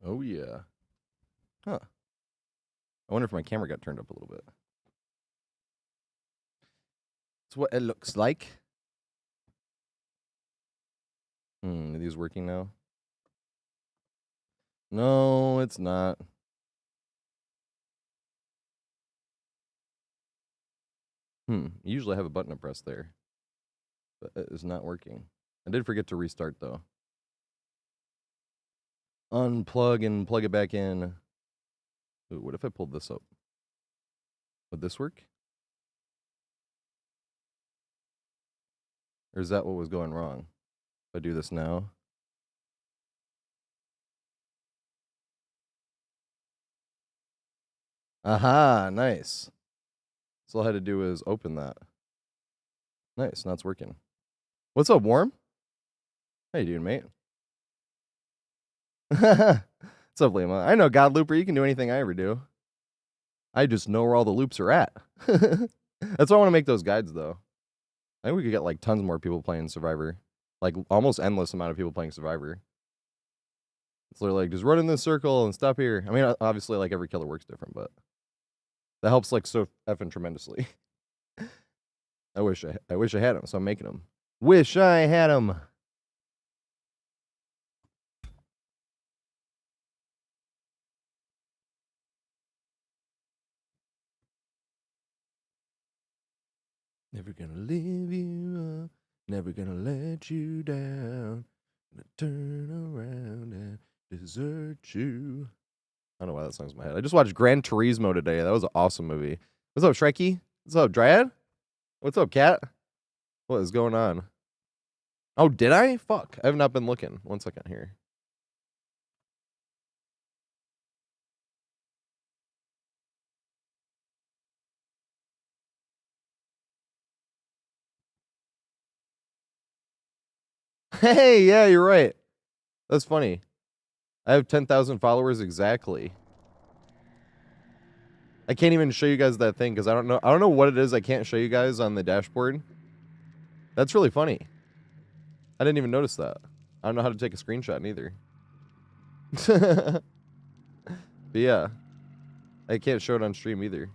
Oh, yeah. Huh. I wonder if my camera got turned up a little bit. That's what it looks like. Are these working now? No, it's not. Usually I have a button to press there. But it is not working. I did forget to restart, though. Unplug and plug it back in. Ooh, what if I pulled this up? Would this work? Or is that what was going wrong? If I do this now. Aha, nice. So all I had to do is open that. Nice, now it's working. What's up, Warm? How you doing, mate? What's up, Lima? I know, God Looper, you can do anything I ever do. I just know where all the loops are at. That's why I want to make those guides, though. I think we could get, like, tons more people playing Survivor. Like, almost endless amount of people playing Survivor. It's literally like, just run in this circle and stop here. I mean, obviously, like, every killer works different, but that helps, like, so effing tremendously. I wish I had them, so I'm making them. Wish I had them. Never gonna leave you up, never gonna let you down, gonna turn around and desert you. I don't know why that song's in my head. I just watched Gran Turismo today. That was an awesome movie. What's up, Shreki? What's up, Dryad? What's up, Cat? What is going on? Oh, did I? Fuck. I have not been looking. 1 second here. Hey, yeah, you're right. That's funny. I have 10,000 followers exactly. I can't even show you guys that thing because I don't know what it is I can't show you guys on the dashboard. That's really funny. I didn't even notice that. I don't know how to take a screenshot neither. But yeah. I can't show it on stream either.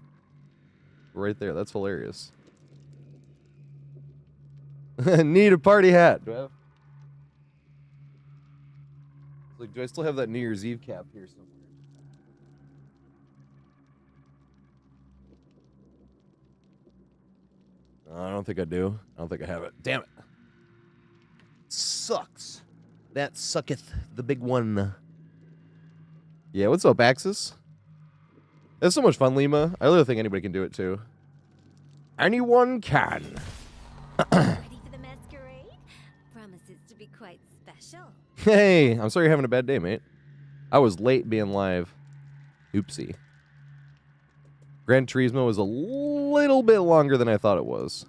Right there. That's hilarious. Need a party hat. Do I have... Like, do I still have that New Year's Eve cap here somewhere? I don't think I do. I don't think I have it. Damn it. Sucks. That sucketh the big one. Yeah, what's up, Axis? That's so much fun, Lima. I really think anybody can do it, too. Anyone can. Ready for the masquerade? Promises to be quite special. Hey, I'm sorry you're having a bad day, mate. I was late being live. Oopsie. Gran Turismo was a little bit longer than I thought it was.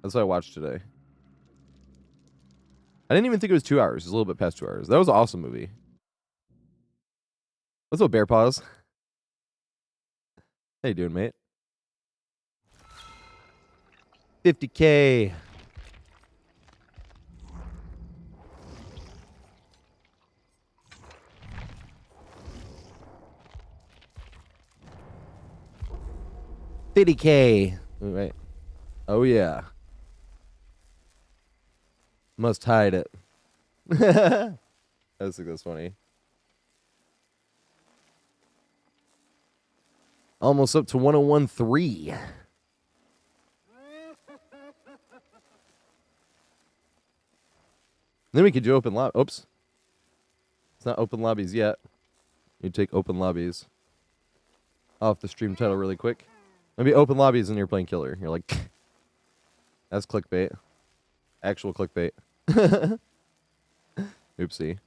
That's what I watched today. I didn't even think it was 2 hours. It was a little bit past 2 hours. That was an awesome movie. What's up, Bear Paws? How you doing, mate? 50K. $50K. Right. Oh, yeah. Must hide it. I just think that's funny. Almost up to 101.3. Then we could do open lobby. Oops. It's not open lobbies yet. You take open lobbies off the stream title really quick. Maybe open lobbies and you're playing killer. You're like, that's clickbait. Actual clickbait. Oopsie.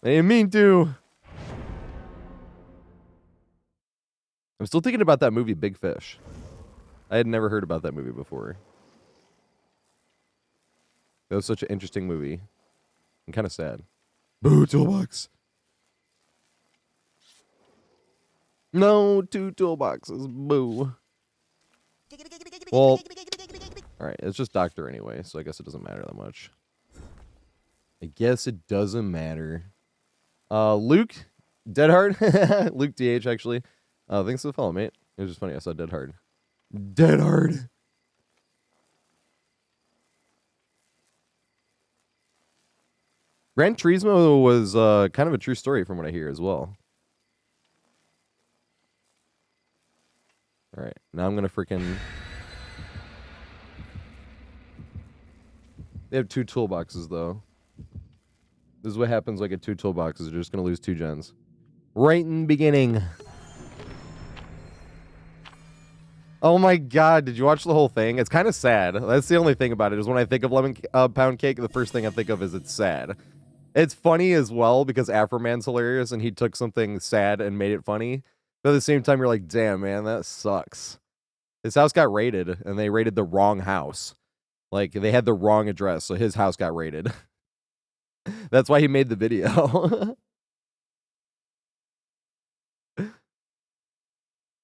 I didn't mean to. I'm still thinking about that movie Big Fish. I had never heard about that movie before. It was such an interesting movie. I'm kind of sad. Boo, toolbox. No, 2 toolboxes. Boo. Well, alright, it's just Doctor anyway, so I guess it doesn't matter that much. I guess it doesn't matter. Luke, Deadhard, Luke DH actually. Thanks for the follow, mate. It was just funny. I saw Deadhard. Deadhard. Gran Turismo was kind of a true story from what I hear as well. All right, now I'm gonna freaking. They have 2 toolboxes though. This is what happens like at 2 toolboxes. You're just gonna lose 2 gens. Right in the beginning. Oh my god, did you watch the whole thing? It's kind of sad. That's the only thing about it, is when I think of lemon pound cake, the first thing I think of is it's sad. It's funny as well because Afroman's hilarious and he took something sad and made it funny. But at the same time, you're like, damn, man, that sucks. His house got raided and they raided the wrong house. Like, they had the wrong address, so his house got raided. That's why he made the video.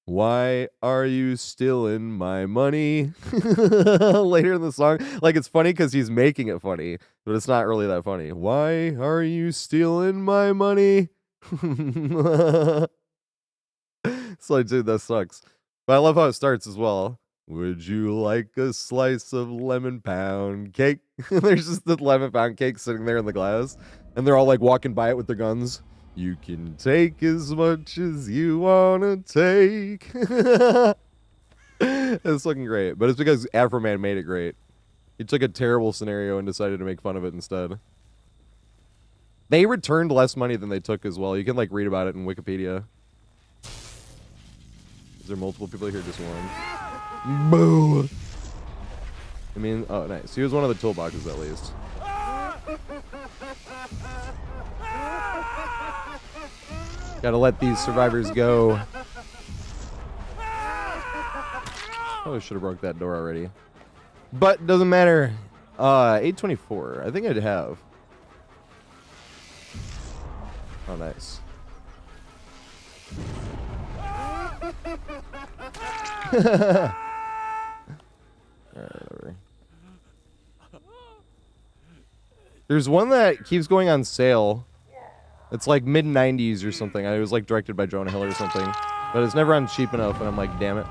Why are you stealing my money? Later in the song. Like, it's funny because he's making it funny, but it's not really that funny. Why are you stealing my money? It's like, dude, that sucks. But I love how it starts as well. Would you like a slice of lemon pound cake? There's just the lemon pound cake sitting there in the glass. And they're all like walking by it with their guns. You can take as much as you want to take. It's looking great. But it's because Afroman made it great. He took a terrible scenario and decided to make fun of it instead. They returned less money than they took as well. You can like read about it in Wikipedia. Is there multiple people here? Just one. Boo! I mean, oh, nice. He was one of the toolboxes at least. Gotta let these survivors go. Oh, I should have broke that door already. But doesn't matter. 824. I think I'd have. Oh, nice. Alright, whatever. There's one that keeps going on sale. It's like mid-90s or something. It was like directed by Jonah Hill or something. But it's never on cheap enough, and I'm like, damn it.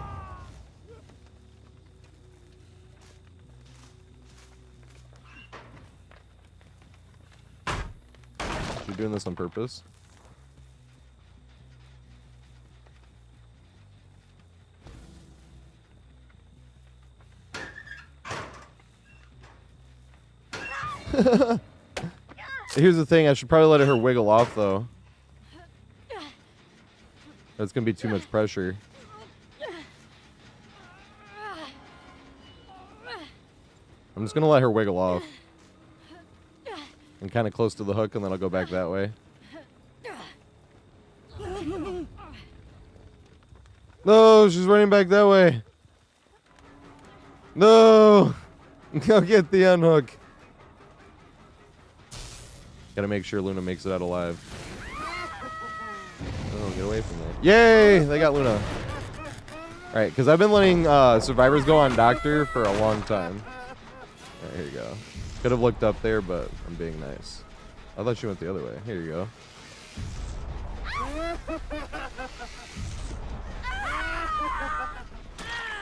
You're doing this on purpose? Here's the thing, I should probably let her wiggle off though. That's gonna be too much pressure. I'm just gonna let her wiggle off. I'm kind of close to the hook and then I'll go back that way. No, she's running back that way. No! Go get the unhook. Gotta make sure Luna makes it out alive. Oh, get away from that. Yay! They got Luna. Alright, because I've been letting survivors go on Doctor for a long time. Alright, here you go. Could have looked up there, but I'm being nice. I thought she went the other way. Here you go.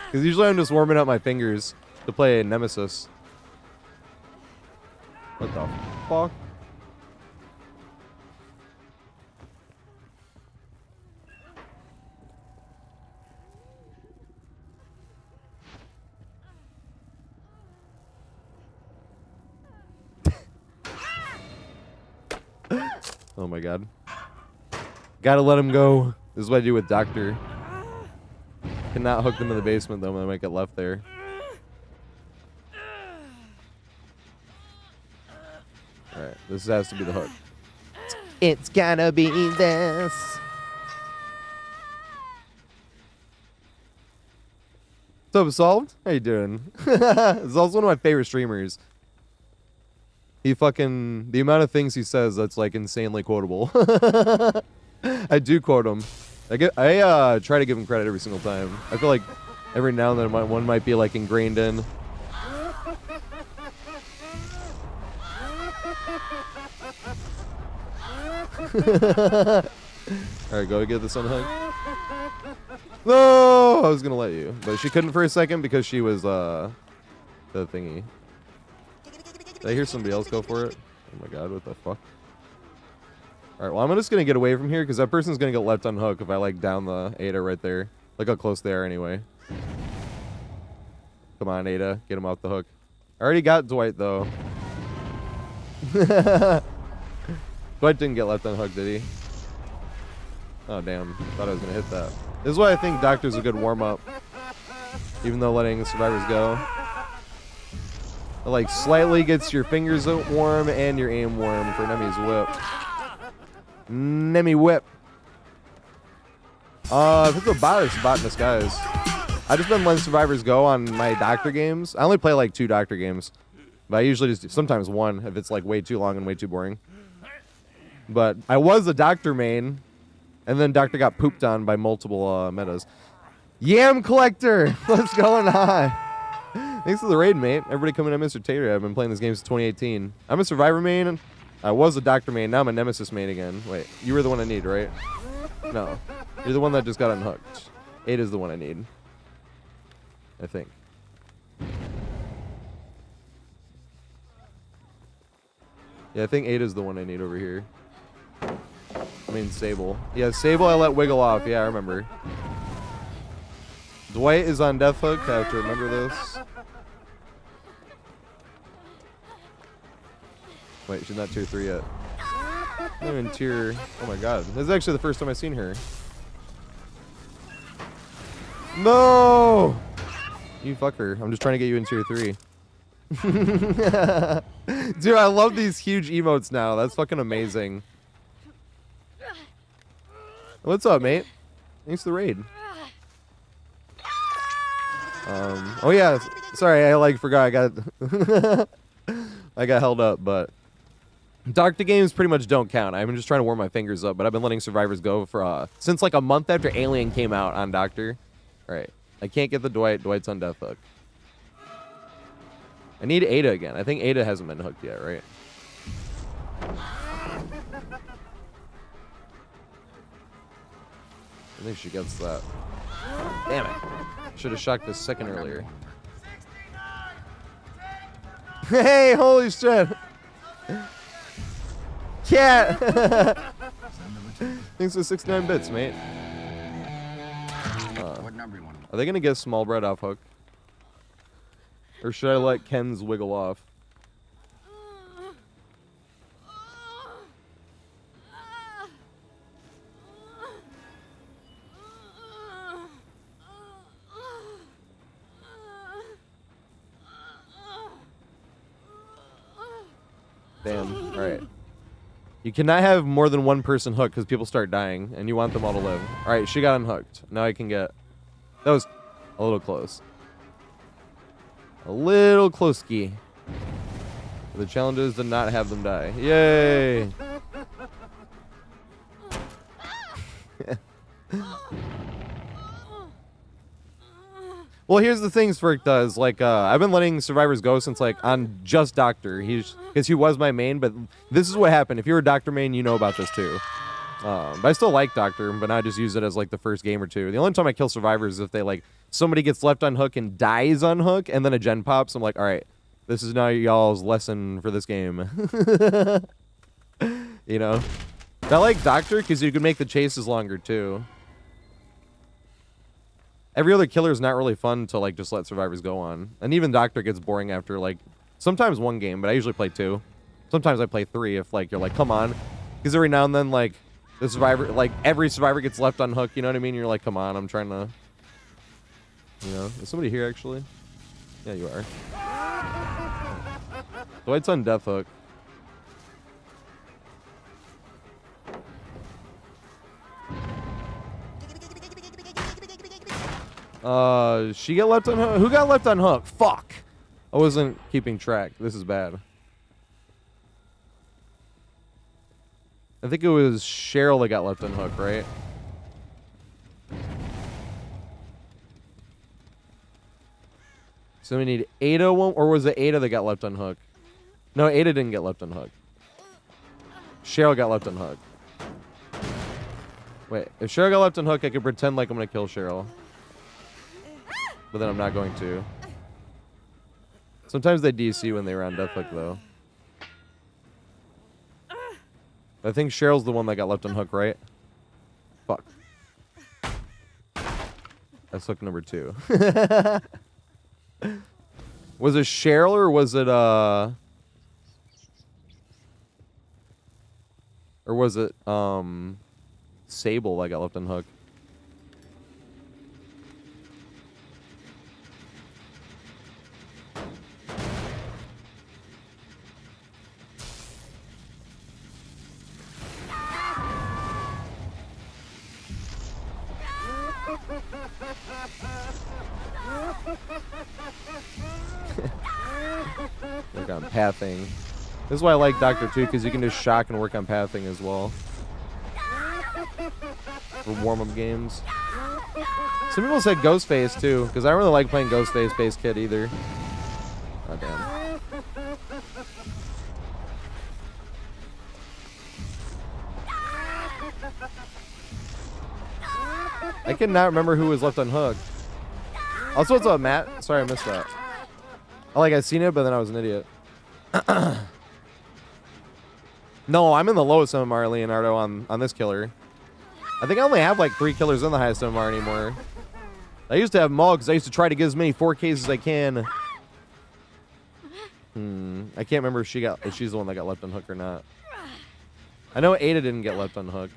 Because usually I'm just warming up my fingers to play Nemesis. What the fuck? Oh my god. Gotta let him go. This is what I do with Doctor. Cannot hook them in the basement though, I might get left there. Alright, this has to be the hook. It's gotta be this. What's up, Solved? How you doing? He's also one of my favorite streamers. He fucking... The amount of things he says that's like insanely quotable. I do quote him. I try to give him credit every single time. I feel like every now and then one might be like ingrained in. Alright, go get this unhooked. No! I was gonna let you. But she couldn't for a second because she was, the thingy. Did I hear somebody else go for it? Oh my god, what the fuck? Alright, well, I'm just gonna get away from here because that person's gonna get left unhooked if I, like, down the Ada right there. Look how close they are anyway. Come on, Ada. Get him off the hook. I already got Dwight, though. Dwight didn't get left unhooked, did he? Oh, damn. Thought I was going to hit that. This is why I think Doctor's a good warm-up. Even though letting the survivors go. It, like, slightly gets your fingers warm and your aim warm for Nemi's whip. Nemi whip. If it's a bot, it's a bot in disguise. I just been letting survivors go on my Doctor games. I only play like 2 Doctor games. But I usually just do sometimes 1 if it's like way too long and way too boring. But I was a Doctor main. And then Doctor got pooped on by multiple metas. Yam Collector! What's going on? Thanks for the raid, mate. Everybody coming to Mr. Tater. I've been playing this game since 2018. I'm a Survivor main. I was a Doctor main. Now I'm a Nemesis main again. Wait, you were the one I need, right? No. You're the one that just got unhooked. 8 is the one I need. I think. Yeah, I think 8 is the one I need over here. I mean, Sable. Yeah, Sable I let wiggle off. Yeah, I remember. Dwight is on Death Hook. I have to remember this. Wait, she's not tier 3 yet. Not even tier... Oh my god. This is actually the first time I've seen her. No! You fucker. I'm just trying to get you in tier 3. Dude, I love these huge emotes now. That's fucking amazing. What's up, mate? Thanks for the raid. Oh yeah, sorry, I like forgot I got I got held up, but Doctor games pretty much don't count. I'm just trying to warm my fingers up, but I've been letting survivors go for since like a month after Alien came out on Doctor. All right, I can't get the Dwight. Dwight's on Death Hook. I need Ada again. I think Ada hasn't been hooked yet, right? I think she gets that. Damn it. Should have shocked this second earlier. Hey, holy shit. Cat. Thanks for 69 bits, mate. Are they going to get small bread off hook? Or should I let Ken's wiggle off? Damn. Alright. You cannot have more than one person hooked because people start dying, and you want them all to live. Alright, she got unhooked. Now I can get... That was a little close. A little close-ski. The challenge is to not have them die. Yay! Well, here's the thing Svirk does. Like, I've been letting survivors go since, like, on just Doctor. Because he was my main, but this is what happened. If you're a Doctor main, you know about this, too. But I still like Doctor, but now I just use it as, like, the first game or two. The only time I kill survivors is if they, like, somebody gets left on hook and dies on hook, and then a gen pops. I'm like, all right, this is now y'all's lesson for this game. You know? I like Doctor because you can make the chases longer, too. Every other killer is not really fun to, like, just let survivors go on. And even Doctor gets boring after, like, sometimes 1 game, but I usually play 2. Sometimes I play 3 if, like, you're like, come on. Because every now and then, like, the survivor, like, every survivor gets left on hook, you know what I mean? You're like, come on, I'm trying to, you know. Is somebody here, actually? Yeah, you are. Dwight's on Death Hook. She got left on hook. Who got left on hook? Fuck. I wasn't keeping track. This is bad. I think it was Cheryl that got left on hook, right? So we need Ada, or was it Ada that got left on hook? No, Ada didn't get left on hook. Cheryl got left on hook. Wait, if Cheryl got left on hook, I could pretend like I'm gonna kill Cheryl. But then I'm not going to. Sometimes they DC when they were on death hook, though. I think Cheryl's the one that got left on hook, right? Fuck. That's hook number 2. Was it Cheryl or was it, or was it, Sable that got left on hook? Work on pathing. This is why I like Doctor 2, because you can just shock and work on pathing as well. For warm-up games. Some people said Ghostface too, because I don't really like playing Ghostface base kit either. Oh damn. I cannot remember who was left on hook. Also, what's up, Matt? Sorry, I missed that. I seen it, but then I was an idiot. No, I'm in the lowest MMR, Leonardo, on this killer. I think I only have like 3 killers in the highest MMR anymore. I used to have them all because I used to try to get as many 4Ks as I can. I can't remember if she's the one that got left on hook or not. I know Ada didn't get left on hook.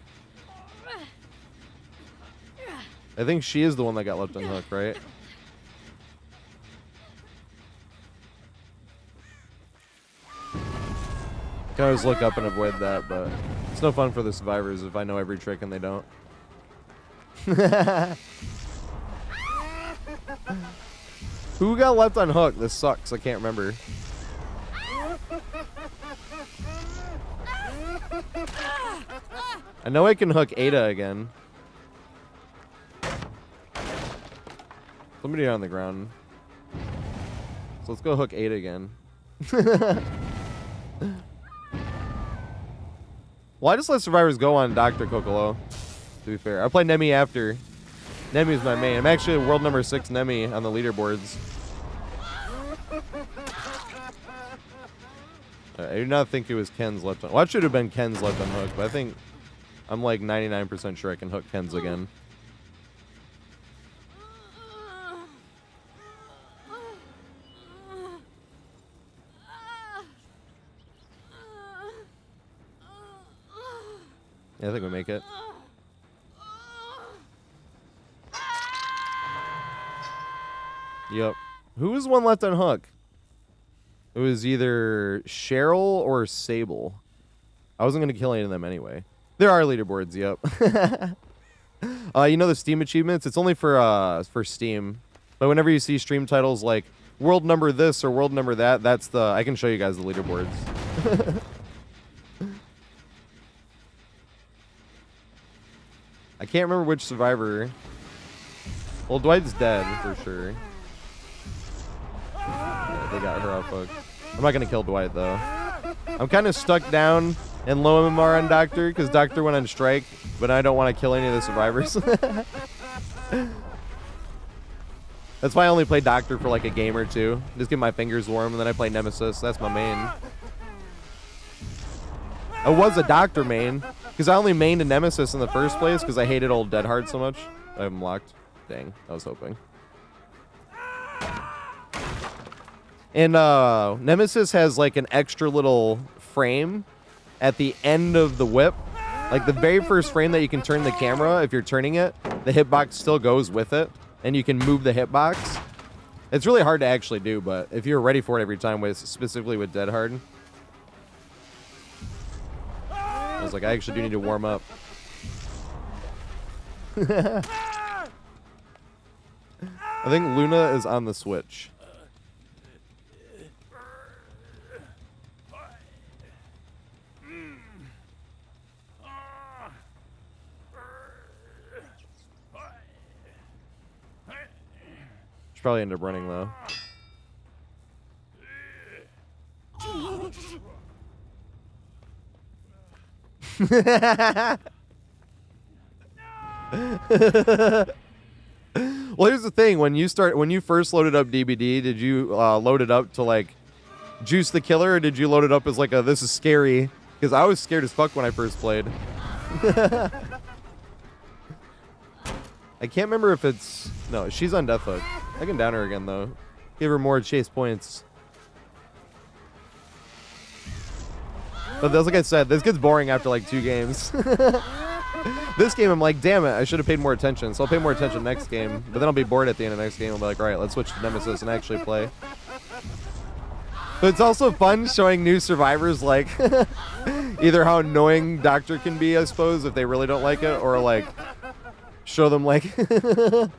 I think she is the one that got left on hook, right? Can always look up and avoid that, but it's no fun for the survivors if I know every trick and they don't. Who got left on hook? This sucks. I can't remember. I know I can hook Ada again. Somebody on the ground. So let's go hook Ada again. Well, I just let survivors go on Dr. Kokolo, to be fair. I play Nemi after. Nemi's my main. I'm actually world number 6 Nemi on the leaderboards. I do not think it was Ken's left on. Well, it should have been Ken's left on hook, but I think I'm like 99% sure I can hook Ken's again. Yeah, I think we make it. Yep. Who was one left on hook? It was either Cheryl or Sable. I wasn't going to kill any of them anyway. There are leaderboards, yep. You know the Steam achievements? It's only for Steam. But whenever you see stream titles like world number this or world number that, that's the... I can show you guys the leaderboards. I can't remember which survivor. Well, Dwight's dead for sure. Yeah, they got her off hook. I'm not gonna kill Dwight though. I'm kind of stuck down in low MMR on Doctor because Doctor went on strike, but I don't want to kill any of the survivors. That's why I only play Doctor for like a game or two. Just get my fingers warm, and then I play Nemesis. That's my main. I was a Doctor main. Because I only mained a Nemesis in the first place because I hated old Dead Hard so much. I have him locked. Dang, I was hoping. And Nemesis has like an extra little frame at the end of the whip. Like the very first frame that you can turn the camera, if you're turning it, the hitbox still goes with it. And you can move the hitbox. It's really hard to actually do, but if you're ready for it every time, specifically with Dead Hard. I was like, I actually do need to warm up. I think Luna is on the Switch. Should probably end up running though. Well, here's the thing: when you first loaded up DBD, did you load it up to like juice the killer, or did you load it up as like a this is scary? Because I was scared as fuck when I first played. I can't remember if it's no. She's on death hook. I can down her again though. Give her more chase points. But that's like I said, this gets boring after like 2 games. This game, I'm like, damn it, I should have paid more attention. So I'll pay more attention next game. But then I'll be bored at the end of next game. I'll be like, all right, let's switch to Nemesis and actually play. But it's also fun showing new survivors, like, either how annoying Doctor can be, I suppose, if they really don't like it, or, like, show them, like, get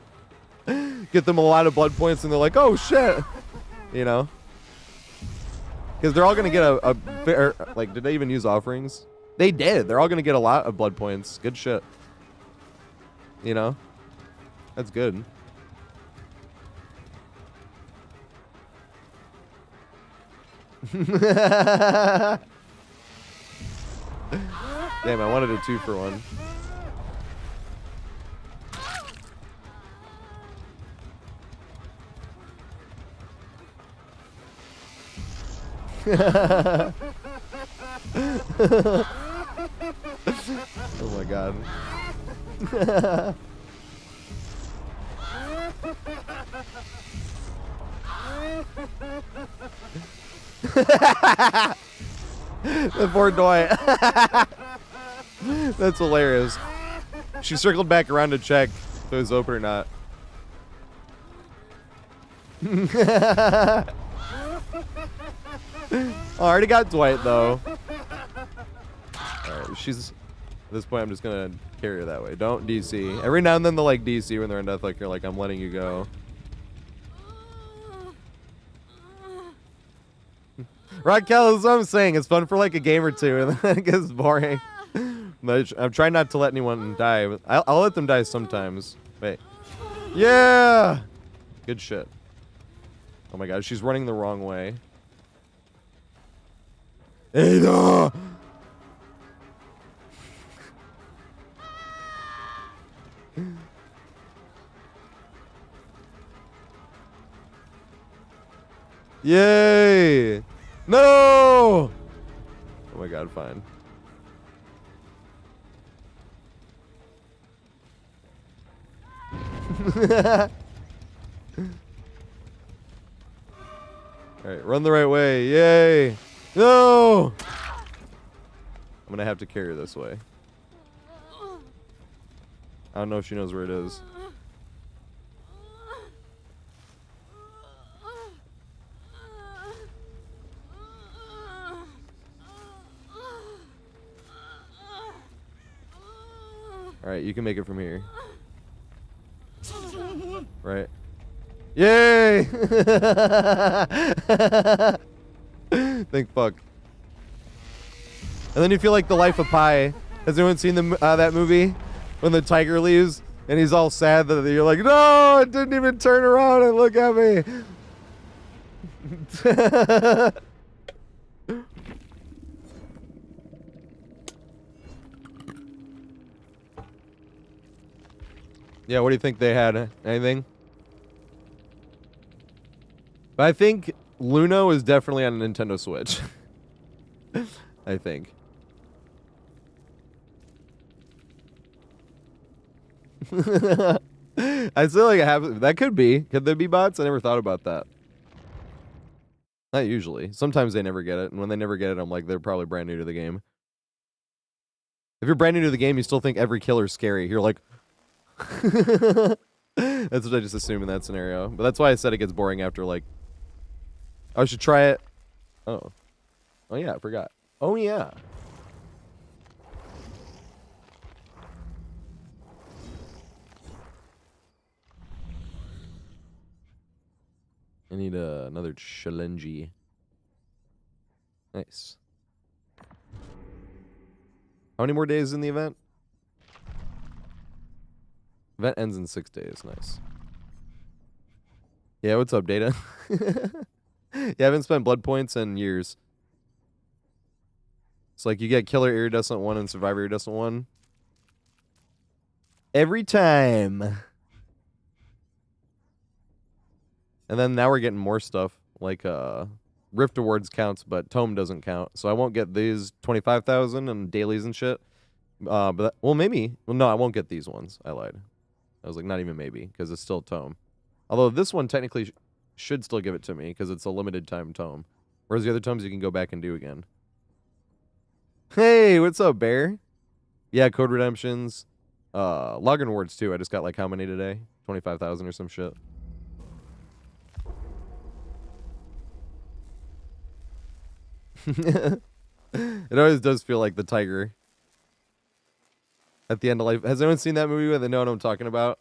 them a lot of blood points, and they're like, oh, shit, you know? Because they're all going to get a fair, like, did they even use offerings? They did. They're all going to get a lot of blood points. Good shit. You know? That's good. Damn, I wanted a 2-for-1. Oh my god. The poor Dwight. That's hilarious. She circled back around to check if it was open or not. I already got Dwight though. Alright, she's at this point I'm just gonna carry her that way. Don't DC. Every now and then they'll like DC when they're in death, like you're like, I'm letting you go. Raquel, that's what I'm saying. It's fun for like a game or two, and then it gets boring. But I'm trying not to let anyone die. I'll let them die sometimes. Wait. Yeah! Good shit. Oh my god, she's running the wrong way. Ada! Yay! No! Oh my god, fine. Alright, run the right way. Yay! No! I'm gonna have to carry her this way. I don't know if she knows where it is. Alright, you can make it from here. Right. Yay! Thank fuck. And then you feel like the life of Pi. Has anyone seen that movie? When the tiger leaves and he's all sad that you're like, no, it didn't even turn around and look at me. Yeah, what do you think they had? Anything? But I think Luno is definitely on a Nintendo Switch. I think. I still like have that could be. Could there be bots? I never thought about that. Not usually. Sometimes they never get it, and when they never get it, I'm like, they're probably brand new to the game. If you're brand new to the game, you still think every killer's scary. You're like, that's what I just assume in that scenario. But that's why I said it gets boring after like. I should try it. Oh, oh yeah, I forgot. Oh yeah. I need another challenge. Nice. How many more days in the event? Event ends in 6 days. Nice. Yeah, what's up, Data? Yeah, I haven't spent blood points in years. It's like you get Killer Iridescent 1 and Survivor Iridescent 1. Every time. And then now we're getting more stuff. Like, Rift Awards counts, but Tome doesn't count. So I won't get these 25,000 and dailies and shit. But, well, maybe. Well, no, I won't get these ones. I lied. I was like, not even maybe, because it's still Tome. Although this one technically should still give it to me, because it's a limited time Tome. Whereas the other Tomes you can go back and do again. Hey, what's up, Bear? Yeah, Code Redemptions. Login Awards, too. I just got, like, how many today? 25,000 or some shit. It always does feel like the tiger at the end of life. Has anyone seen that movie where they know what I'm talking about?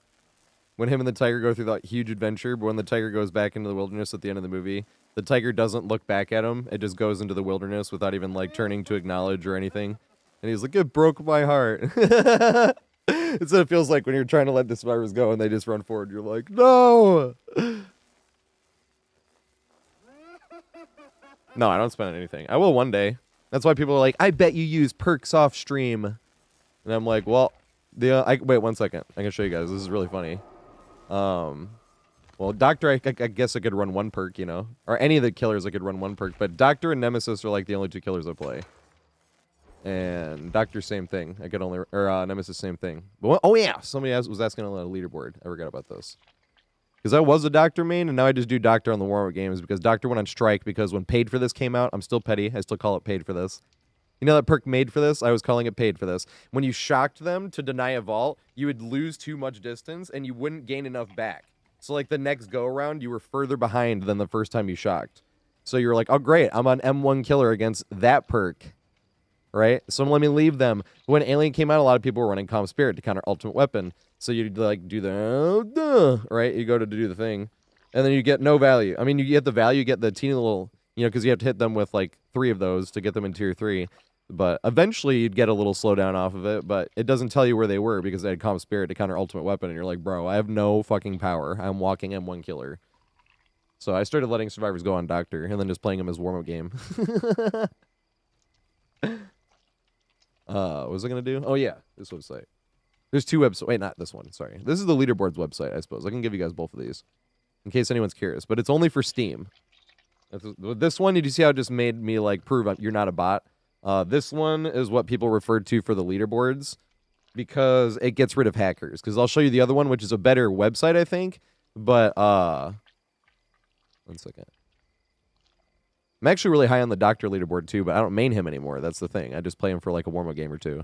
When him and the tiger go through that huge adventure, but when the tiger goes back into the wilderness at the end of the movie, the tiger doesn't look back at him. It just goes into the wilderness without even, like, turning to acknowledge or anything. And he's like, it broke my heart. It's what it feels like when you're trying to let the survivors go and they just run forward. You're like, no! No, I don't spend anything. I will one day. That's why people are like, I bet you use perks off stream. And I'm like, well, wait 1 second. I can show you guys. This is really funny. Well, Doctor, I guess I could run one perk, you know, or any of the killers I could run one perk, but Doctor and Nemesis are like the only two killers I play. And Doctor, same thing. I could only, or Nemesis, same thing. But oh yeah, somebody was asking on the leaderboard. I forgot about this. Because I was a Doctor main, and now I just do Doctor on the warm-up games because Doctor went on strike because when Paid for This came out, I'm still petty. I still call it Paid for This. You know that perk Made for This? I was calling it Paid for This. When you shocked them to deny a vault, you would lose too much distance, and you wouldn't gain enough back. So, like, the next go-around, you were further behind than the first time you shocked. So you were like, oh, great, I'm on M1 Killer against that perk. Right? So let me leave them. When Alien came out, a lot of people were running Calm Spirit to counter Ultimate Weapon. So you'd, like, do the, right? You go to do the thing. And then you get no value. I mean, you get the value, you get the teeny little, you know, because you have to hit them with, like, 3 of those to get them in Tier 3. But eventually you'd get a little slowdown off of it, but it doesn't tell you where they were because they had Calm Spirit to counter Ultimate Weapon, and you're like, bro, I have no fucking power. I'm walking M1 Killer. So I started letting survivors go on Doctor, and then just playing them as warm-up game. What was I going to do? Oh, yeah, this website. There's 2 websites. Wait, not this one. Sorry. This is the leaderboards website, I suppose. I can give you guys both of these in case anyone's curious, but it's only for Steam. This one, did you see how it just made me, like, prove you're not a bot? This one is what people refer to for the leaderboards because it gets rid of hackers. Because I'll show you the other one, which is a better website, I think. But, 1 second. I'm actually really high on the Doctor leaderboard, too, but I don't main him anymore. That's the thing. I just play him for, like, a warm-up game or 2.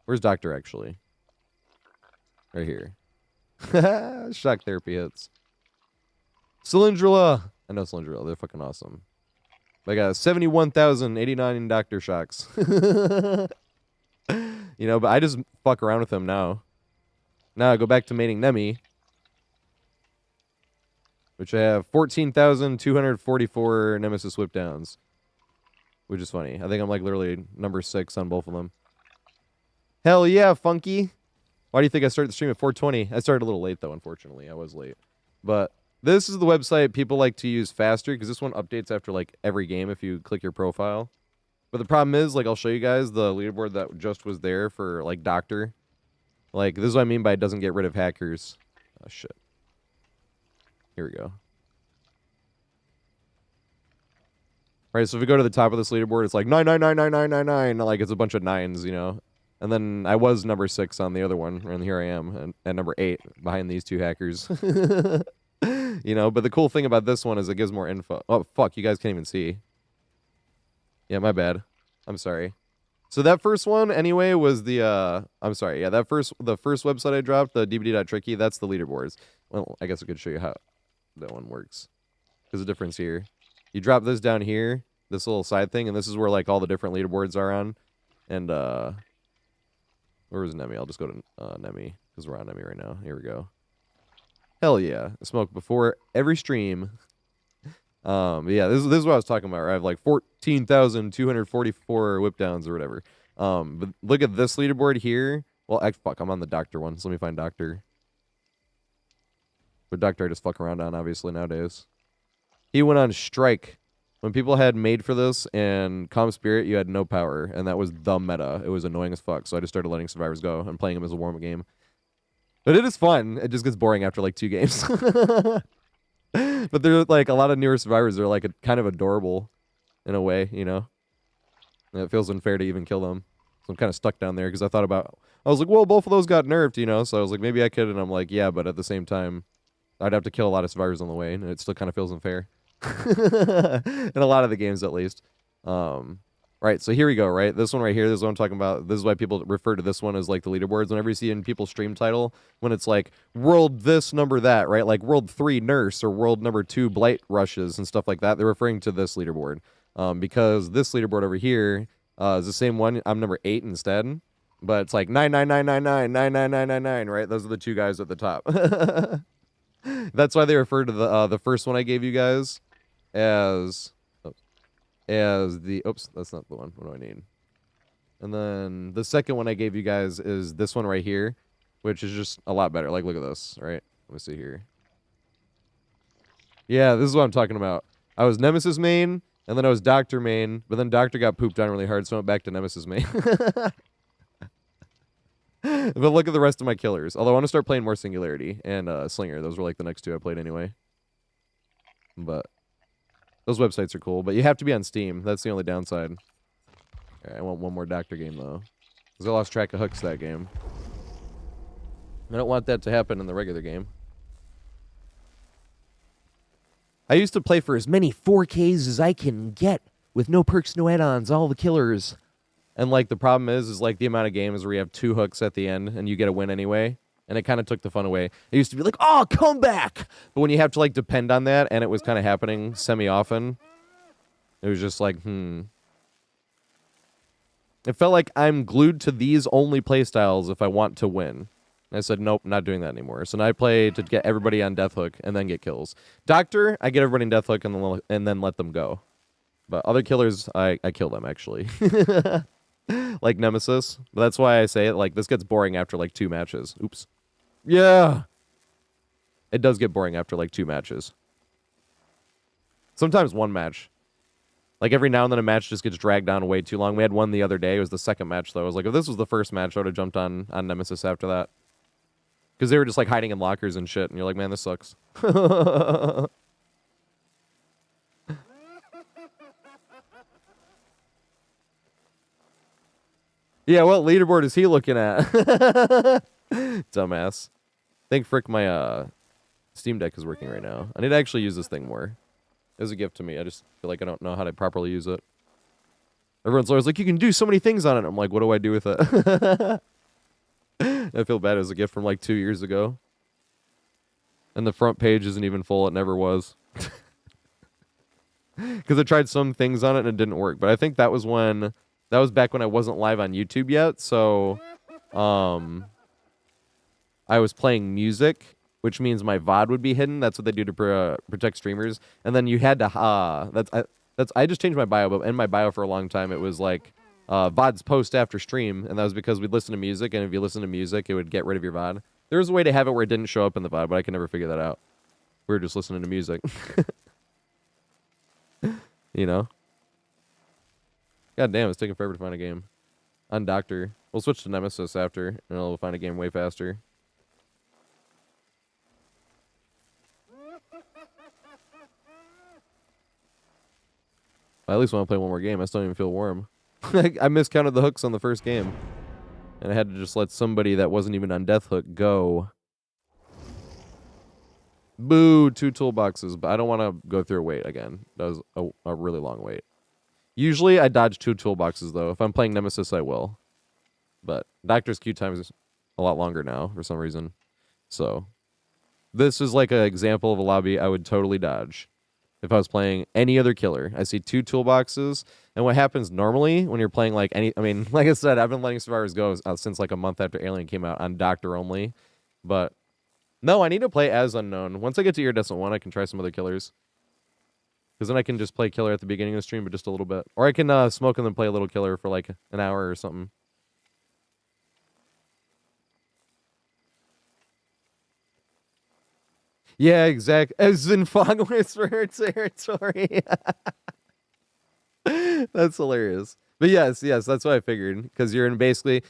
Where's Doctor, actually? Right here. Shock therapy hits. Cylindrilla! I know Cylindrilla. They're fucking awesome. I got 71,089 Doctor Shocks. You know, but I just fuck around with them now. Now I go back to maining Nemi, which I have 14,244 Nemesis whip downs, which is funny. I think I'm like literally number 6 on both of them. Hell yeah, Funky. Why do you think I started the stream at 4:20? I started a little late though, unfortunately. I was late. But this is the website people like to use faster because this one updates after like every game if you click your profile. But the problem is, like, I'll show you guys the leaderboard that just was there for like Doctor. Like, this is what I mean by it doesn't get rid of hackers. Oh shit. Here we go. Right, so if we go to the top of this leaderboard, it's like 9999999. Like, it's a bunch of 9s, you know. And then I was number 6 on the other one, and here I am at number 8 behind these 2 hackers. You know, but the cool thing about this one is it gives more info. Oh, fuck, you guys can't even see. Yeah, my bad. I'm sorry. So that first one, anyway, was the, I'm sorry, yeah, the first website I dropped, the dbd.tricky, that's the leaderboards. Well, I guess I could show you how that one works. There's a difference here. You drop this down here, this little side thing, and this is where, like, all the different leaderboards are on. And, where was Nemi? I'll just go to Nemi, because we're on Nemi right now. Here we go. Hell yeah. Smoke before every stream. Yeah, this is what I was talking about, right? I have like 14,244 whip downs or whatever. But look at this leaderboard here. Well, fuck, I'm on the Doctor one, so let me find Doctor. But Doctor I just fuck around on, obviously, nowadays. He went on strike When people had made for this and Calm Spirit, you had no power, and that was the meta. It was annoying as fuck, so I just started letting survivors go and playing them as a warm-up game. But it is fun. It just gets boring after like 2 games. But they're like a lot of newer survivors. They're like kind of adorable in a way, you know? And it feels unfair to even kill them. So I'm kind of stuck down there because I was like, well, both of those got nerfed, you know? So I was like, maybe I could. And I'm like, yeah, but at the same time, I'd have to kill a lot of survivors on the way, and it still kind of feels unfair. In a lot of the games, at least. Right, so here we go, right? This one right here, this is what I'm talking about. This is why people refer to this one as like the leaderboards. Whenever you see in people's stream title, when it's like world this, number that, right? Like world 3 nurse or world number 2 blight rushes and stuff like that, they're referring to this leaderboard. Because this leaderboard over here is the same one. I'm number 8 instead. But it's like 99999, 99999, right? Those are the 2 guys at the top. That's why they refer to the first one I gave you guys as oops, that's not the one. What do I need? And then the second one I gave you guys is this one right here, which is just a lot better. Like, look at this, right? Let me see here. Yeah, this is what I'm talking about. I was Nemesis main, and then I was Doctor main, but then Doctor got pooped on really hard, so I went back to Nemesis main. But look at the rest of my killers. Although I want to start playing more Singularity and Slinger. Those were like the next 2 I played anyway. But those websites are cool, but you have to be on Steam. That's the only downside. Right, I want one more Doctor game, though. Because I lost track of hooks that game. I don't want that to happen in the regular game. I used to play for as many 4Ks as I can get with no perks, no add-ons, all the killers. And, like, the problem is like, the amount of games where you have 2 hooks at the end and you get a win anyway. And it kind of took the fun away. It used to be like, oh, come back! But when you have to, like, depend on that, and it was kind of happening semi-often, it was just like, It felt like I'm glued to these only playstyles if I want to win. And I said, nope, not doing that anymore. So now I play to get everybody on Death Hook and then get kills. Doctor, I get everybody on Death Hook and then let them go. But other killers, I kill them, actually. Like Nemesis. But that's why I say it, like, this gets boring after, like, 2 matches. Oops. Yeah. It does get boring after, like, 2 matches. Sometimes 1 match. Like, every now and then a match just gets dragged on way too long. We had one the other day. It was the second match, though. I was like, if this was the first match, I would have jumped on Nemesis after that. Because they were just, like, hiding in lockers and shit. And you're like, man, this sucks. Yeah, what leaderboard is he looking at? Dumbass. Thank frick my Steam Deck is working right now. I need to actually use this thing more. It was a gift to me. I just feel like I don't know how to properly use it. Everyone's always like, you can do so many things on it. I'm like, what do I do with it? I feel bad. It was a gift from like 2 years ago. And the front page isn't even full. It never was. Because I tried some things on it and it didn't work. But I think that was back when I wasn't live on YouTube yet. So, I was playing music, which means my VOD would be hidden. That's what they do to protect streamers. And then you had to, I just changed my bio, but in my bio for a long time, it was like, VODs post after stream. And that was because we'd listen to music. And if you listen to music, it would get rid of your VOD. There was a way to have it where it didn't show up in the VOD, but I could never figure that out. We were just listening to music. You know? God damn, it's taking forever to find a game. On Doctor. We'll switch to Nemesis after, and we'll find a game way faster. I at least want to play one more game. I still don't even feel warm. I miscounted the hooks on the first game. And I had to just let somebody that wasn't even on Death Hook go. Boo, 2 toolboxes. But I don't want to go through a wait again. That was a really long wait. Usually I dodge 2 toolboxes, though. If I'm playing Nemesis, I will. But Doctor's queue time is a lot longer now, for some reason. So, this is like an example of a lobby I would totally dodge. If I was playing any other killer. I see 2 toolboxes. And what happens normally when you're playing like any... I mean, like I said, I've been letting survivors go since like a month after Alien came out on Doctor only. But, no, I need to play as Unknown. Once I get to Iridescent 1, I can try some other killers. Because then I can just play killer at the beginning of the stream, but just a little bit. Or I can smoke and then play a little killer for like an hour or something. Yeah, exact. As in Fog Whisperer territory. That's hilarious. But yes, that's what I figured. Because you're in basically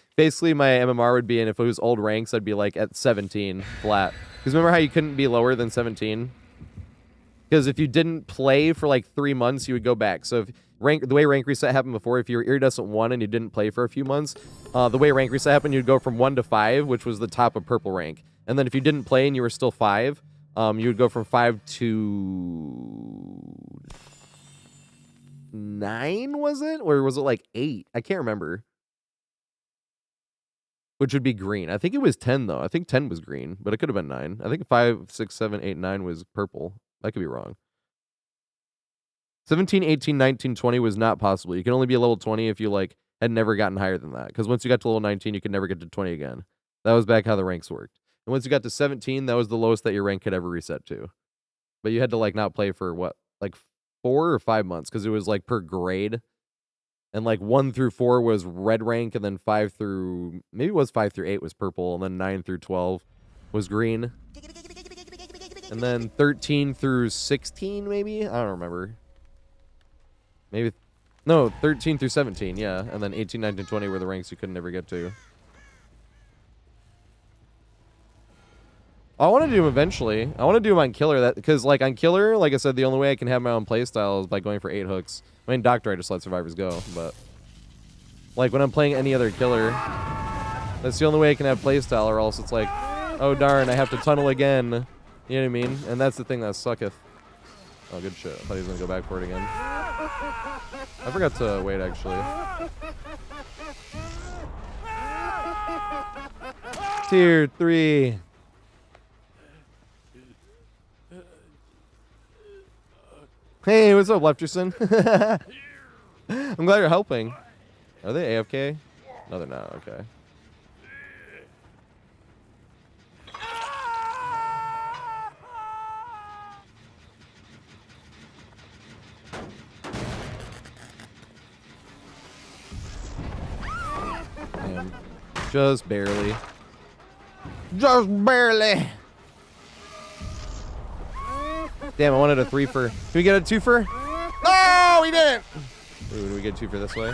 my MMR would be in, if it was old ranks, I'd be like at 17 flat. Because remember how you couldn't be lower than 17? Because if you didn't play for like 3 months, you would go back. So if the way rank reset happened before, if you were iridescent 1 and you didn't play for a few months, the way rank reset happened, you'd go from 1 to 5, which was the top of purple rank. And then if you didn't play and you were still 5, you would go from 5 to 9, was it? Or was it like 8? I can't remember. Which would be green. I think it was 10, though. I think 10 was green, but it could have been 9. I think 5, 6, 7, 8, 9 was purple. I could be wrong. 17, 18, 19, 20 was not possible. You can only be a level 20 if you, like, had never gotten higher than that. Because once you got to level 19, you could never get to 20 again. That was back how the ranks worked. And once you got to 17, that was the lowest that your rank could ever reset to. But you had to, like, not play for, what, like 4 or 5 months? Because it was, like, per grade. And, like, 1 through 4 was red rank, and then 5 through... Maybe it was 5 through 8 was purple, and then 9 through 12 was green. And then 13 through 16, maybe? I don't remember. Maybe... No, 13 through 17, yeah. And then 18, 19, 20 were the ranks you could never get to. I want to do them eventually. I want to do them on Killer, because, like, on Killer, like I said, the only way I can have my own playstyle is by going for 8 hooks. I mean, Doctor, I just let survivors go, but... Like, when I'm playing any other Killer, that's the only way I can have playstyle, or else it's like, oh, darn, I have to tunnel again. You know what I mean? And that's the thing that sucketh. Oh, good shit. I thought he was going to go back for it again. I forgot to wait, actually. Tier 3. Hey, what's up, Lefterson? I'm glad you're helping. Are they AFK? No, they're not. Okay. Damn. Just barely. Just barely. Damn, I wanted a 3 for. Can we get a 2 for? No, we didn't. Ooh, do we get 2 for this way?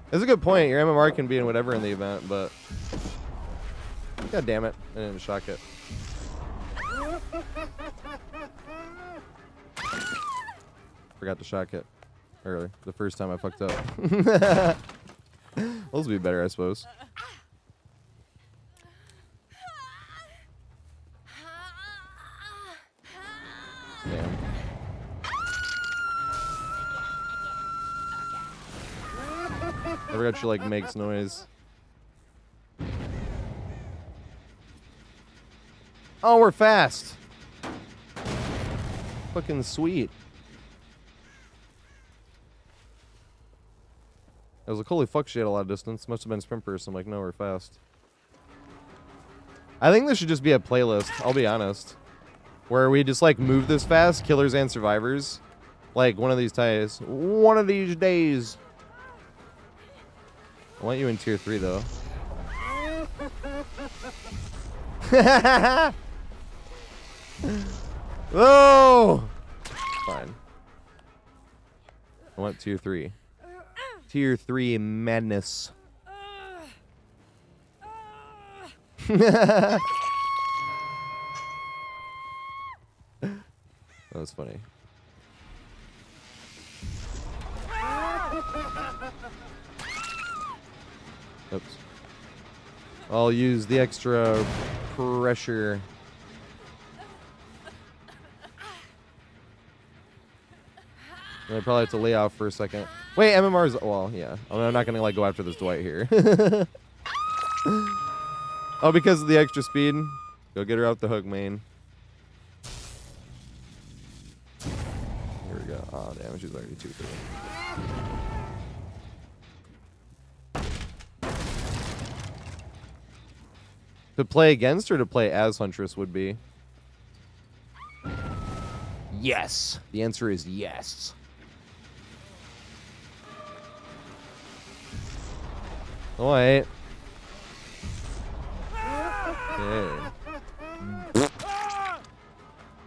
That's a good point. Your MMR can be in whatever in the event, but god damn it, I didn't shock it. Forgot to shock it earlier. The first time I fucked up. Those would be better, I suppose. Damn. I forgot she, like, makes noise. Oh, we're fast. Fucking sweet. I was like, holy fuck, she had a lot of distance. Must have been sprint burst. I'm like, no, we're fast. I think this should just be a playlist, I'll be honest. Where we just, like, move this fast, killers and survivors. Like, one of these days. One of these days. I want you in tier 3, though. Oh! Fine. I want tier 3. Tier 3 madness. That was funny. Oops. I'll use the extra pressure. And I probably have to lay off for a second. Wait, MMR's... Well, yeah. I'm not going to, like, go after this Dwight here. Oh, because of the extra speed? Go get her out the hook, main. Here we go. Oh, damn. She's already 2-3. To play against or to play as Huntress would be? Yes. The answer is yes. Oh, wait. Okay.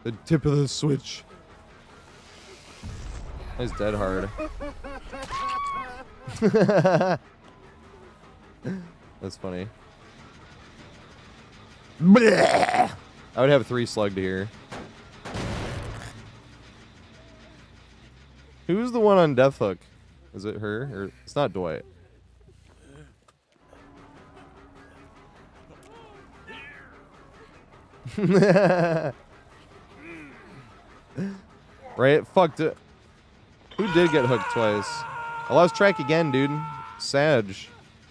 The tip of the switch. He's dead hard. That's funny. I would have 3 slugged here. Who's the one on Death Hook? Is it her? Or it's not Dwight. Right? Fucked it. Who did get hooked twice? I lost track again, dude. Sag.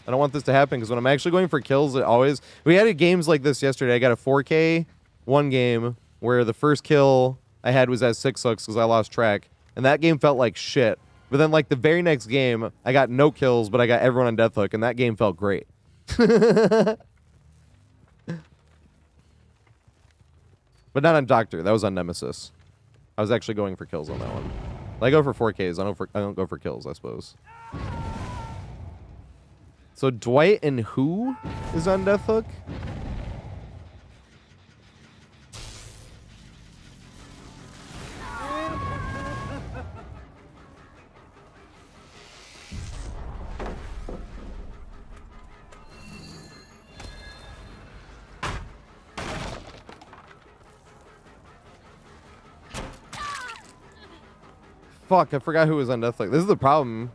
I don't want this to happen because when I'm actually going for kills, it always... We had games like this yesterday. I got a 4K one game where the first kill I had was at 6 hooks because I lost track. And that game felt like shit. But then like the very next game, I got no kills, but I got everyone on Death Hook, and that game felt great. But not on Doctor. That was on Nemesis. I was actually going for kills on that one. I go for 4Ks. I don't go for kills, I suppose. So Dwight and who is on Death Hook? Fuck, I forgot who was on Death Hook. This is the problem.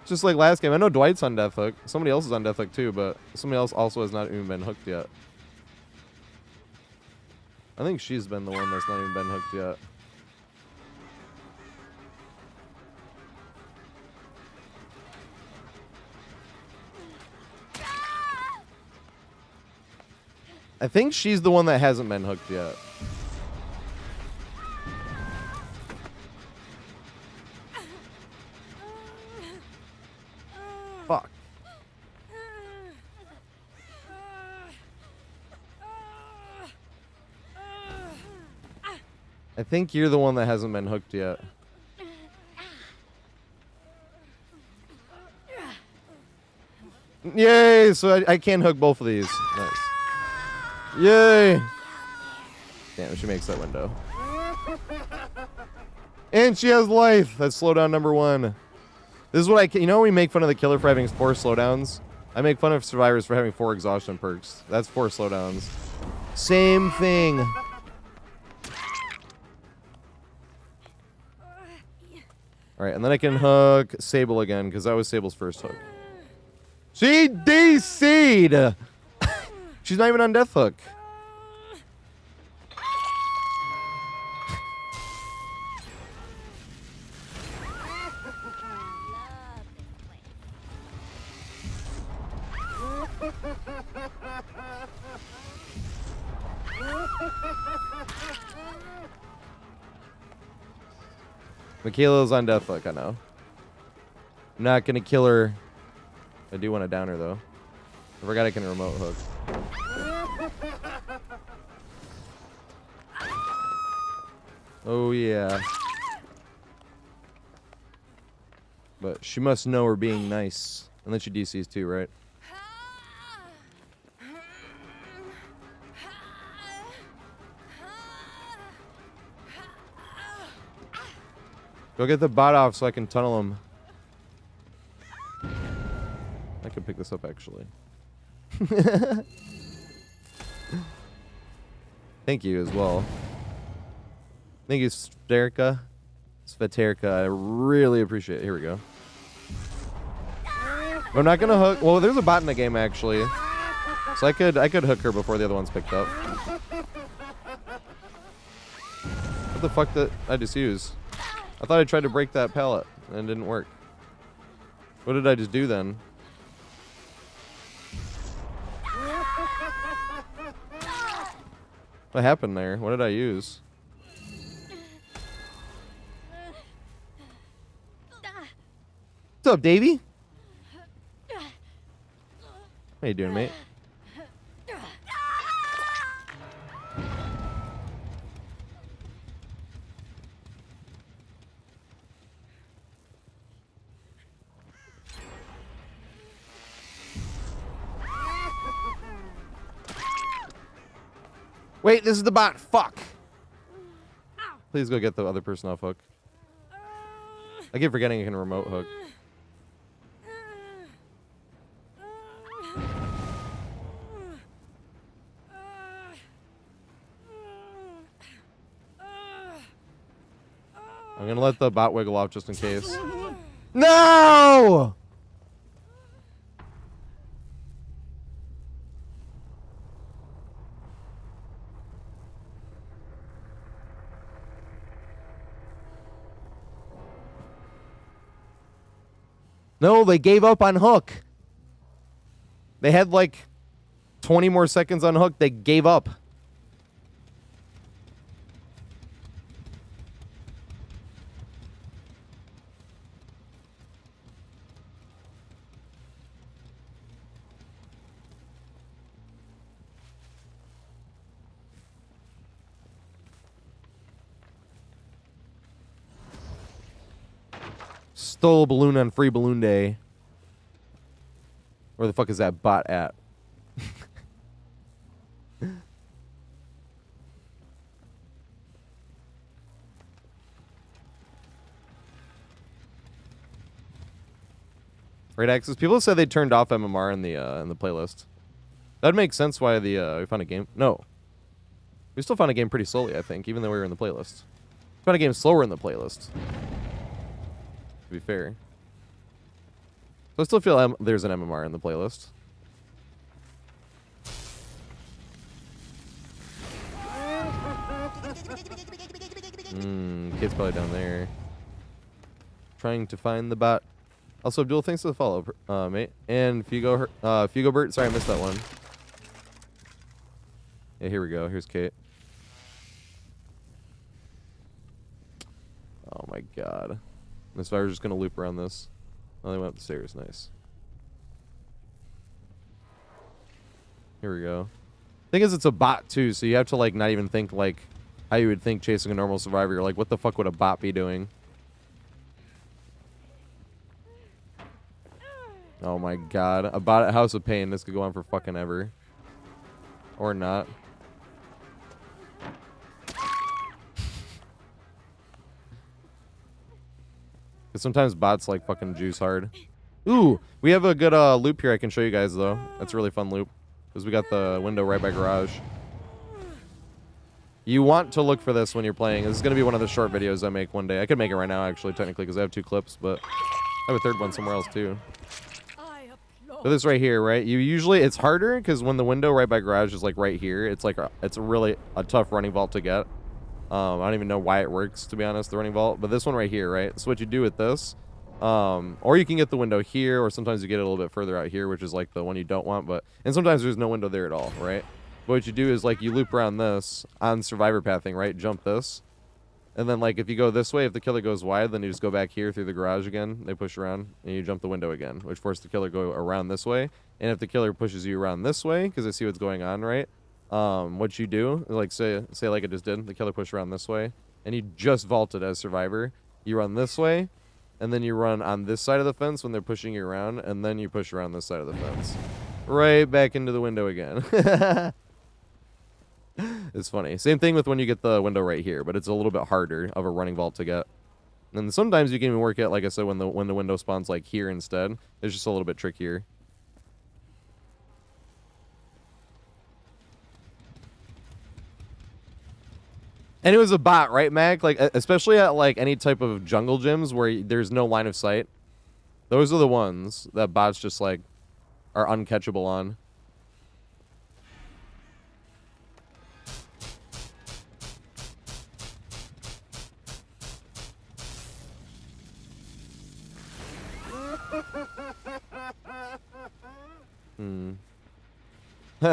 Just like last game. I know Dwight's on Death Hook. Somebody else is on Death Hook too, but somebody else also has not even been hooked yet. I think she's been the one that's not even been hooked yet. I think she's the one that hasn't been hooked yet. Fuck. I think you're the one that hasn't been hooked yet. Yay! So I can hook both of these. Nice. Yay! Damn, she makes that window. And she has life. That's slowdown number 1. This is what I can... You know we make fun of the killer for having 4 slowdowns? I make fun of survivors for having 4 exhaustion perks. That's 4 slowdowns. Same thing. Alright, and then I can hook Sable again, because that was Sable's first hook. She DC'd! She's not even on Death Hook. Michaela's on Death Hook, I know. I'm not gonna kill her. I do want to down her though. I forgot I can remote hook. Oh yeah. But she must know we're being nice. And then she DCs too, right? Go get the bot off so I can tunnel him. I can pick this up actually. Thank you as well. Thank you, Sterica. Sveterica. I really appreciate it. Here we go. I'm not gonna hook. Well, there's a bot in the game actually, so I could hook her before the other one's picked up. What the fuck did I just use? I thought I tried to break that pallet and it didn't work. What did I just do then? What happened there? What did I use? What's up, Davey? How you doing, mate? Wait, this is the bot. Fuck. Please go get the other person off hook. I keep forgetting you can remote hook. I'm gonna let the bot wiggle off just in case. No! No, they gave up on hook. They had like 20 more seconds on hook. They gave up. Stole a balloon on free balloon day. Where the fuck is that bot at? Right, Axis. People said they turned off MMR in the playlist. That'd make sense why the we found a game. No, we still found a game pretty slowly. I think, even though we were in the playlist, we found a game slower in the playlist. To be fair, so I still feel there's an MMR in the playlist. Kid's probably down there, trying to find the bot. Also, Abdul, thanks for the follow, mate. And Fugo Bert, sorry I missed that one. Yeah, here we go. Here's Kate. Oh my god. This fire's just gonna loop around this. Oh, they went up the stairs. Nice. Here we go. Thing is, it's a bot too, so you have to like not even think like how you would think chasing a normal survivor. You're like, what the fuck would a bot be doing? Oh my god. A bot at House of Pain. This could go on for fucking ever. Or not. Because sometimes bots like fucking juice hard. Ooh, we have a good loop here I can show you guys though. That's a really fun loop. Because we got the window right by garage. You want to look for this when you're playing. This is going to be one of the short videos I make one day. I could make it right now actually technically because I have 2 clips. But I have a third one somewhere else too. So this right here, right? You usually, it's harder because when the window right by garage is like right here, it's like, it's really a tough running vault to get. I don't even know why it works, to be honest, the running vault. But this one right here, right? So what you do with this, or you can get the window here, or sometimes you get it a little bit further out here, which is like the one you don't want. And sometimes there's no window there at all, right? But what you do is like you loop around this on survivor pathing, right? Jump this. And then, like, if you go this way, if the killer goes wide, then you just go back here through the garage again. They push around, and you jump the window again, which forces the killer to go around this way. And if the killer pushes you around this way, because they see what's going on, right? What you do, like, say like it just did, the killer pushed around this way, and you just vaulted as survivor. You run this way, and then you run on this side of the fence when they're pushing you around, and then you push around this side of the fence. Right back into the window again. It's funny. Same thing with when you get the window right here, but it's a little bit harder of a running vault to get. And sometimes you can even work it, like I said, when the window spawns like here instead. It's just a little bit trickier. And it was a bot, right, Mac? Like, especially at like any type of jungle gyms where there's no line of sight. Those are the ones that bots just like are uncatchable on.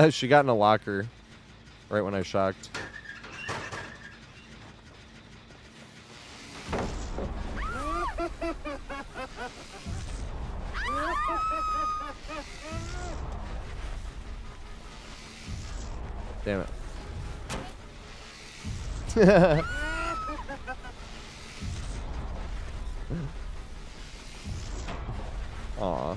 She got in a locker right when I shocked. Damn it. Aw.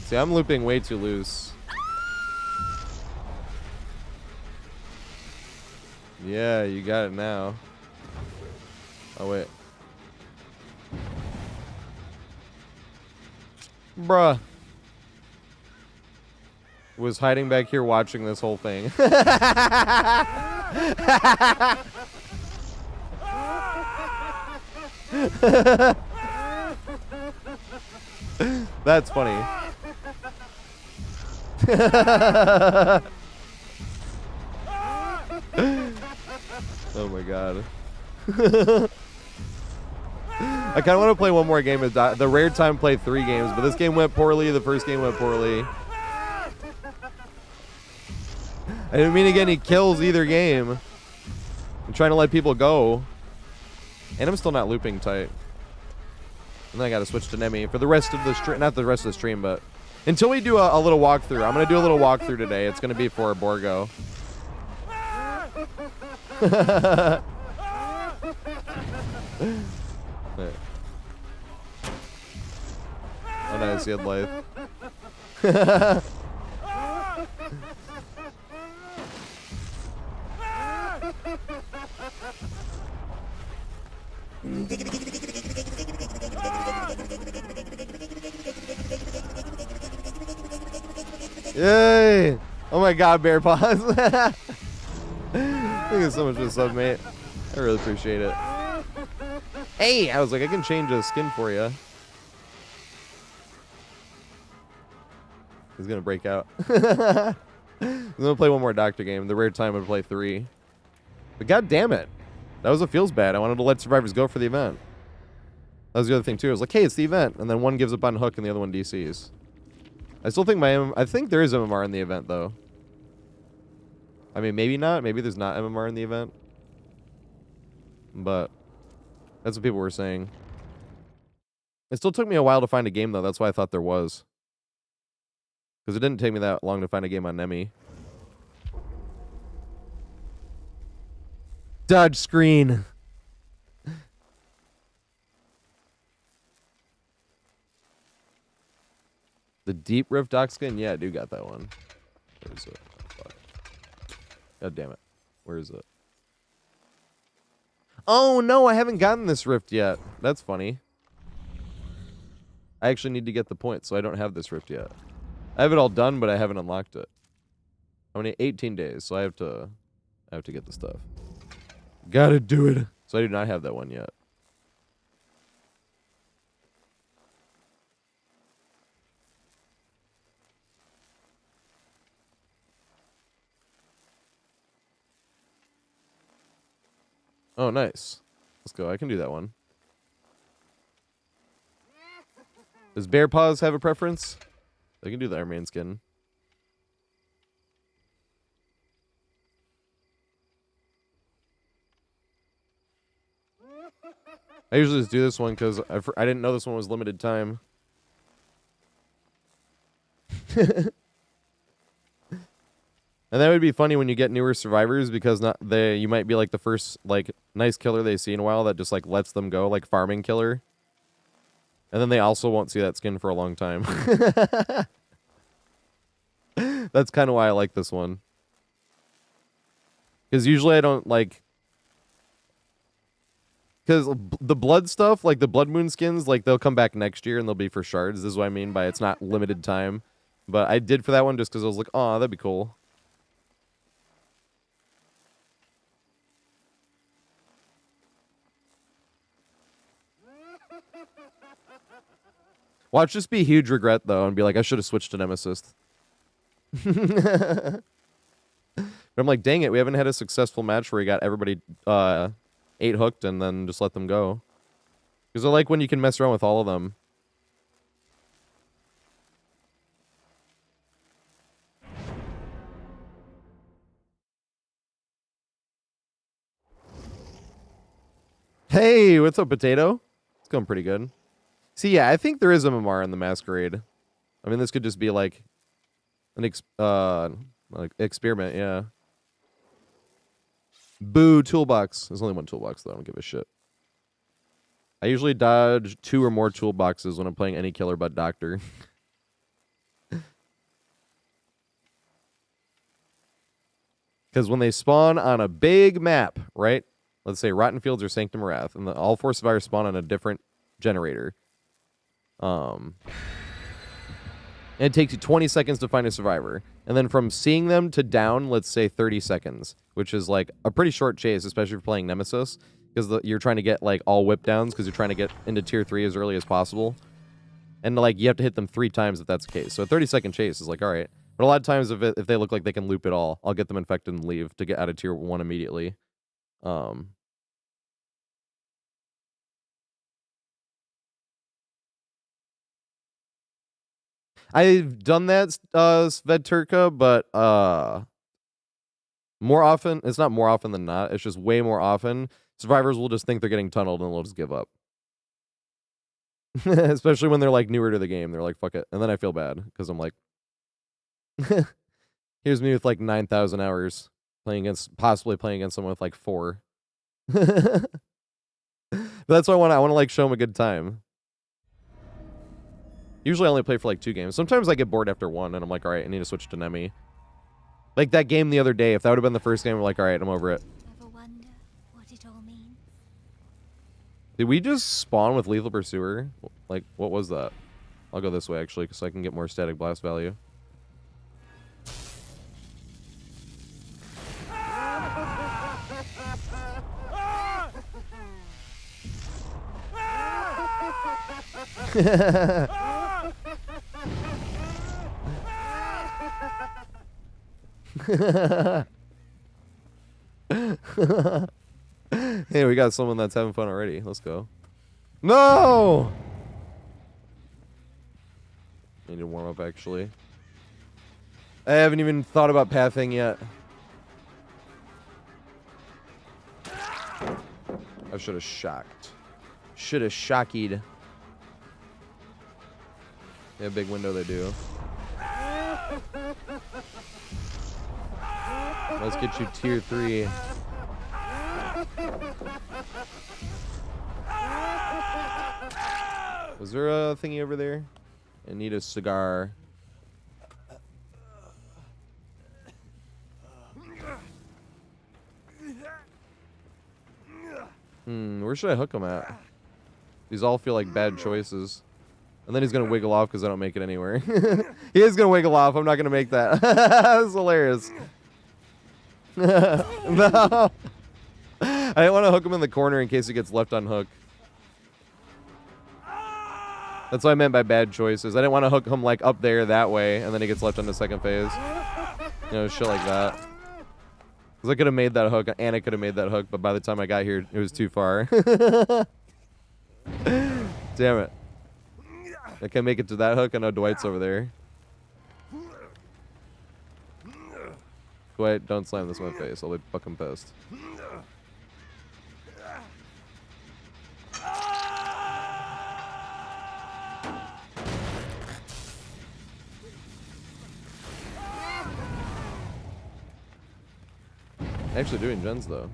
See, I'm looping way too loose. Yeah, you got it now. Oh, wait. Bruh. Was hiding back here watching this whole thing. That's funny. Oh my god. I kind of want to play one more game. The rare time play 3 games, but this game went poorly. The first game went poorly. I didn't mean to get any kills either game. I'm trying to let people go. And I'm still not looping tight. And then I got to switch to Nemi for the rest of the stream. Not the rest of the stream, but until we do a little walkthrough. I'm going to do a little walkthrough today. It's going to be for Borgo. Oh, nice. He had life. Yay! Oh my god, Bear Paws. Thank you so much for the sub, mate. I really appreciate it. Hey! I was like, I can change a skin for you. He's gonna break out. I'm gonna play one more doctor game. The rare time would play 3. But god damn it. That was what feels bad. I wanted to let survivors go for the event. That was the other thing too. I was like, hey, it's the event. And then one gives up on hook and the other one DCs. I still think I think there is MMR in the event though. I mean, maybe not. Maybe there's not MMR in the event. But that's what people were saying. It still took me a while to find a game though. That's why I thought there was. Because it didn't take me that long to find a game on Nemi. Dodge screen. The deep rift dock skin? Yeah, I do got that one. Where is it? Fuck. God damn it. Where is it? Oh no, I haven't gotten this rift yet. That's funny. I actually need to get the points, so I don't have this rift yet. I have it all done, but I haven't unlocked it. How many? 18 days, so I have to get the stuff. Gotta do it. So I do not have that one yet. Oh, nice. Let's go. I can do that one. Does Bear Paws have a preference? I can do the Iron Man skin. I usually just do this one because I didn't know this one was limited time. And that would be funny when you get newer survivors because you might be like the first like nice killer they see in a while that just like lets them go, like farming killer. And then they also won't see that skin for a long time. That's kind of why I like this one. Because usually I don't like... Because the blood stuff, like the blood moon skins, like they'll come back next year and they'll be for shards. This is what I mean by it's not limited time. But I did for that one just because I was like, oh, that'd be cool. Watch this be a huge regret, though, and be like, I should have switched to Nemesis. But I'm like, dang it, we haven't had a successful match where we got everybody 8 hooked and then just let them go. Because I like when you can mess around with all of them. Hey, what's up, Potato? It's going pretty good. See, yeah, I think there is MMR in the Masquerade. I mean, this could just be like an experiment, yeah. Boo, toolbox. There's only one toolbox, though. I don't give a shit. I usually dodge 2 or more toolboxes when I'm playing any killer but doctor. Because when they spawn on a big map, right? Let's say Rotten Fields or Sanctum Wrath, and all 4 survivors spawn on a different generator. And it takes you 20 seconds to find a survivor. And then from seeing them to down, let's say 30 seconds, which is like a pretty short chase, especially if you're playing Nemesis, because you're trying to get like all whip downs because you're trying to get into tier 3 as early as possible. And like you have to hit them 3 times if that's the case. So a 30-second chase is like, all right. But a lot of times if they look like they can loop it all, I'll get them infected and leave to get out of tier 1 immediately. I've done that, Svedturka, but more often, it's not more often than not, it's just way more often, survivors will just think they're getting tunneled and they'll just give up. Especially when they're like newer to the game. They're like, fuck it. And then I feel bad because I'm like, here's me with like 9,000 hours possibly playing against someone with like 4. That's what I want to like show them a good time. Usually I only play for like 2 games. Sometimes I get bored after 1 and I'm like, all right, I need to switch to Nemi. Like that game the other day, if that would have been the first game, I'm like, all right, I'm over it. Ever wonder what it all means? Did we just spawn with Lethal Pursuer? Like, what was that? I'll go this way, actually, so I can get more static blast value. Hey, we got someone that's having fun already. Let's go. No! Need to warm up, actually. I haven't even thought about pathing yet. I should have shocked. Should have shocked. Yeah, big window they do. Let's get you tier 3. Was there a thingy over there? I need a cigar. Where should I hook him at? These all feel like bad choices. And then he's going to wiggle off because I don't make it anywhere. He is going to wiggle off. I'm not going to make that. That's hilarious. No. I didn't want to hook him in the corner in case he gets left unhooked. That's what I meant by bad choices. I didn't want to hook him like up there that way and then he gets left on the second phase. You know, shit like that. Because I could have made that hook and I could have made that hook, but by the time I got here, it was too far. Damn it. I can't make it to that hook. I know Dwight's over there. Dwight, don't slam this in my face. I'll be fucking pissed. Actually doing gens though.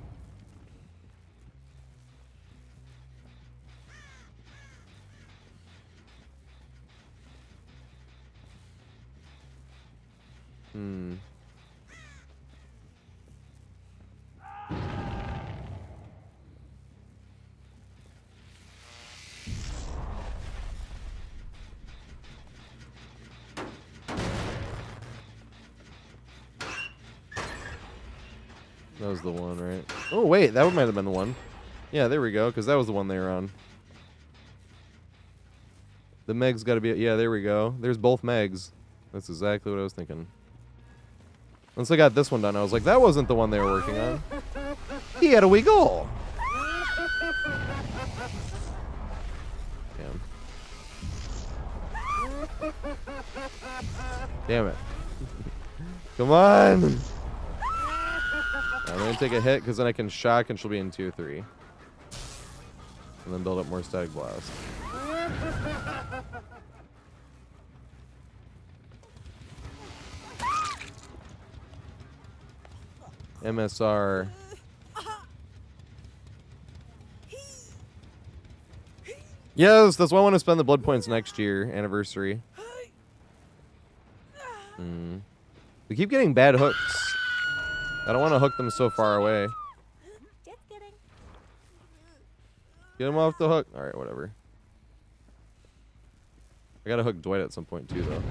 That was the one, right? Oh, wait, that might have been the one. Yeah, there we go, because that was the one they were on. The Meg's got to be... Yeah, there we go. There's both Megs. That's exactly what I was thinking. Once I got this one done, I was like, that wasn't the one they were working on. He had a wiggle. Damn. Damn it. Come on. I'm going to take a hit because then I can shock and she'll be in tier 3. And then build up more static blast. MSR. Yes, that's why I want to spend the blood points next year, anniversary. We keep getting bad hooks. I don't want to hook them so far away. Just kidding. Get him off the hook. All right, whatever. I gotta hook Dwight at some point too, though.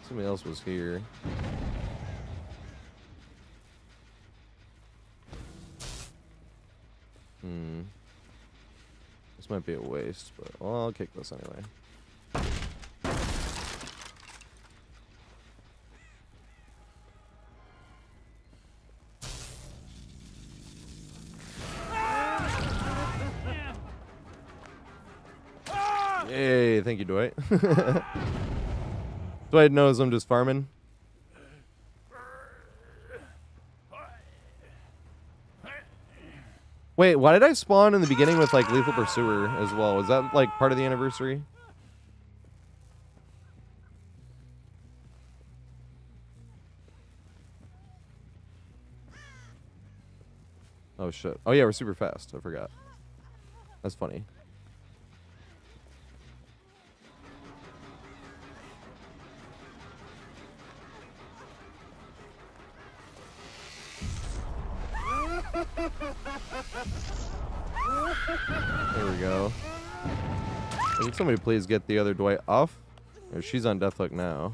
Somebody else was here. This might be a waste, but well, I'll kick this anyway. Yay, thank you, Dwight. Dwight knows I'm just farming. Wait, why did I spawn in the beginning with like Lethal Pursuer as well? Was that like part of the anniversary? Oh shit. Oh yeah, we're super fast. I forgot. That's funny. There we go. Can somebody please get the other Dwight off? Or she's on death hook now.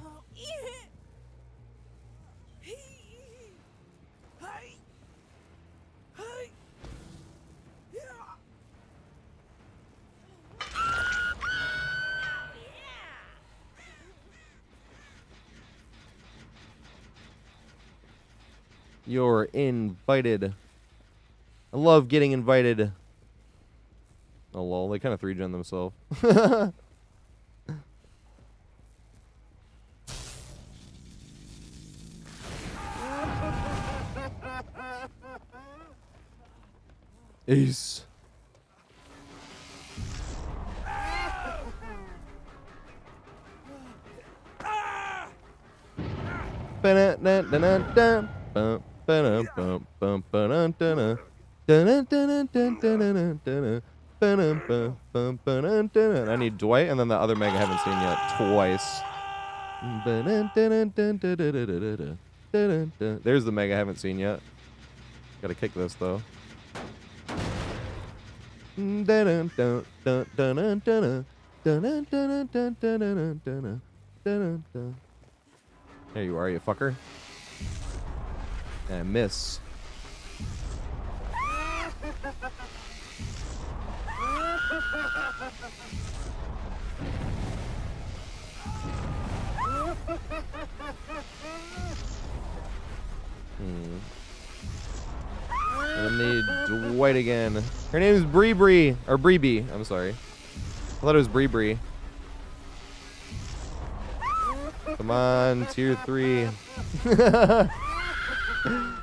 You're invited. I love getting invited. Oh lol, they kind of 3-gen themselves. Ace. I need Dwight and then the other Meg I haven't seen yet twice. There's the Meg I haven't seen yet. Gotta kick this though. There you are, you fucker. And I miss. I need Dwight again. Her name is Bree Bree. Or Bree Bee. I'm sorry. I thought it was Bree Bree. Come on, tier 3.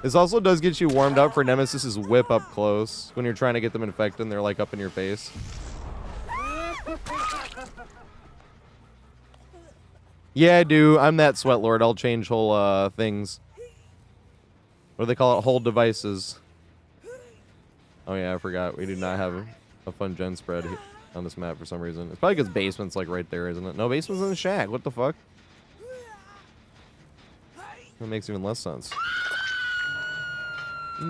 This also does get you warmed up for Nemesis's whip up close. When you're trying to get them infected and they're like up in your face. Yeah, I do. I'm that sweat lord. I'll change whole things. What do they call it? Whole devices. Oh yeah, I forgot. We do not have a fun gen spread on this map for some reason. It's probably because basement's like right there, isn't it? No, basement's in the shack. What the fuck? That makes even less sense. I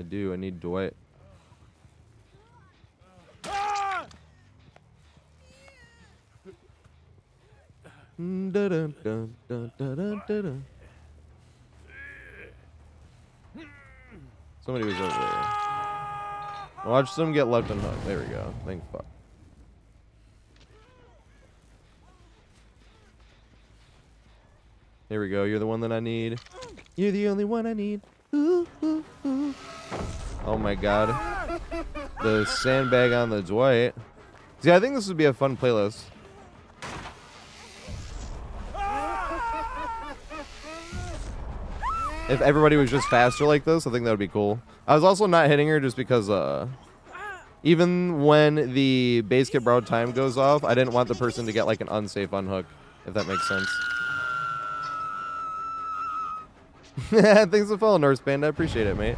do. I need Dwight. Somebody was over there. Watch them get left and hooked. There we go. Thank fuck. There we go. You're the one that I need. You're the only one I need. Ooh, ooh, ooh. Oh my god. The sandbag on the Dwight. See, I think this would be a fun playlist. If everybody was just faster like this, I think that would be cool. I was also not hitting her just because even when the base kit borrowed time goes off, I didn't want the person to get like an unsafe unhook, if that makes sense. Thanks for following, Norse Band. I appreciate it, mate.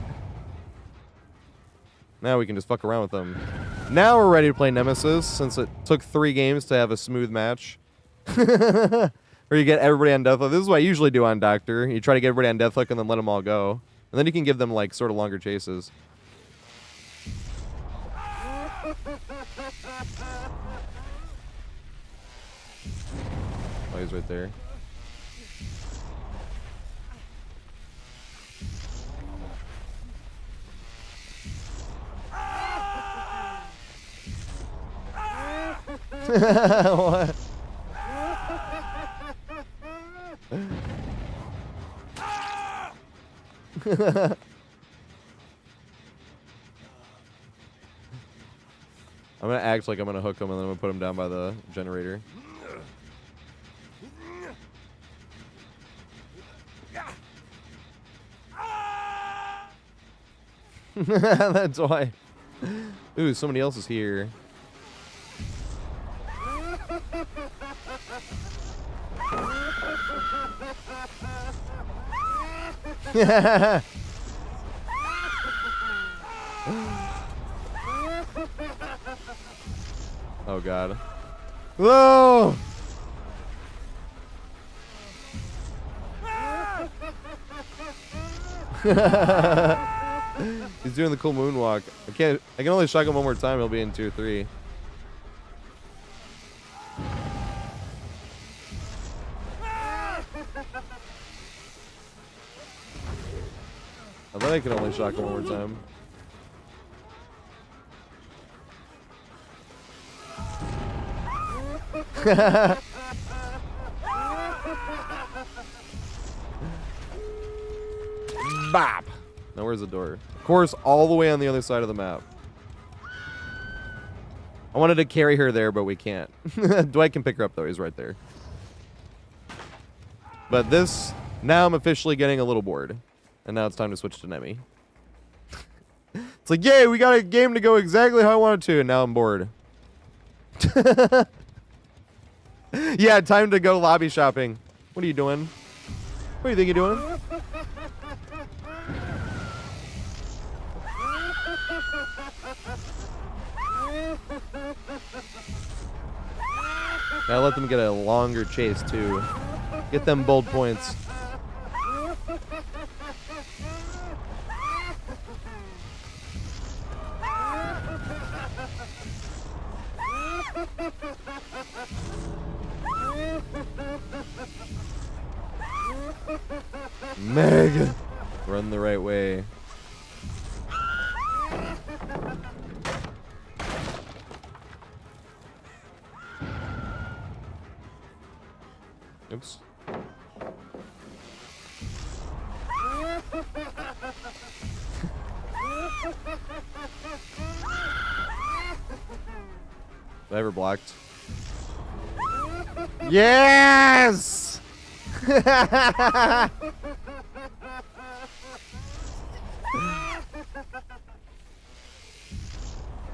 Now we can just fuck around with them. Now we're ready to play Nemesis, since it took 3 games to have a smooth match. Where you get everybody on Deathhook. This is what I usually do on Doctor. You try to get everybody on Deathhook and then let them all go. And then you can give them, like, sort of longer chases. Oh, he's right there. What? I'm gonna act like I'm gonna hook him and then I'm gonna put him down by the generator. That's why. Ooh, somebody else is here. Oh god. Whoa! He's doing the cool moonwalk. I can only shock him one more time, he'll be in 2-3. I bet I can only shock him one more time. Bop! Now where's the door? Of course, all the way on the other side of the map. I wanted to carry her there, but we can't. Dwight can pick her up, though. He's right there. But this... Now I'm officially getting a little bored. And now it's time to switch to Nemi. It's like, yay, we got a game to go exactly how I wanted to, and now I'm bored. Yeah, time to go lobby shopping. What are you doing? What do you think you're doing? Gotta let them get a longer chase, too. Get them bold points. Meg! Run the right way. Oops. Did I ever blocked? Yes!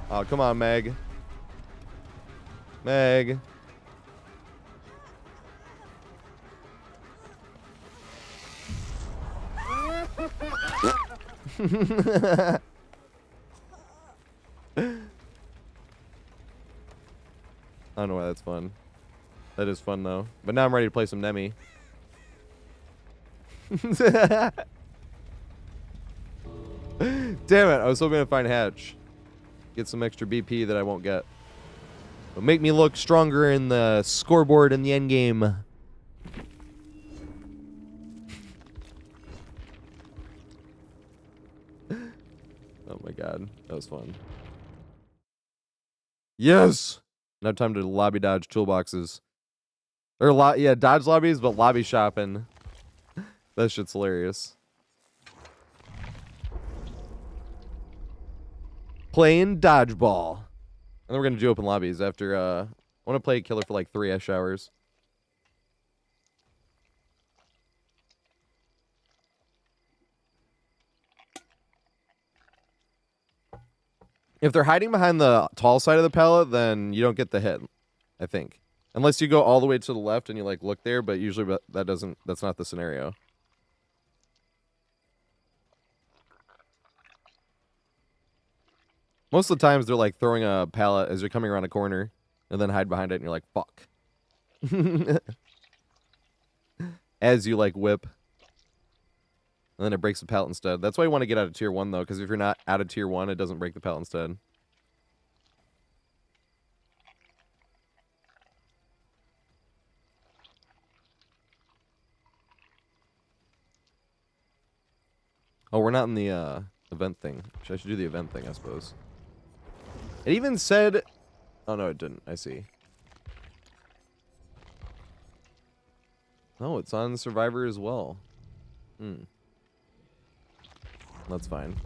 Oh, come on, Meg. Meg. I don't know why that's fun. That is fun, though. But now I'm ready to play some Nemi. Damn it. I was hoping to find Hatch. Get some extra BP that I won't get. But make me look stronger in the scoreboard in the end game. Oh my god. That was fun. Yes! Now time to lobby dodge toolboxes. Or yeah, dodge lobbies, but lobby shopping. That shit's hilarious. playing dodgeball. And then we're going to do open lobbies after, I want to play killer for like 3-ish hours. If they're hiding behind the tall side of the pallet, then you don't get the hit, I think. Unless you go all the way to the left and you like look there, but usually that's not the scenario. Most of the times they're like throwing a pallet as you're coming around a corner and then hide behind it and you're like, fuck. As you like whip. And then it breaks the pallet instead. That's why you want to get out of tier 1 though, because if you're not out of tier 1, it doesn't break the pallet instead. Oh, we're not in the event thing. I should do the event thing, I suppose. It even said... Oh, no, it didn't. I see. Oh, it's on Survivor as well. Hmm. That's fine.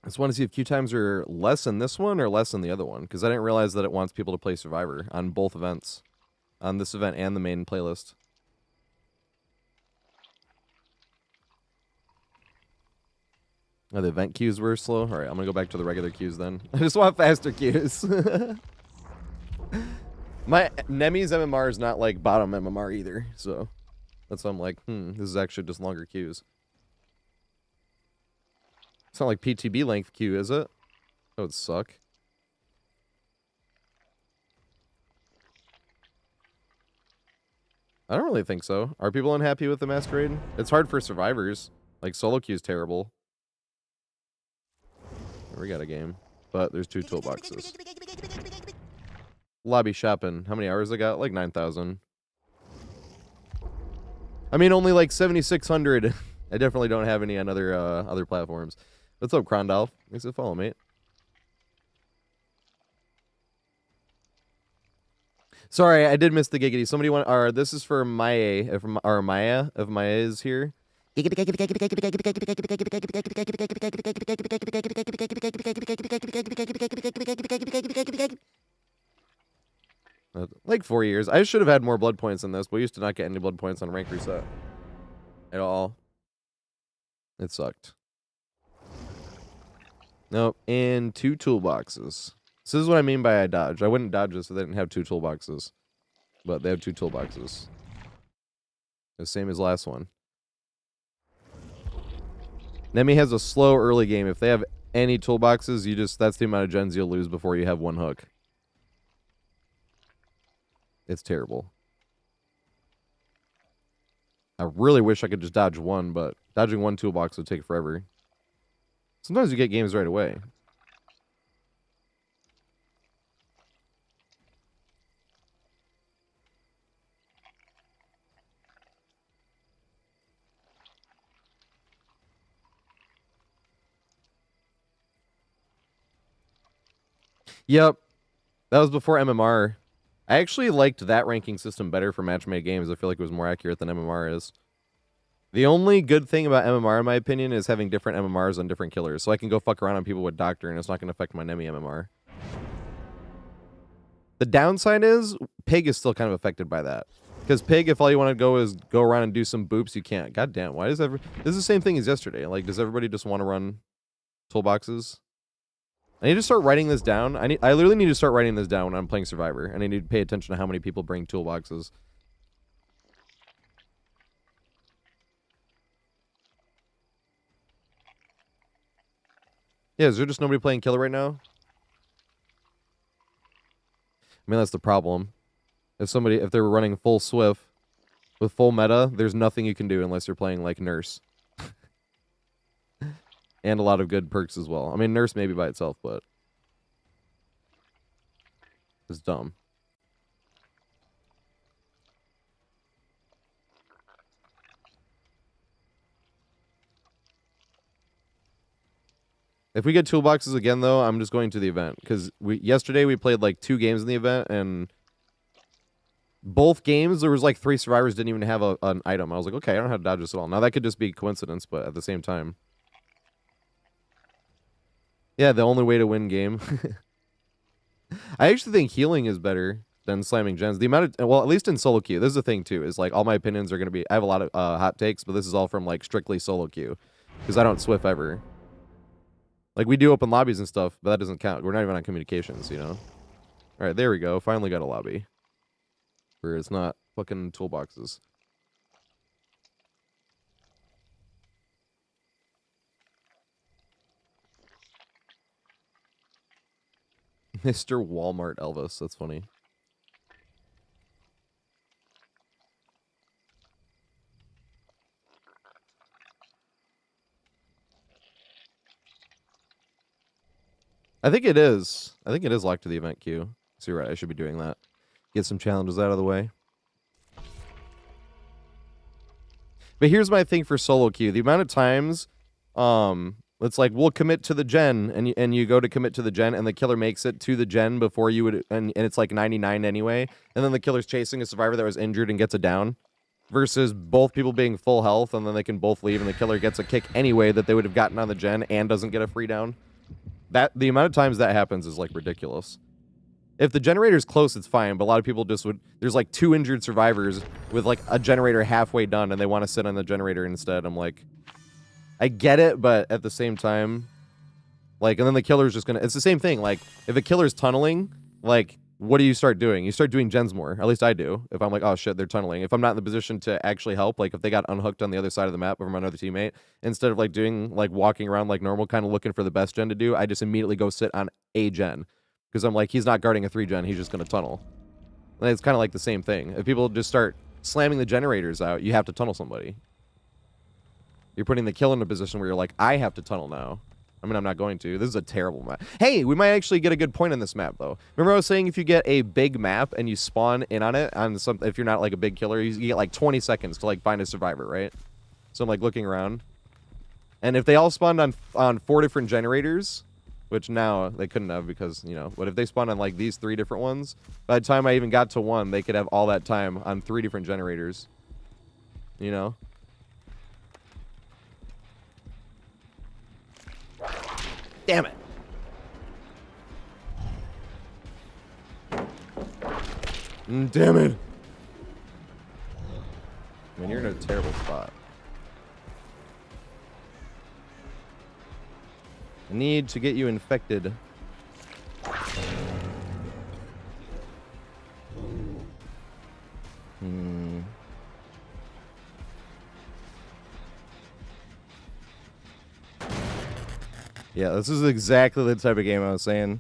I just want to see if queue times are less in this one or less in the other one, because I didn't realize that it wants people to play Survivor on both events. On this event and the main playlist. Oh, the event queues were slow? Alright, I'm gonna go back to the regular queues then. I just want faster queues. My Nemi's MMR is not like bottom MMR either, so that's why I'm like, this is actually just longer queues. It's not like PTB length queue, is it? That would suck. I don't really think so. Are people unhappy with the Masquerade? It's hard for survivors. Like, solo queue is terrible. We got a game. But there's 2 toolboxes. Lobby shopping. How many hours I got? Like 9,000. I mean, only like 7,600. I definitely don't have any on other platforms. What's up, Crondolph? Thanks for the follow, mate. Sorry, I did miss the giggity. Somebody want... this is for Maya, if Maya is here. Like 4 years. I should have had more blood points in this, but we used to not get any blood points on rank reset. At all. It sucked. Nope. And 2 toolboxes. This is what I mean by I dodge. I wouldn't dodge this if they didn't have 2 toolboxes. But they have 2 toolboxes. The same as last one. Nemi has a slow early game. If they have any toolboxes, that's the amount of gens you'll lose before you have 1 hook. It's terrible. I really wish I could just dodge 1, but dodging 1 toolbox would take forever. Sometimes you get games right away. Yep. That was before MMR. I actually liked that ranking system better for match-made games. I feel like it was more accurate than MMR is. The only good thing about MMR, in my opinion, is having different MMRs on different killers. So I can go fuck around on people with Doctor, and it's not going to affect my Nemi MMR. The downside is, Pig is still kind of affected by that. Because Pig, if all you want to go is go around and do some boops, you can't. God damn, why does this is the same thing as yesterday. Like, does everybody just want to run toolboxes? I need to start writing this down. I literally need to start writing this down when I'm playing Survivor. And I need to pay attention to how many people bring toolboxes. Yeah, is there just nobody playing killer right now? I mean, that's the problem. If they were running full Swift with full meta, there's nothing you can do unless you're playing like Nurse. And a lot of good perks as well. I mean, Nurse maybe by itself, but it's dumb. If we get toolboxes again, though, I'm just going to the event. Because yesterday we played like 2 games in the event, and both games there was like 3 survivors didn't even have an item. I was like, okay, I don't know how to dodge this at all. Now that could just be coincidence, but at the same time. Yeah, the only way to win game. I actually think healing is better than slamming gens. The amount of, well, at least in solo queue, this is the thing too, is like all my opinions are going to be, I have a lot of hot takes, but this is all from like strictly solo queue because I don't Swift ever. Like we do open lobbies and stuff, but that doesn't count. We're not even on communications, you know? All right, there we go. Finally got a lobby where it's not fucking toolboxes. Mr. Walmart Elvis, that's funny. I think it is. I think it is locked to the event queue. So you're right, I should be doing that. Get some challenges out of the way. But here's my thing for solo queue. The amount of times, it's like, we'll commit to the gen, and you go to commit to the gen, and the killer makes it to the gen before you would, and it's like 99 anyway, and then the killer's chasing a survivor that was injured and gets it down, versus both people being full health, and then they can both leave, and the killer gets a kick anyway that they would have gotten on the gen and doesn't get a free down. The amount of times that happens is like ridiculous. If the generator's close, it's fine, but a lot of people just would, there's like 2 injured survivors with like a generator halfway done and they want to sit on the generator instead. I'm like, I get it, but at the same time, like, and then the killer's just gonna, it's the same thing. Like, if a killer's tunneling, like, what do you start doing? You start doing gens more. At least I do. If I'm like, oh shit, they're tunneling. If I'm not in the position to actually help, like if they got unhooked on the other side of the map from another teammate, instead of like doing, like walking around like normal, kind of looking for the best gen to do, I just immediately go sit on a gen. Because I'm like, he's not guarding a 3 gen, he's just gonna tunnel. And it's kind of like the same thing. If people just start slamming the generators out, you have to tunnel somebody. You're putting the kill in a position where you're like, I have to tunnel now. I mean, I'm not going to. This is a terrible map. Hey, we might actually get a good point on this map, though. Remember I was saying if you get a big map and you spawn in on it, on some, if you're not like a big killer, you get like 20 seconds to like find a survivor, right? So I'm like looking around. And if they all spawned on 4 different generators, which now they couldn't have because, you know, but if they spawned on like these 3 different ones, by the time I even got to 1, they could have all that time on 3 different generators. You know? Damn it. Damn it. I mean, you're in a terrible spot. I need to get you infected. Yeah, this is exactly the type of game I was saying.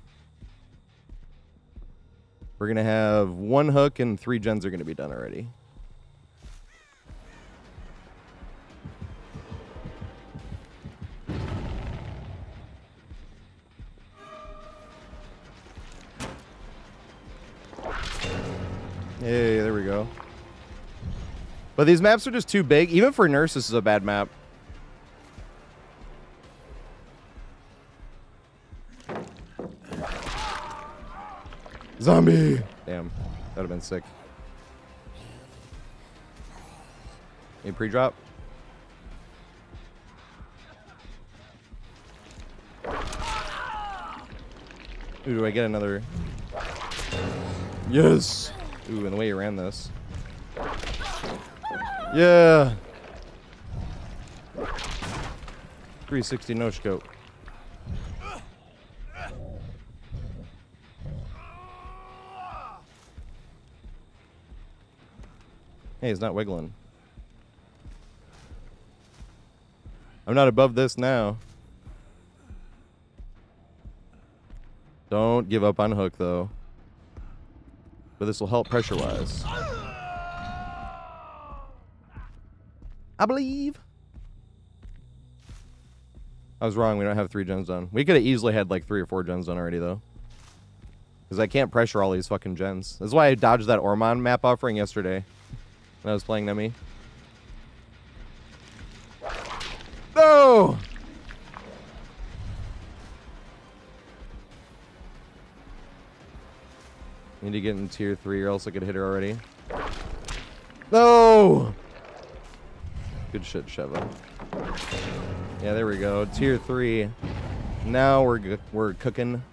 We're going to have 1 hook and 3 gens are going to be done already. Hey, there we go. But these maps are just too big. Even for Nurse, this is a bad map. Zombie! Damn, that would have been sick. Any pre-drop? Ooh, do I get another? Yes! Ooh, and the way you ran this. Yeah! 360 no scope. Hey, he's not wiggling. I'm not above this now. Don't give up on hook, though. But this will help pressure-wise. I believe. I was wrong. We don't have 3 gens done. We could have easily had like 3 or 4 gens done already, though. Because I can't pressure all these fucking gens. That's why I dodged that Ormond map offering yesterday. When I was playing Nemi. No! Need to get in tier 3 or else I could hit her already. No! Good shit, Sheva. Yeah, there we go. Tier 3. Now we're cooking.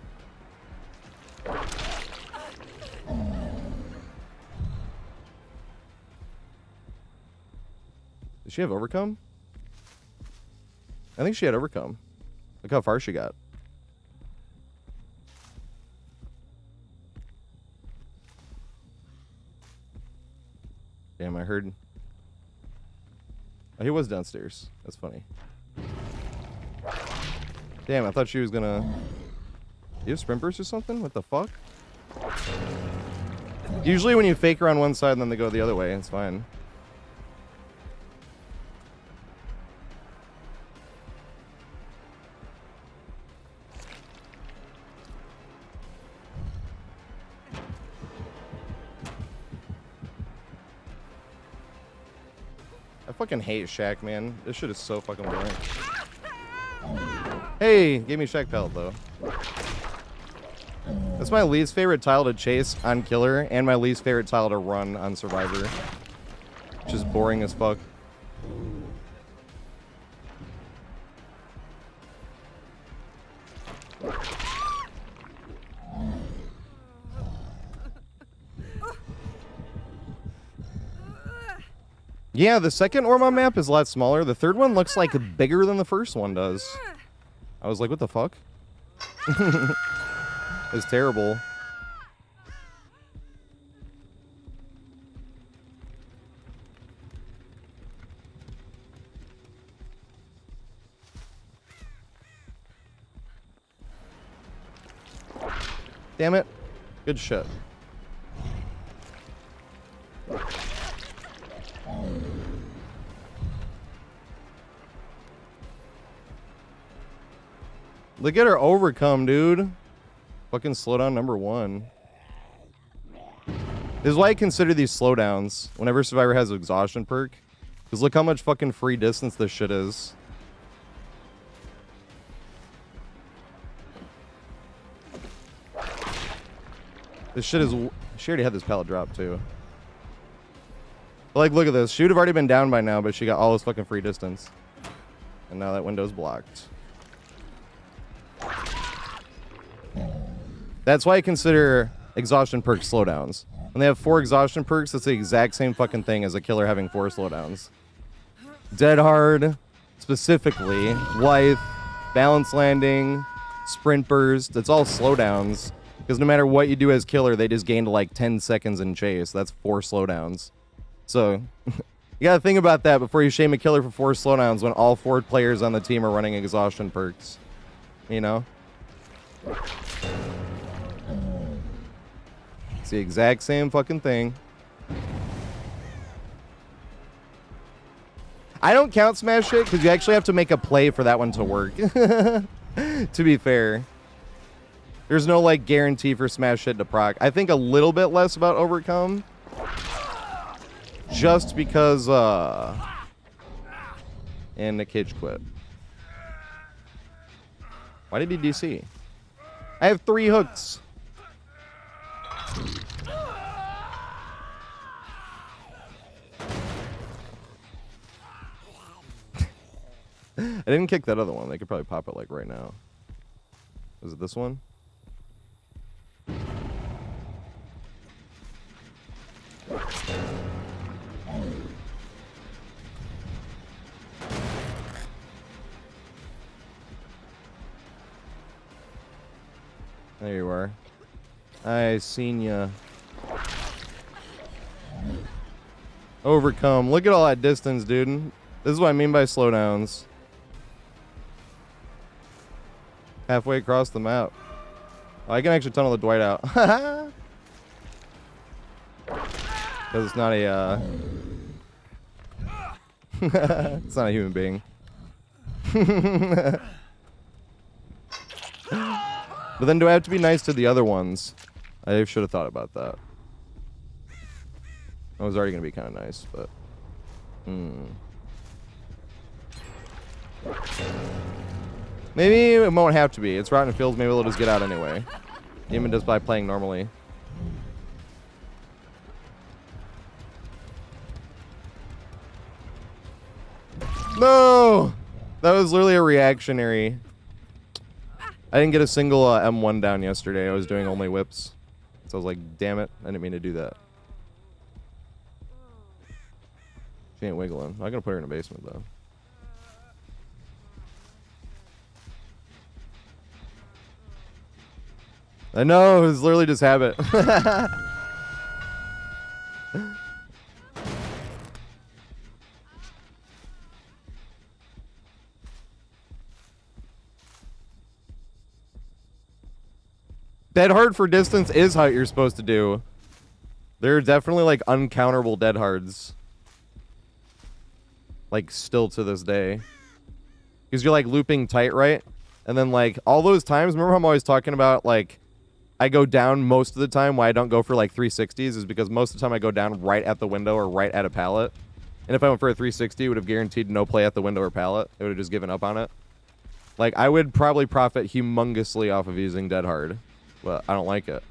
Does she have overcome? I think she had overcome. Look how far she got. Damn, I heard. Oh, he was downstairs. That's funny. Damn, I thought she was gonna. You have sprint burst or something? What the fuck? Usually when you fake her on one side and then they go the other way, it's fine. I fucking hate Shaq, man. This shit is so fucking boring. Hey, gave me Shaq pellet though. That's my least favorite tile to chase on Killer, and my least favorite tile to run on Survivor. Just boring as fuck. Yeah, the second Orma map is a lot smaller. The third one looks like bigger than the first one does. I was like, what the fuck? It's terrible. Damn it. Good shit. Look at her overcome, dude. Fucking slowdown number 1. This is why I consider these slowdowns whenever Survivor has exhaustion perk. Because look how much fucking free distance this shit is. This shit is... She already had this pallet drop, too. But like, look at this. She would have already been down by now, but she got all this fucking free distance. And now that window's blocked. That's why I consider exhaustion perks slowdowns. When they have 4 exhaustion perks, that's the exact same fucking thing as a killer having 4 slowdowns. Dead hard, specifically, life, balance landing, sprint burst, it's all slowdowns. Because no matter what you do as killer, they just gain to like 10 seconds in chase. That's 4 slowdowns. So, you gotta think about that before you shame a killer for 4 slowdowns when all 4 players on the team are running exhaustion perks. You know? It's the exact same fucking thing. I don't count smash shit because you actually have to make a play for that one to work. To be fair. There's no like guarantee for smash shit to proc. I think a little bit less about overcome. Just because and the cage quit. Why did he DC? I have 3 hooks. I didn't kick that other one. They could probably pop it like right now. Is it this one? There you are. I seen ya. Overcome. Look at all that distance, dude. This is what I mean by slowdowns. Halfway across the map. Oh, I can actually tunnel the Dwight out. Because it's not a, it's not a human being. But then do I have to be nice to the other ones? I should have thought about that. I was already going to be kind of nice, but... Maybe it won't have to be. It's Rotten Fields. Maybe they'll just get out anyway. Even just by playing normally. No! That was literally a reactionary. I didn't get a single M1 down yesterday. I was doing only whips. So I was like, damn it. I didn't mean to do that. She ain't wiggling. I'm not going to put her in a basement, though. I know. It was literally just habit. Dead hard for distance is how you're supposed to do. There are definitely like uncounterable dead hards. Like still to this day. Because you're like looping tight, right? And then like all those times, remember how I'm always talking about like I go down most of the time. Why I don't go for like 360s is because most of the time I go down right at the window or right at a pallet. And if I went for a 360, it would have guaranteed no play at the window or pallet. It would have just given up on it. Like I would probably profit humongously off of using dead hard. But I don't like it.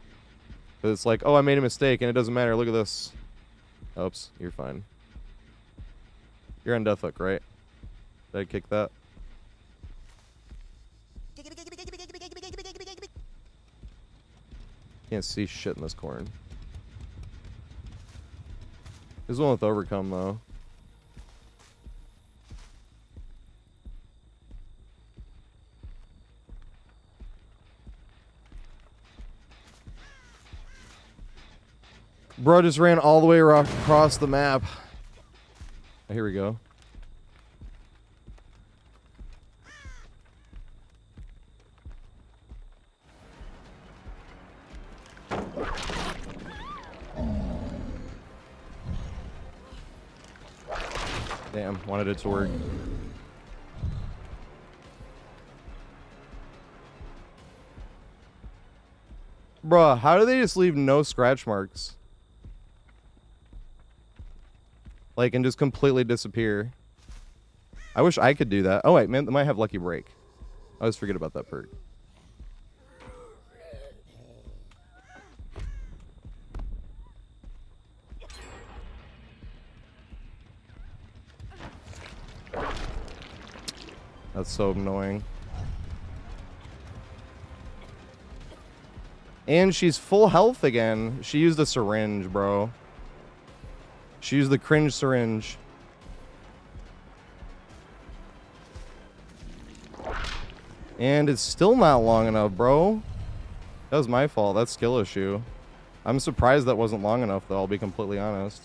But it's like, oh, I made a mistake, and it doesn't matter. Look at this. Oops, you're fine. You're on death hook, right? Did I kick that? Can't see shit in this corn. There's one with overcome, though. Bro just ran all the way across the map. Oh, here we go. Damn, wanted it to work. Bruh, how do they just leave no scratch marks? Like, and just completely disappear. I wish I could do that. Oh, wait, man, they might have Lucky Break. I always forget about that perk. That's so annoying. And she's full health again. She used a syringe, bro. She used the cringe syringe. And it's still not long enough, bro. That was my fault. That's skill issue. I'm surprised that wasn't long enough, though. I'll be completely honest.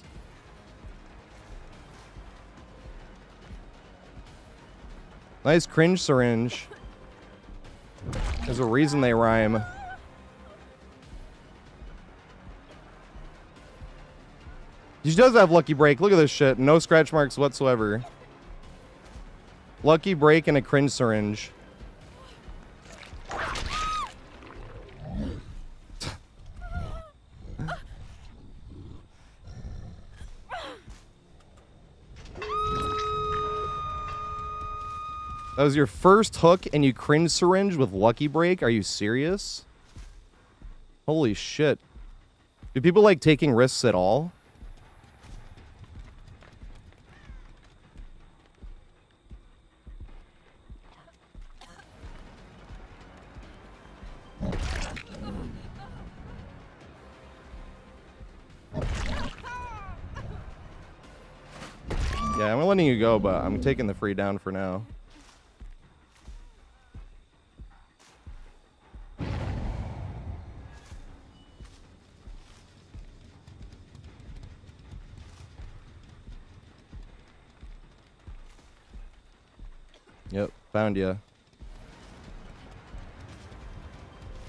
Nice cringe syringe. There's a reason they rhyme. She does have Lucky Break. Look at this shit. No scratch marks whatsoever. Lucky Break and a cringe syringe. That was your first hook and you cringe syringe with Lucky Break? Are you serious? Holy shit. Do people like taking risks at all? Yeah, I'm letting you go, but I'm taking the free down for now. Yep, found ya.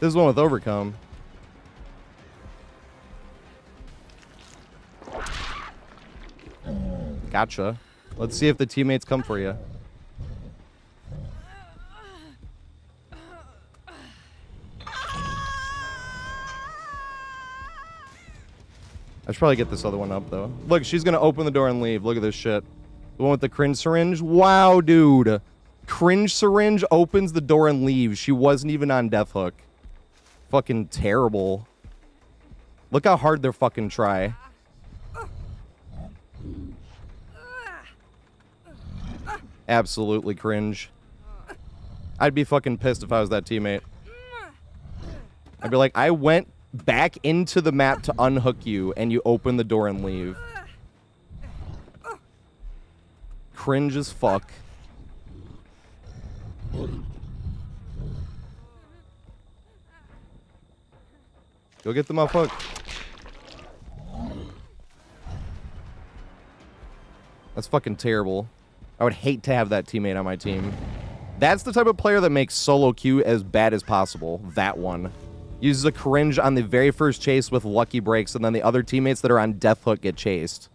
This is one with overcome. Gotcha. Let's see if the teammates come for you. I should probably get this other one up, though. Look, she's going to open the door and leave. Look at this shit. The one with the cringe syringe? Wow, dude. Cringe syringe opens the door and leaves. She wasn't even on death hook. Fucking terrible. Look how hard they're fucking try. Absolutely cringe. I'd be fucking pissed if I was that teammate. I'd be like, I went back into the map to unhook you, and you open the door and leave. Cringe as fuck. Go get the motherfucker. That's fucking terrible. I would hate to have that teammate on my team. That's the type of player that makes solo queue as bad as possible. That one. Uses a cringe on the very first chase with lucky breaks, and then the other teammates that are on death hook get chased.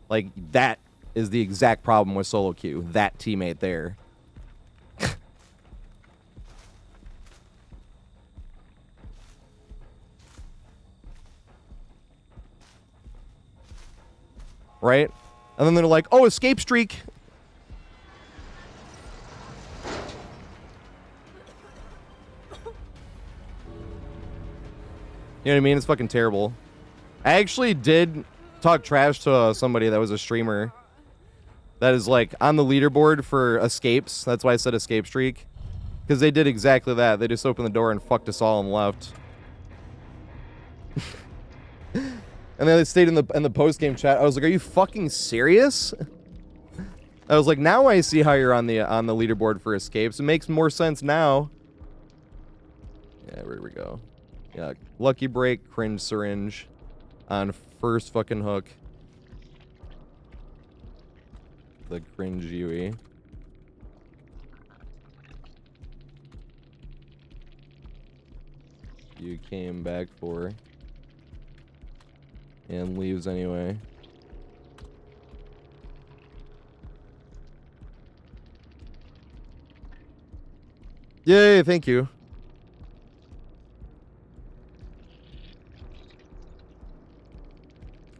Like, that is the exact problem with solo queue. That teammate there. Right? And then they're like, oh, escape streak. You know what I mean? It's fucking terrible. I actually did talk trash to somebody that was a streamer that is like on the leaderboard for escapes. That's why I said escape streak. Because they did exactly that. They just opened the door and fucked us all and left. And then they stayed in the post-game chat. I was like, are you fucking serious? I was like, now I see how you're on the leaderboard for escapes. It makes more sense now. Yeah, here we go. Yeah, lucky break, cringe syringe on first fucking hook. The cringe UE. You came back for. And leaves anyway. Yay, thank you.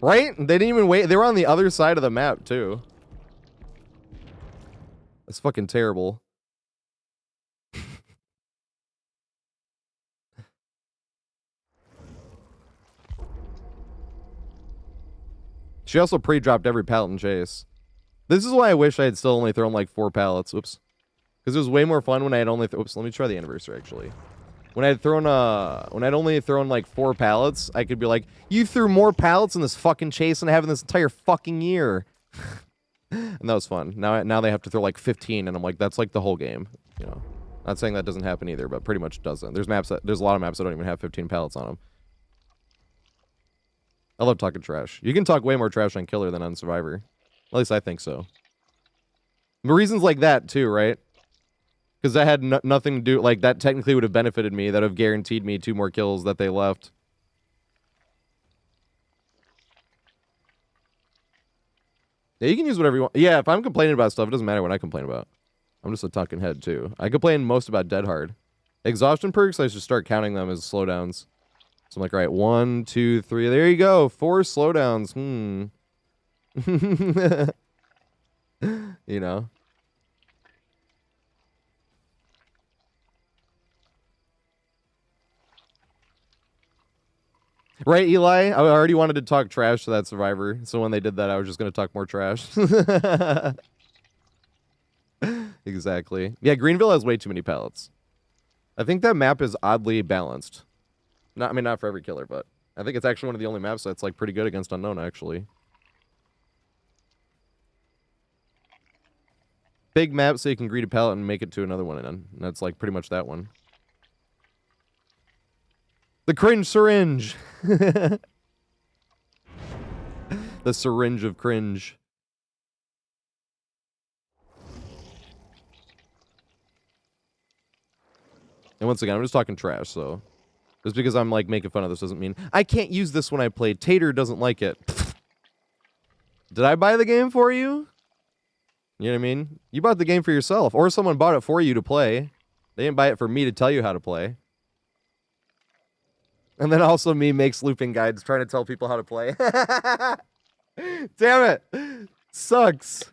Right? They didn't even wait. They were on the other side of the map, too. That's fucking terrible. She also pre-dropped every pallet in chase. This is why I wish I had still only thrown like 4 pallets. Oops. Because it was way more fun when I had only... Oops, let me try the anniversary, actually. When I had thrown, when I'd only thrown like 4 pallets, I could be like, you threw more pallets in this fucking chase than I have in this entire fucking year. And that was fun. Now they have to throw like 15, and I'm like, that's like the whole game. You know, not saying that doesn't happen either, but pretty much doesn't. There's a lot of maps that don't even have 15 pallets on them. I love talking trash. You can talk way more trash on Killer than on Survivor. At least I think so. For reasons like that, too, right? Because that had nothing to do... Like, that technically would have benefited me. That would have guaranteed me 2 more kills that they left. Yeah, you can use whatever you want. Yeah, if I'm complaining about stuff, it doesn't matter what I complain about. I'm just a talking head, too. I complain most about Dead Hard. Exhaustion perks, I should start counting them as slowdowns. So I'm like, all right, 1, 2, 3. There you go. 4 slowdowns. You know? Right, Eli? I already wanted to talk trash to that Survivor. So when they did that, I was just going to talk more trash. Exactly. Yeah, Greenville has way too many pallets. I think that map is oddly balanced. I mean, not for every killer, but I think it's actually one of the only maps that's like pretty good against unknown, actually. Big map so you can greet a pallet and make it to another one, and that's like pretty much that one. The cringe syringe. The syringe of cringe. And once again, I'm just talking trash, so... Just because I'm, like, making fun of this doesn't mean... I can't use this when I play. Tater doesn't like it. Did I buy the game for you? You know what I mean? You bought the game for yourself. Or someone bought it for you to play. They didn't buy it for me to tell you how to play. And then also me makes looping guides trying to tell people how to play. Damn it. Sucks.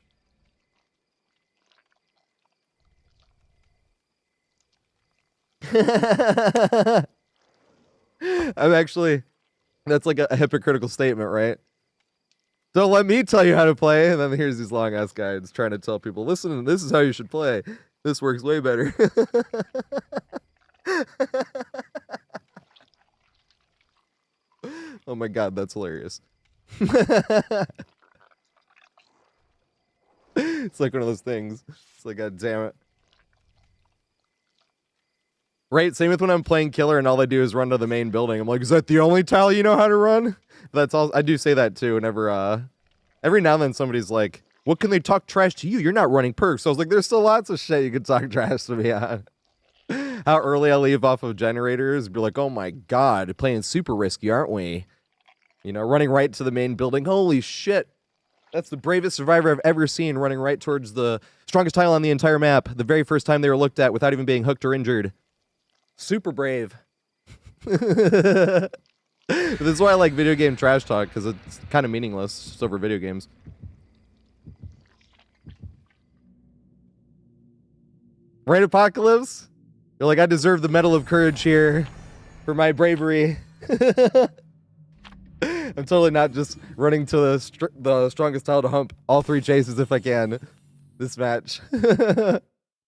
I'm actually... That's like a hypocritical statement, right? Don't let me tell you how to play. And then here's these long ass guides trying to tell people, listen, this is how you should play. This works way better. Oh my god, that's hilarious. It's like one of those things. It's like, god damn it. Right, same with when I'm playing killer and all they do is run to the main building. I'm like, is that the only tile you know how to run? That's all. I do say that too whenever, every now and then somebody's like, what can they talk trash to you? You're not running perks. So I was like, there's still lots of shit you can talk trash to me on. How early I leave off of generators. Be like, oh my god, playing super risky, aren't we? You know, running right to the main building. Holy shit. That's the bravest survivor I've ever seen, running right towards the strongest tile on the entire map. The very first time they were looked at without even being hooked or injured. Super brave. This is why I like video game trash talk, because it's kind of meaningless just over video games. Right, Apocalypse? You're like, I deserve the Medal of Courage here for my bravery. I'm totally not just running to the strongest tile to hump all 3 chases if I can this match.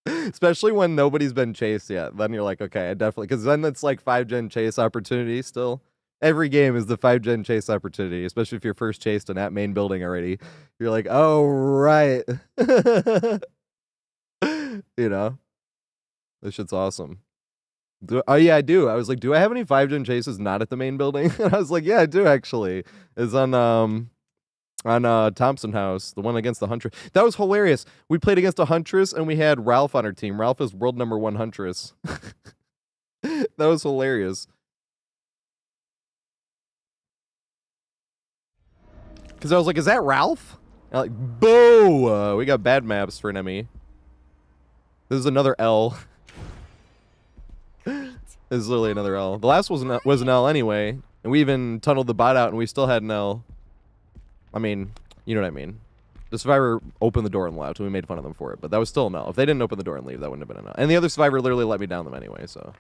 Especially when nobody's been chased yet. Then you're like, okay, I definitely... Because then it's like 5-gen chase opportunity still. Every game is the 5-gen chase opportunity, especially if you're first chased in that main building already. You're like, oh, right. You know? This shit's awesome. Oh, yeah, I do. I was like, do I have any 5-gen chases not at the main building? And I was like, yeah, I do, actually. It's on Thompson House, the one against the Huntress. That was hilarious. We played against a Huntress, and we had Ralph on our team. Ralph is world #1 Huntress. That was hilarious. Because I was like, is that Ralph? And I'm like, boo! We got bad maps for an ME. This is another L. This is literally another L. The last was an L anyway, and we even tunneled the bot out, and we still had an L. I mean, you know what I mean. The survivor opened the door and left, and we made fun of them for it, but that was still an L. If they didn't open the door and leave, that wouldn't have been an L. And the other survivor literally let me down them anyway, so.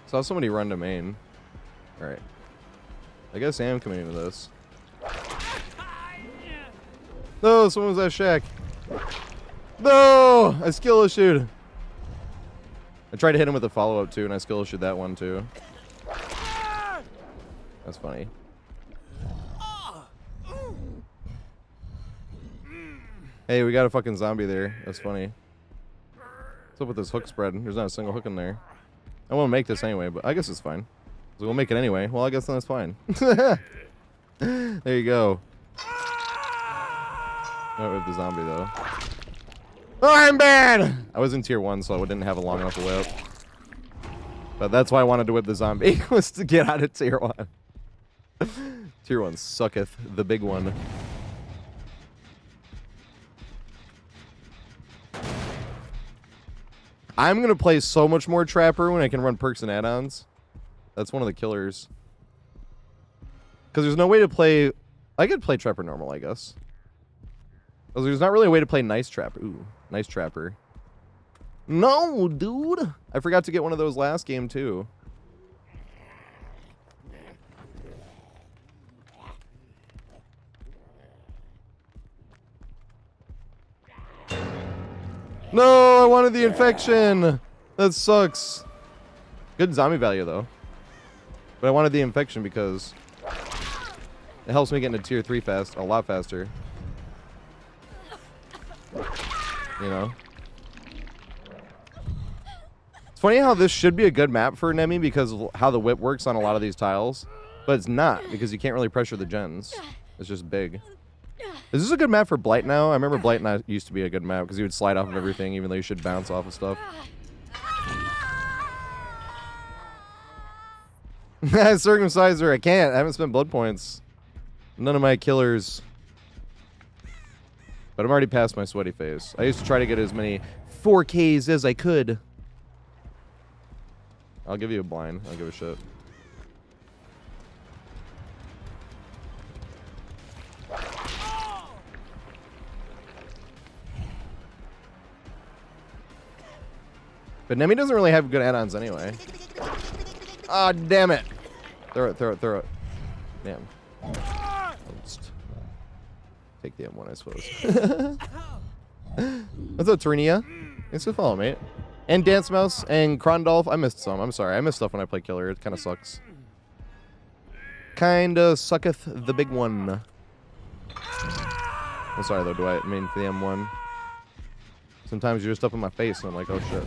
Saw somebody run to main. Alright. I guess I am coming into this. No, someone was at Shack. No! I skill issued. I tried to hit him with a follow-up too, and I skill issued that one too. That's funny. Hey, we got a fucking zombie there. That's funny. What's up with this hook spread? There's not a single hook in there. I won't make this anyway, but I guess it's fine. So we'll make it anyway. Well, I guess then that's fine. There you go. Oh, with the zombie though. Oh, I'm bad! I was in tier 1, so I didn't have a long enough whip. But that's why I wanted to whip the zombie, was to get out of tier 1. Tier 1 sucketh, the big one. I'm gonna play so much more Trapper when I can run perks and add-ons. That's one of the killers. Because there's no way to play... I could play Trapper normal, I guess. There's not really a way to play Nice Trapper. Ooh, Nice Trapper. No, dude! I forgot to get one of those last game, too. No, I wanted the infection! That sucks. Good zombie value, though. But I wanted the infection because it helps me get into tier 3 fast, a lot faster. You know? It's funny how this should be a good map for Nemi because of how the whip works on a lot of these tiles. But it's not, because you can't really pressure the gens. It's just big. Is this a good map for Blight now? I remember Blight not used to be a good map because you would slide off of everything even though you should bounce off of stuff. Circumciser, I can't. I haven't spent blood points. None of my killers. But I'm already past my sweaty phase. I used to try to get as many 4Ks as I could. I'll give you a blind. I'll give a shit. But Nemi doesn't really have good add-ons anyway. Ah, damn it. Throw it. Damn. I'll just take the M1, I suppose. What's up, Torinia? Thanks for following, mate. And Dance Mouse and Krondolf. I missed some. I'm sorry. I missed stuff when I play Killer. It kind of sucks. Kinda sucketh the big one. I'm sorry, though, Dwight. I mean, for the M1. Sometimes you're just up in my face, and I'm like, oh, shit.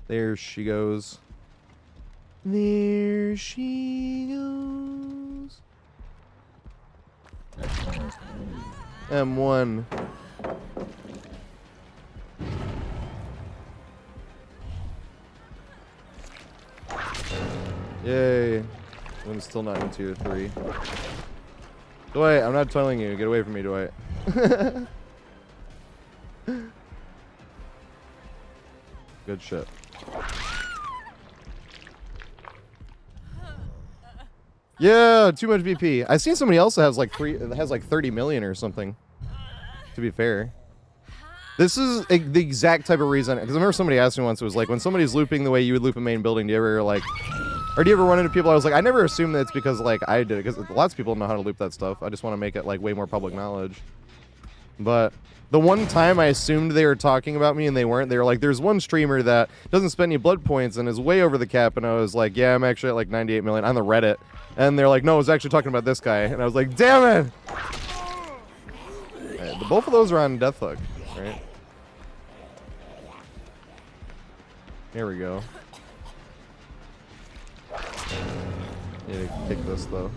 There she goes. There she goes. M1. Yay. I'm still not in tier 3. Dwight, I'm not telling you. Get away from me, Dwight. Good shit. Yeah, too much BP. I seen somebody else that has like 30 million or something. To be fair, this is the exact type of reason. Because I remember somebody asked me once. It was like when somebody's looping the way you would loop a main building. Do you ever like, or do you ever run into people? I was like, I never assume that it's because like I did it. Because lots of people know how to loop that stuff. I just want to make it like way more public knowledge. But the one time I assumed they were talking about me and they weren't, they were like, there's one streamer that doesn't spend any blood points and is way over the cap. And I was like, yeah, I'm actually at like 98 million on the Reddit. And they're like, no, I was actually talking about this guy. And I was like, damn it. Right, both of those are on Death Hook, right? Here we go. Need to kick this though.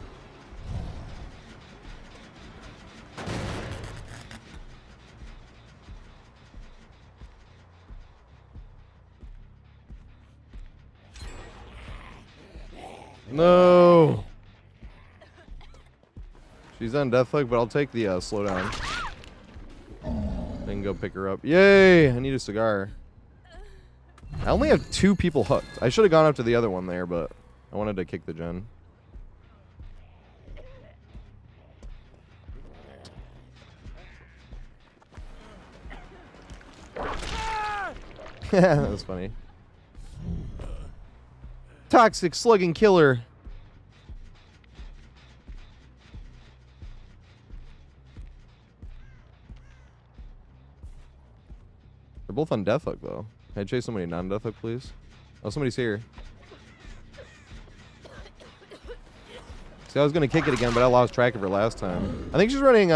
No. She's on Death Hook, but I'll take the slowdown. Then go pick her up. Yay! I need a cigar. I only have 2 people hooked. I should have gone up to the other one there, but I wanted to kick the gen. Yeah, that was funny. Toxic slugging killer. They're both on Death Hook, though. Can I chase somebody non-Death Hook, please? Oh, somebody's here. See, I was going to kick it again, but I lost track of her last time. I think she's running,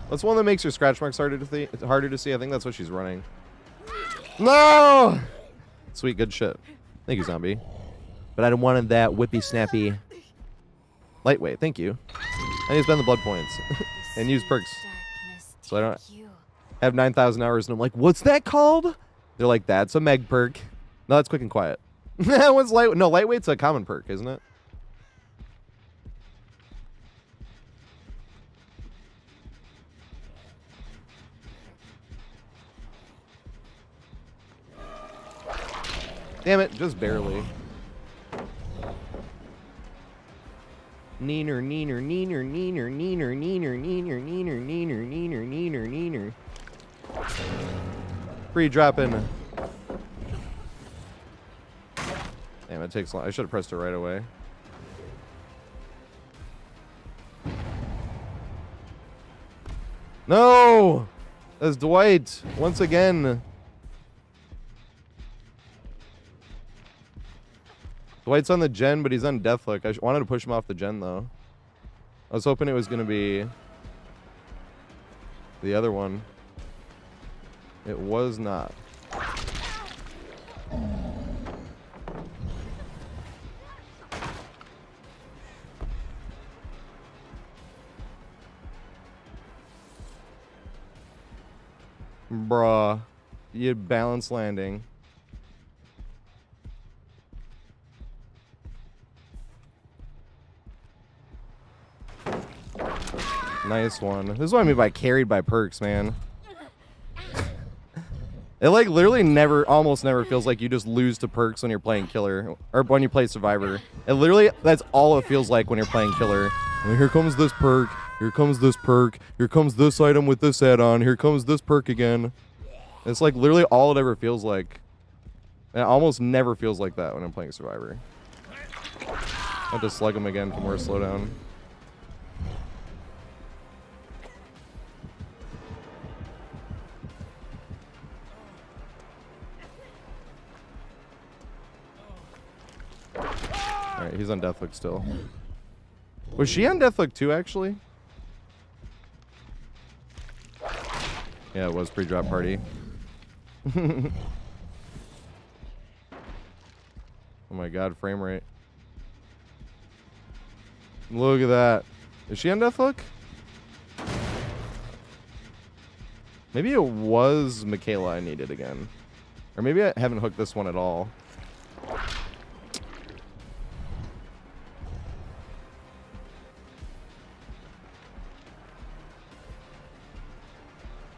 what's one that makes her scratch marks harder to see? I think that's what she's running. No! Sweet, good shit. Thank you, zombie. But I wanted that whippy snappy lightweight. Thank you. I need to spend the blood points and use perks. So I don't have 9,000 hours and I'm like, what's that called? They're like, that's a Meg perk. No, that's quick and quiet. What's light? No, lightweight's a common perk, isn't it? Damn it, just barely. Neener, neener, neener, neener, neener, neener, neener, neener, neener, neener, neener, neener. Free dropping. Damn, it takes long. I should have pressed it right away. No! That's Dwight. Once again. Dwight's on the gen, but he's on Death Hook. I wanted to push him off the gen, though. I was hoping it was going to be the other one. It was not. Bruh. You had balanced landing. Nice one. This is what I mean by carried by perks, man. It like literally almost never feels like you just lose to perks when you're playing killer or when you play survivor. It literally, that's all it feels like when you're playing killer. And here comes this perk. Here comes this perk. Here comes this item with this add-on. Here comes this perk again. It's like literally all it ever feels like. And it almost never feels like that when I'm playing Survivor. I have to slug him again for more slowdown. Alright, he's on Deathhook still. Was she on Deathhook too, actually? Yeah, it was pre-drop party. Oh my god, frame rate. Look at that. Is she on Deathhook? Maybe it was Michaela I needed again. Or maybe I haven't hooked this one at all.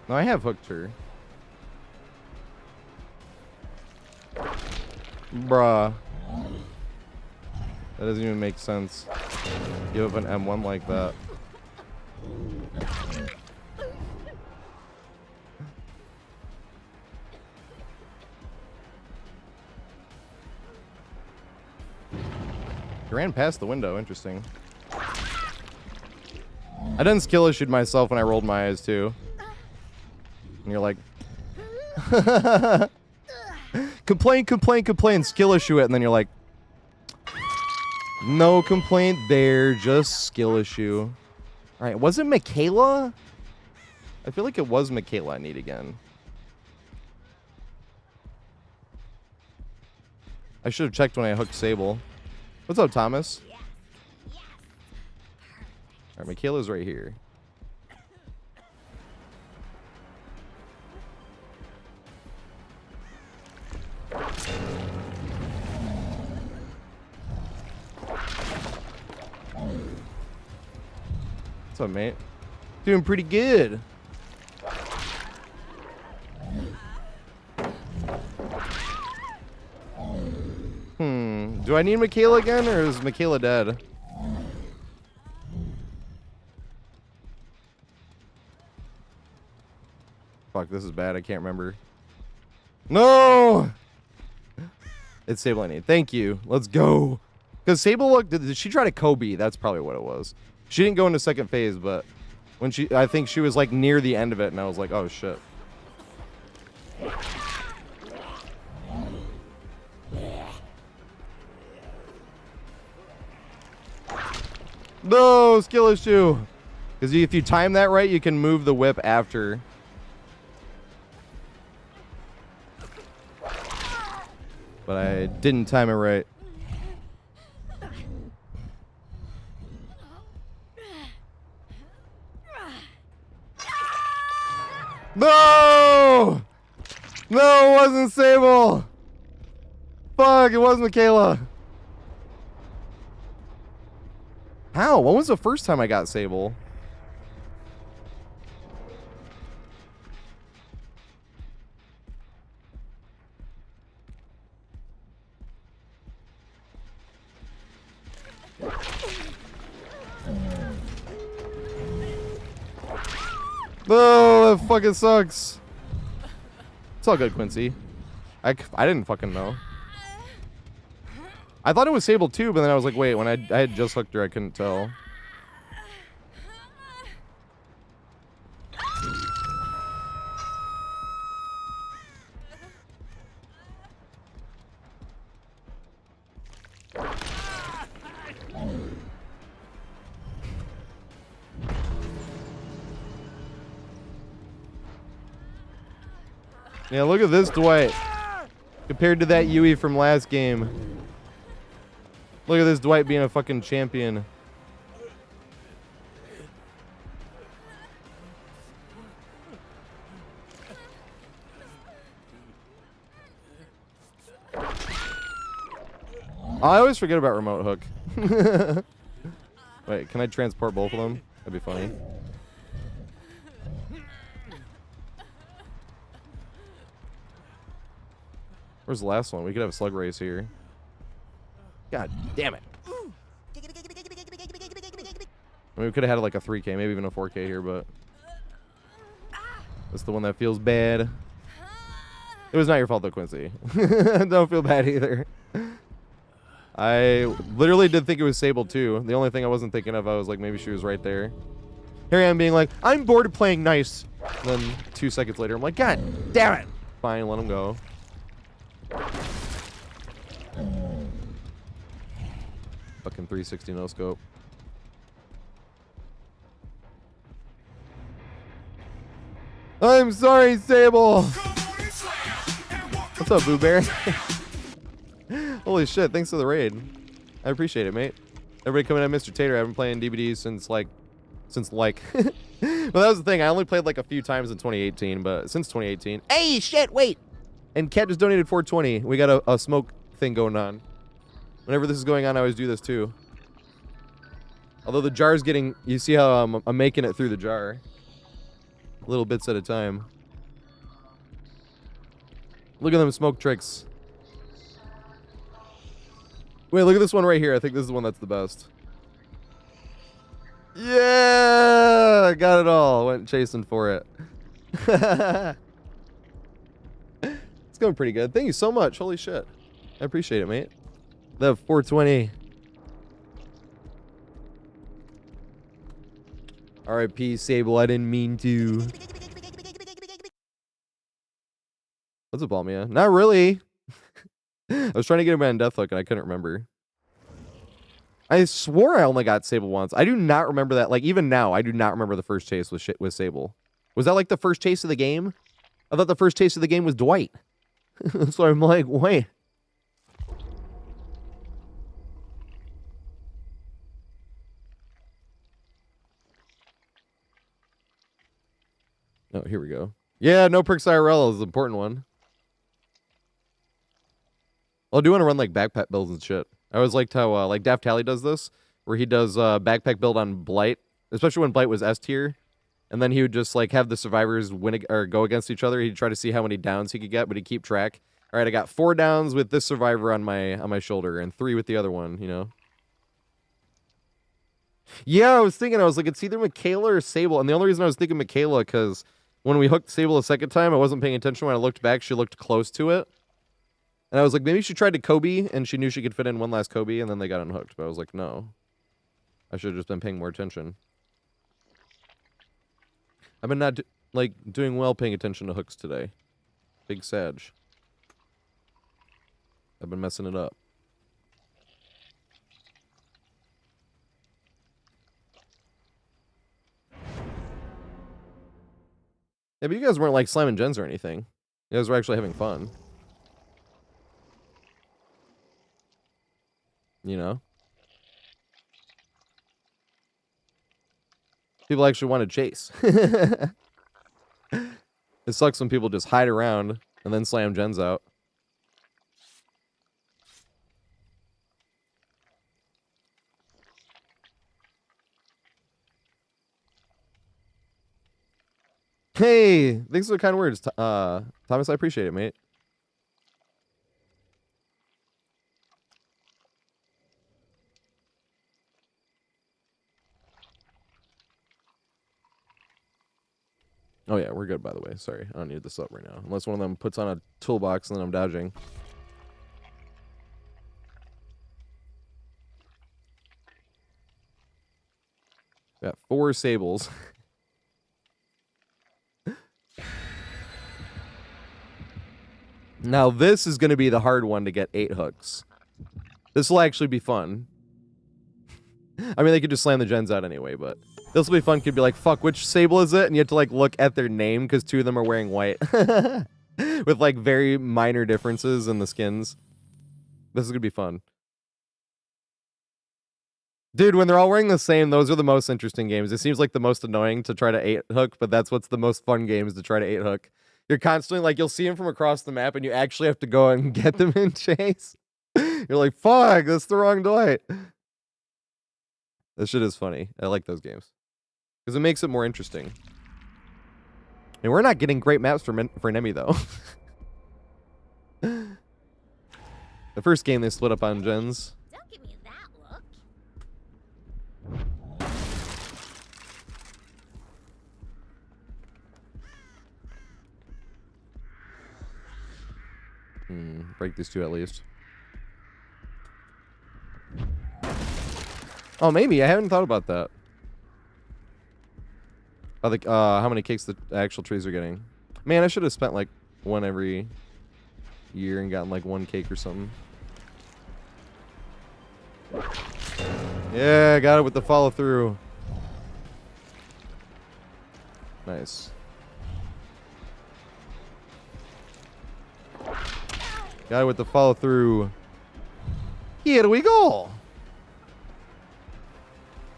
No, I have hooked her. Bruh. That doesn't even make sense. Give up an M1 like that. He ran past the window. Interesting. I done skill issued myself when I rolled my eyes too. And you're like, complain, complain, complain, skill issue it, and then you're like, no complaint there, just skill issue. All right, was it Michaela? I feel like it was Michaela I need again. I should have checked when I hooked Sable. What's up, Thomas? Yes. Yes. All right, Michaela's right here. What's up, mate? Doing pretty good. Do I need Michaela again, or is Michaela dead? Fuck, this is bad. I can't remember. No! It's Sable I need. Thank you. Let's go. Because Sable, look, did she try to Kobe? That's probably what it was. She didn't go into second phase, but when I think she was like near the end of it, and I was like, oh shit. No, skill issue. Because if you time that right, you can move the whip after. But I didn't time it right. No! No, it wasn't Sable. Fuck, it was Michaela. How? When was the first time I got Sable? Oh, that fucking sucks. It's all good, Quincy. I didn't fucking know. I thought it was Sable too, but then I was like, wait, when I had just hooked her, I couldn't tell. Yeah, look at this Dwight. Compared to that Yui from last game. Look at this Dwight being a fucking champion. I always forget about remote hook. Wait, can I transport both of them? That'd be funny. Where's the last one? We could have a slug race here. God damn it. mean, we could have had like a 3K, maybe even a 4K here, but that's the one that feels bad. It was not your fault though, Quincy. Don't feel bad either. I literally did think it was Sable too. The only thing I wasn't thinking of, I was like, maybe she was right there. Here I am being like, I'm bored of playing nice. And then 2 seconds later, I'm like, God damn it. Fine, let him go. Fucking 360 no scope. I'm sorry, Sable. What's up, Boo Bear? Holy shit, thanks for the raid. I appreciate it, mate. Everybody coming at Mr. Tater. I've been playing DVDs since like well, that was the thing. I only played like a few times in 2018, but since 2018. Hey, shit, wait. And Cat just donated 420. We got a smoke thing going on. Whenever this is going on, I always do this too. Although the jar's getting, you see how I'm making it through the jar. Little bits at a time. Look at them smoke tricks. Wait, look at this one right here. I think this is the one that's the best. Yeah! Got it all. Went chasing for it. It's going pretty good. Thank you so much. Holy shit. I appreciate it, mate. The 420. RIP Sable, I didn't mean to. What's up, Almia? Not really. I was trying to get him on Deathhook and I couldn't remember. I swore I only got Sable once. I do not remember that. Like, even now, I do not remember the first chase with Sable. Was that like the first chase of the game? I thought the first chase of the game was Dwight. So I'm like, wait. Oh, here we go. Yeah, no perks IRL is the important one. Well, I do want to run like backpack builds and shit. I always liked how like Daft Tally does this, where he does backpack build on Blight, especially when Blight was S tier, and then he would just like have the survivors win or go against each other. He'd try to see how many downs he could get, but he'd keep track. All right, I got 4 downs with this survivor on my shoulder, and 3 with the other one. You know. Yeah, I was like, it's either Michaela or Sable, and the only reason I was thinking Michaela because when we hooked Sable a second time, I wasn't paying attention. When I looked back, she looked close to it. And I was like, maybe she tried to Kobe, and she knew she could fit in one last Kobe, and then they got unhooked. But I was like, no. I should have just been paying more attention. I've been not, doing well paying attention to hooks today. Big Sag. I've been messing it up. Yeah, but you guys weren't, like, slamming gens or anything. You guys were actually having fun. You know? People actually want to chase. It sucks when people just hide around and then slam gens out. Hey, thanks for the kind words, Thomas. I appreciate it, mate. Oh yeah, we're good, by the way. Sorry, I don't need this up right now. Unless one of them puts on a toolbox and then I'm dodging. Got 4 Sables. Now this is going to be the hard one to get 8 hooks. This will actually be fun. I mean, they could just slam the gens out anyway, but this will be fun. Could be like, fuck, which Sable is it? And you have to like look at their name because 2 of them are wearing white. With like very minor differences in the skins. This is going to be fun. Dude, when they're all wearing the same, those are the most interesting games. It seems like the most annoying to try to 8 hook, but that's what's the most fun games to try to 8 hook. You're constantly like, you'll see them from across the map and you actually have to go and get them in chase. You're like, fuck, that's the wrong Dwight. That shit is funny. I like those games. Because it makes it more interesting. And we're not getting great maps for Nemi, though. The first game they split up on gens. Don't give me that look. Break these two at least. Oh, maybe. I haven't thought about that. How many cakes the actual trees are getting. Man, I should have spent like one every year and gotten like one cake or something. Yeah, got it with the follow through. Nice. Got it with the follow through. Here we go.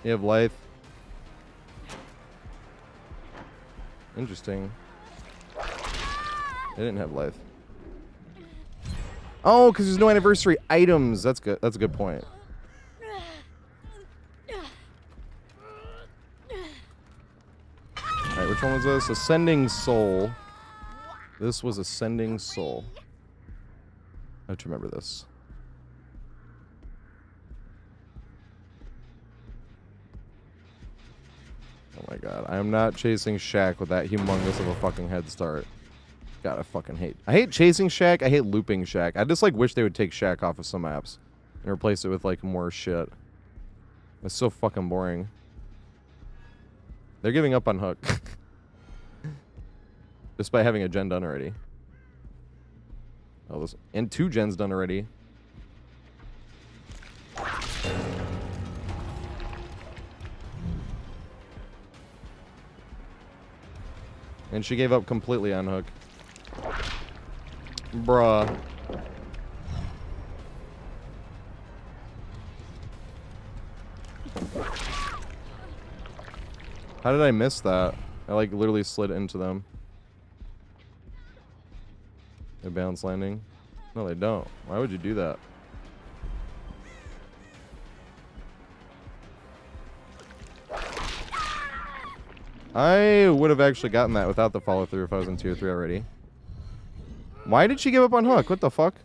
You have life. Interesting. I didn't have life. Oh, because there's no anniversary items. That's good. That's a good point. Alright, which one was this? Ascending Soul. This was Ascending Soul. I have to remember this. Oh my god. I am not chasing Shaq with that humongous of a fucking head start. God, I fucking hate. I hate chasing Shaq. I hate looping Shaq. I just like wish they would take Shaq off of some maps and replace it with like more shit. It's so fucking boring. They're giving up on Hook. Despite having a gen done already. Oh, this, and 2 gens done already. And she gave up completely on Hook. Bruh. How did I miss that? I like literally slid into them. They balance landing? No, they don't. Why would you do that? I would have actually gotten that without the follow through if I was in tier 3 already. Why did she give up on Hook? What the fuck?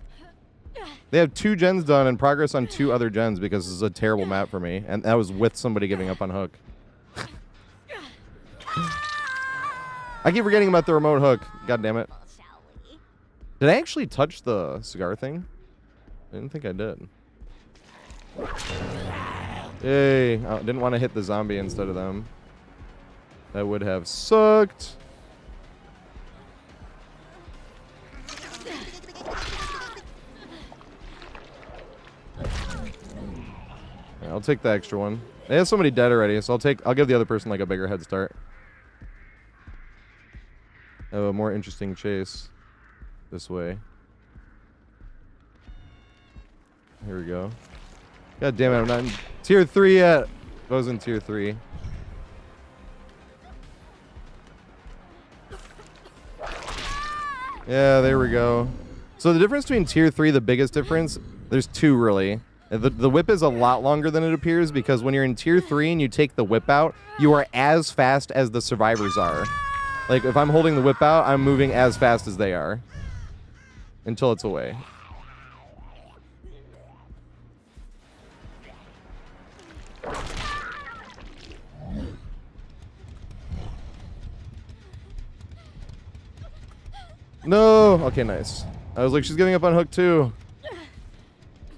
They have 2 gens done and progress on 2 other gens because this is a terrible map for me. And that was with somebody giving up on Hook. I keep forgetting about the remote Hook. God damn it. Did I actually touch the cigar thing? I didn't think I did. Yay. I didn't want to hit the zombie instead of them. That would have sucked. Yeah, I'll take the extra one. They have somebody dead already, so I'll give the other person like a bigger head start. Have a more interesting chase this way. Here we go. God damn it, I'm not in tier 3 yet. If I was in tier 3. Yeah, there we go. So the difference between tier 3, the biggest difference, there's 2 really. The whip is a lot longer than it appears because when you're in tier 3 and you take the whip out, you are as fast as the survivors are. Like, if I'm holding the whip out, I'm moving as fast as they are. Until it's away. No! Okay, nice. I was like, she's giving up on Hook too.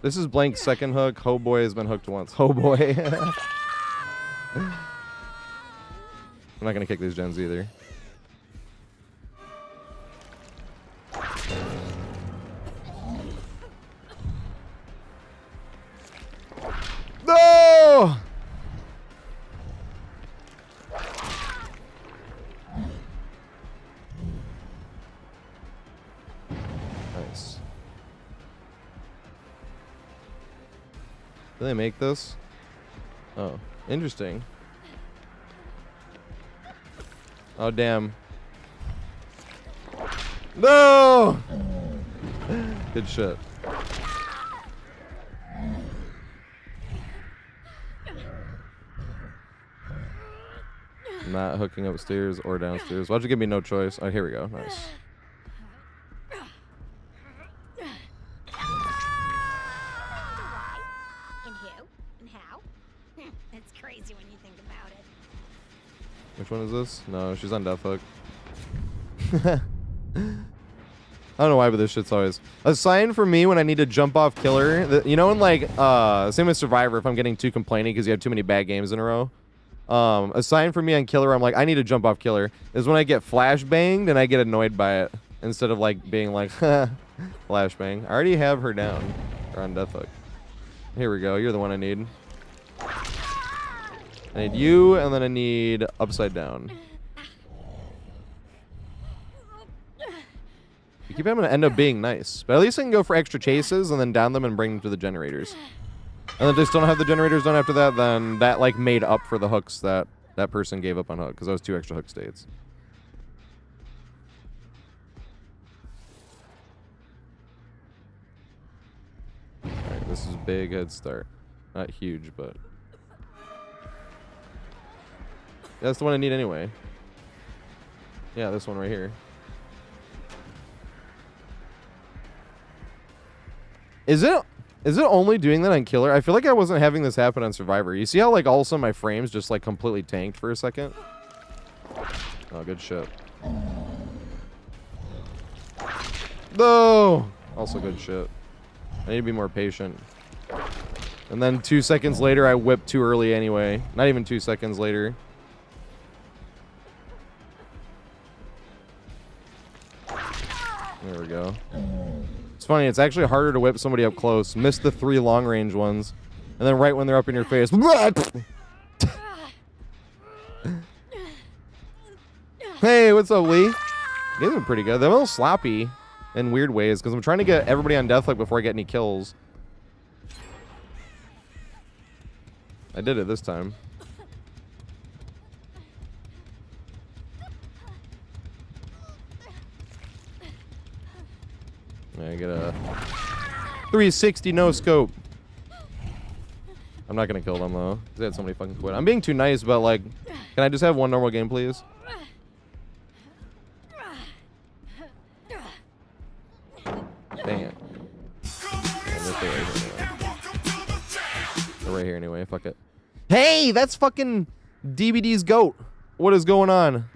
This is Blank's second hook. Ho boy has been hooked once. Ho boy. I'm not gonna kick these gens either. No! Nice. Do they make this? Oh, interesting. Oh, damn. No! Good shit. Not hooking upstairs or downstairs. Why'd you give me no choice? Oh, here we go. Nice. And who? And how? It's crazy when you think about it. Which one is this? No, she's on death hook. I don't know why, but this shit's always a sign for me when I need to jump off killer. You know, when like same with Survivor, if I'm getting too complaining because you have too many bad games in a row. A sign for me on killer, I'm like, I need to jump off killer, is when I get flash banged and I get annoyed by it instead of like being like, flash bang. I already have her down or on death hook. Here we go. You're the one I need. I need you, and then I need upside down. You keep having to end up being nice, but at least I can go for extra chases and then down them and bring them to the generators. And if they still don't have the generators done after that, then that like made up for the hooks that that person gave up on hook, because that was 2 extra hook states. Alright, this is big head start. Not huge, but that's the one I need anyway. Yeah, this one right here. Is it only doing that on killer? I feel like I wasn't having this happen on Survivor. You see how like all of a sudden my frames just like completely tanked for a second? Oh, good shit. No! Also good shit. I need to be more patient. And then 2 seconds later, I whipped too early anyway. Not even 2 seconds later. There we go. It's funny, it's actually harder to whip somebody up close. Missed the 3 long range ones. And then right when they're up in your face. Hey, what's up, Lee? These are pretty good. They're a little sloppy in weird ways because I'm trying to get everybody on deathlock before I get any kills. I did it this time. I get a 360 no scope. I'm not gonna kill them though. They had somebody fucking quit. I'm being too nice, but like, can I just have one normal game, please? Dang it. They're right here anyway. Fuck it. Hey, that's fucking DBD's goat. What is going on?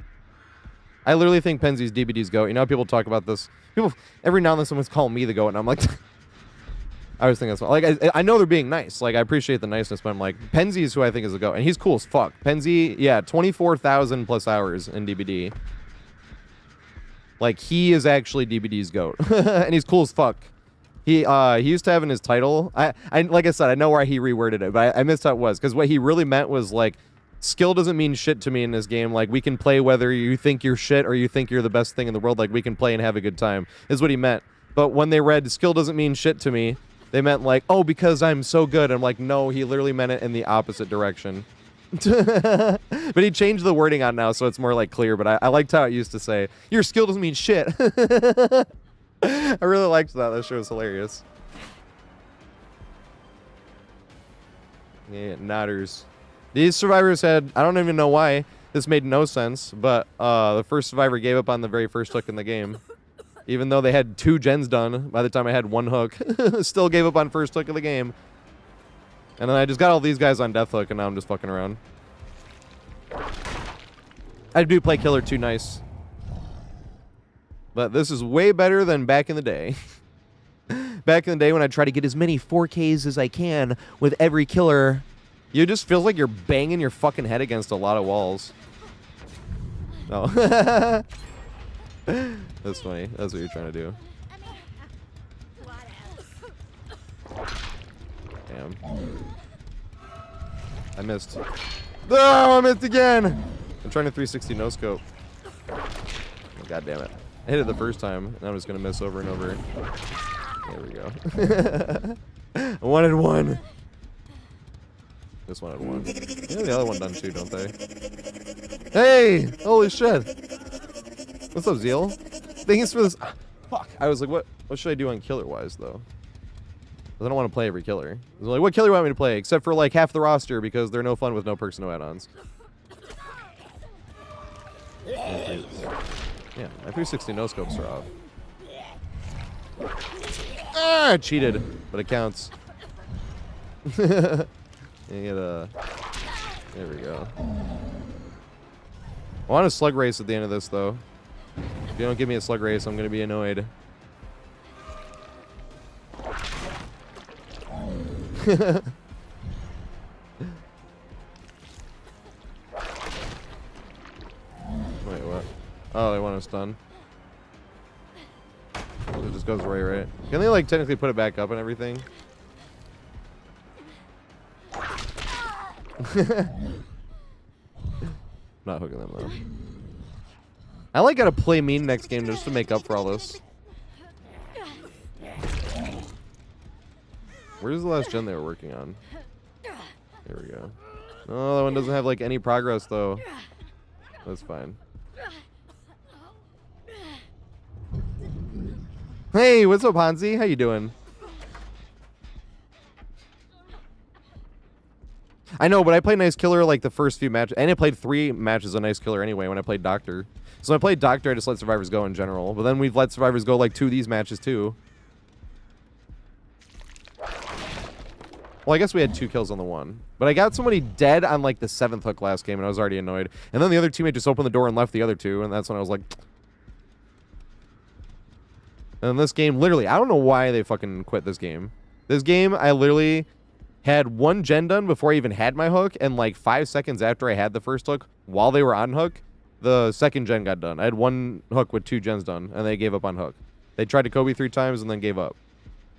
I literally think Penzi's DBD's goat. You know how people talk about this? People, every now and then someone's calling me the goat, and I'm like, I always think that's like, I know they're being nice. Like, I appreciate the niceness, but I'm like, Penzi is who I think is the goat, and he's cool as fuck. Penzi, yeah, 24,000 plus hours in DBD. Like, he is actually DBD's goat, and he's cool as fuck. He used to have in his title, I like I said, I know why he reworded it, but I missed how it was, because what he really meant was like, skill doesn't mean shit to me in this game. Like, we can play whether you think you're shit or you think you're the best thing in the world. Like, we can play and have a good time, is what he meant. But when they read skill doesn't mean shit to me, they meant like, oh, because I'm so good. I'm like, no, he literally meant it in the opposite direction. But he changed the wording on now, so it's more like clear. But I liked how it used to say, your skill doesn't mean shit. I really liked that. That show was hilarious. Yeah, nodders. These survivors had, I don't even know why, this made no sense, but the first survivor gave up on the very first hook in the game. Even though they had 2 gens done by the time I had 1 hook. Still gave up on first hook of the game. And then I just got all these guys on death hook, and now I'm just fucking around. I do play killer too nice. But this is way better than back in the day. Back in the day when I try to get as many 4Ks as I can with every killer, you just feels like you're banging your fucking head against a lot of walls. Oh. That's funny. That's what you're trying to do. Damn. I missed. Oh, I missed again! I'm trying to 360 no scope. Oh, God damn it. I hit it the first time, and I'm just gonna miss over and over. There we go. I wanted 1. This one had 1. Yeah, the other one done too, don't they? Hey! Holy shit! What's up, Zeal? Thanks for this. Ah, fuck. I was like, what should I do on killer-wise, though? Because I don't want to play every killer. I was like, what killer do you want me to play? Except for, like, half the roster, because they're no fun with no perks, no add-ons. Yeah, my 360 no-scopes are off. Ah, I cheated, but it counts. You get a... There we go. I want a slug race at the end of this, though. If you don't give me a slug race, I'm going to be annoyed. what? Oh, they want us done. It just goes right. Can they like technically put it back up and everything? Not hooking them though. I like gotta play mean next game just to make up for all this. Where's the last gen they were working on? Here we go. Oh, that one doesn't have like any progress though. That's fine. Hey, what's up, Hansi? How you doing? I know, but I played Nice Killer like the first few matches, and I played 3 matches of Nice Killer anyway when I played Doctor. So when I played Doctor, I just let survivors go in general. But then we've let survivors go like 2 of these matches too. Well, I guess we had 2 kills on the one. But I got somebody dead on like the 7th hook last game, and I was already annoyed. And then the other teammate just opened the door and left the other 2, and that's when I was like... And this game, literally, I don't know why they fucking quit this game. This game, I literally had 1 gen done before I even had my hook, and like 5 seconds after I had the first hook, while they were on hook, the 2nd gen got done. I had 1 hook with 2 gens done, and they gave up on hook. They tried to Kobe 3 times and then gave up.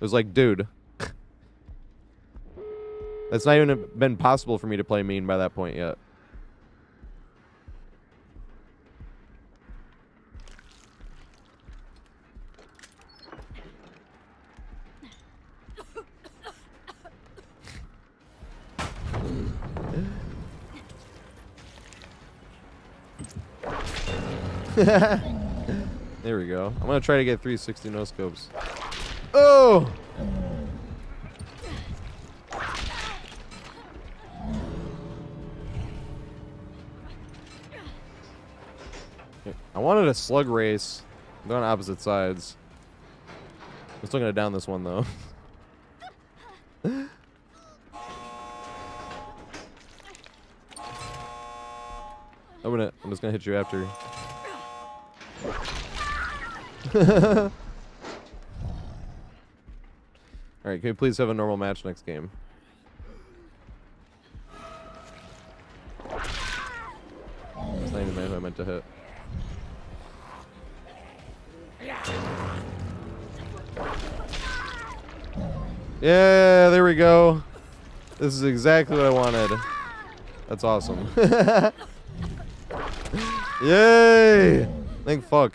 It was like, dude. It's not even been possible for me to play mean by that point yet. There we go. I'm gonna try to get 360 no scopes. Oh! I wanted a slug race. I'm going opposite sides. I'm still gonna down this one though. Open it. I'm just gonna hit you after. Alright, can we please have a normal match next game? It's not even the man who I meant to hit. Yeah, there we go. This is exactly what I wanted. That's awesome. Yay! Thank fuck.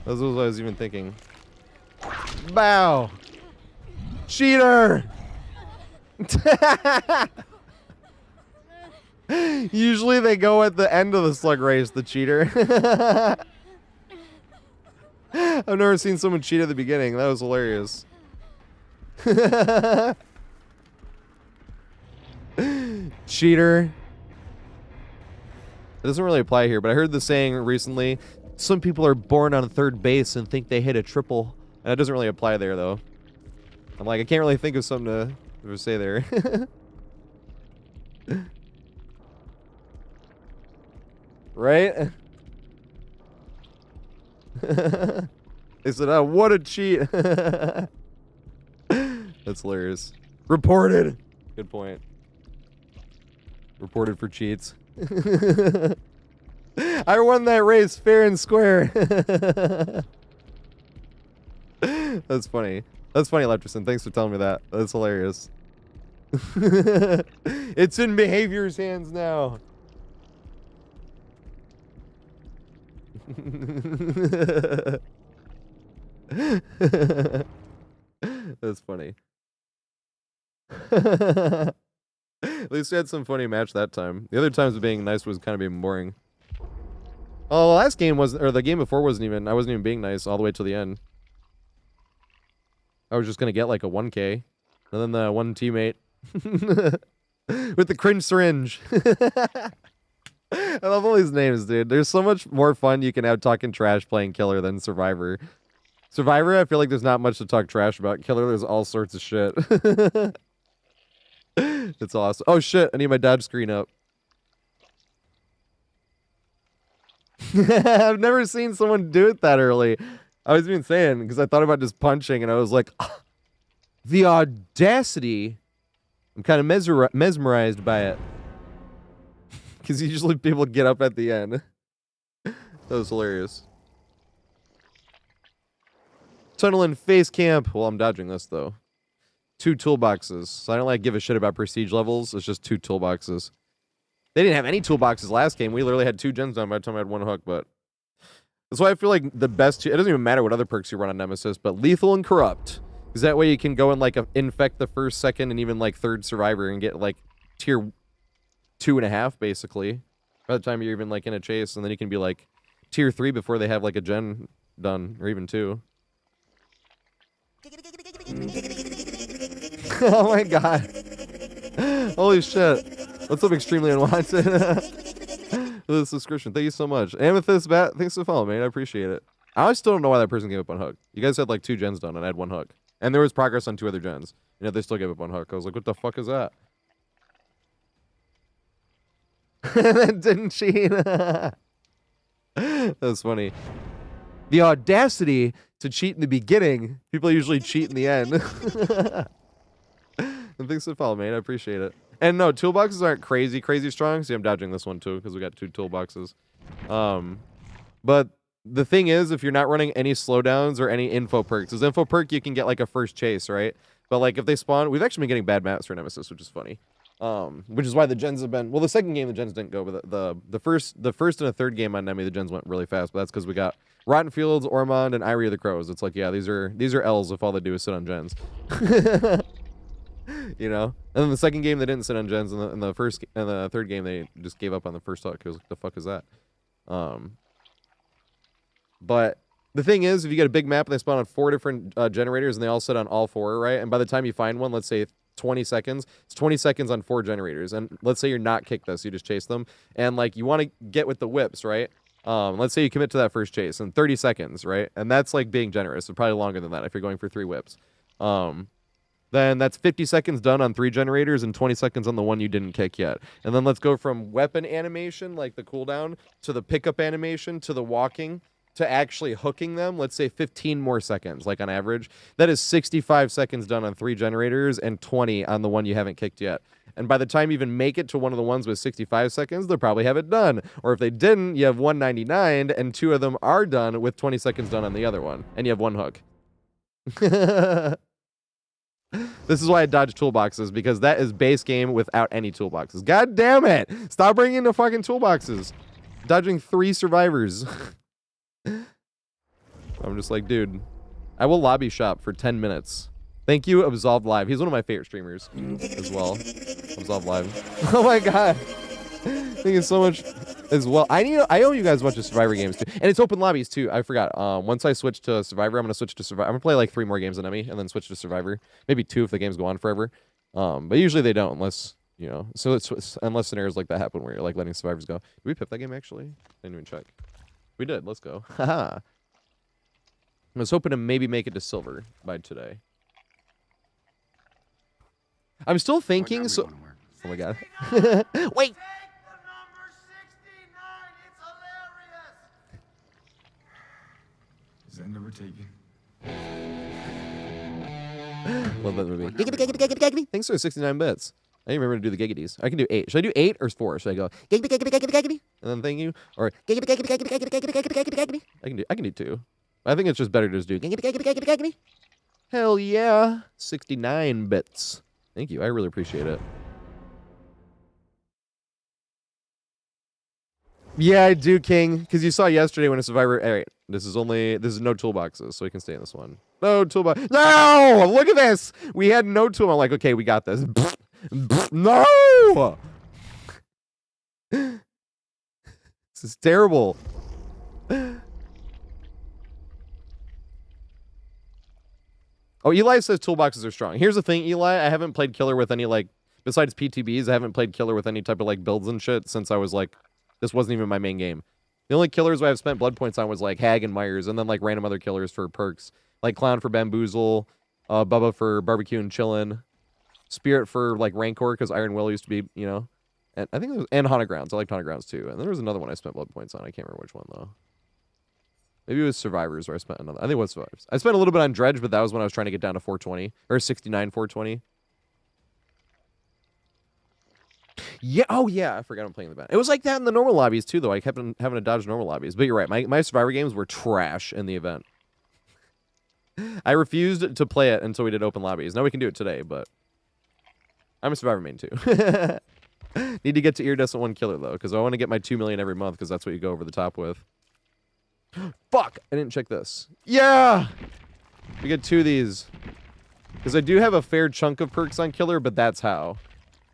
That was what I was even thinking. Bow! Cheater! Usually they go at the end of the slug race, the cheater. I've never seen someone cheat at the beginning. That was hilarious. Cheater. It doesn't really apply here, but I heard the saying recently, some people are born on third base and think they hit a triple. And that doesn't really apply there, though. I'm like, I can't really think of something to say there. Right? They said, oh, what a cheat. That's hilarious. Reported. Good point. Reported for cheats. I won that race fair and square. That's funny. That's funny, Lepterson. Thanks for telling me that. That's hilarious. It's in behavior's hands now. That's funny. At least we had some funny match that time. The other times being nice was kind of being boring. Oh, the last game was, or the game before wasn't even, I wasn't even being nice all the way till the end. I was just gonna get like a 1K. And then the one teammate with the cringe syringe. I love all these names, dude. There's so much more fun you can have talking trash playing Killer than Survivor. Survivor, I feel like there's not much to talk trash about. Killer, there's all sorts of shit. It's awesome. Oh shit, I need my dodge screen up. I've never seen someone do it that early. I was even saying, because I thought about just punching, and I was like, the audacity I'm kind of mesmerized by it. Because usually people get up at the end. That was hilarious. Tunnel and face camp. Well, I'm dodging this, though. 2 toolboxes. So I don't like give a shit about prestige levels. It's just 2 toolboxes. They didn't have any toolboxes last game. We literally had 2 gens done by the time I had 1 hook, but... That's why I feel like the best... It doesn't even matter what other perks you run on Nemesis, but Lethal and Corrupt. Because that way you can go and, like, infect the first, second, and even, like, third survivor and get, like, tier 2.5, basically. By the time you're even, like, in a chase. And then you can be, like, tier 3 before they have, like, a gen done. Or even 2. Oh my god. Holy shit. What's up, Extremely Unwanted? The subscription. Thank you so much. Amethyst Bat, thanks for following, man. I appreciate it. I still don't know why that person gave up on hook. You guys had like 2 gens done and I had 1 hook. And there was progress on 2 other gens. You know, they still gave up on hook. I was like, what the fuck is that? That didn't cheat. That's funny. The audacity to cheat in the beginning. People usually cheat in the end. And thanks for following, man. I appreciate it. And no, toolboxes aren't crazy strong. See, I'm dodging this one too because we got 2 toolboxes. But the thing is, if you're not running any slowdowns or any info perks, as info perk you can get like a first chase, right? But like if they spawn, we've actually been getting bad maps for Nemesis, which is funny. Which is why the gens have been, well, the second game the gens didn't go, but the first and the third game on Nemi the gens went really fast. But that's because we got Rotten Fields, Ormond, and Irie of the Crows. It's like, yeah, these are L's if all they do is sit on gens. You know, and then the second game they didn't sit on gens, and the third game they just gave up on the first hook. It was like, the fuck is that? But the thing is, if you get a big map and they spawn on 4 different generators and they all sit on all 4, right? And by the time you find one, let's say 20 seconds, it's 20 seconds on 4 generators. And let's say you're not kicked this, you just chase them, and like you want to get with the whips, right? Let's say you commit to that first chase in 30 seconds, right? And that's like being generous. So probably longer than that if you're going for 3 whips. Then that's 50 seconds done on 3 generators and 20 seconds on the one you didn't kick yet. And then let's go from weapon animation, like the cooldown, to the pickup animation, to the walking, to actually hooking them. Let's say 15 more seconds, like on average. That is 65 seconds done on 3 generators and 20 on the one you haven't kicked yet. And by the time you even make it to one of the ones with 65 seconds, they'll probably have it done. Or if they didn't, you have 199 and 2 of them are done with 20 seconds done on the other one. And you have 1 hook. This is why I dodge toolboxes, because that is base game without any toolboxes. God damn it! Stop bringing the fucking toolboxes. Dodging 3 survivors. I'm just like, dude, I will lobby shop for 10 minutes. Thank you, Absolved Live. He's one of my favorite streamers as well. Absolved Live. Oh my god. Thank you so much as well. I owe you guys a bunch of Survivor games too. And it's open lobbies too. I forgot. Once I switch to Survivor, I'm going to switch to Survivor. I'm going to play like 3 more games on Emmy and then switch to Survivor. Maybe 2 if the games go on forever. But usually they don't unless, you know, so it's unless scenarios like that happen where you're like letting survivors go. Did we pip that game actually? I didn't even check. We did. Let's go. Haha. I was hoping to maybe make it to silver by today. I'm still thinking so. Oh my god. Wait. Is that number taken? Love that movie. Giggity. Thanks for 69 bits. I didn't remember to do the giggities. I can do 8. Should I do 8 or 4? Should I go giggity and then thank you, or giggity? I can do 2. I think it's just better to just do giggity. Hell yeah, 69 bits. Thank you. I really appreciate it. Yeah, I do, King. Because you saw yesterday when a survivor. All right, this is no toolboxes, so we can stay in this one. No toolbox. No! Look at this. We had no tool. I'm like, okay, we got this. No! This is terrible. Oh, Eli says toolboxes are strong. Here's the thing, Eli. I haven't played killer with any, like, besides PTBs, I haven't played killer with any type of, like, builds and shit since I was, like, this wasn't even my main game. The only killers I've spent blood points on was, like, Hag and Myers, and then, like, random other killers for perks. Like, Clown for Bamboozle, Bubba for Barbecue and Chillin', Spirit for, like, Rancor, because Iron Will used to be, you know, and I think it was, and Haunted Grounds. I liked Haunted Grounds, too. And then there was another one I spent blood points on. I can't remember which one, though. Maybe it was Survivors where I spent another. I think it was Survivors. I spent a little bit on Dredge, but that was when I was trying to get down to 420. Or 69, 420. Yeah. Oh, yeah. I forgot I'm playing the bat. It was like that in the normal lobbies, too, though. I kept having to dodge normal lobbies. But you're right. My Survivor games were trash in the event. I refused to play it until we did open lobbies. Now we can do it today, but I'm a Survivor main, too. Need to get to Iridescent 1 Killer, though, because I want to get my 2 million every month, because that's what you go over the top with. Fuck! I didn't check this. Yeah! We get 2 of these. Because I do have a fair chunk of perks on Killer, but that's how.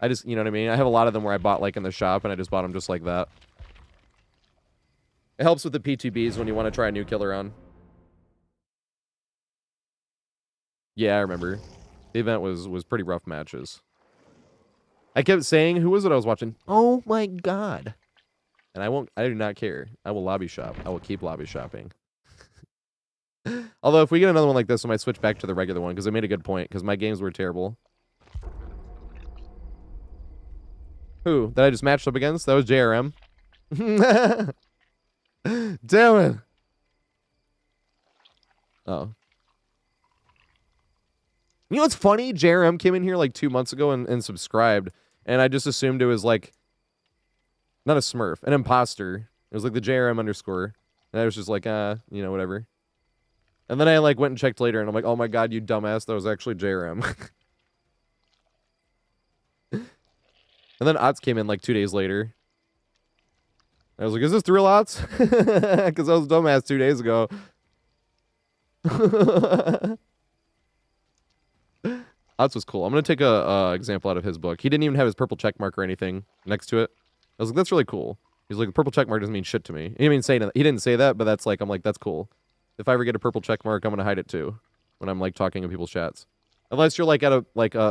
I just, you know what I mean? I have a lot of them where I bought, like, in the shop, and I just bought them just like that. It helps with the P2Bs when you want to try a new Killer on. Yeah, I remember. The event was pretty rough matches. I kept saying, who was it I was watching? Oh my god. And I do not care. I will lobby shop. I will keep lobby shopping. Although, if we get another one like this, I might switch back to the regular one, because I made a good point, because my games were terrible. Who? That I just matched up against? That was JRM. Damn it. Oh. You know what's funny? JRM came in here like 2 months ago and subscribed, and I just assumed it was like, not a Smurf, an imposter. It was like the JRM underscore. And I was just like, you know, whatever. And then I like went and checked later, and I'm like, oh my god, you dumbass, that was actually JRM. And then Otz came in like 2 days later. I was like, is this the real Otz? Because I was dumbass 2 days ago. Otz was cool. I'm going to take a example out of his book. He didn't even have his purple check mark or anything next to it. I was like, that's really cool. He's like, the purple check mark doesn't mean shit to me. He didn't say that, but that's like, I'm like, that's cool. If I ever get a purple check mark, I'm going to hide it too when I'm like talking in people's chats. Unless you're like at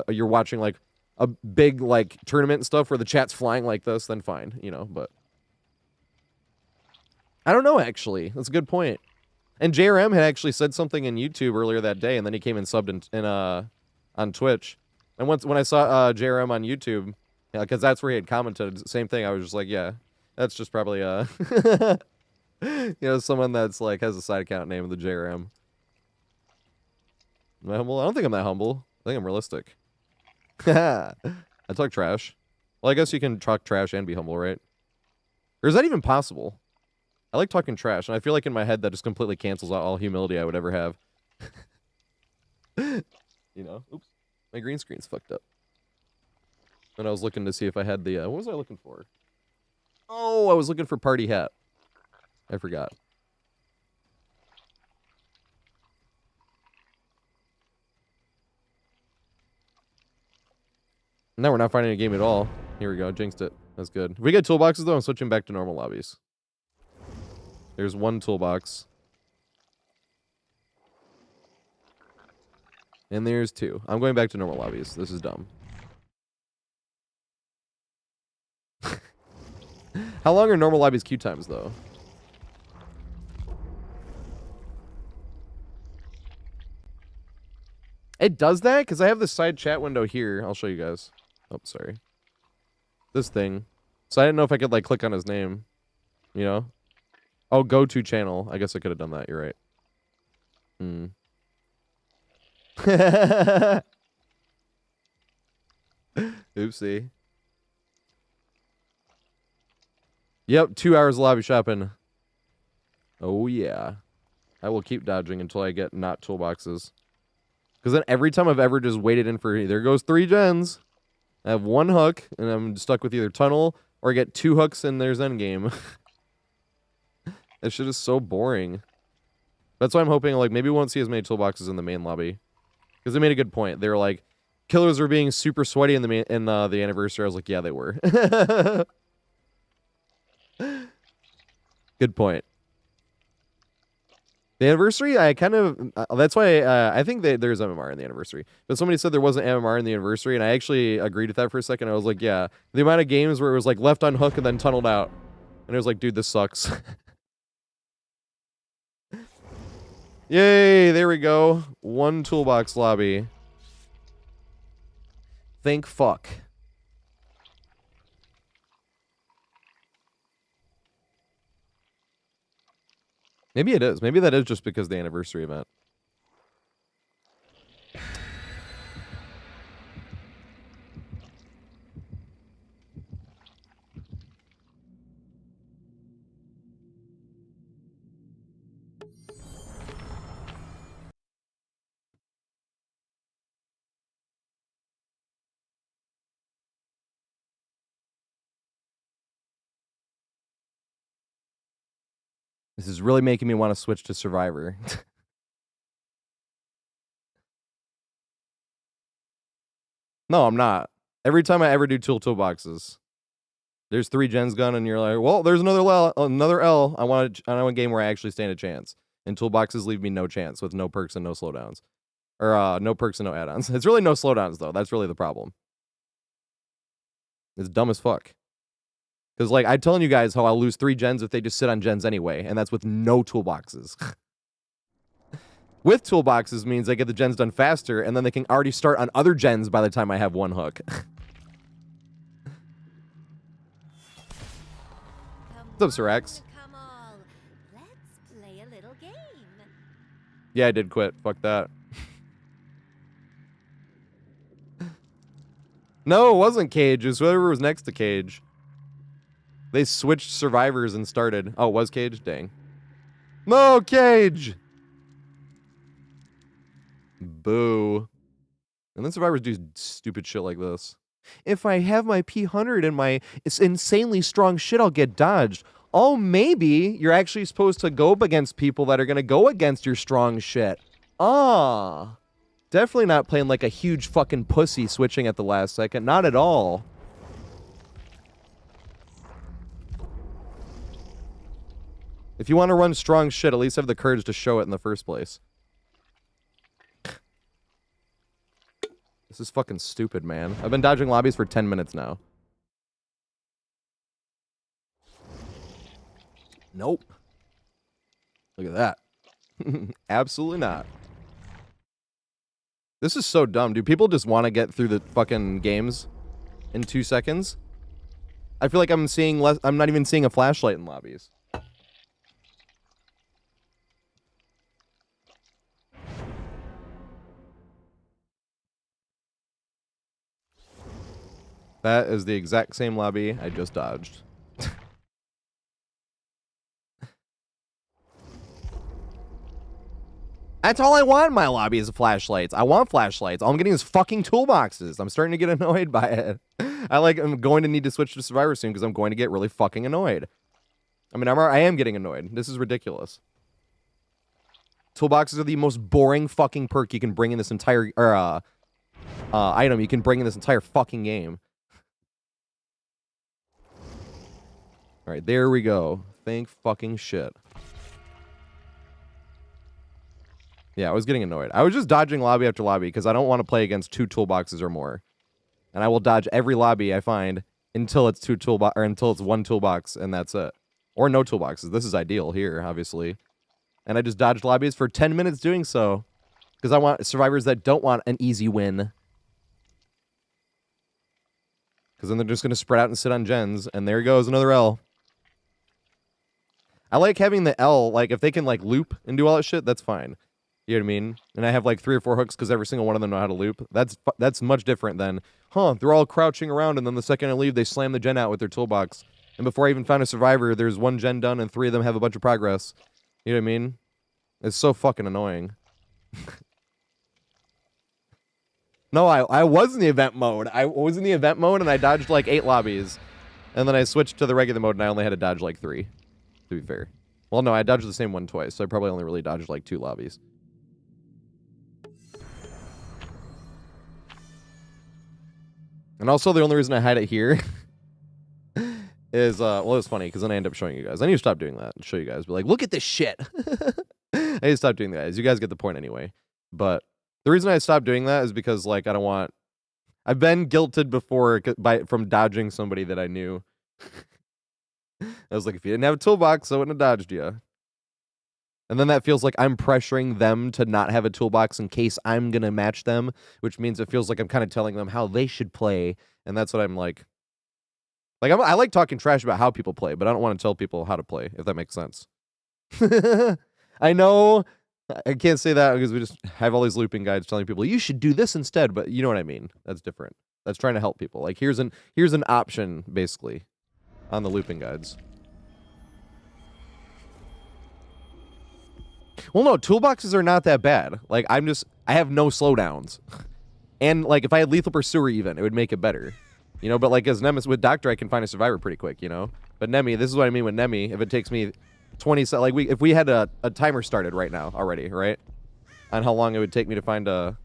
you're watching like a big like tournament and stuff where the chat's flying like this, then fine, you know, but I don't know, actually. That's a good point. And JRM had actually said something in YouTube earlier that day, and then he came and subbed on Twitch. And when I saw JRM on YouTube, yeah, because that's where he had commented, same thing, I was just like, yeah, that's just probably you know, someone that's like has a side account name of the JRM. Am I humble? I don't think I'm that humble. I think I'm realistic. I talk trash. Well, I guess you can talk trash and be humble, right? Or is that even possible? I like talking trash, and I feel like in my head that just completely cancels out all humility I would ever have. You know? Oops. My green screen's fucked up. And I was looking to see if I had the... what was I looking for? Oh, I was looking for party hat. I forgot. Now we're not finding a game at all. Here we go. Jinxed it. That's good. If we get toolboxes, though, I'm switching back to normal lobbies. There's 1 toolbox. And there's 2. I'm going back to normal lobbies. This is dumb. How long are normal lobbies queue times, though? It does that? Because I have the side chat window here. I'll show you guys. Oh, sorry. This thing. So I didn't know if I could, like, click on his name. You know? Oh, go to channel. I guess I could have done that. You're right. Hmm. Oopsie. Yep, 2 hours of lobby shopping. Oh, yeah. I will keep dodging until I get not toolboxes. Because then every time I've ever just waited in for... There goes 3 gens. I have 1 hook, and I'm stuck with either tunnel, or I get 2 hooks, and there's endgame. That shit is so boring. That's why I'm hoping, like, maybe we won't see as many toolboxes in the main lobby. Because they made a good point. They were like, killers were being super sweaty in the anniversary. I was like, yeah, they were. Good point. The anniversary, I kind of... that's why I think that there's MMR in the anniversary. But somebody said there wasn't MMR in the anniversary, and I actually agreed with that for a second. I was like, yeah. The amount of games where it was like left on hook and then tunneled out. And it was like, dude, this sucks. Yay, there we go. 1 toolbox lobby. Thank fuck. Maybe it is. Maybe that is just because of the anniversary event. This is really making me want to switch to Survivor. No, I'm not. Every time I ever do toolboxes, there's 3 gens gone, and you're like, well, there's another L. I want a game where I actually stand a chance. And toolboxes leave me no chance with no perks and no slowdowns. Or no perks and no add-ons. It's really no slowdowns, though. That's really the problem. It's dumb as fuck. Because, like, I'm telling you guys how I'll lose 3 gens if they just sit on gens anyway, and that's with no toolboxes. With toolboxes means I get the gens done faster, and then they can already start on other gens by the time I have 1 hook. What's up, Sir X? Let's play a little game. Yeah, I did quit. Fuck that. No, it wasn't Cage. It was whoever was next to Cage. They switched survivors and started. Oh, it was Cage? Dang. No, Cage! Boo. And then survivors do stupid shit like this. If I have my P100 and my it's insanely strong shit, I'll get dodged. Oh, maybe you're actually supposed to go up against people that are going to go against your strong shit. Ah. Definitely not playing like a huge fucking pussy switching at the last second. Not at all. If you want to run strong shit, at least have the courage to show it in the first place. This is fucking stupid, man. I've been dodging lobbies for 10 minutes now. Nope. Look at that. Absolutely not. This is so dumb. Do people just want to get through the fucking games in 2 seconds? I feel like I'm seeing less. I'm not even seeing a flashlight in lobbies. That is the exact same lobby I just dodged. That's all I want in my lobby is flashlights. I want flashlights. All I'm getting is fucking toolboxes. I'm starting to get annoyed by it. I'm going to need to switch to Survivor soon because I'm going to get really fucking annoyed. I mean, I am getting annoyed. This is ridiculous. Toolboxes are the most boring fucking perk you can bring in this entire, item you can bring in this entire fucking game. Alright, there we go. Thank fucking shit. Yeah, I was getting annoyed. I was just dodging lobby after lobby because I don't want to play against 2 toolboxes or more. And I will dodge every lobby I find until it's until it's 1 toolbox and that's it. Or no toolboxes. This is ideal here, obviously. And I just dodged lobbies for 10 minutes doing so. Because I want survivors that don't want an easy win. Because then they're just going to spread out and sit on gens. And there goes another L. I like having the L, like, if they can, like, loop and do all that shit, that's fine. You know what I mean? And I have, like, 3 or 4 hooks because every single one of them know how to loop. That's much different than, they're all crouching around, and then the second I leave, they slam the gen out with their toolbox. And before I even found a survivor, there's 1 gen done, and 3 of them have a bunch of progress. You know what I mean? It's so fucking annoying. No, I was in the event mode. I was in the event mode, and I dodged, like, 8 lobbies. And then I switched to the regular mode, and I only had to dodge, like, 3. To be fair. Well, no, I dodged the same one twice, so I probably only really dodged, like, 2 lobbies. And also, the only reason I hide it here is, well, it's funny, because then I end up showing you guys. I need to stop doing that and show you guys. Be like, look at this shit. I need to stop doing that. You guys get the point anyway. But the reason I stopped doing that is because, like, I don't want... I've been guilted before from dodging somebody that I knew. I was like, if you didn't have a toolbox, I wouldn't have dodged you. And then that feels like I'm pressuring them to not have a toolbox in case I'm going to match them, which means it feels like I'm kind of telling them how they should play. And that's what I'm like. Like, I like talking trash about how people play, but I don't want to tell people how to play, if that makes sense. I know I can't say that because we just have all these looping guides telling people, you should do this instead, but you know what I mean. That's different. That's trying to help people. Like, here's an option, basically, on the looping guides. Well, no, toolboxes are not that bad. Like, I have no slowdowns. And, like, if I had Lethal Pursuer even, it would make it better. You know, but, like, as Nemesis, with Doctor, I can find a survivor pretty quick, you know? But Nemi, this is what I mean with Nemi. If it takes me 20 like if we had a timer started right now already, right? On how long it would take me to find a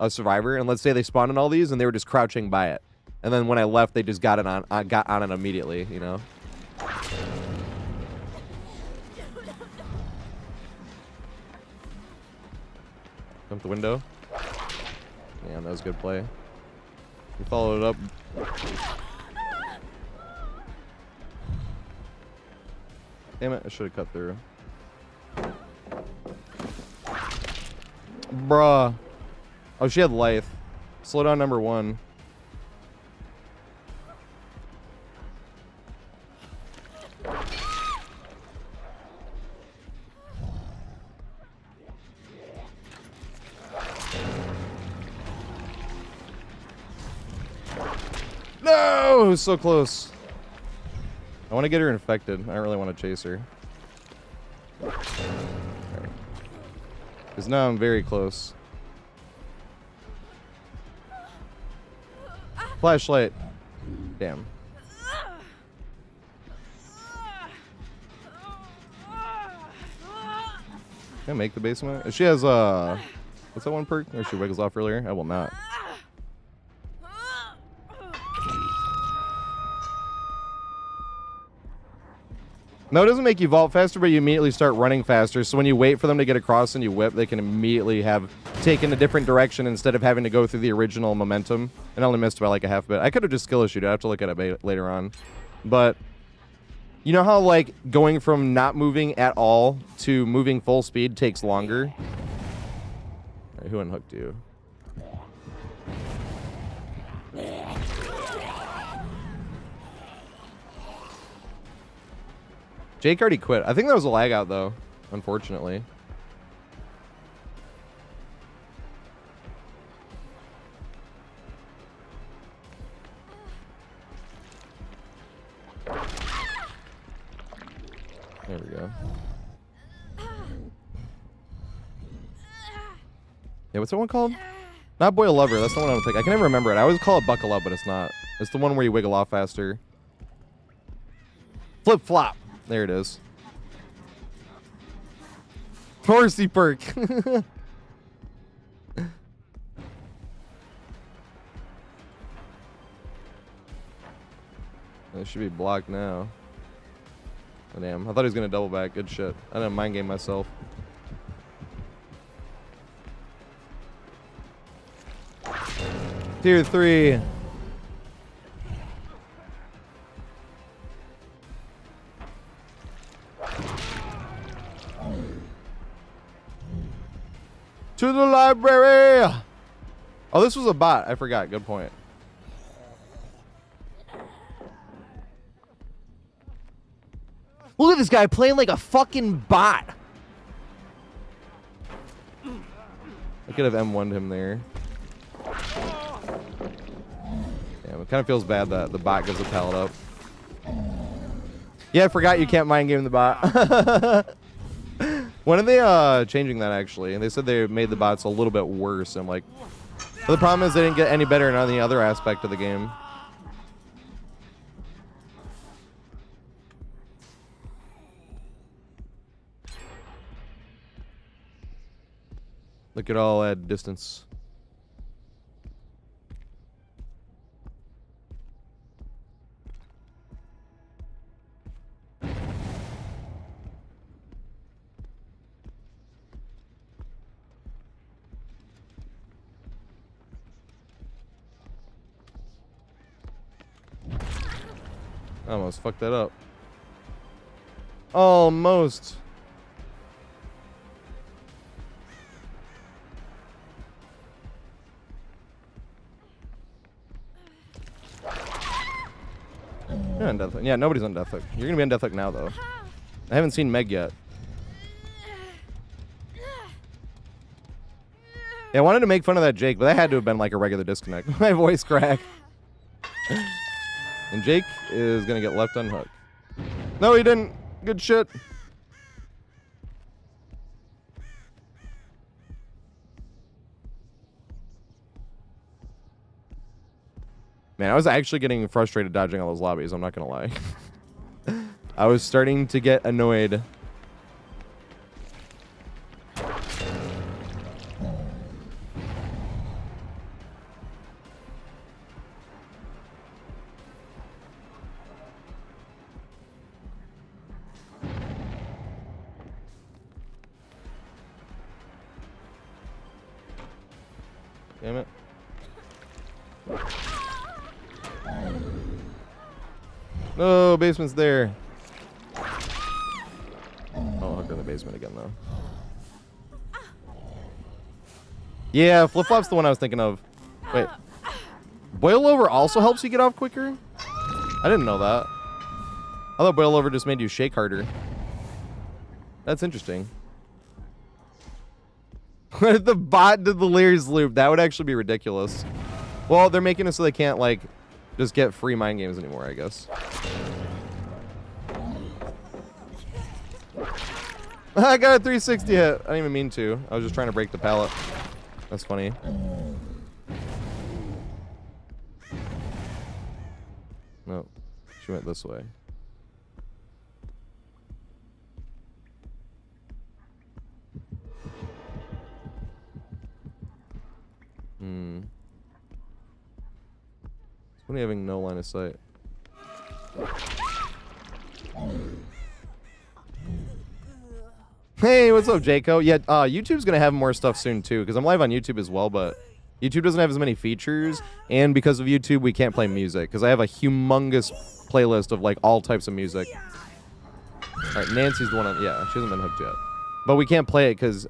survivor, and let's say they spawned in all these and they were just crouching by it. And then when I left, they just got on it immediately, you know? Jump the window. Yeah, that was a good play. We followed it up. Damn it, I should have cut through. Bruh. Oh, she had life. Slow down number 1. No! It was so close. I want to get her infected. I don't really want to chase her. Because now I'm very close. Flashlight. Damn. Can I make the basement? If she has, what's that one perk? Or she wiggles off earlier? I will not. No, it doesn't make you vault faster, but you immediately start running faster. So when you wait for them to get across and you whip, they can immediately have taken a different direction instead of having to go through the original momentum. And I only missed by like a half bit. I could have just skill issued it. I have to look at it later on. But you know how like going from not moving at all to moving full speed takes longer? All right, who unhooked you? Jake already quit. I think that was a lag out though, unfortunately. There we go. Yeah, what's that one called? Not Boy Lover. That's the one I don't think. I can never remember it. I always call it Buckle Up, but it's not. It's the one where you wiggle off faster. Flip flop. There it is. Horsey perk. It should be blocked now. Oh, damn. I thought he was going to double back. Good shit. I didn't mind game myself. Tier 3. To the library! Oh, this was a bot. I forgot. Good point. Look at this guy playing like a fucking bot. I could have M1'd him there. Damn, it kind of feels bad that the bot gives a pallet up. Yeah, I forgot you can't mind game the bot. When are they changing that actually? And they said they made the bots a little bit worse. I'm like, but the problem is they didn't get any better in any other aspect of the game. Look at all at distance. I almost fucked that up. Almost. You're on Deathhook. Yeah, nobody's on Deathhook. You're gonna be on Deathhook now, though. I haven't seen Meg yet. Yeah, I wanted to make fun of that Jake, but that had to have been like a regular disconnect. My voice crack. And Jake is gonna get left unhooked. No, he didn't. Good shit. Man, I was actually getting frustrated dodging all those lobbies, I'm not gonna lie. I was starting to get annoyed. Damn it. No, basement's there. Oh, I'll go to the basement again, though. Yeah, flip-flop's the one I was thinking of. Wait. Boil over also helps you get off quicker? I didn't know that. I thought boil over just made you shake harder. That's interesting. What if the bot did the Lear's loop? That would actually be ridiculous. Well, they're making it so they can't, like, just get free mind games anymore, I guess. I got a 360 hit. I didn't even mean to. I was just trying to break the pallet. That's funny. No. She went this way. It's funny having no line of sight. Hey, what's up, Jayco? Yeah, YouTube's gonna have more stuff soon too, because I'm live on YouTube as well, but YouTube doesn't have as many features, and because of YouTube, we can't play music, because I have a humongous playlist of like all types of music. Alright, Nancy's the one on, yeah, she hasn't been hooked yet. But we can't play it because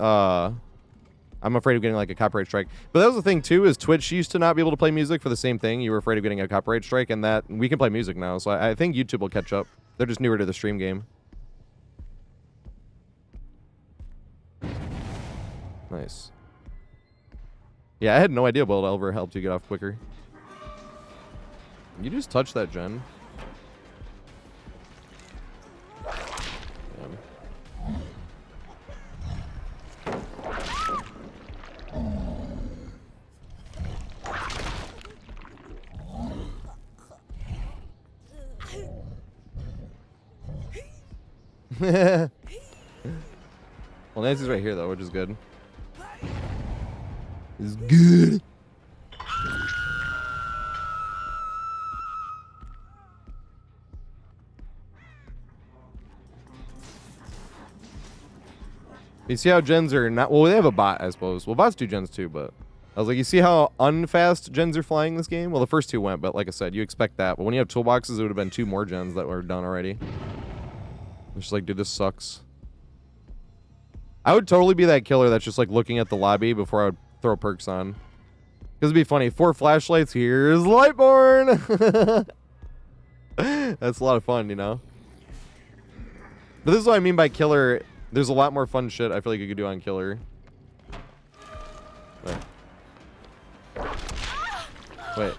I'm afraid of getting like a copyright strike. But that was the thing too, is Twitch used to not be able to play music for the same thing. You were afraid of getting a copyright strike, and that we can play music now. So I think YouTube will catch up. They're just newer to the stream game. Nice. Yeah, I had no idea Boiled Over helped you get off quicker. You just touched that, Jen. Well, Nancy's right here though, which is good. Is good. You see how gens are not, well, they have a bot, I suppose. Well, bots do gens too, but I was like, you see how unfast gens are flying this game? Well, the first two went, but like I said, you expect that. But when you have toolboxes, it would have been 2 more gens that were done already. It's just like, dude, this sucks. I would totally be that killer that's just like looking at the lobby before I would throw perks on. Because it'd be funny. 4 flashlights, here's Lightborn! That's a lot of fun, you know? But this is what I mean by killer. There's a lot more fun shit I feel like you could do on killer. Wait. Wait.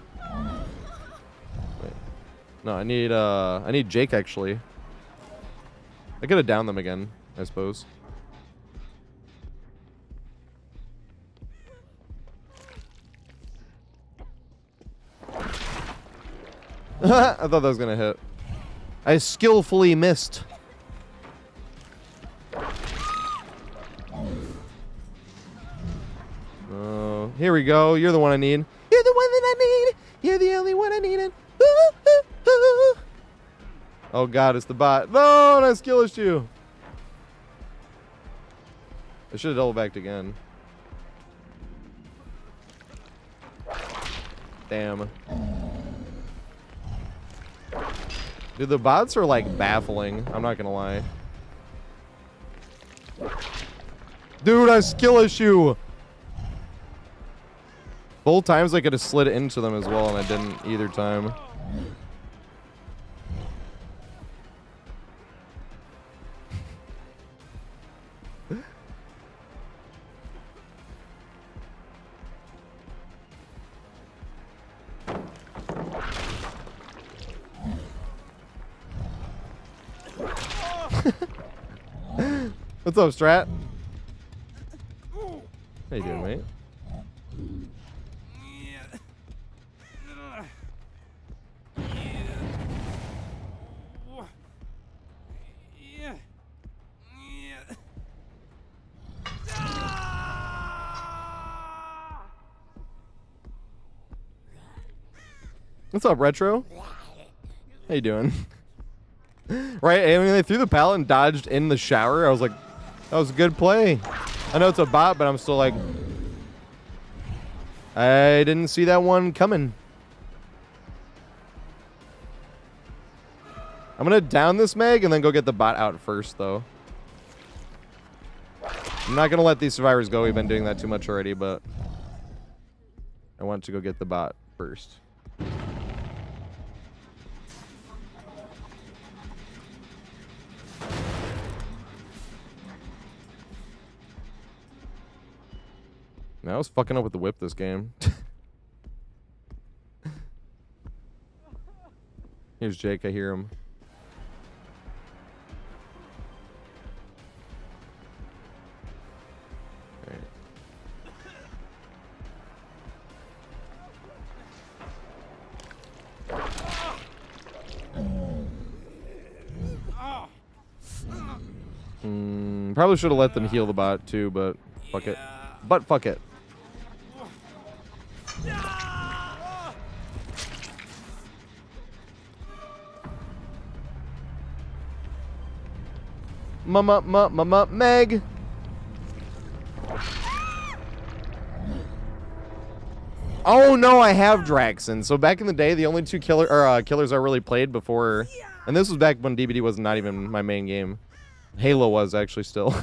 Wait. No, I need Jake actually. I could have downed them again, I suppose. I thought that was gonna hit. I skillfully missed. Oh, here we go. You're the one I need. You're the one that I need. You're the only one I needed. Ooh, ooh, ooh. Oh god, it's the bot. No, not skill issue. I should have double backed again. Damn. Dude, the bots are like baffling. I'm not gonna lie. Dude, I skill issue. Both times I could have slid into them as well, and I didn't either time. What's up, Strat? How you doing, mate? What's up, Retro? How you doing? Right, I mean, they threw the pallet and dodged in the shower. I was like, that was a good play. I know it's a bot, but I'm still like, I didn't see that one coming. I'm gonna down this Meg and then go get the bot out first, though. I'm not gonna let these survivors go. We've been doing that too much already, but I want to go get the bot first. I was fucking up with the whip this game. Here's Jake. I hear him. Probably should have let them heal the bot too, but fuck it. But fuck it. Mama, Meg. Oh no, I have Draxon. So back in the day, the only two killers I really played before, and this was back when DBD was not even my main game. Halo was actually still.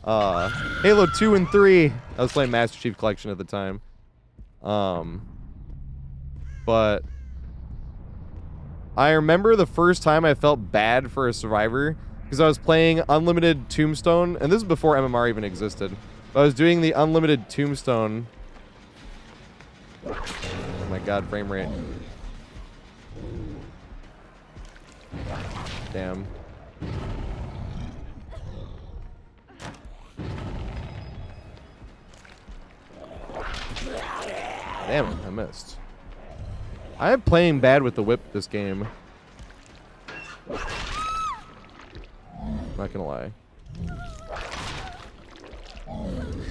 Halo 2 and 3. I was playing Master Chief Collection at the time. But I remember the first time I felt bad for a survivor because I was playing Unlimited Tombstone, and this is before MMR even existed. I was doing the Unlimited Tombstone. Oh my god, frame rate. Damn. Damn it, I missed. I am playing bad with the whip this game. Not gonna lie.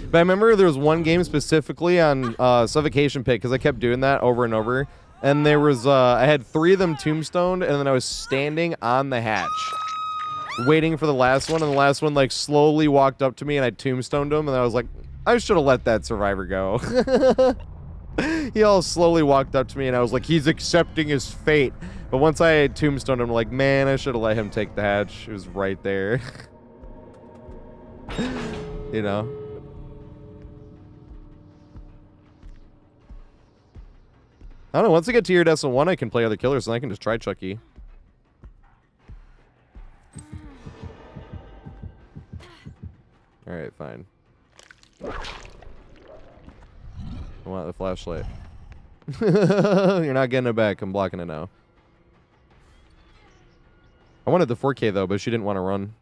But I remember there was one game specifically on Suffocation Pit, because I kept doing that over and over. And there was, I had 3 of them tombstoned, and then I was standing on the hatch, waiting for the last one, and the last one, like, slowly walked up to me, and I tombstoned him, and I was like, I should have let that survivor go. He all slowly walked up to me, and I was like, he's accepting his fate. But once I tombstoned him, I'm like, man, I should have let him take the hatch. It was right there. You know? I don't know, once I get to Iridescent 1, I can play other killers, and I can just try Chucky. Alright, fine. I want the flashlight. You're not getting it back. I'm blocking it now. I wanted the 4K, though, but she didn't want to run.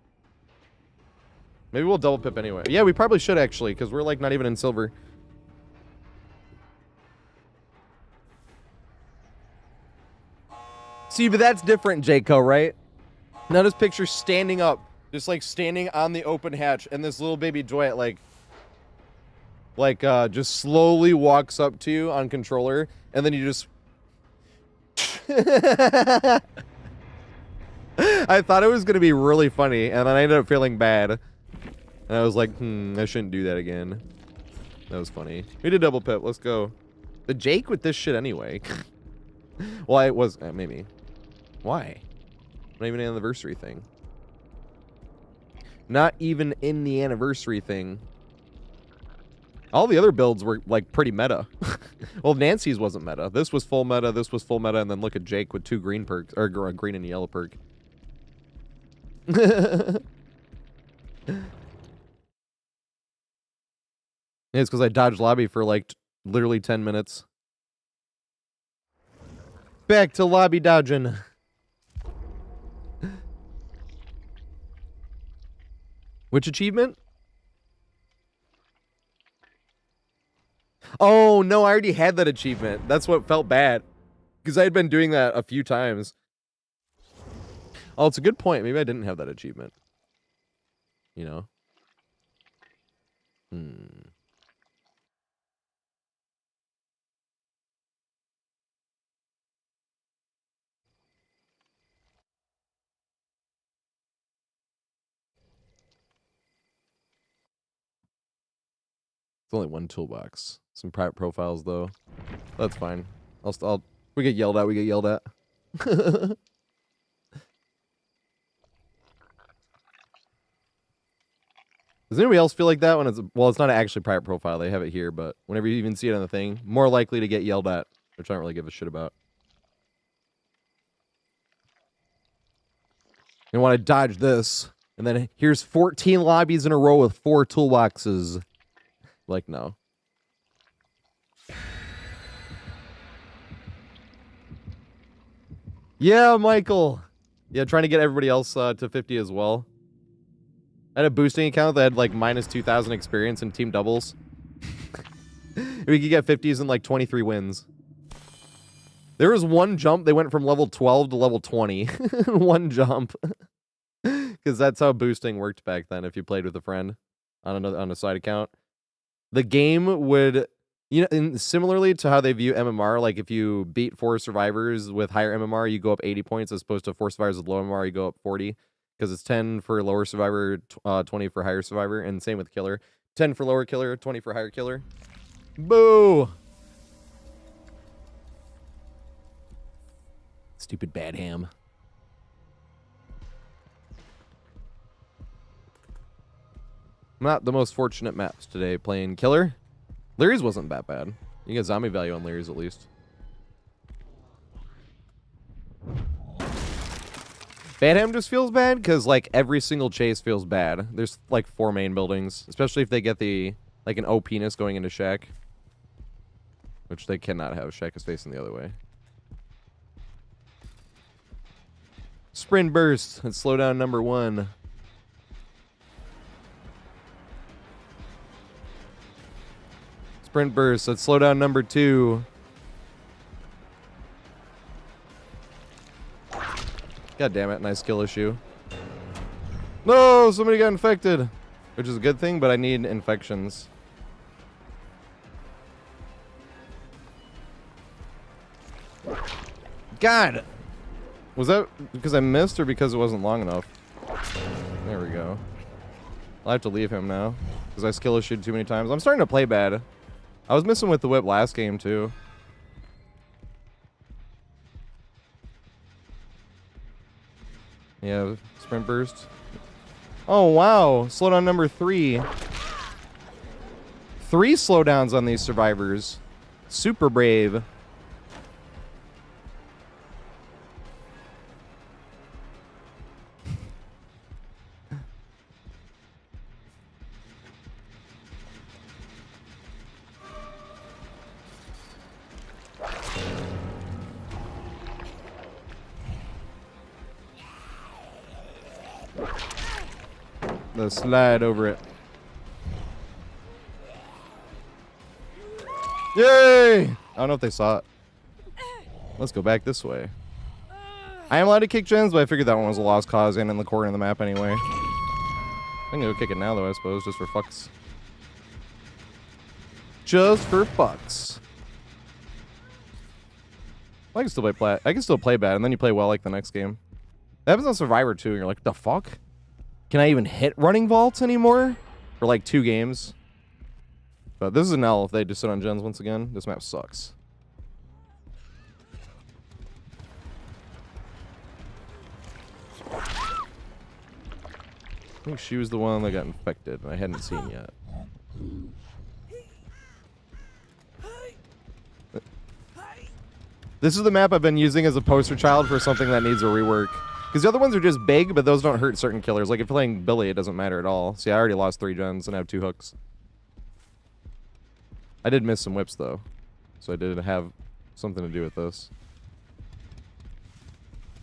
Maybe we'll double pip anyway. Yeah, we probably should, actually, because we're, like, not even in silver. See, but that's different, Jayco, right? Now this picture standing up. Just, like, standing on the open hatch, and this little baby Joyette, just slowly walks up to you on controller, and then you just... I thought it was going to be really funny, and then I ended up feeling bad. And I was like, I shouldn't do that again. That was funny. We did double pip. Let's go. The Jake with this shit anyway. Well, it was... maybe. Why? Not even an anniversary thing. Not even in the anniversary thing. All the other builds were, like, pretty meta. Well, Nancy's wasn't meta. This was full meta, this was full meta, and then look at Jake with 2 green perks, or a green and yellow perk. Yeah, it's because I dodged lobby for, like, literally 10 minutes. Back to lobby dodging. Which achievement? Oh, no, I already had that achievement. That's what felt bad. Because I had been doing that a few times. Oh, it's a good point. Maybe I didn't have that achievement. You know? It's only one toolbox. Some private profiles, though. That's fine. I'll we get yelled at, we get yelled at. Does anybody else feel like that when it's... Well, it's not actually private profile. They have it here, but whenever you even see it on the thing, more likely to get yelled at, which I don't really give a shit about. You want to dodge this, and then here's 14 lobbies in a row with 4 toolboxes. Like, no. Yeah, Michael. Yeah, trying to get everybody else to 50 as well. I had a boosting account that had like minus 2,000 experience in team doubles. We could get 50s in like 23 wins. There was one jump, they went from level 12 to level 20. One jump. Because that's how boosting worked back then if you played with a friend on a side account. The game would, you know, similarly to how they view MMR, like if you beat 4 survivors with higher MMR, you go up 80 points, as opposed to 4 survivors with low MMR, you go up 40. Because it's 10 for lower survivor, 20 for higher survivor, and same with killer. 10 for lower killer, 20 for higher killer. Boo! Stupid bad ham. Not the most fortunate maps today playing killer. Leary's wasn't that bad. You get zombie value on Leary's at least. Bad ham just feels bad because like every single chase feels bad. There's like 4 main buildings, especially if they get the like an OP-ness going into Shack, which they cannot have. Shack is facing the other way. Sprint burst and slow down number 1. Sprint burst. Let's slow down number 2. God damn it, nice skill issue. No, somebody got infected. Which is a good thing, but I need infections. God! Was that because I missed or because it wasn't long enough? There we go. I'll have to leave him now. Because I skill issued too many times. I'm starting to play bad. I was missing with the whip last game, too. Yeah, sprint burst. Oh, wow. Slowdown number 3. 3 slowdowns on these survivors. Super brave. The slide over it. Yay! I don't know if they saw it. Let's go back this way. I am allowed to kick gens, but I figured that one was a lost cause and in the corner of the map anyway. I can go kick it now, though, I suppose, just for fucks. Just for fucks. I can still play bad, and then you play well like the next game. That happens on Survivor too, and you're like, the fuck? Can I even hit running vaults anymore? For like 2 games. But this is an L if they just sit on gens once again. This map sucks. I think she was the one that got infected, and I hadn't seen yet. This is the map I've been using as a poster child for something that needs a rework. Because the other ones are just big, but those don't hurt certain killers. Like if you're playing Billy, it doesn't matter at all. See, I already lost 3 gens and I have 2 hooks. I did miss some whips, though. So I did have something to do with this.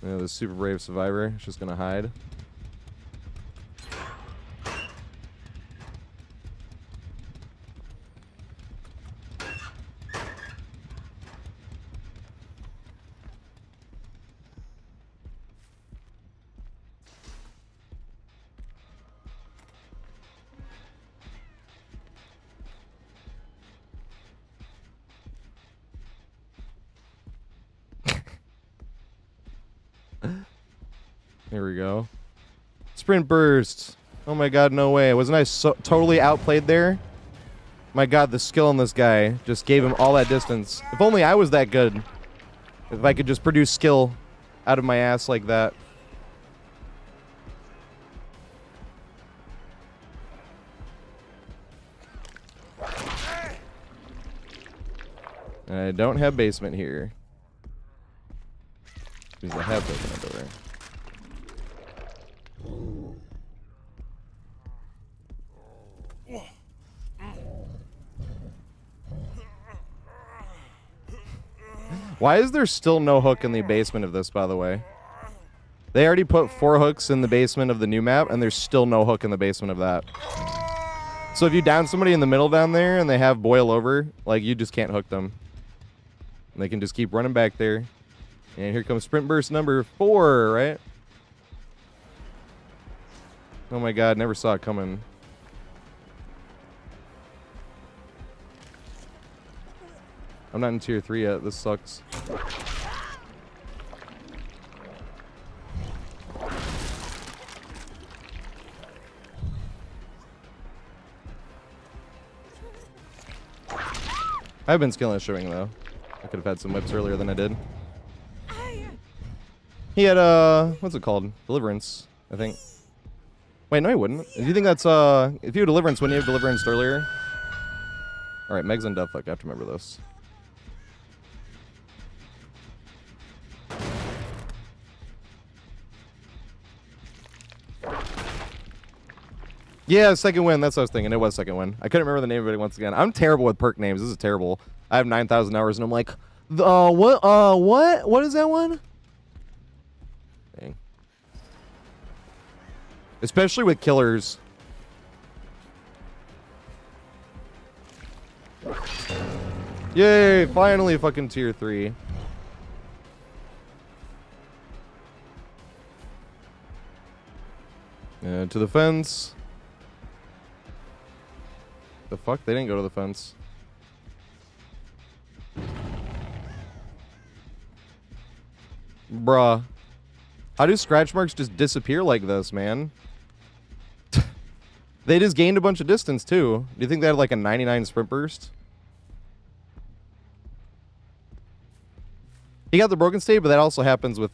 Yeah, this super brave survivor is just going to hide. Here we go. Sprint burst. Oh my god, no way. Wasn't I totally outplayed there? My god, the skill on this guy just gave him all that distance. If only I was that good. If I could just produce skill out of my ass like that. And I don't have basement here. Because I have broken a door. Why is there still no hook in the basement of this, by the way? They already put 4 hooks in the basement of the new map, and there's still no hook in the basement of that. So if you down somebody in the middle down there and they have boil over, like, you just can't hook them. And they can just keep running back there. And here comes sprint burst number 4, right? Oh my god, never saw it coming. I'm not in tier 3 yet. This sucks. I've been skilling showing though. I could have had some whips earlier than I did. He had what's it called? Deliverance, I think. Wait, no, he wouldn't. Do you think that's if you had Deliverance, wouldn't you have Deliverance earlier? All right, Meg's on Deathhook. I have to remember this. Yeah, second win. That's what I was thinking. It was second win. I couldn't remember the name of it once again. I'm terrible with perk names. This is terrible. I have 9,000 hours, and I'm like, what? What is that one? Dang. Especially with killers. Yay! Finally, fucking tier 3. To the fence. The fuck? They didn't go to the fence. Bruh. How do scratch marks just disappear like this, man? They just gained a bunch of distance, too. Do you think they had like a 99 sprint burst? He got the broken state, but that also happens with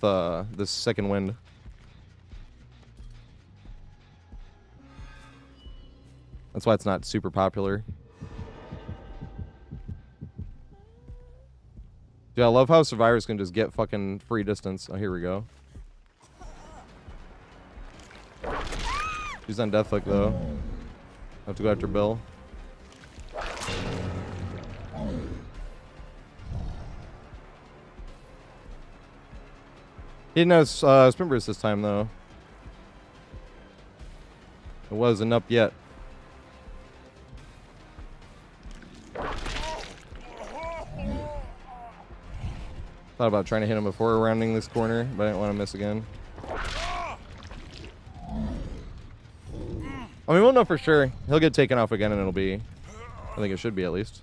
this second wind. That's why it's not super popular. Dude, I love how survivors can just get fucking free distance. Oh, here we go. He's on Deathhook, though. I have to go after Bill. He didn't have sprint burst this time, though. It wasn't up yet. Thought about trying to hit him before rounding this corner, but I didn't want to miss again. I mean, we'll know for sure. He'll get taken off again, and it'll be... I think it should be, at least.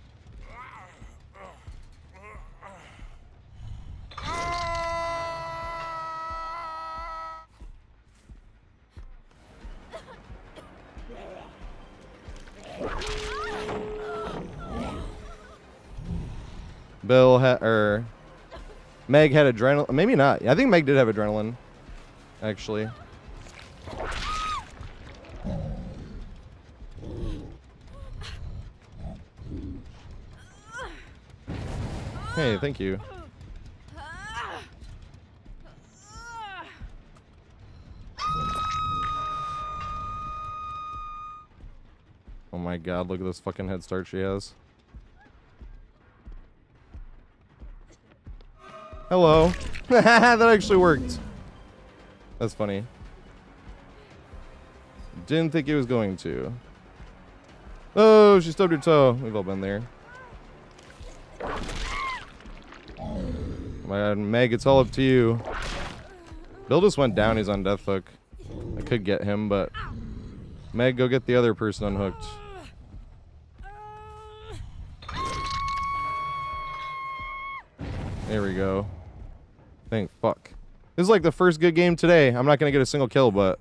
Bill had... Meg had adrenaline. Maybe not. I think Meg did have adrenaline, actually. Hey, thank you. Oh my god, look at this fucking head start she has. Hello. That actually worked. That's funny. Didn't think it was going to. Oh, she stubbed her toe. We've all been there. Oh my god, Meg, it's all up to you. Bill just went down. He's on Deathhook. I could get him, but... Meg, go get the other person unhooked. There we go. Thank fuck. This is like the first good game today. I'm not going to get a single kill, but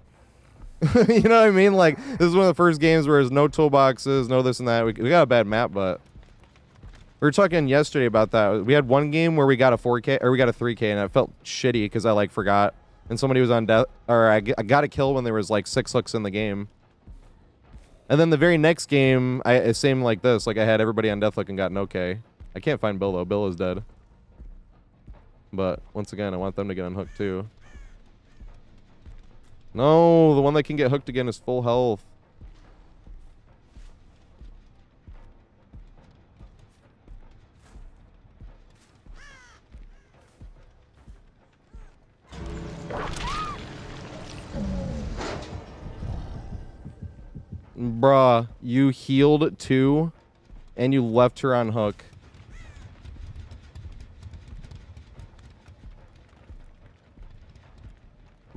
You know what I mean? Like, this is one of the first games where there's no toolboxes, no this and that. We got a bad map, but we were talking yesterday about that. We had one game where we got a 4K, or we got a 3K, and it felt shitty because I, like, forgot. And somebody was on death, or I got a kill when there was, like, 6 hooks in the game. And then the very next game, it seemed like this. Like, I had everybody on deathhook and got an okay. I can't find Bill, though. Bill is dead. But, once again, I want them to get unhooked, too. No, the one that can get hooked again is full health. Bruh, you healed too, and you left her on hook.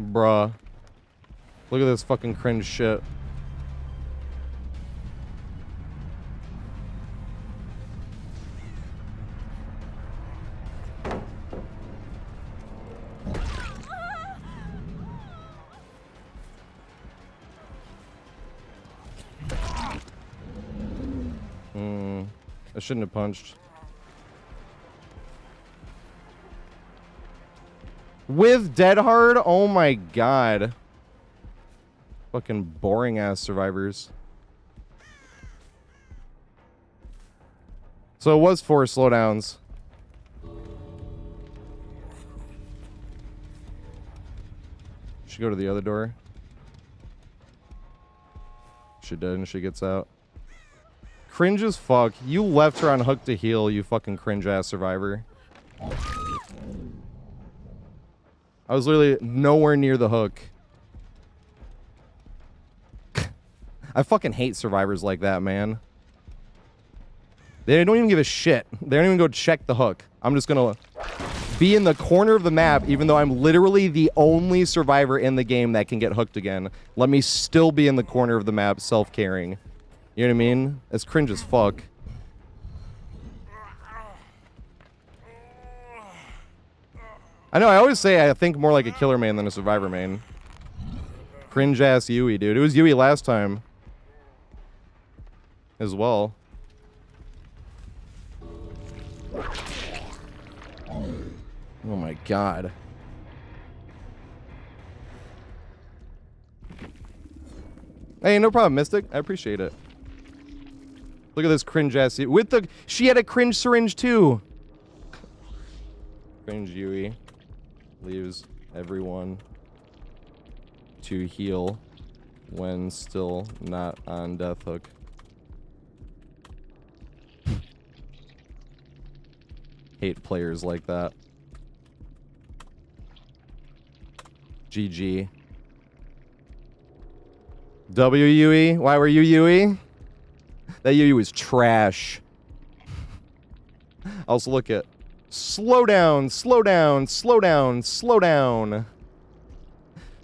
Bruh. Look at this fucking cringe shit. I shouldn't have punched. With Dead Hard? Oh my god. Fucking boring ass survivors. So it was 4 slowdowns. Should go to the other door. She did, and she gets out. Cringe as fuck. You left her on hook to heal, you fucking cringe ass survivor. I was literally nowhere near the hook. I fucking hate survivors like that, man. They don't even give a shit. They don't even go check the hook. I'm just gonna be in the corner of the map, even though I'm literally the only survivor in the game that can get hooked again. Let me still be in the corner of the map, self-caring. You know what I mean? It's cringe as fuck. I know, I always say I think more like a killer main than a survivor main. Cringe ass Yui, dude. It was Yui last time. As well. Oh my god. Hey, no problem, Mystic. I appreciate it. Look at this cringe ass with the she had a cringe syringe too. Cringe Yui leaves everyone to heal when still not on death hook. Hate players like that. GG. W Yui? Why were you Yui? That Yui was trash. Also look at slow down, slow down, slow down, slow down.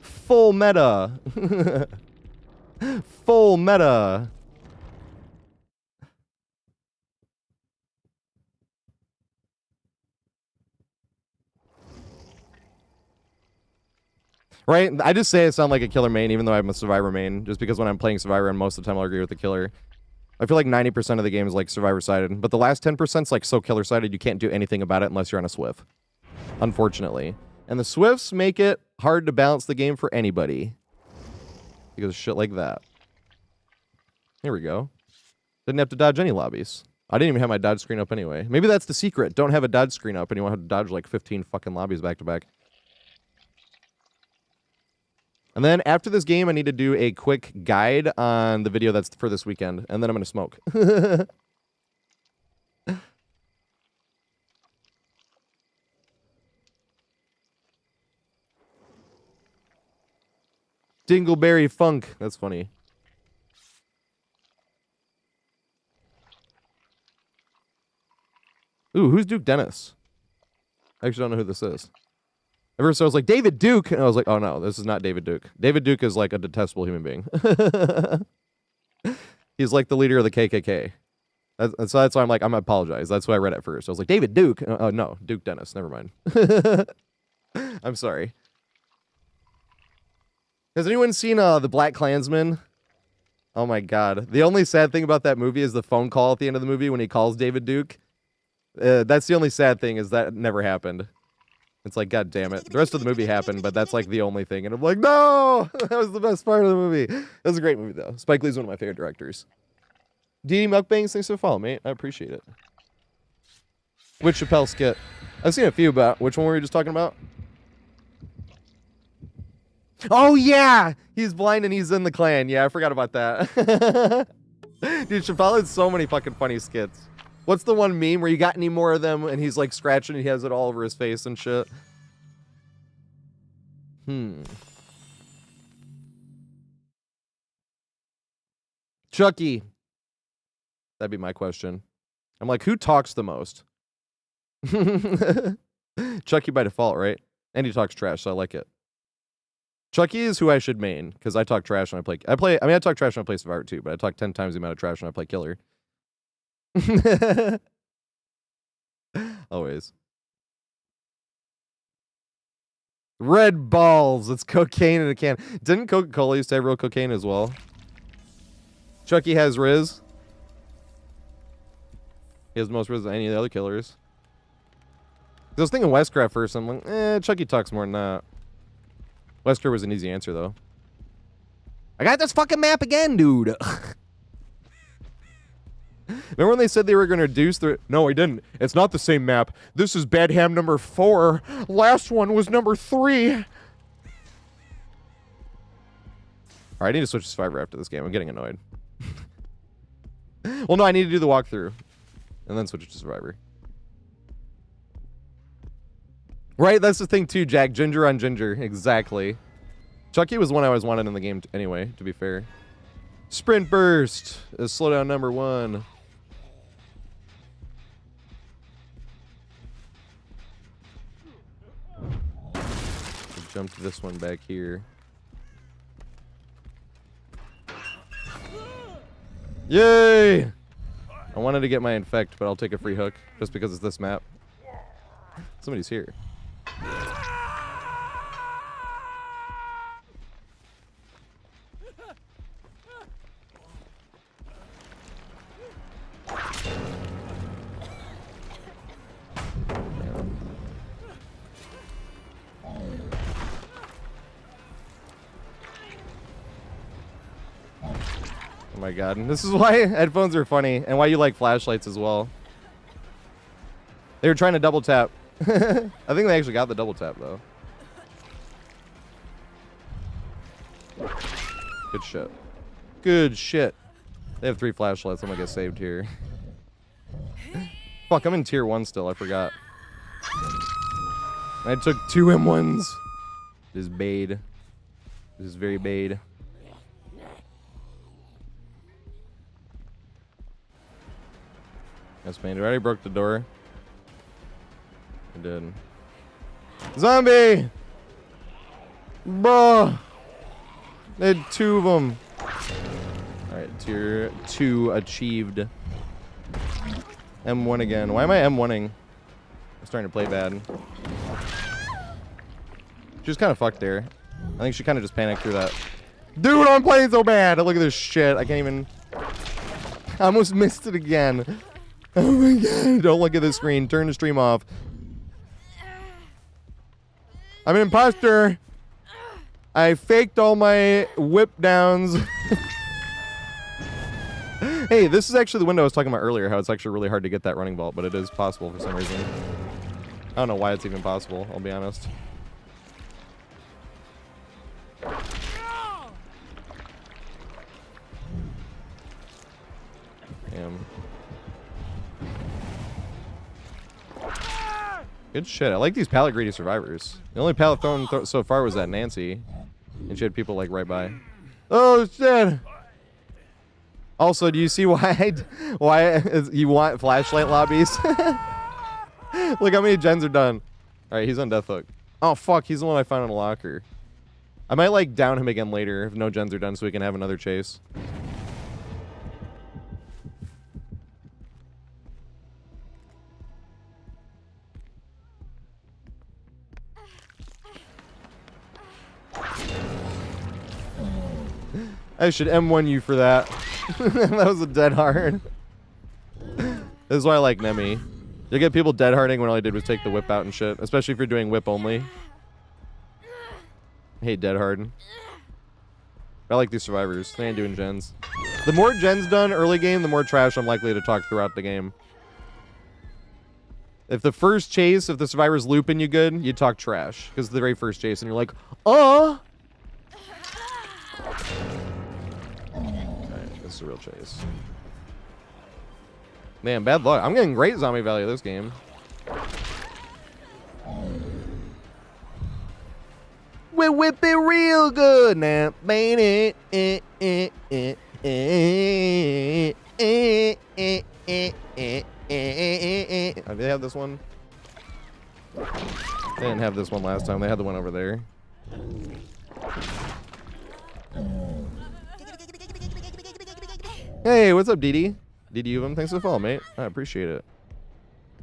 Full meta. Full meta. Right? I just say I sound like a killer main, even though I'm a survivor main, just because when I'm playing survivor, and most of the time I'll agree with the killer. I feel like 90% of the game is like survivor-sided, but the last 10% is like so killer-sided you can't do anything about it unless you're on a Swift. Unfortunately. And the Swifts make it hard to balance the game for anybody. Because of shit like that. Here we go. Didn't have to dodge any lobbies. I didn't even have my dodge screen up anyway. Maybe that's the secret. Don't have a dodge screen up and you won't have to dodge like 15 fucking lobbies back to back. And then after this game, I need to do a quick guide on the video that's for this weekend. And then I'm going to smoke. Dingleberry Funk. That's funny. Ooh, who's Duke Dennis? I actually don't know who this is. At first I was like, David Duke! And I was like, oh no, this is not David Duke. David Duke is like a detestable human being. He's like the leader of the KKK. So that's why I'm like, I'm gonna apologize. That's why I read it first. I was like, David Duke? Oh no, Duke Dennis. Never mind. I'm sorry. Has anyone seen the Black Klansman? Oh my god. The only sad thing about that movie is the phone call at the end of the movie when he calls David Duke. That's the only sad thing, is that never happened. It's like, god damn it. The rest of the movie happened, but that's like the only thing. And I'm like, no! That was the best part of the movie. It was a great movie, though. Spike Lee's one of my favorite directors. DD Mukbangs, thanks for the follow, mate. I appreciate it. Which Chappelle skit? I've seen a few, but which one were we just talking about? Oh, yeah! He's blind and he's in the clan. Yeah, I forgot about that. Dude, Chappelle had so many fucking funny skits. What's the one meme where you got any more of them and he's like scratching and he has it all over his face and shit? Chucky. That'd be my question. I'm like, who talks the most? Chucky by default, right? And he talks trash, so I like it. Chucky is who I should main, because I talk trash when I play. I mean, I talk trash when I play Survivor too, but I talk 10 times the amount of trash when I play Killer. Always. Red balls. It's cocaine in a can. Didn't Coca-Cola used to have real cocaine as well? Chucky has Riz. He has the most Riz than any of the other killers. I was thinking Westcraft first. I'm like, Chucky talks more than that. Wesker was an easy answer, though. I got this fucking map again, dude. Remember when they said they were going to reduce the... No, I didn't. It's not the same map. This is Bad Ham number 4. Last one was number 3. Alright, I need to switch to Survivor after this game. I'm getting annoyed. Well, no, I need to do the walkthrough. And then switch to Survivor. Right, that's the thing too, Jack. Ginger on ginger. Exactly. Chucky was one I always wanted in the game anyway, to be fair. Sprint burst is slowdown number 1. Jump to this one back here. Yay! I wanted to get my infect, but I'll take a free hook just because it's this map. Somebody's here. Oh my god. And this is why headphones are funny and why you like flashlights as well. They were trying to double tap. I think they actually got the double tap though. Good shit. Good shit. They have 3 flashlights. I'm gonna get saved here. Fuck, I'm in tier 1 still. I forgot. I took 2 M1s. It is bad. It is very bad. Yes, man. I already broke the door. I did. Zombie! Bruh! They had 2 of them. Alright, tier 2 achieved. M1 again. Why am I M1ing? I'm starting to play bad. She was kind of fucked there. I think she kind of just panicked through that. Dude, I'm playing so bad! Look at this shit. I can't even... I almost missed it again. Oh my god. Don't look at the screen. Turn the stream off. I'm an imposter. I faked all my whip downs. Hey, this is actually the window I was talking about earlier, how it's actually really hard to get that running vault, but it is possible for some reason. I don't know why it's even possible, I'll be honest. Damn. Good shit. I like these pallet greedy survivors. The only pallet thrown so far was that Nancy. And she had people like right by. Oh shit! Also, do you see why you want flashlight lobbies? Look how many gens are done. Alright, he's on death hook. Oh fuck, he's the one I found in a locker. I might like down him again later if no gens are done so we can have another chase. I should M1 you for that. That was a dead hard. This is why I like Nemi. You get people dead harding when all I did was take the whip out and shit. Especially if you're doing whip only. I hate dead hard. I like these survivors. They ain't doing gens. The more gens done early game, the more trash I'm likely to talk throughout the game. If the first chase, if the survivor's looping you good, you talk trash. Because the very first chase, and you're like, okay, this is a real chase. Man, bad luck. I'm getting great zombie value this game. We whip it real good now, baby. Do they have this one? They didn't have this one last time. They had the one over there. Hey, what's up, Didi? Didi Uvum, thanks for the follow, mate. I appreciate it.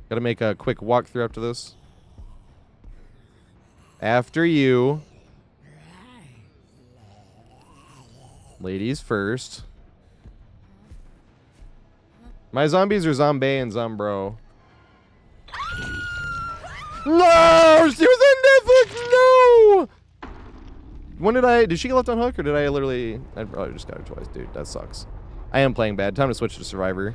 Gotta make a quick walkthrough after this. After you. Ladies first. My zombies are Zombie and Zombro. No! She was in Netflix! No! When did she get left on hook, or did I literally... I probably just got her twice, dude. That sucks. I am playing bad. Time to switch to Survivor.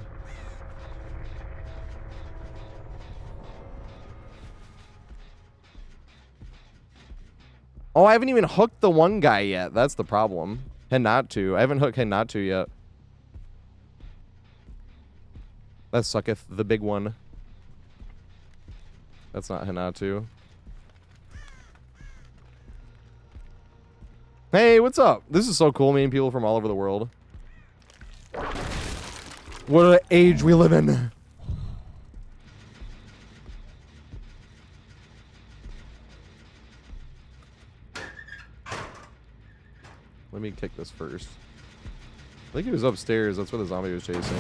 Oh, I haven't even hooked the one guy yet. That's the problem. Hinatu. I haven't hooked Hinatu yet. That sucketh, the big one. That's not Hinatu. Hey, what's up? This is so cool, meeting people from all over the world. What an age we live in. Let me kick this first. I think he was upstairs. That's where the zombie was chasing.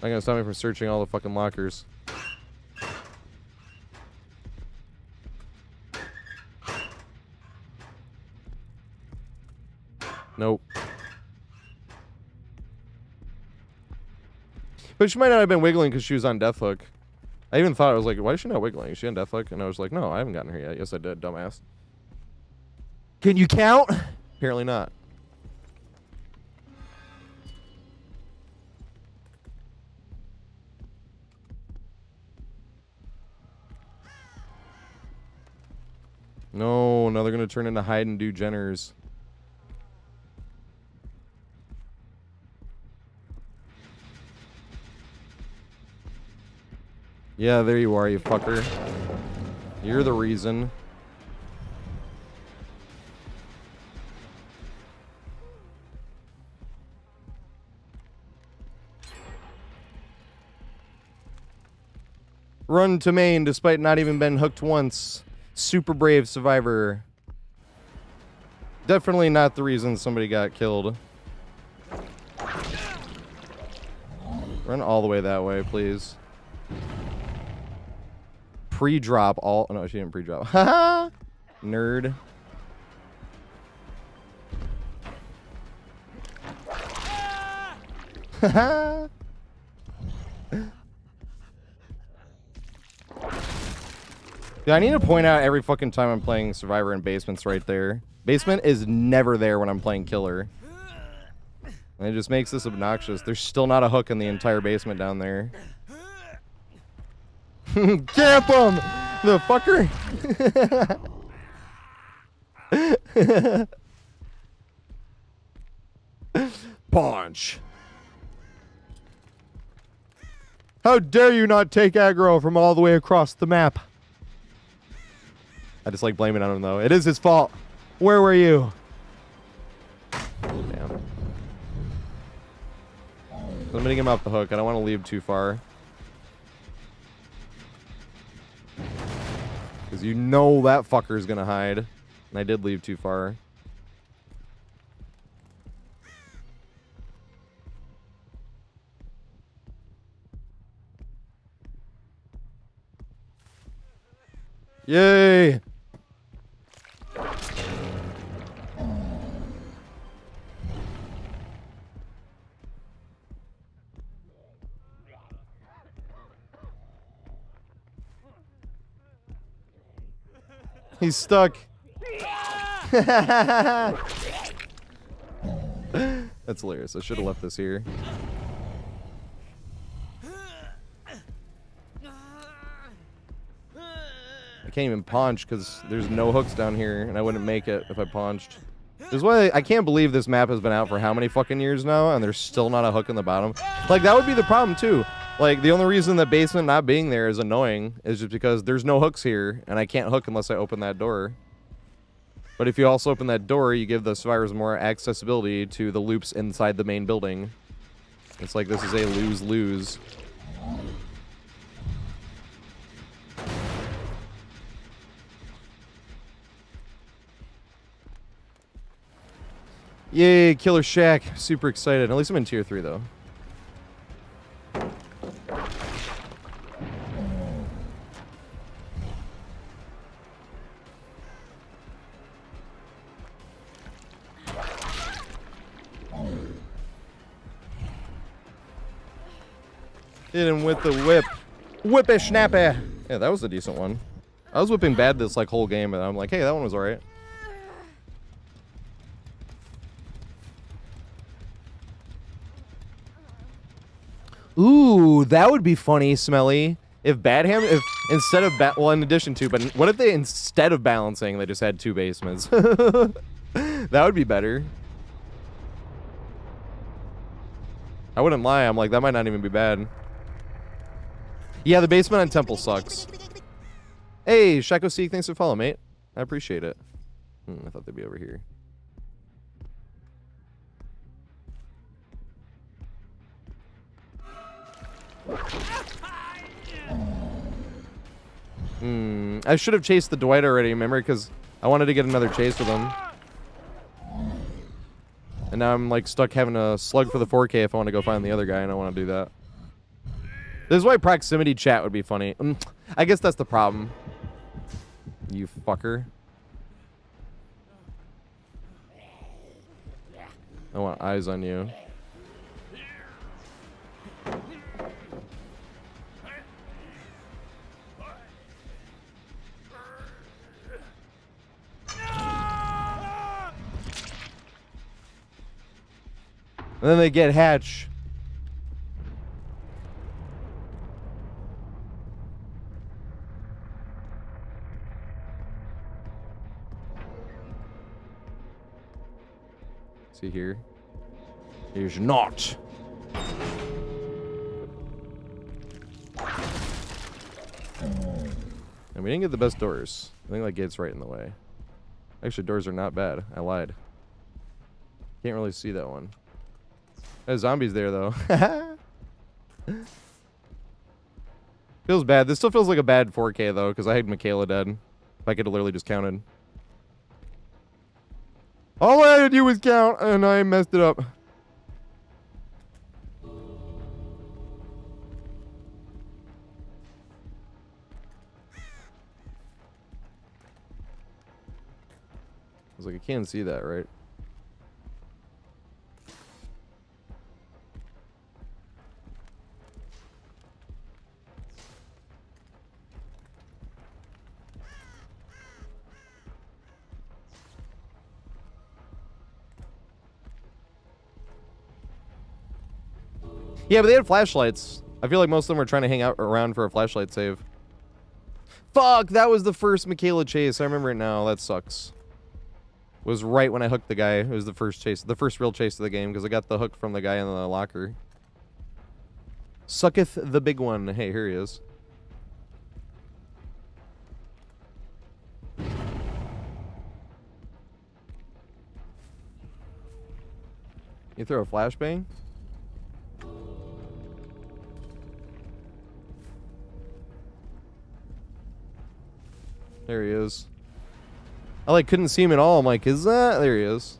I'm gonna stop me from searching all the fucking lockers. Nope. But she might not have been wiggling because she was on death hook. I even thought, I was like, why is she not wiggling? Is she on death hook? And I was like, no, I haven't gotten her yet. Yes, I did, dumbass. Can you count? Apparently not. No, now they're going to turn into hide and do Jenners. Yeah, there you are, you fucker. You're the reason. Run to main despite not even been hooked once. Super brave survivor. Definitely not the reason somebody got killed. Run all the way that way, please. Pre-drop all... Oh, no, she didn't pre-drop. Haha! Nerd. Haha! Yeah, I need to point out every fucking time I'm playing Survivor and Basement's right there. Basement is never there when I'm playing Killer. And it just makes this obnoxious. There's still not a hook in the entire basement down there. Camp him! The fucker! Punch! How dare you not take aggro from all the way across the map? I just like blaming on him though. It is his fault. Where were you? Damn. I'm gonna get him off the hook. I don't want to leave too far. Because you know that fucker is gonna hide. And I did leave too far. Yay! He's stuck. That's hilarious. I should have left this here. I can't even paunch because there's no hooks down here, and I wouldn't make it if I paunched. This is why I can't believe this map has been out for how many fucking years now, and there's still not a hook in the bottom. Like, that would be the problem, too. Like, the only reason that basement not being there is annoying is just because there's no hooks here, and I can't hook unless I open that door. But if you also open that door, you give the survivors more accessibility to the loops inside the main building. It's like this is a lose-lose. Yay, Killer Shack. Super excited. At least I'm in tier 3, though. Hit him with the whip. Whippy snappy. Yeah, that was a decent one. I was whipping bad this like whole game, and I'm like, hey, that one was alright. Ooh, that would be funny, Smelly. If if instead of well, in addition to, but what if they instead of balancing, they just had 2 basements? That would be better. I wouldn't lie. I'm like, that might not even be bad. Yeah, the basement on Temple sucks. Hey, Shaco Seek, thanks for following, mate. I appreciate it. I thought they'd be over here. I should have chased the Dwight already, remember? Because I wanted to get another chase with him. And now I'm like stuck having a slug for the 4K if I want to go find the other guy, and I want to do that. This is why proximity chat would be funny. I guess that's the problem. You fucker. I want eyes on you. And then they get hatch. See here? Here's not. And we didn't get the best doors. I think that gate's right in the way. Actually, doors are not bad. I lied. Can't really see that one. There's zombies there, though. Feels bad. This still feels like a bad 4K, though, because I had Michaela dead. If I could have literally just counted. All I had to do was count, and I messed it up. I was like, I can't see that, right? Yeah, but they had flashlights. I feel like most of them were trying to hang out around for a flashlight save. Fuck, that was the first Michaela chase. I remember it now. That sucks. It was right when I hooked the guy. It was the first chase, the first real chase of the game, because I got the hook from the guy in the locker. Sucketh the big one. Hey, here he is. You throw a flashbang? There he is. I like couldn't see him at all. I'm like, is that? There he is.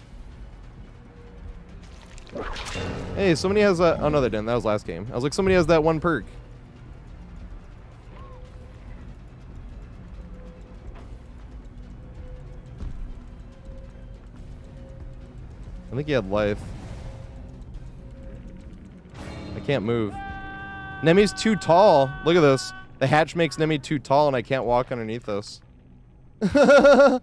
Hey, somebody has that. Oh no, they didn't. That was last game. I was like, somebody has that one perk. I think he had life. I can't move. Nemi's too tall. Look at this. The hatch makes Nemi too tall, and I can't walk underneath this. The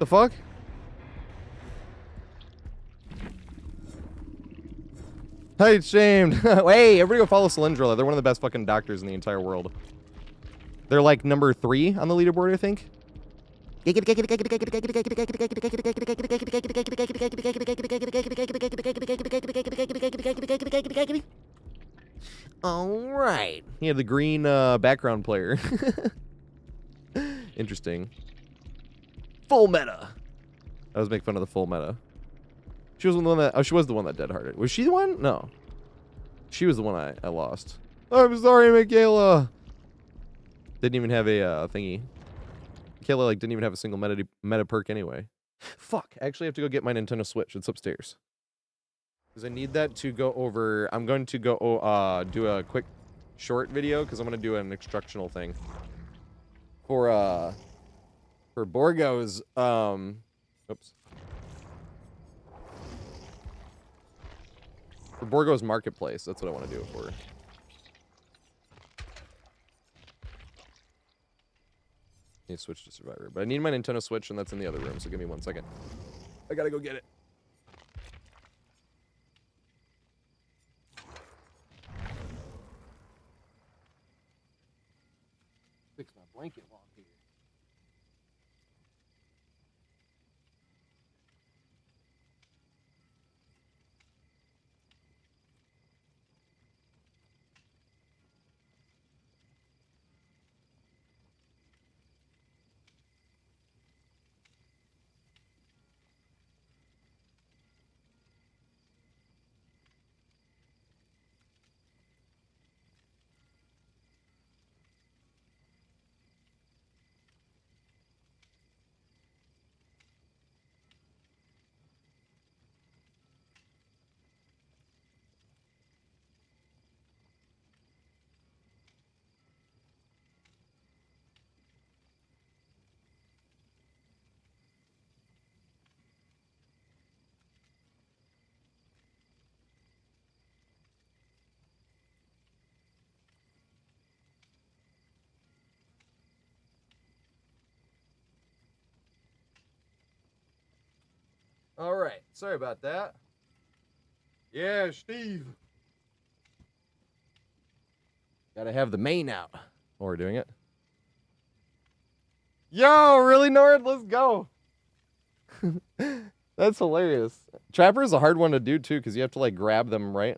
fuck? Hey, it's shamed. Hey, everybody go follow Cylindrilla. They're one of the best fucking doctors in the entire world. They're like number 3 on the leaderboard, I think. All right. He had the green background player. Interesting. Full meta. I was making fun of the full meta. She was the one that. Oh, she was the one that dead-hearted. Was she the one? No. She was the one I lost. I'm sorry, Michaela. Didn't even have a thingy. Michaela like didn't even have a single meta perk anyway. Fuck. I actually have to go get my Nintendo Switch. It's upstairs. Because I need that to go over. I'm going to go do a quick short video because I'm going to do an instructional thing for Borgo's oops. For Borgo's Marketplace. That's what I want to do it for. Need to switch to Survivor. But I need my Nintendo Switch, and that's in the other room, so give me 1 second. I gotta go get it. Fix my blanket while I'm here. All right. Sorry about that. Yeah, Steve. Gotta have the main out while we're doing it. Yo, really, Nord? Let's go. That's hilarious. Trapper is a hard one to do, too, because you have to, like, grab them, right?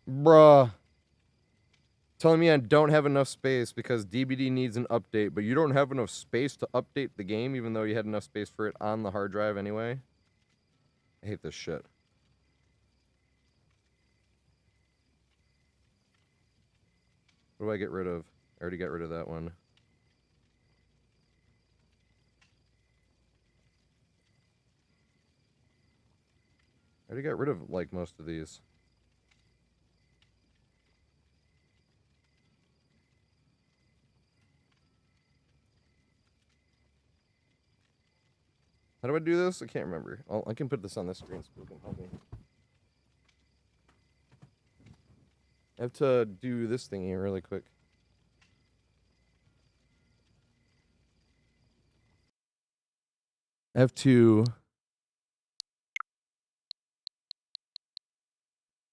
Bruh. Telling me I don't have enough space because DBD needs an update, but you don't have enough space to update the game even though you had enough space for it on the hard drive anyway. I hate this shit. What do I get rid of? I already got rid of that one. I already got rid of, like, most of these. How do I do this? I can't remember. I can put this on this screen so people can help me. I have to do this thing here really quick. I have to...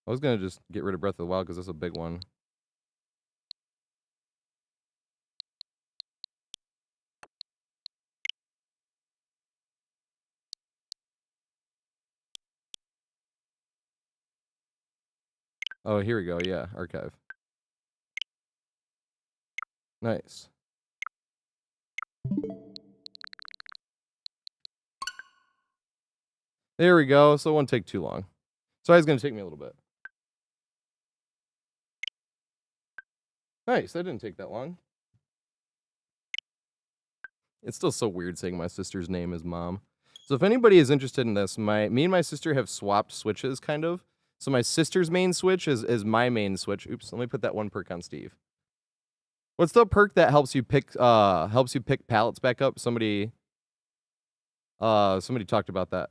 I was going to just get rid of Breath of the Wild because that's a big one. Oh, here we go. Yeah, archive. Nice. There we go. So it won't take too long. So it's going to take me a little bit. Nice. That didn't take that long. It's still so weird saying my sister's name is Mom. So if anybody is interested in this, me and my sister have swapped switches, kind of. So my sister's main switch is my main switch. Oops, let me put that 1 perk on Steve. What's the perk that helps you pick pallets back up? Somebody talked about that.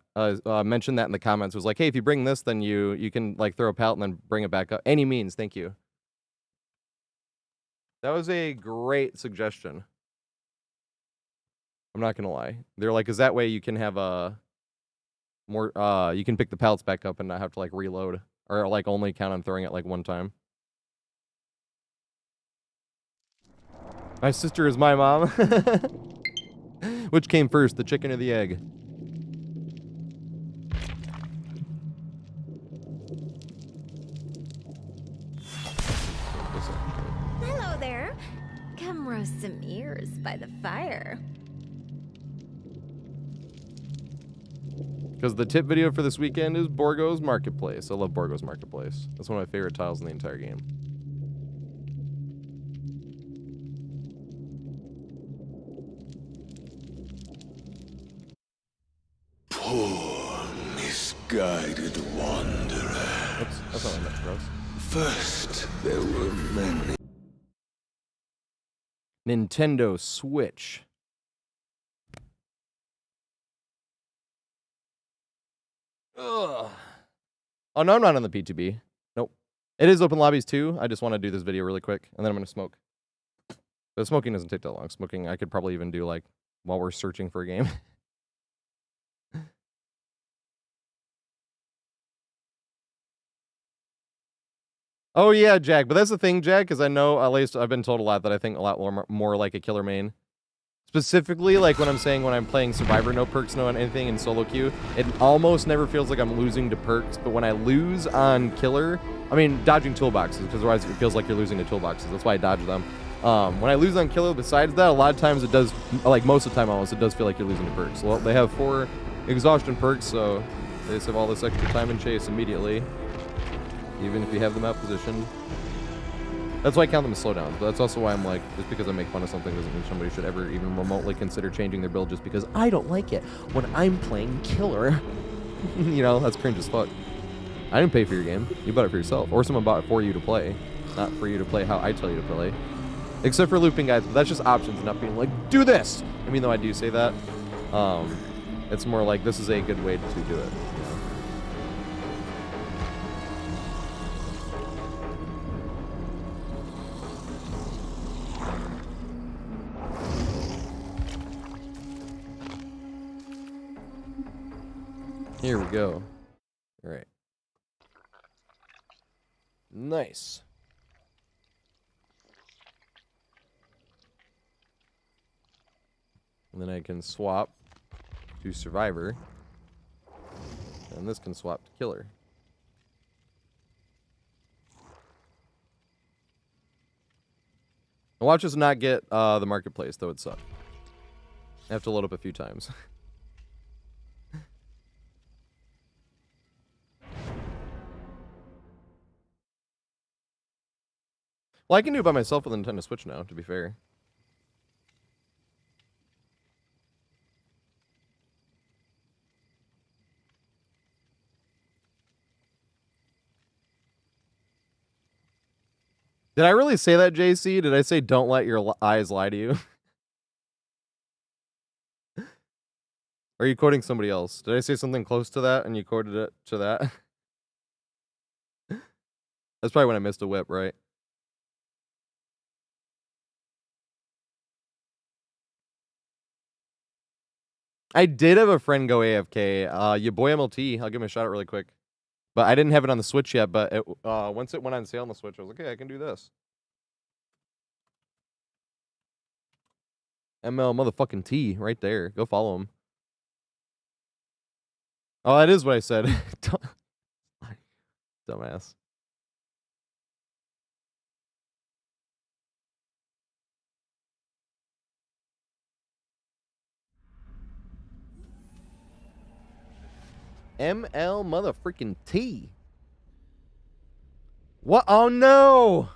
Mentioned that in the comments. It was like, hey, if you bring this, then you can like throw a pallet and then bring it back up. Any means, thank you. That was a great suggestion. I'm not gonna lie. They're like, is that way you can have more you can pick the pallets back up and not have to like reload or like only count on throwing it like one time. My sister is my mom. Which came first, the chicken or the egg? Hello there. Come roast some ears by the fire. Because the tip video for this weekend is Borgo's Marketplace. I love Borgo's Marketplace. That's one of my favorite tiles in the entire game. Poor, misguided wanderer. Oops, that's not what I meant, gross. First, there were many. Nintendo Switch. Ugh. Oh, no, I'm not on the P2B. Nope. It is open lobbies too. I just want to do this video really quick, and then I'm going to smoke. But smoking doesn't take that long. Smoking, I could probably even do, like, while we're searching for a game. Oh, yeah, Jack. But that's the thing, Jack, because I know, at least I've been told a lot that I think a lot more like a killer main. Specifically, like when I'm playing Survivor, no perks, no anything in solo queue, it almost never feels like I'm losing to perks, but when I lose on killer, I mean, dodging toolboxes, because otherwise it feels like you're losing to toolboxes. That's why I dodge them. When I lose on killer, besides that, a lot of times it does, like most of the time almost, it does feel like you're losing to perks. Well, they have 4 exhaustion perks, so they just have all this extra time and chase immediately, even if you have them out positioned. That's why I count them as slowdowns, but that's also why I'm like, just because I make fun of something doesn't mean somebody should ever even remotely consider changing their build just because I don't like it when I'm playing killer. You know, that's cringe as fuck. I didn't pay for your game. You bought it for yourself. Or someone bought it for you to play. Not for you to play how I tell you to play. Except for looping guys, but that's just options, not being like, do this! I mean, though I do say that, it's more like, this is a good way to do it. Here we go. All right. Nice. And then I can swap to Survivor. And this can swap to Killer. And watch us not get the Marketplace, though it sucked. I have to load up a few times. Well, I can do it by myself with a Nintendo Switch now, to be fair. Did I really say that, JC? Did I say don't let your eyes lie to you? Or are you quoting somebody else? Did I say something close to that and you quoted it to that? That's probably when I missed a whip, right? I did have a friend go AFK. Your boy MLT. I'll give him a shout out really quick. But I didn't have it on the Switch yet, but it, once it went on sale on the Switch, I was like, okay, I can do this. ML motherfucking T right there. Go follow him. Oh, that is what I said. Dumbass. ML motherfucking T. What? Oh no!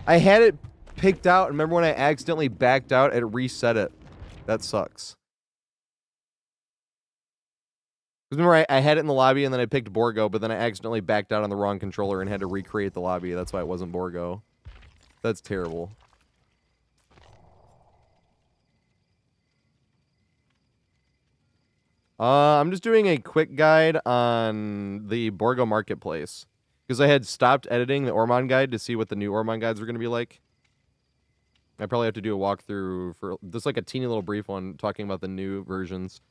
I had it picked out. Remember when I accidentally backed out? It reset it. That sucks. Remember, I had it in the lobby and then I picked Borgo, but then I accidentally backed out on the wrong controller and had to recreate the lobby. That's why it wasn't Borgo. That's terrible. I'm just doing a quick guide on the Borgo Marketplace because I had stopped editing the Ormond guide to see what the new Ormond guides were going to be like. I probably have to do a walkthrough for just like a teeny little brief one talking about the new versions.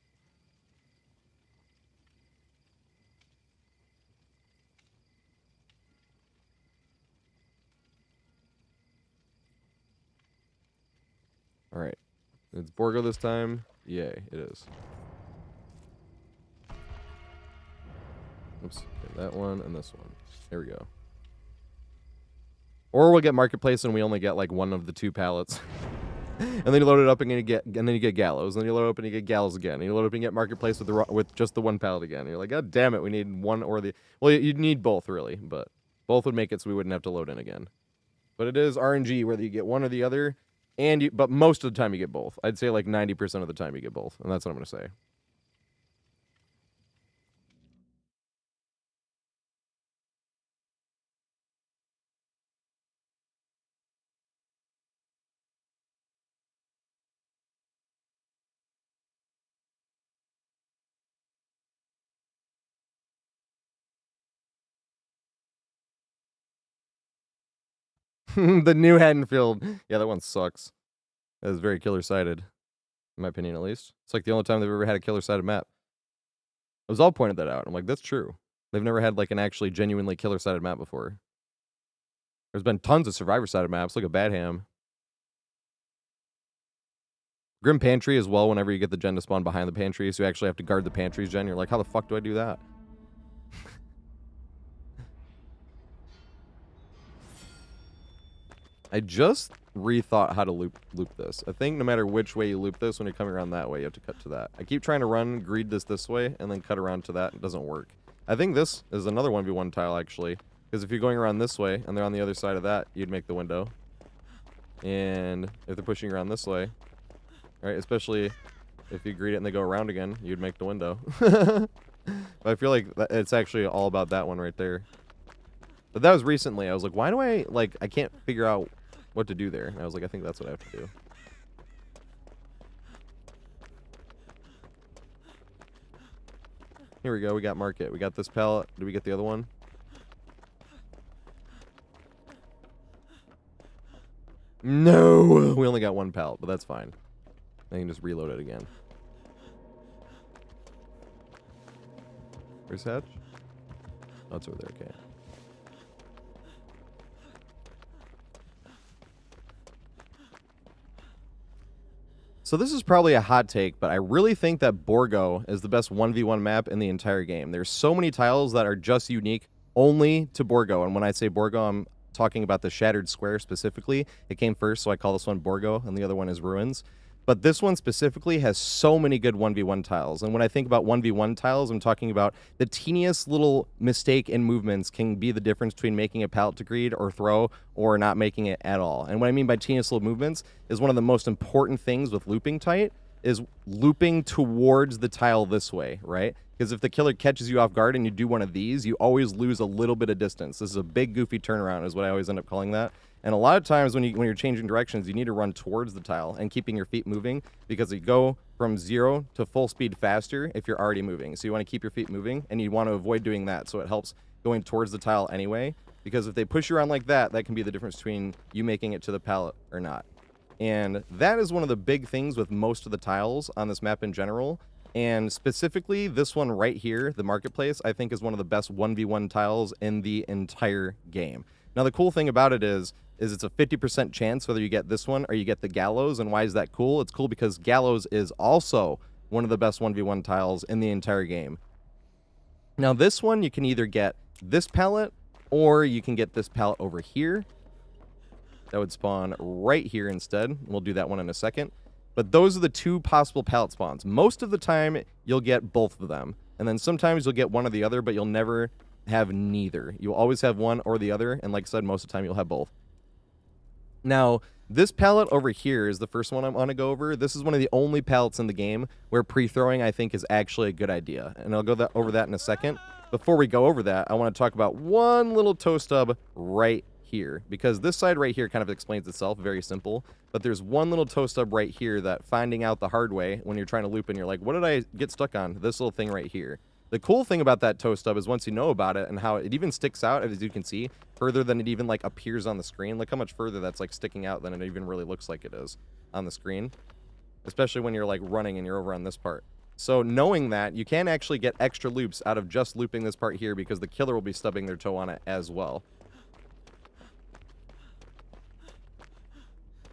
All right. It's Borgo this time. Yay, it is. Oops. Okay, that one and this one. There we go. Or we'll get Marketplace and we only get like one of the two pallets. And then you load it up and you get Gallows. And then you load it up and you get Gallows again. And you load it up and you get Marketplace with just the one pallet again. And you're like, God damn it, we need one or the... Well, you'd need both, really. But both would make it so we wouldn't have to load in again. But it is RNG, whether you get one or the other. But most of the time you get both. I'd say like 90% of the time you get both. And that's what I'm going to say. The new Haddonfield. Yeah, that one sucks. That is very killer-sided. In my opinion, at least. It's like the only time they've ever had a killer-sided map. I was all pointed that out. I'm like, that's true. They've never had like an actually genuinely killer-sided map before. There's been tons of survivor-sided maps. Look at Bad Ham. Grim Pantry as well, whenever you get the gen to spawn behind the pantry, so you actually have to guard the pantries gen. You're like, how the fuck do I do that? I just rethought how to loop this. I think no matter which way you loop this, when you're coming around that way, you have to cut to that. I keep trying to greed this way, and then cut around to that. It doesn't work. I think this is another 1v1 tile, actually. Because if you're going around this way, and they're on the other side of that, you'd make the window. And if they're pushing around this way, right, especially if you greed it and they go around again, you'd make the window. But I feel like it's actually all about that one right there. But that was recently. I was like, why do I can't figure out what to do there. And I was like, I think that's what I have to do. Here we go. We got market. We got this pallet. Did we get the other one? No! We only got one pallet, but that's fine. I can just reload it again. Where's Hatch? Oh, it's over there. Okay. So this is probably a hot take, but I really think that Borgo is the best 1v1 map in the entire game. There's so many tiles that are just unique only to Borgo. And when I say Borgo, I'm talking about the Shattered Square specifically. It came first, so I call this one Borgo, and the other one is Ruins. But this one specifically has so many good 1v1 tiles. And when I think about 1v1 tiles, I'm talking about the teeniest little mistake in movements can be the difference between making a pallet to greed or throw or not making it at all. And what I mean by teeniest little movements is one of the most important things with looping tight is looping towards the tile this way, right? Because if the killer catches you off guard and you do one of these, you always lose a little bit of distance. This is a big goofy turnaround is what I always end up calling that. And a lot of times when you're changing directions, you need to run towards the tile and keeping your feet moving because you go from 0 to full speed faster if you're already moving. So you want to keep your feet moving and you want to avoid doing that. So it helps going towards the tile anyway, because if they push you around like that, that can be the difference between you making it to the pallet or not. And that is one of the big things with most of the tiles on this map in general. And specifically this one right here, the marketplace, I think is one of the best 1v1 tiles in the entire game. Now the cool thing about it is it's a 50% chance whether you get this one or you get the Gallows. And why is that cool? It's cool because Gallows is also one of the best 1v1 tiles in the entire game. Now this one, you can either get this pallet or you can get this pallet over here. That would spawn right here instead. We'll do that one in a second. But those are the two possible pallet spawns. Most of the time, you'll get both of them. And then sometimes you'll get one or the other, but you'll never have neither. You'll always have one or the other. And like I said, most of the time, you'll have both. Now, this pallet over here is the first one I want to go over. This is one of the only pallets in the game where pre-throwing, I think, is actually a good idea. And I'll over that in a second. Before we go over that, I want to talk about one little toe stub right here, because this side right here kind of explains itself, very simple, but there's one little toe stub right here that finding out the hard way when you're trying to loop and you're like, what did I get stuck on? This little thing right here. The cool thing about that toe stub is once you know about it and how it even sticks out, as you can see, further than it even like appears on the screen. Look how much further that's like sticking out than it even really looks like it is on the screen, especially when you're like running and you're over on this part. So knowing that, you can actually get extra loops out of just looping this part here because the killer will be stubbing their toe on it as well.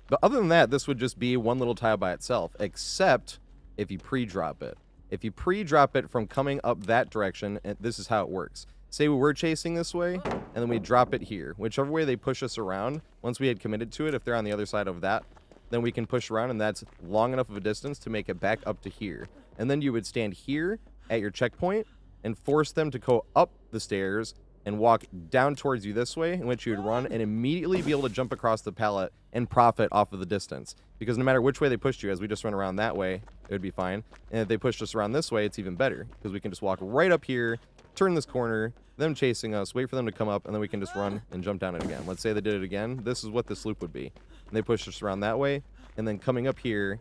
But other than that, this would just be one little tile by itself, except if you pre-drop it. If you pre-drop it from coming up that direction, and this is how it works. Say we were chasing this way, and then we drop it here. Whichever way they push us around, once we had committed to it, if they're on the other side of that, then we can push around, and that's long enough of a distance to make it back up to here. And then you would stand here at your checkpoint and force them to go up the stairs and walk down towards you this way, in which you would run and immediately be able to jump across the pallet and profit off of the distance. Because no matter which way they pushed you, as we just run around that way, it would be fine. And if they pushed us around this way, it's even better, because we can just walk right up here, turn this corner, them chasing us, wait for them to come up, and then we can just run and jump down it again. Let's say they did it again. This is what this loop would be. And they pushed us around that way, and then coming up here,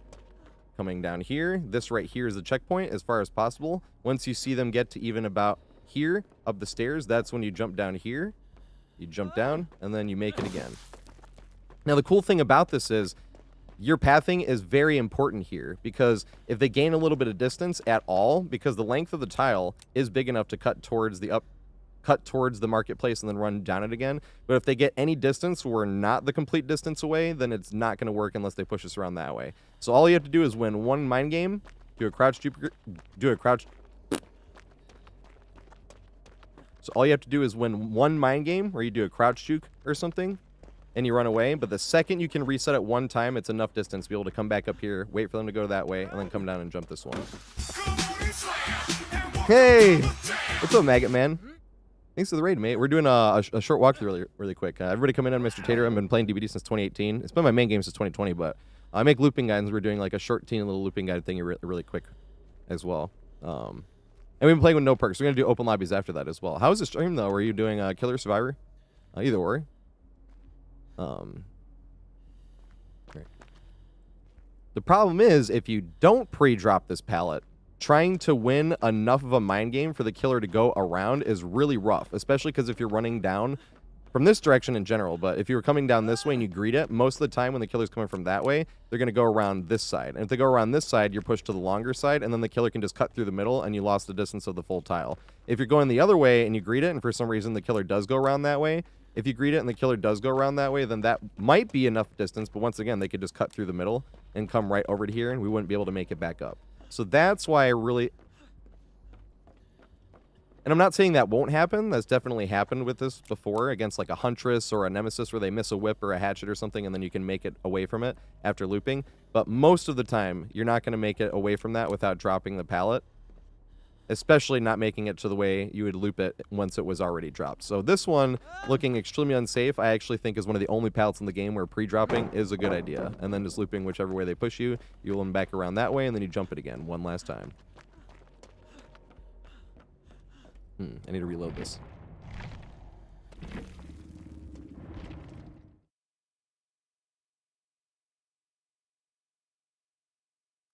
coming down here, this right here is the checkpoint as far as possible. Once you see them get to even about here up the stairs, that's when you jump down here, you jump down, and then you make it again. Now the cool thing about this is your pathing is very important here, because if they gain a little bit of distance at all, because the length of the tile is big enough to cut towards the marketplace and then run down it again. But if they get any distance where not the complete distance away, then it's not going to work unless they push us around that way. So all you have to do is win one mind game, do a crouch juke, So all you have to do is win one mind game where you do a crouch juke or something and you run away. But the second you can reset it one time, it's enough distance to be able to come back up here, wait for them to go that way, and then come down and jump this one. Hey! What's up, Maggot Man? Thanks for the raid, mate. We're doing a short walkthrough really quick. Everybody come in on Mr. Tater. I've been playing DVD since 2018. It's been my main game since 2020, but I make looping guides. We're doing like a short teen little looping guide thing really quick as well. And we've been playing with no perks. We're going to do open lobbies after that as well. How was the stream, though? Were you doing Killer Survivor? Either or. Right. The problem is, if you don't pre-drop this pallet, trying to win enough of a mind game for the killer to go around is really rough, especially because if you're running down from this direction in general, but if you were coming down this way and you greet it, most of the time when the killer's coming from that way, they're going to go around this side. And if they go around this side, you're pushed to the longer side, and then the killer can just cut through the middle, and you lost the distance of the full tile. If you're going the other way and you greet it, and for some reason the killer does go around that way, if you greet it and the killer does go around that way, then that might be enough distance, but once again, they could just cut through the middle and come right over to here, and we wouldn't be able to make it back up. So that's why I really... And I'm not saying that won't happen. That's definitely happened with this before against like a Huntress or a Nemesis where they miss a whip or a hatchet or something and then you can make it away from it after looping. But most of the time, you're not going to make it away from that without dropping the pallet. Especially not making it to the way you would loop it once it was already dropped. So this one, looking extremely unsafe, I actually think is one of the only pallets in the game where pre-dropping is a good idea. And then just looping whichever way they push you, you will them back around that way and then you jump it again one last time. I need to reload this.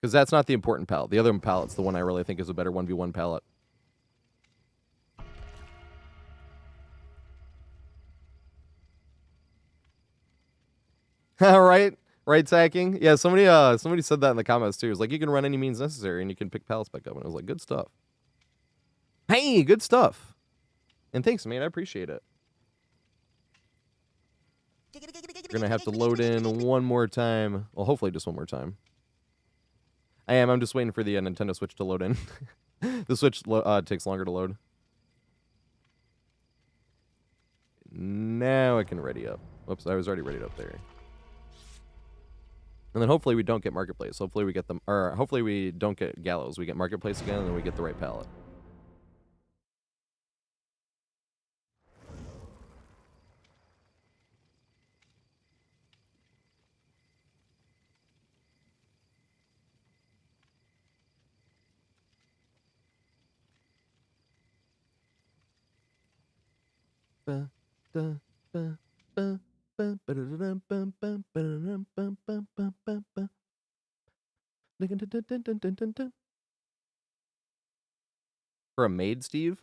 Because that's not the important pallet. The other pallet's the one I really think is a better 1v1 pallet. Right? Right, Sacking? Yeah, somebody said that in the comments too. It's like, you can run any means necessary and you can pick pallets back up. And I was like, good stuff. Hey, good stuff. And thanks, man. I appreciate it. We're going to have to load in one more time. Well, hopefully just one more time. I am. I'm just waiting for the Nintendo Switch to load in. The Switch takes longer to load. Now I can ready up. Whoops, I was already ready up there. And then hopefully we don't get Marketplace. Hopefully we get them, or hopefully we don't get Gallows. We get Marketplace again, and then we get the right pallet. Ba, da, ba, For a maid, Steve?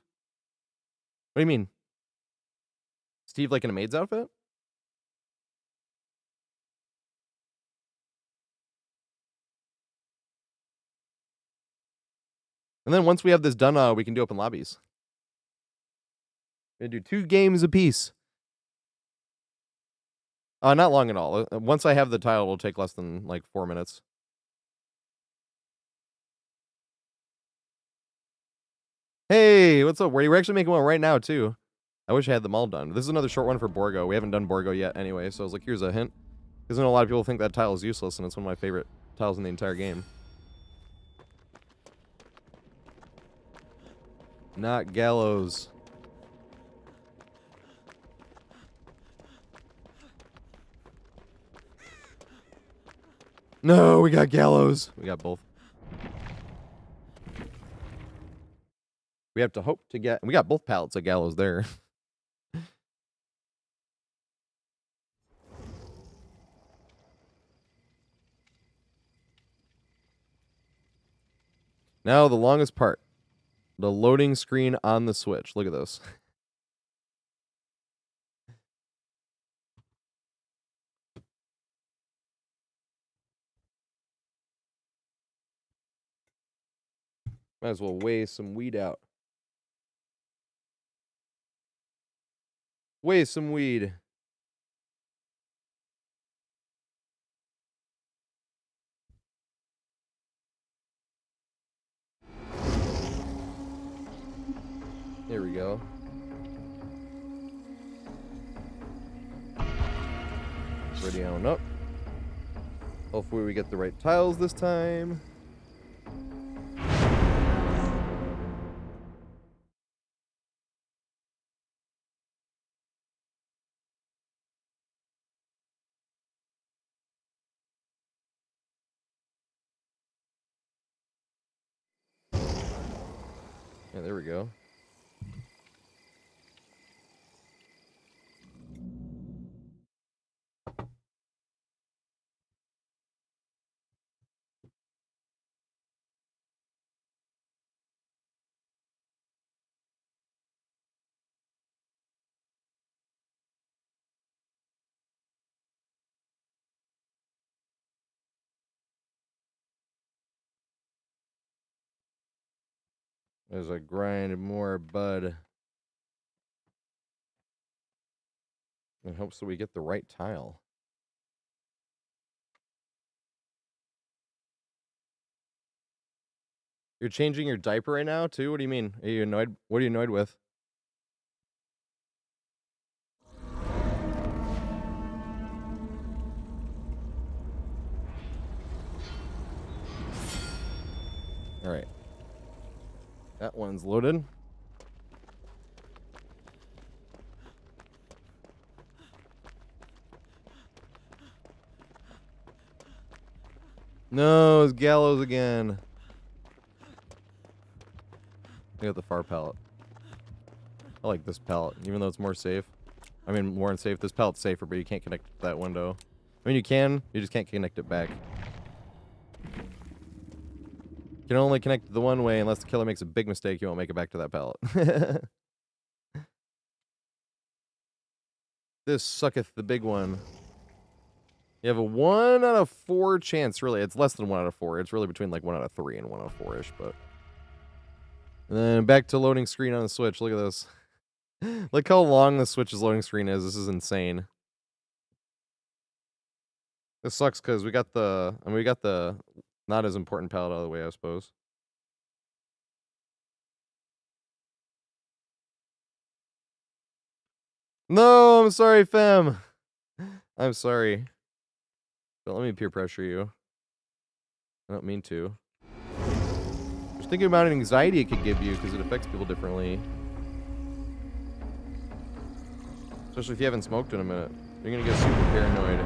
What do you mean? Steve like in a maid's outfit? And then once we have this done, we can do open lobbies. We're gonna do 2 games apiece. Not long at all. Once I have the tile, it'll take less than like 4 minutes. Hey, what's up? We're actually making one right now too. I wish I had them all done. This is another short one for Borgo. We haven't done Borgo yet anyway, so I was like, here's a hint. Because I know a lot of people think that tile is useless, and it's one of my favorite tiles in the entire game. Not gallows. No, we got gallows. We got both. We have to hope to get... We got both pallets of gallows there. Now the longest part. The loading screen on the Switch. Look at this. Might as well weigh some weed out. Weigh some weed. Here we go. Ready on up. Hopefully we get the right tiles this time. Yeah, there we go. As I grind more bud. In hopes that we get the right tile. You're changing your diaper right now, too? What do you mean? Are you annoyed? What are you annoyed with? All right. That one's loaded. No, it's gallows again. I got the far pallet. I like this pallet, even though it's more safe. I mean, more unsafe. This pallet's safer, but you can't connect it to that window. I mean, you can. You just can't connect it back. You can only connect it the one way unless the killer makes a big mistake. You won't make it back to that pallet. This sucketh the big one. You have a 1 out of 4 chance, really. It's less than 1 out of 4. It's really between like 1 out of 3 and 1 out of 4-ish, but... And then back to loading screen on the Switch. Look at this. Look how long the Switch's loading screen is. This is insane. This sucks because we got the... I mean, we got the not as important palette out of the way, I suppose. No, I'm sorry, fam. I'm sorry. Don't let me peer pressure you. I don't mean to. Just thinking about anxiety it could give you because it affects people differently. Especially if you haven't smoked in a minute. You're gonna get super paranoid.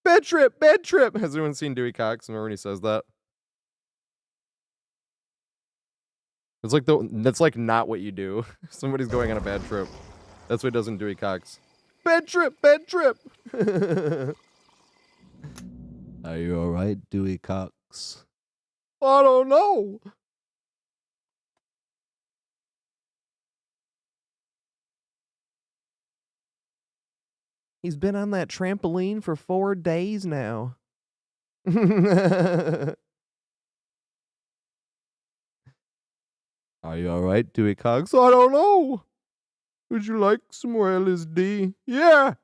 Bad trip, bad trip! Has anyone seen Dewey Cox? Remember when he says that? It's like that's like not what you do. Somebody's going on a bad trip. That's what he does in Dewey Cox. Bad trip, bad trip. Are you alright, Dewey Cox? I don't know. He's been on that trampoline for 4 days now. Are you alright, Dewey Cox? I don't know. Would you like some more LSD? Yeah,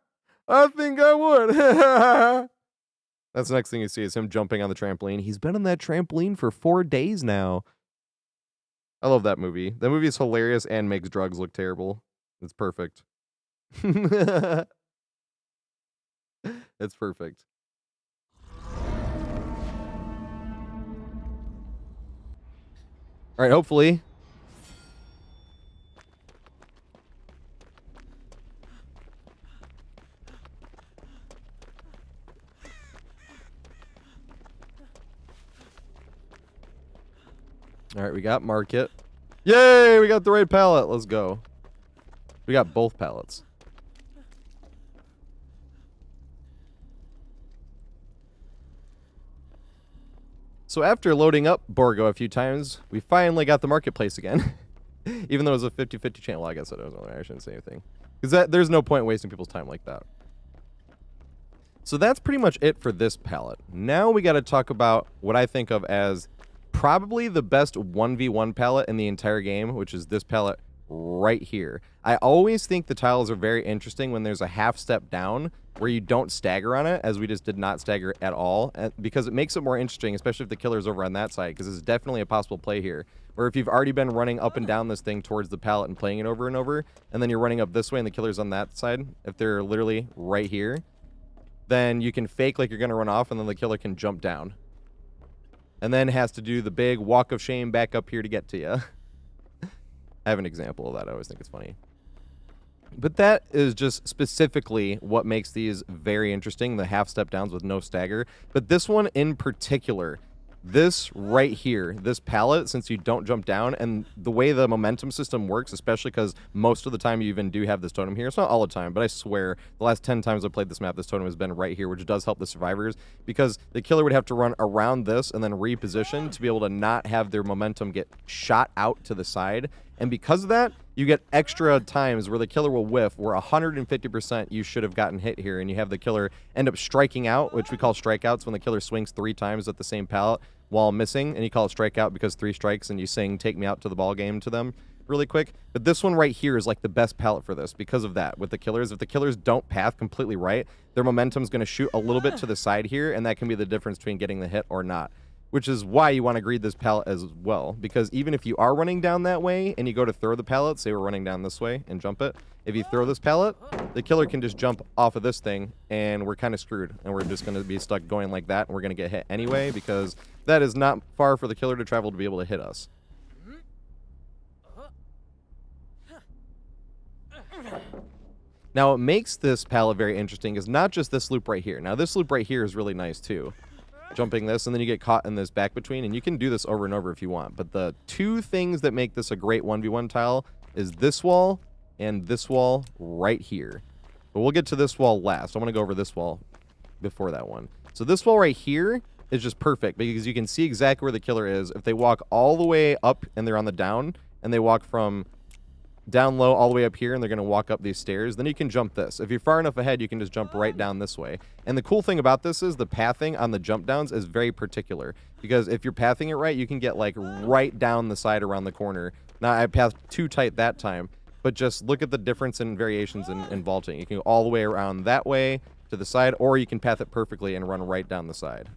I think I would. That's the next thing you see is him jumping on the trampoline. He's been on that trampoline for 4 days now. I love that movie. That movie is hilarious and makes drugs look terrible. It's perfect. It's perfect. All right, hopefully. All right, we got market. Yay, we got the right pallet. Let's go. We got both pallets. So after loading up Borgo a few times, we finally got the marketplace again. Even though it was a 50-50 channel. Well, I guess I shouldn't say anything. Because there's no point wasting people's time like that. So that's pretty much it for this pallet. Now we got to talk about what I think of as probably the best 1v1 pallet in the entire game, which is this pallet right here. I always think the tiles are very interesting when there's a half step down where you don't stagger on it, as we just did not stagger at all, because it makes it more interesting, especially if the killer's over on that side, because it's definitely a possible play here. Or if you've already been running up and down this thing towards the pallet and playing it over and over, and then you're running up this way and the killer's on that side, if they're literally right here, then you can fake like you're going to run off, and then the killer can jump down. And then has to do the big walk of shame back up here to get to you. I have an example of that. I always think it's funny. But that is just specifically what makes these very interesting, the half step downs with no stagger. But this one in particular, this right here, this pallet, since you don't jump down, and the way the momentum system works, especially because most of the time you even do have this totem here. It's not all the time, but I swear the last 10 times I played this map, this totem has been right here, which does help the survivors, because the killer would have to run around this and then reposition to be able to not have their momentum get shot out to the side. And because of that, you get extra times where the killer will whiff, where 150% you should have gotten hit here, and you have the killer end up striking out, which we call strikeouts, when the killer swings 3 times at the same pallet while missing, and you call it strikeout because 3 strikes, and you sing "Take Me Out to the Ball Game" to them really quick. But this one right here is like the best pallet for this because of that. With the killers, if the killers don't path completely right, their momentum's going to shoot a little bit to the side here, and that can be the difference between getting the hit or not. Which is why you want to greed this pallet as well, because even if you are running down that way and you go to throw the pallet, say we're running down this way and jump it, if you throw this pallet, the killer can just jump off of this thing, and we're kind of screwed, and we're just going to be stuck going like that, and we're going to get hit anyway, because that is not far for the killer to travel to be able to hit us. Now, what makes this pallet very interesting is not just this loop right here. Now, this loop right here is really nice, too. Jumping this, and then you get caught in this back between, and you can do this over and over if you want. But the 2 things that make this a great 1v1 tile is this wall and this wall right here. But we'll get to this wall last. I want to go over this wall before that one. So this wall right here is just perfect because you can see exactly where the killer is. If they walk all the way up and they're on the down, and they walk from down low all the way up here, and they're going to walk up these stairs, then you can jump this. If you're far enough ahead, you can just jump right down this way. And the cool thing about this is the pathing on the jump downs is very particular, because if you're pathing it right, you can get like right down the side around the corner. Now, I pathed too tight that time, but just look at the difference in variations in vaulting. You can go all the way around that way to the side, or you can path it perfectly and run right down the side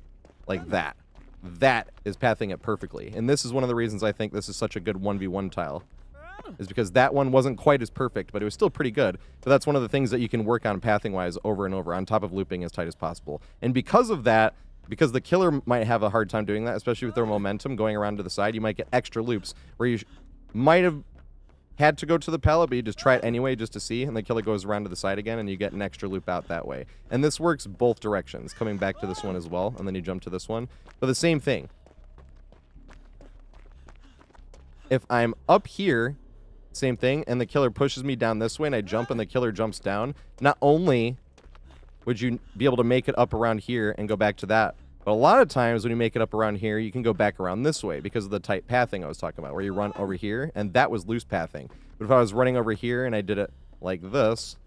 like that. That is pathing it perfectly. And this is one of the reasons I think this is such a good 1v1 tile, is because that one wasn't quite as perfect, but it was still pretty good. But that's one of the things that you can work on pathing-wise over and over, on top of looping as tight as possible. And because of that, because the killer might have a hard time doing that, especially with their momentum going around to the side, you might get extra loops where you might have had to go to the pallet, but you just try it anyway just to see, and the killer goes around to the side again, and you get an extra loop out that way. And this works both directions, coming back to this one as well, and then you jump to this one. But the same thing. if I'm up here, same thing, and the killer pushes me down this way, and I jump, and the killer jumps down, not only would you be able to make it up around here and go back to that, but a lot of times when you make it up around here, you can go back around this way because of the tight pathing I was talking about, where you run over here, and that was loose pathing. But if I was running over here and I did it like this,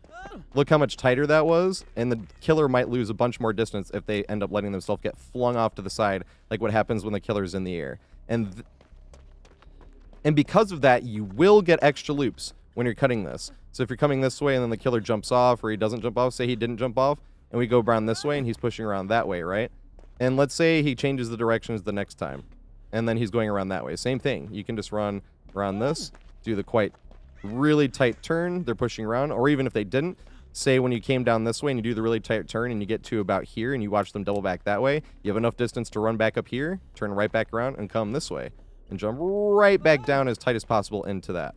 look how much tighter that was, and the killer might lose a bunch more distance if they end up letting themselves get flung off to the side, like what happens when the killer's in the air. And because of that, you will get extra loops when you're cutting this. So if you're coming this way and then the killer jumps off, or he doesn't jump off, say he didn't jump off, and we go around this way and he's pushing around that way, right? And let's say he changes the directions the next time, and then he's going around that way. Same thing. You can just run around this, do the quite really tight turn, they're pushing around, or even if they didn't, say when you came down this way and you do the really tight turn and you get to about here and you watch them double back that way, you have enough distance to run back up here, turn right back around, and come this way. And jump right back down as tight as possible into that.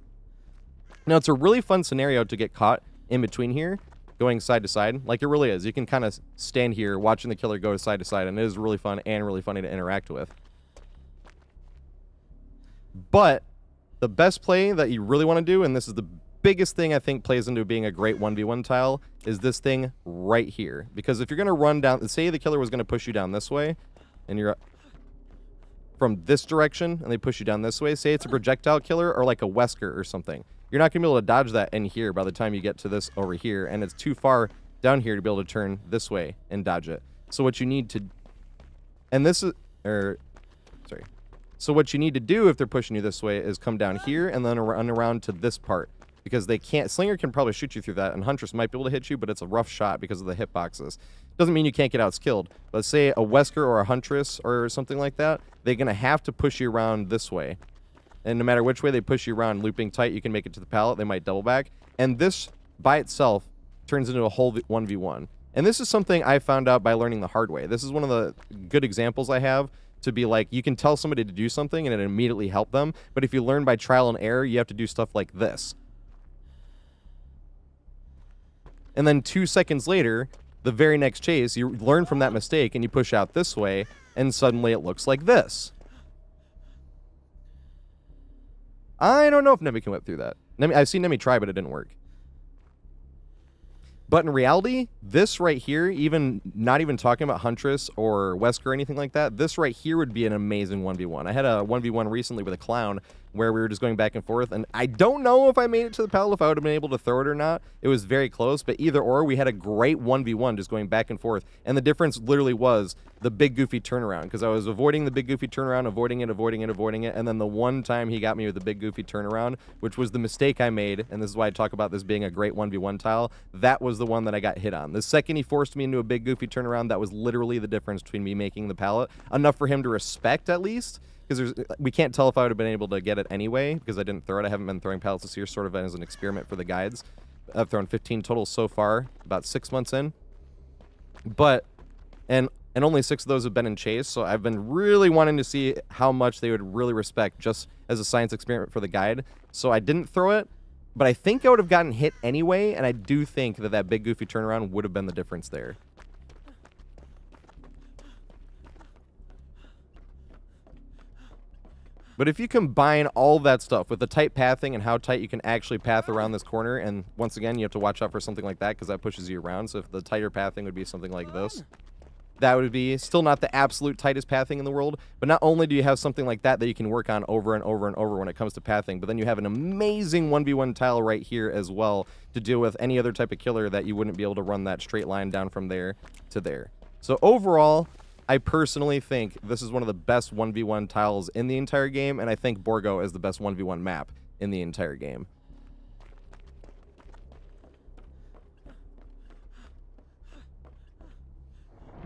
Now, it's a really fun scenario to get caught in between here, going side to side. Like, it really is. You can kind of stand here watching the killer go side to side, and it is really fun and really funny to interact with. But the best play that you really want to do, and this is the biggest thing I think plays into being a great 1v1 tile, is this thing right here. Because if you're going to run down, say the killer was going to push you down this way, and you're from this direction, and they push you down this way, say it's a projectile killer or like a Wesker or something. You're not going to be able to dodge that in here by the time you get to this over here, and it's too far down here to be able to turn this way and dodge it. So what you need to, and this is, sorry. So what you need to do if they're pushing you this way is come down here and then run around to this part. Because they can't, Slinger can probably shoot you through that, and Huntress might be able to hit you, but it's a rough shot because of the hitboxes. Doesn't mean you can't get outskilled. But say a Wesker or a Huntress or something like that, they're going to have to push you around this way. And no matter which way they push you around, looping tight, you can make it to the pallet. They might double back. And this, by itself, turns into a whole 1v1. And this is something I found out by learning the hard way. This is one of the good examples I have to be like, you can tell somebody to do something and it immediately help them. But if you learn by trial and error, you have to do stuff like this. And then 2 seconds later, the very next chase, you learn from that mistake and you push out this way, and suddenly it looks like this. I don't know if Nemi can whip through that. I've seen Nemi try, but it didn't work. But in reality, this right here, even not even talking about Huntress or Wesker or anything like that, this right here would be an amazing 1v1. I had a 1v1 recently with a clown where we were just going back and forth, and I don't know if I made it to the pallet, if I would have been able to throw it or not. It was very close, but either or, we had a great 1v1 just going back and forth, and the difference literally was the big goofy turnaround, because I was avoiding the big goofy turnaround, avoiding it, and then the one time he got me with the big goofy turnaround, which was the mistake I made, and this is why I talk about this being a great 1v1 tile, that was the one that I got hit on. The second he forced me into a big goofy turnaround, that was literally the difference between me making the pallet, enough for him to respect at least, because we can't tell if I would have been able to get it anyway, because I didn't throw it. I haven't been throwing pallets this year, sort of as an experiment for the guides. I've thrown 15 total so far, about 6 months in. But, and only 6 of those have been in chase, so I've been really wanting to see how much they would really respect just as a science experiment for the guide. So I didn't throw it, but I think I would have gotten hit anyway, and I do think that that big goofy turnaround would have been the difference there. But if you combine all that stuff with the tight pathing and how tight you can actually path around this corner, and once again, you have to watch out for something like that because that pushes you around. So if the tighter pathing would be something like this, that would be still not the absolute tightest pathing in the world. But not only do you have something like that that you can work on over and over and over when it comes to pathing, but then you have an amazing 1v1 tile right here as well to deal with any other type of killer that you wouldn't be able to run that straight line down from there to there. So overall, I personally think this is one of the best 1v1 tiles in the entire game, and I think Borgo is the best 1v1 map in the entire game.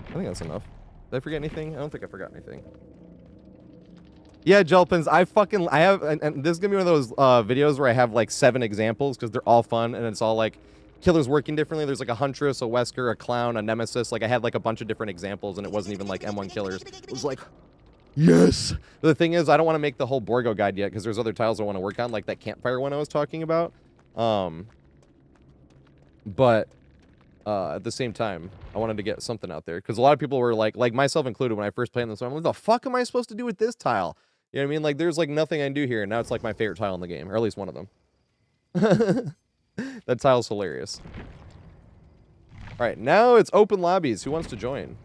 I think that's enough. Did I forget anything? I don't think I forgot anything. Yeah, Jelpins, I have, and this is gonna be one of those videos where I have like 7 examples because they're all fun, and it's all like killers working differently. There's like a Huntress, a Wesker, a Clown, a Nemesis. Like I had like a bunch of different examples, and it wasn't even like M1 killers. It was like, yes. The thing is, I don't want to make the whole Borgo guide yet because there's other tiles I want to work on, like that campfire one I was talking about. But at the same time, I wanted to get something out there because a lot of people were like myself included, when I first played this, I'm like, what the fuck am I supposed to do with this tile? You know what I mean? Like, there's like nothing I can do here, and now it's like my favorite tile in the game, or at least one of them. That tile's hilarious. All right, now it's open lobbies. Who wants to join?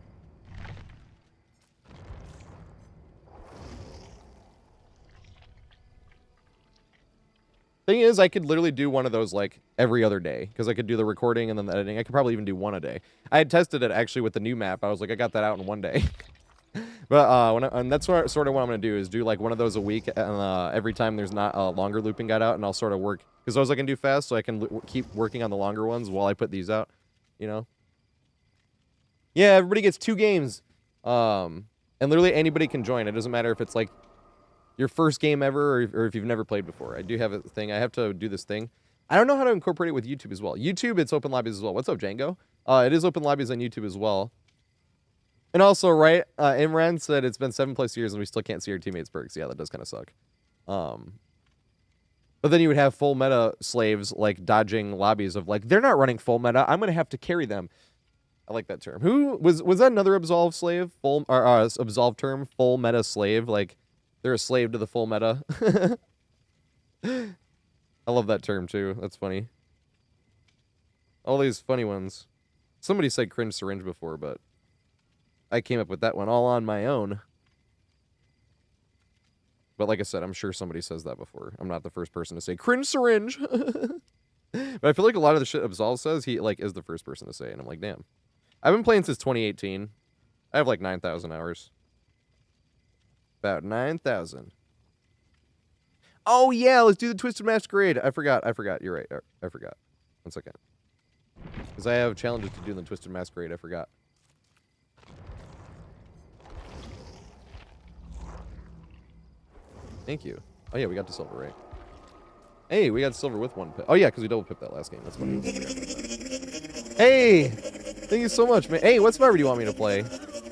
Thing is, I could literally do one of those like every other day because I could do the recording and then the editing. I could probably even do one a day. I had tested it actually with the new map. I was like, I got that out in one day. But and that's sort of what I'm gonna do is do like one of those a week, and every time there's not a longer looping guide out, and I'll sort of work because those I can do fast, so I can keep working on the longer ones while I put these out. You know? Yeah, everybody gets 2 games, and literally anybody can join. It doesn't matter if it's like your first game ever or if you've never played before. I do have a thing. I have to do this thing. I don't know how to incorporate it with YouTube as well. YouTube, it's open lobbies as well. What's up, Django? It is open lobbies on YouTube as well. And also, right, Imran said it's been 7+ years and we still can't see our teammates' perks. Yeah, that does kind of suck. But then you would have full meta slaves, like, dodging lobbies of, like, they're not running full meta. I'm going to have to carry them. I like that term. Was that another Absolve slave? Absolve term? Full meta slave? Like, they're a slave to the full meta. I love that term, too. That's funny. All these funny ones. Somebody said cringe syringe before, but I came up with that one all on my own. But like I said, I'm sure somebody says that before. I'm not the first person to say cringe syringe. But I feel like a lot of the shit Absolve says, he like is the first person to say, and I'm like, damn. I've been playing since 2018. I have like 9,000 hours. About 9,000. Oh yeah, let's do the Twisted Masquerade. I forgot. You're right. I forgot. 1 second. Because I have challenges to do in the Twisted Masquerade. I forgot. Thank you. Oh yeah, we got to silver, right? Hey, we got silver with 1 pip. Oh yeah, because we double pipped that last game. That's funny. Hey! Thank you so much, man. Hey, what survivor do you want me to play?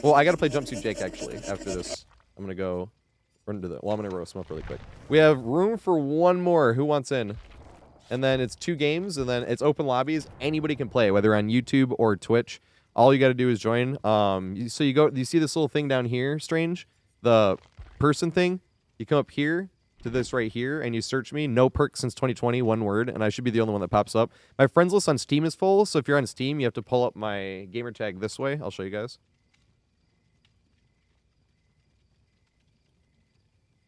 Well, I gotta play Jumpsuit Jake, actually, after this. I'm gonna go run to the... Well, I'm gonna roast smoke really quick. We have room for 1 more. Who wants in? And then it's 2 games, and then it's open lobbies. Anybody can play, whether on YouTube or Twitch. All you gotta do is join. So you see this little thing down here, Strange? The person thing? You come up here to this right here, and you search me. No perk since 2020, 1 word, and I should be the only one that pops up. My friends list on Steam is full, so if you're on Steam, you have to pull up my gamer tag this way. I'll show you guys.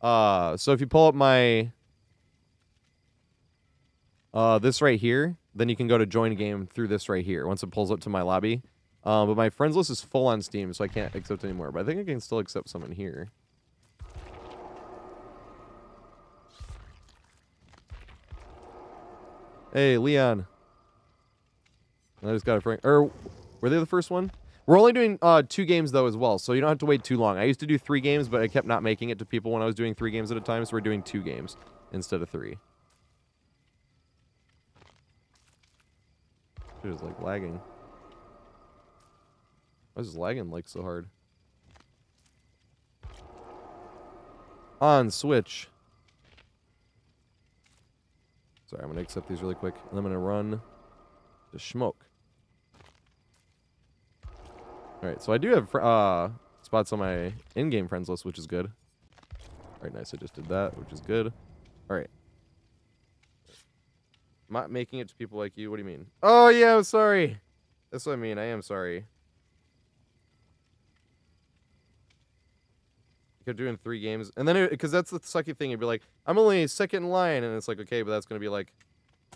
So if you pull up my this right here, then you can go to join game through this right here once it pulls up to my lobby. But my friends list is full on Steam, so I can't accept anymore. But I think I can still accept some in here. Hey, Leon. I just got a friend. Or were they the first one? We're only doing 2 games though as well, so you don't have to wait too long. I used to do 3 games, but I kept not making it to people when I was doing 3 games at a time, so we're doing 2 games instead of 3. It was like lagging. Why is this lagging like so hard? On Switch. Sorry, I'm going to accept these really quick. And I'm going to run to Smoke. Alright, so I do have spots on my in-game friends list, which is good. Alright, nice. I just did that, which is good. Alright. Not making it to people like you? What do you mean? Oh, yeah, I'm sorry. That's what I mean. I am sorry. Kept doing 3 games. And then, because that's the sucky thing. You'd be like, I'm only second in line. And it's like, okay, but that's going to be like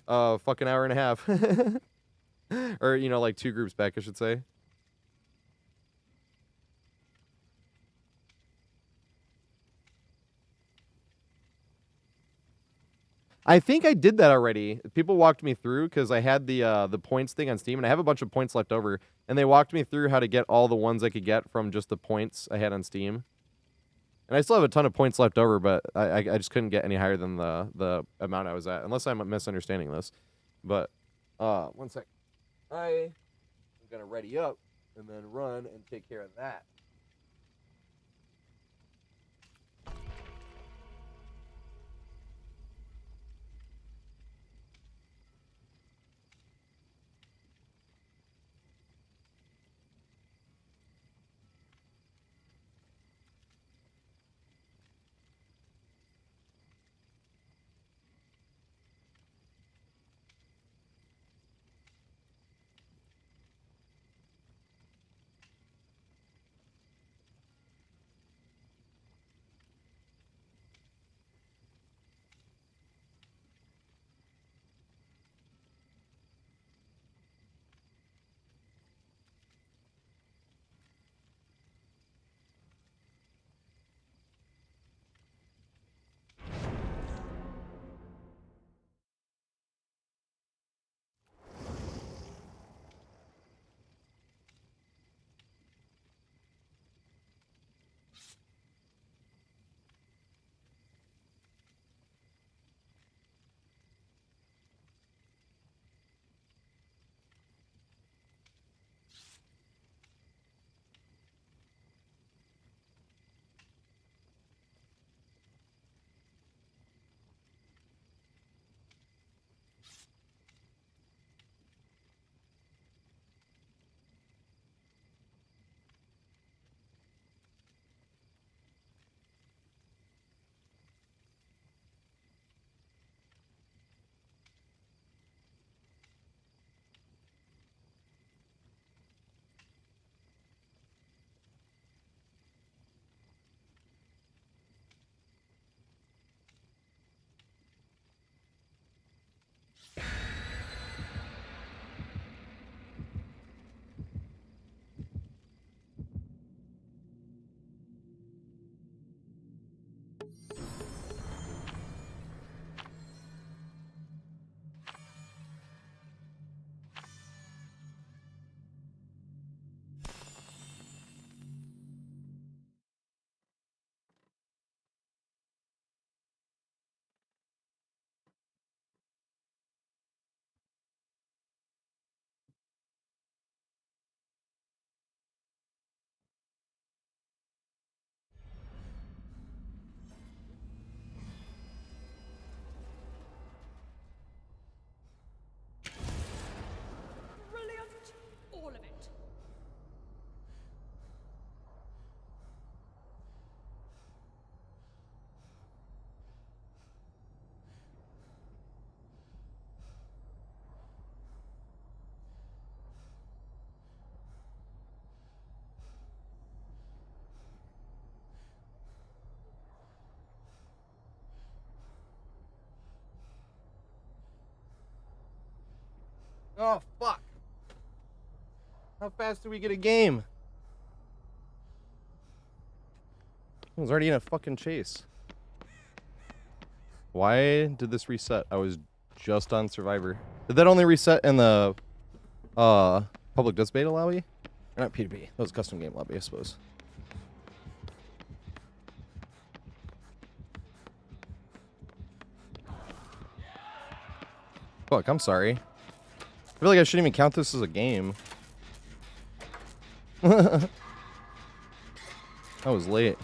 a fucking hour and a half. Or, you know, like 2 groups back, I should say. I think I did that already. People walked me through because I had the points thing on Steam, and I have a bunch of points left over. And they walked me through how to get all the ones I could get from just the points I had on Steam. And I still have a ton of points left over, but I just couldn't get any higher than the amount I was at, unless I'm misunderstanding this. But 1 sec. I'm gonna ready up and then run and take care of that. Oh, fuck. How fast do we get a game? I was already in a fucking chase. Why did this reset? I was just on Survivor. Did that only reset in the public disc beta lobby? Or not P2P. That was custom game lobby, I suppose. Fuck, I'm sorry. I feel like I shouldn't even count this as a game. I was late.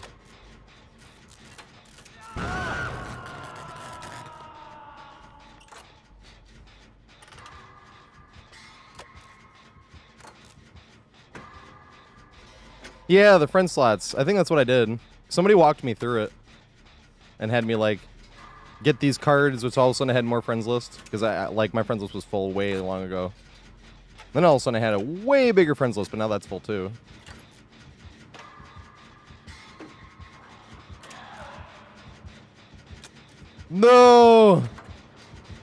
Yeah, the friend slots. I think that's what I did. Somebody walked me through it and had me like get these cards, which all of a sudden I had more friends list because I like my friends list was full way long ago. Then all of a sudden I had a way bigger friends list, but now that's full too. No!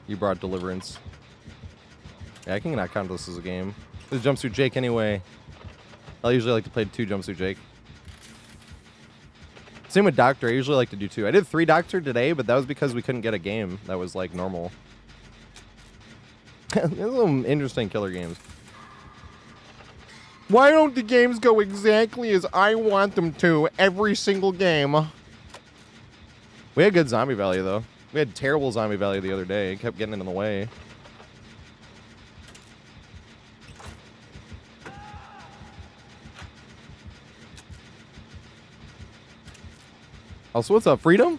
You brought deliverance. Yeah, I cannot count this as a game. This is Jumpsuit Jake anyway. I usually like to play 2 Jumpsuit Jake. Same with Doctor. I usually like to do 2. I did 3 Doctor today, but that was because we couldn't get a game that was like normal. There's some interesting killer games. Why don't the games go exactly as I want them to every single game? We had good zombie value though. We had terrible zombie value the other day. It kept getting in the way. Also, what's up, Freedom?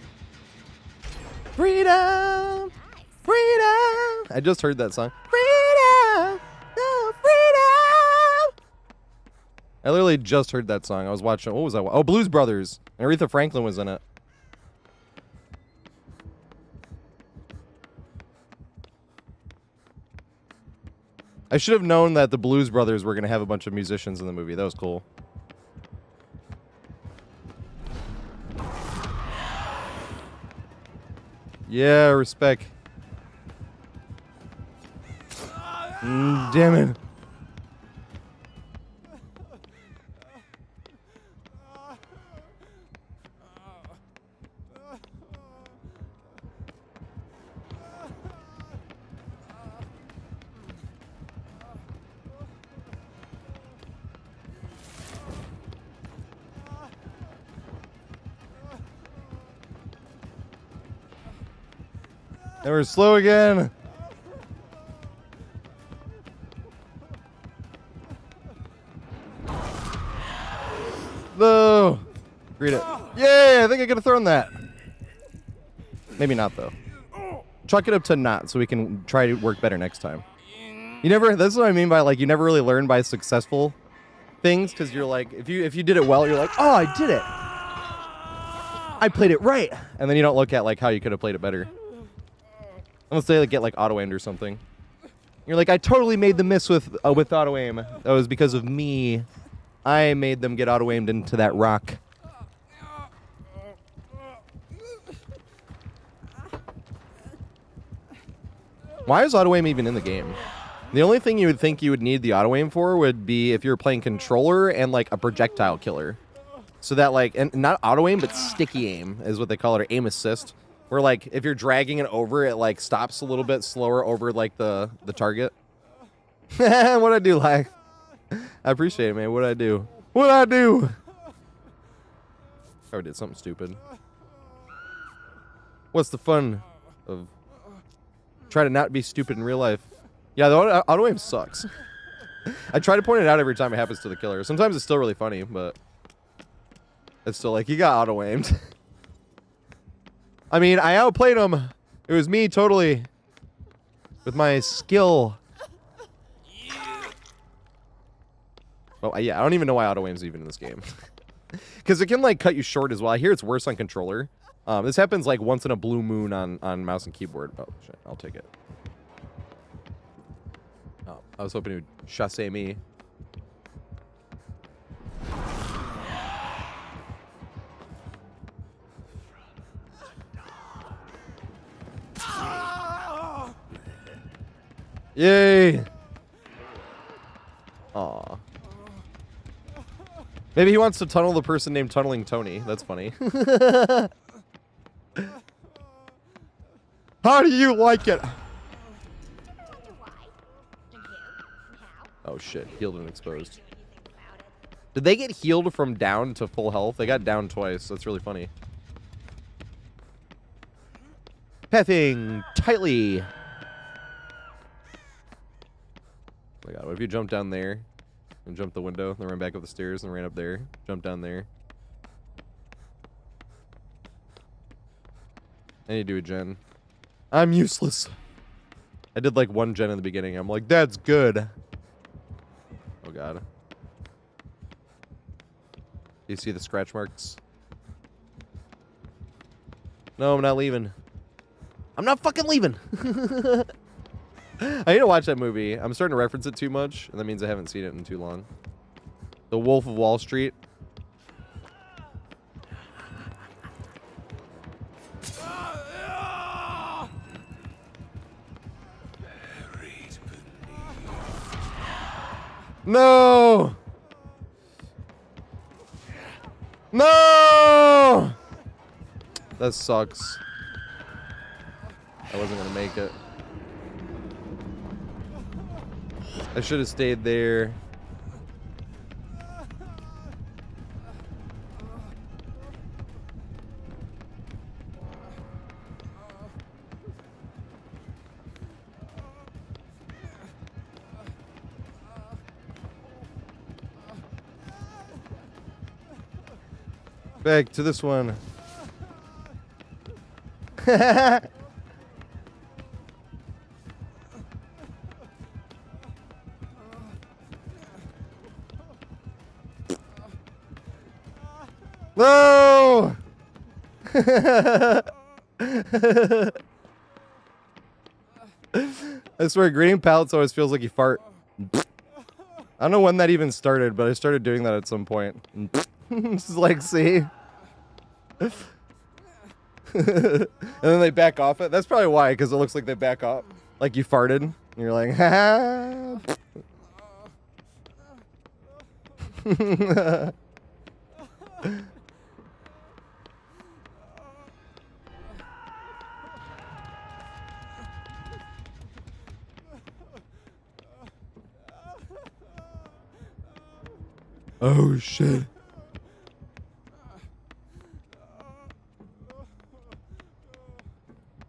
Freedom! Freedom! I just heard that song. Freedom! Oh, freedom! I literally just heard that song. I was watching, what was I? Oh, Blues Brothers. And Aretha Franklin was in it. I should have known that the Blues Brothers were going to have a bunch of musicians in the movie. That was cool. Yeah, respect. Damn it. And we're slow again. No. Read it. Yay, I think I could have thrown that. Maybe not, though. Chuck it up to not so we can try to work better next time. You never, that's what I mean by, like, you never really learn by successful things, because you're like, if you did it well, you're like, oh, I did it. I played it right. And then you don't look at, like, how you could have played it better. Unless they like, get like auto aimed or something. You're like, I totally made the miss with auto aim. That was because of me. I made them get auto aimed into that rock. Why is auto aim even in the game? The only thing you would think you would need the auto aim for would be if you were playing controller and like a projectile killer. So that like, and not auto aim, but sticky aim is what they call it, or aim assist. Where, like, if you're dragging it over, it, like, stops a little bit slower over, like, the target. What'd I do, like? I appreciate it, man. What'd I do? What'd I do? I did something stupid. What's the fun of trying to not be stupid in real life? Yeah, the auto aim sucks. I try to point it out every time it happens to the killer. Sometimes it's still really funny, but it's still like, he got auto aimed. I mean, I outplayed him. It was me totally with my skill. Oh, yeah, I don't even know why auto aim's even in this game. Because it can, like, cut you short as well. I hear it's worse on controller. This happens, like, once in a blue moon on mouse and keyboard. Oh, shit, I'll take it. Oh, I was hoping he would chasse me. Yay! Maybe he wants to tunnel the person named Tunneling Tony. That's funny. How do you like it? Oh shit, healed and exposed. Did they get healed from down to full health? They got down twice. That's really funny. Pathing tightly. Oh my god, what if you jump down there and jump the window, then ran back up the stairs and ran up there, jump down there. And you do a gen. I'm useless. I did like one gen in the beginning. I'm like, that's good. Oh god. Do you see the scratch marks? No, I'm not leaving. I'm not fucking leaving. I need to watch that movie. I'm starting to reference it too much, and that means I haven't seen it in too long. The Wolf of Wall Street. No! No! That sucks. I wasn't gonna make it. I should have stayed there. Back to this one. No! I swear, grading pallets always feels like you fart. I don't know when that even started, but I started doing that at some point. This is like, see? And then they back off it. That's probably why, because it looks like they back off. Like you farted. And you're like, ha. Oh shit.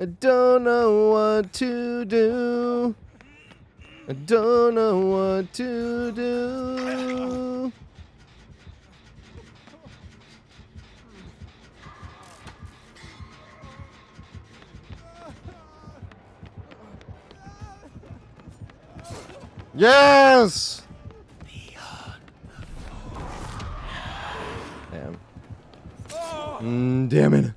I don't know what to do. I don't know what to do. Yes! Damn. Damn it.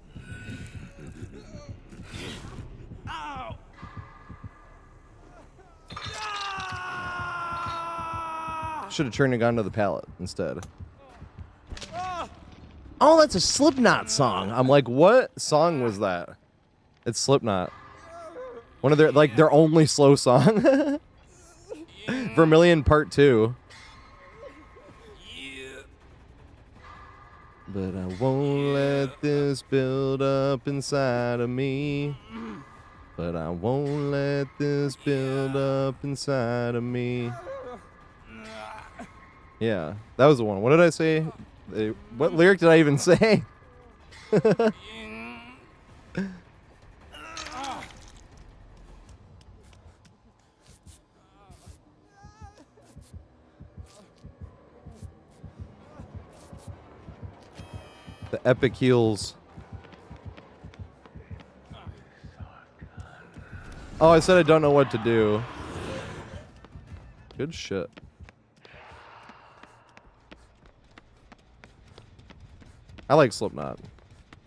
Should have turned a gun to the pallet instead. Oh, that's a Slipknot song. I'm like, what song was that? It's Slipknot. One of their, like, their only slow song. Vermilion Part 2. But I won't let this build up inside of me. But I won't let this build up inside of me. Yeah, that was the one. What did I say? What lyric did I even say? The epic heals. Oh, I said I don't know what to do. Good shit. I like Slipknot.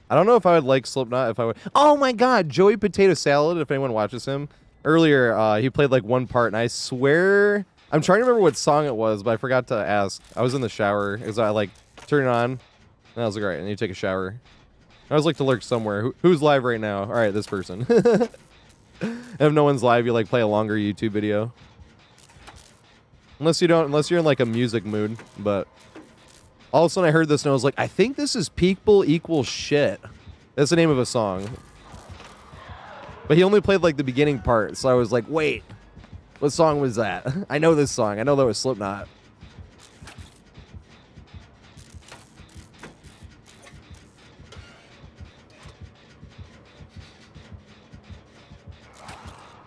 I don't know if I would like Slipknot if I would. Oh my god, Joey Potato Salad, if anyone watches him. Earlier, he played like one part, and I swear... I'm trying to remember what song it was, but I forgot to ask. I was in the shower, because I like turned it on, and I was like, alright, I need to take a shower. I always like to lurk somewhere. Who's live right now? Alright, this person. If no one's live, you like play a longer YouTube video. Unless you're in like a music mood, but... All of a sudden I heard this and I was like, I think this is People Equals Shit. That's the name of a song. But he only played like the beginning part, so I was like, wait, what song was that? I know this song. I know that was Slipknot.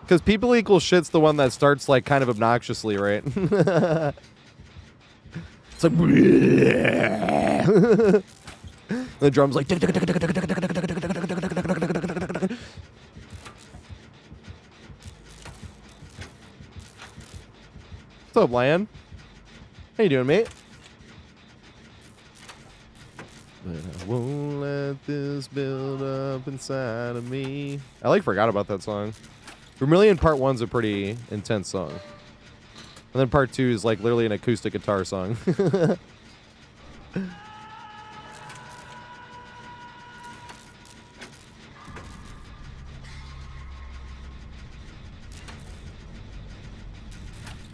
Because People Equals Shit's the one that starts like kind of obnoxiously, right? It's like the drums like what's up, Lion? How you doing, mate? But I won't let this build up inside of me. I like forgot about that song. Vermilion Part 1's a pretty intense song. And then Part 2 is like literally an acoustic guitar song. I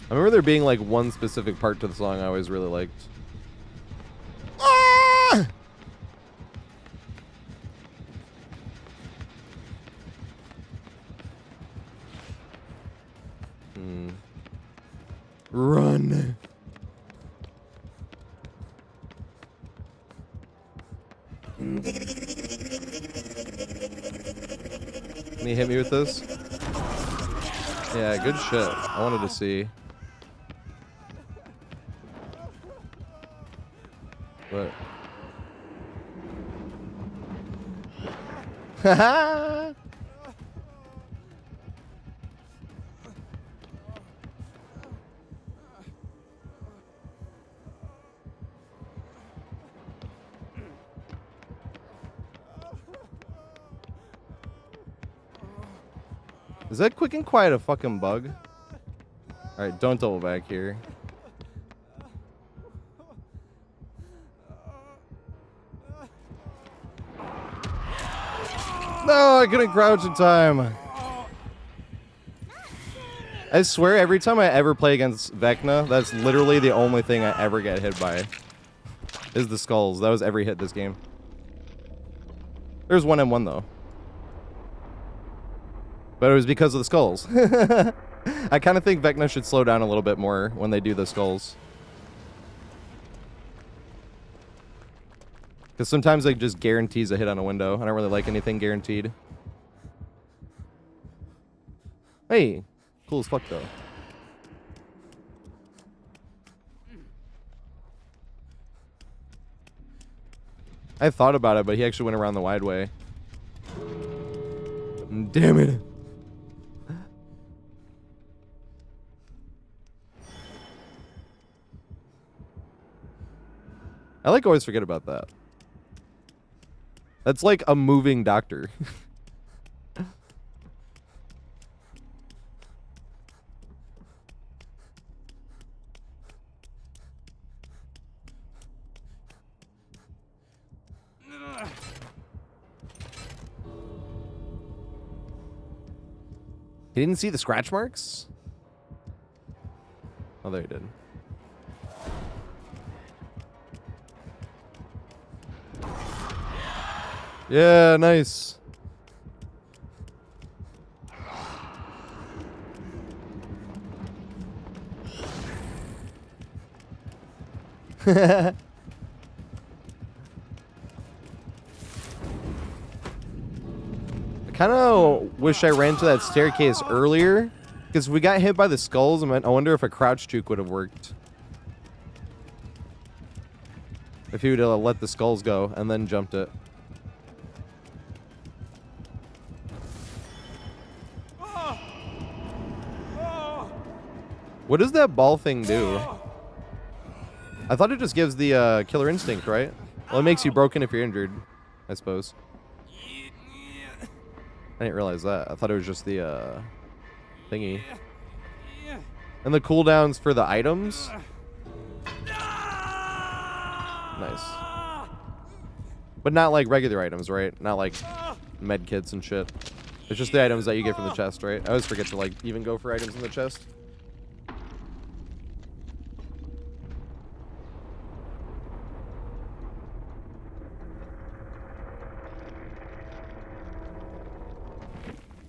remember there being like one specific part to the song I always really liked. Ah! Run. Can you hit me with this? Yeah, good shit. I wanted to see. What? Haha! Is that quick and quiet a fucking bug? Alright, don't double back here. No, I couldn't crouch in time. I swear, every time I ever play against Vecna, that's literally the only thing I ever get hit by. Is the skulls. That was every hit this game. There's 1-1 though. But it was because of the skulls. I kind of think Vecna should slow down a little bit more when they do the skulls. Because sometimes it just guarantees a hit on a window. I don't really like anything guaranteed. Hey, cool as fuck though. I thought about it, but he actually went around the wide way. Damn it. I like always forget about that. That's like a moving doctor. He didn't see the scratch marks? Oh, there he did. Yeah, nice. I kind of wish I ran to that staircase earlier, because if we got hit by the skulls, I wonder if a crouch juke would have worked. If he would have let the skulls go and then jumped it. What does that ball thing do? I thought it just gives the killer instinct, right? Well, it makes you broken if you're injured, I suppose. I didn't realize that. I thought it was just the thingy. And the cooldowns for the items. Nice. But not like regular items, right? Not like med kits and shit. It's just the items that you get from the chest, right? I always forget to like even go for items in the chest.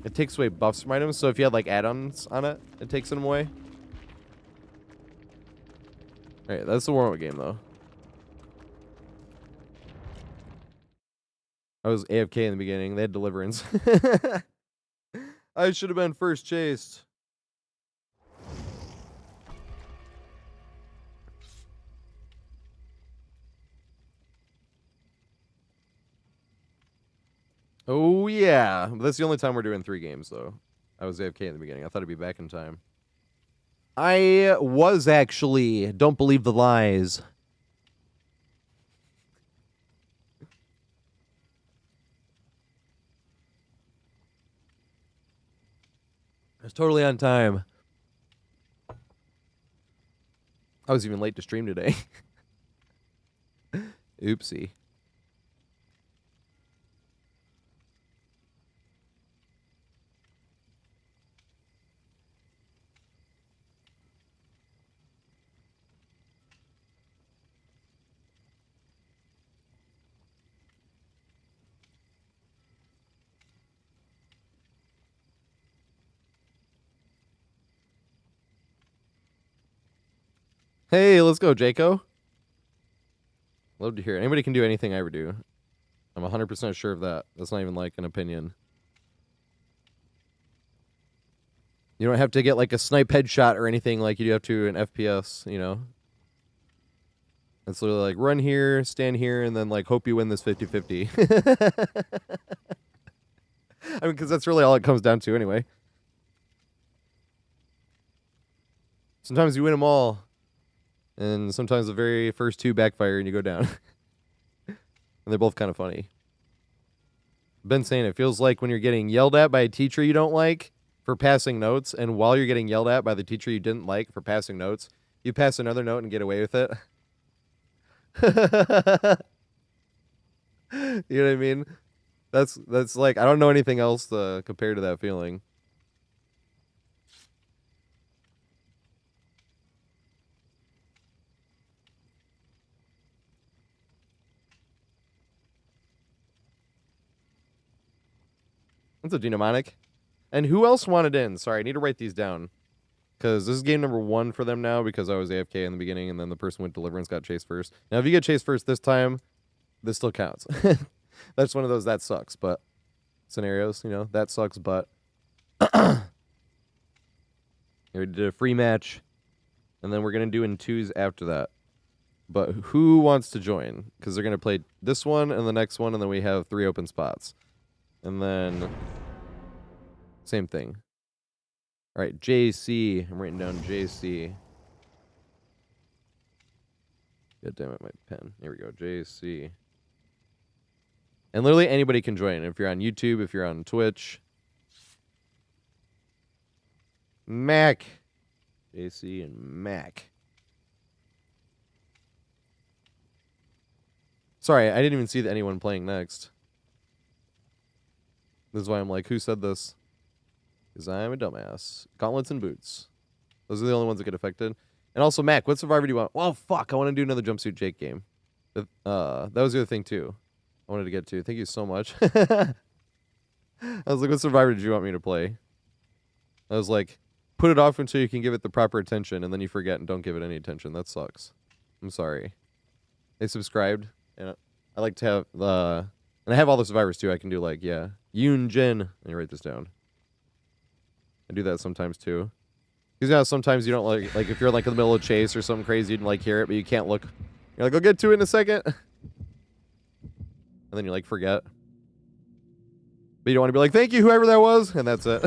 It takes away buffs from items, so if you had like add-ons on it, it takes them away. Alright, that's the warm-up game though. I was AFK in the beginning. They had deliverance. I should have been first chased. Oh, yeah. That's the only time we're doing 3 games, though. I was AFK in the beginning. I thought I'd be back in time. I was actually. Don't believe the lies. I was totally on time. I was even late to stream today. Oopsie. Hey, let's go, Jaco. Love to hear it. Anybody can do anything I ever do. I'm 100% sure of that. That's not even like an opinion. You don't have to get like a snipe headshot or anything like you do have to in FPS, you know? It's literally like run here, stand here, and then like hope you win this 50-50. I mean, because that's really all it comes down to anyway. Sometimes you win them all, and sometimes the very first 2 backfire and you go down. And they're both kind of funny. Been saying it feels like when you're getting yelled at by a teacher you don't like for passing notes, and while you're getting yelled at by the teacher you didn't like for passing notes, you pass another note and get away with it. You know what I mean? That's like, I don't know anything else to compare to that feeling. What's up, Demonic? And who else wanted in? Sorry, I need to write these down. Because this is game number 1 for them now, because I was AFK in the beginning, and then the person with deliverance got chased first. Now, if you get chased first this time, this still counts. That's one of those that sucks, but scenarios, you know, that sucks, but we did a free match, and then we're going to do in 2s after that. But who wants to join? Because they're going to play this one and the next one, and then we have 3 open spots. And then same thing. All right, JC. I'm writing down JC. God damn it, my pen. Here we go, JC. And literally anybody can join. If you're on YouTube, if you're on Twitch. Mac. JC and Mac. Sorry, I didn't even see anyone playing next. This is why I'm like, who said this? Because I'm a dumbass. Gauntlets and boots. Those are the only ones that get affected. And also, Mac, what survivor do you want? Well, fuck, I want to do another Jumpsuit Jake game. That was the other thing, too. I wanted to get to. Thank you so much. I was like, what survivor did you want me to play? I was like, put it off until you can give it the proper attention, and then you forget and don't give it any attention. That sucks. I'm sorry. They subscribed, and I like to have the... And I have all the survivors, too. I can do, like, yeah, Yoon Jin. Let me write this down. I do that sometimes, too. Because, you know, sometimes you don't, like if you're, like, in the middle of a chase or something crazy, you can, like, hear it, but you can't look. You're like, I'll get to it in a second. And then you, like, forget. But you don't want to be like, thank you, whoever that was. And that's it.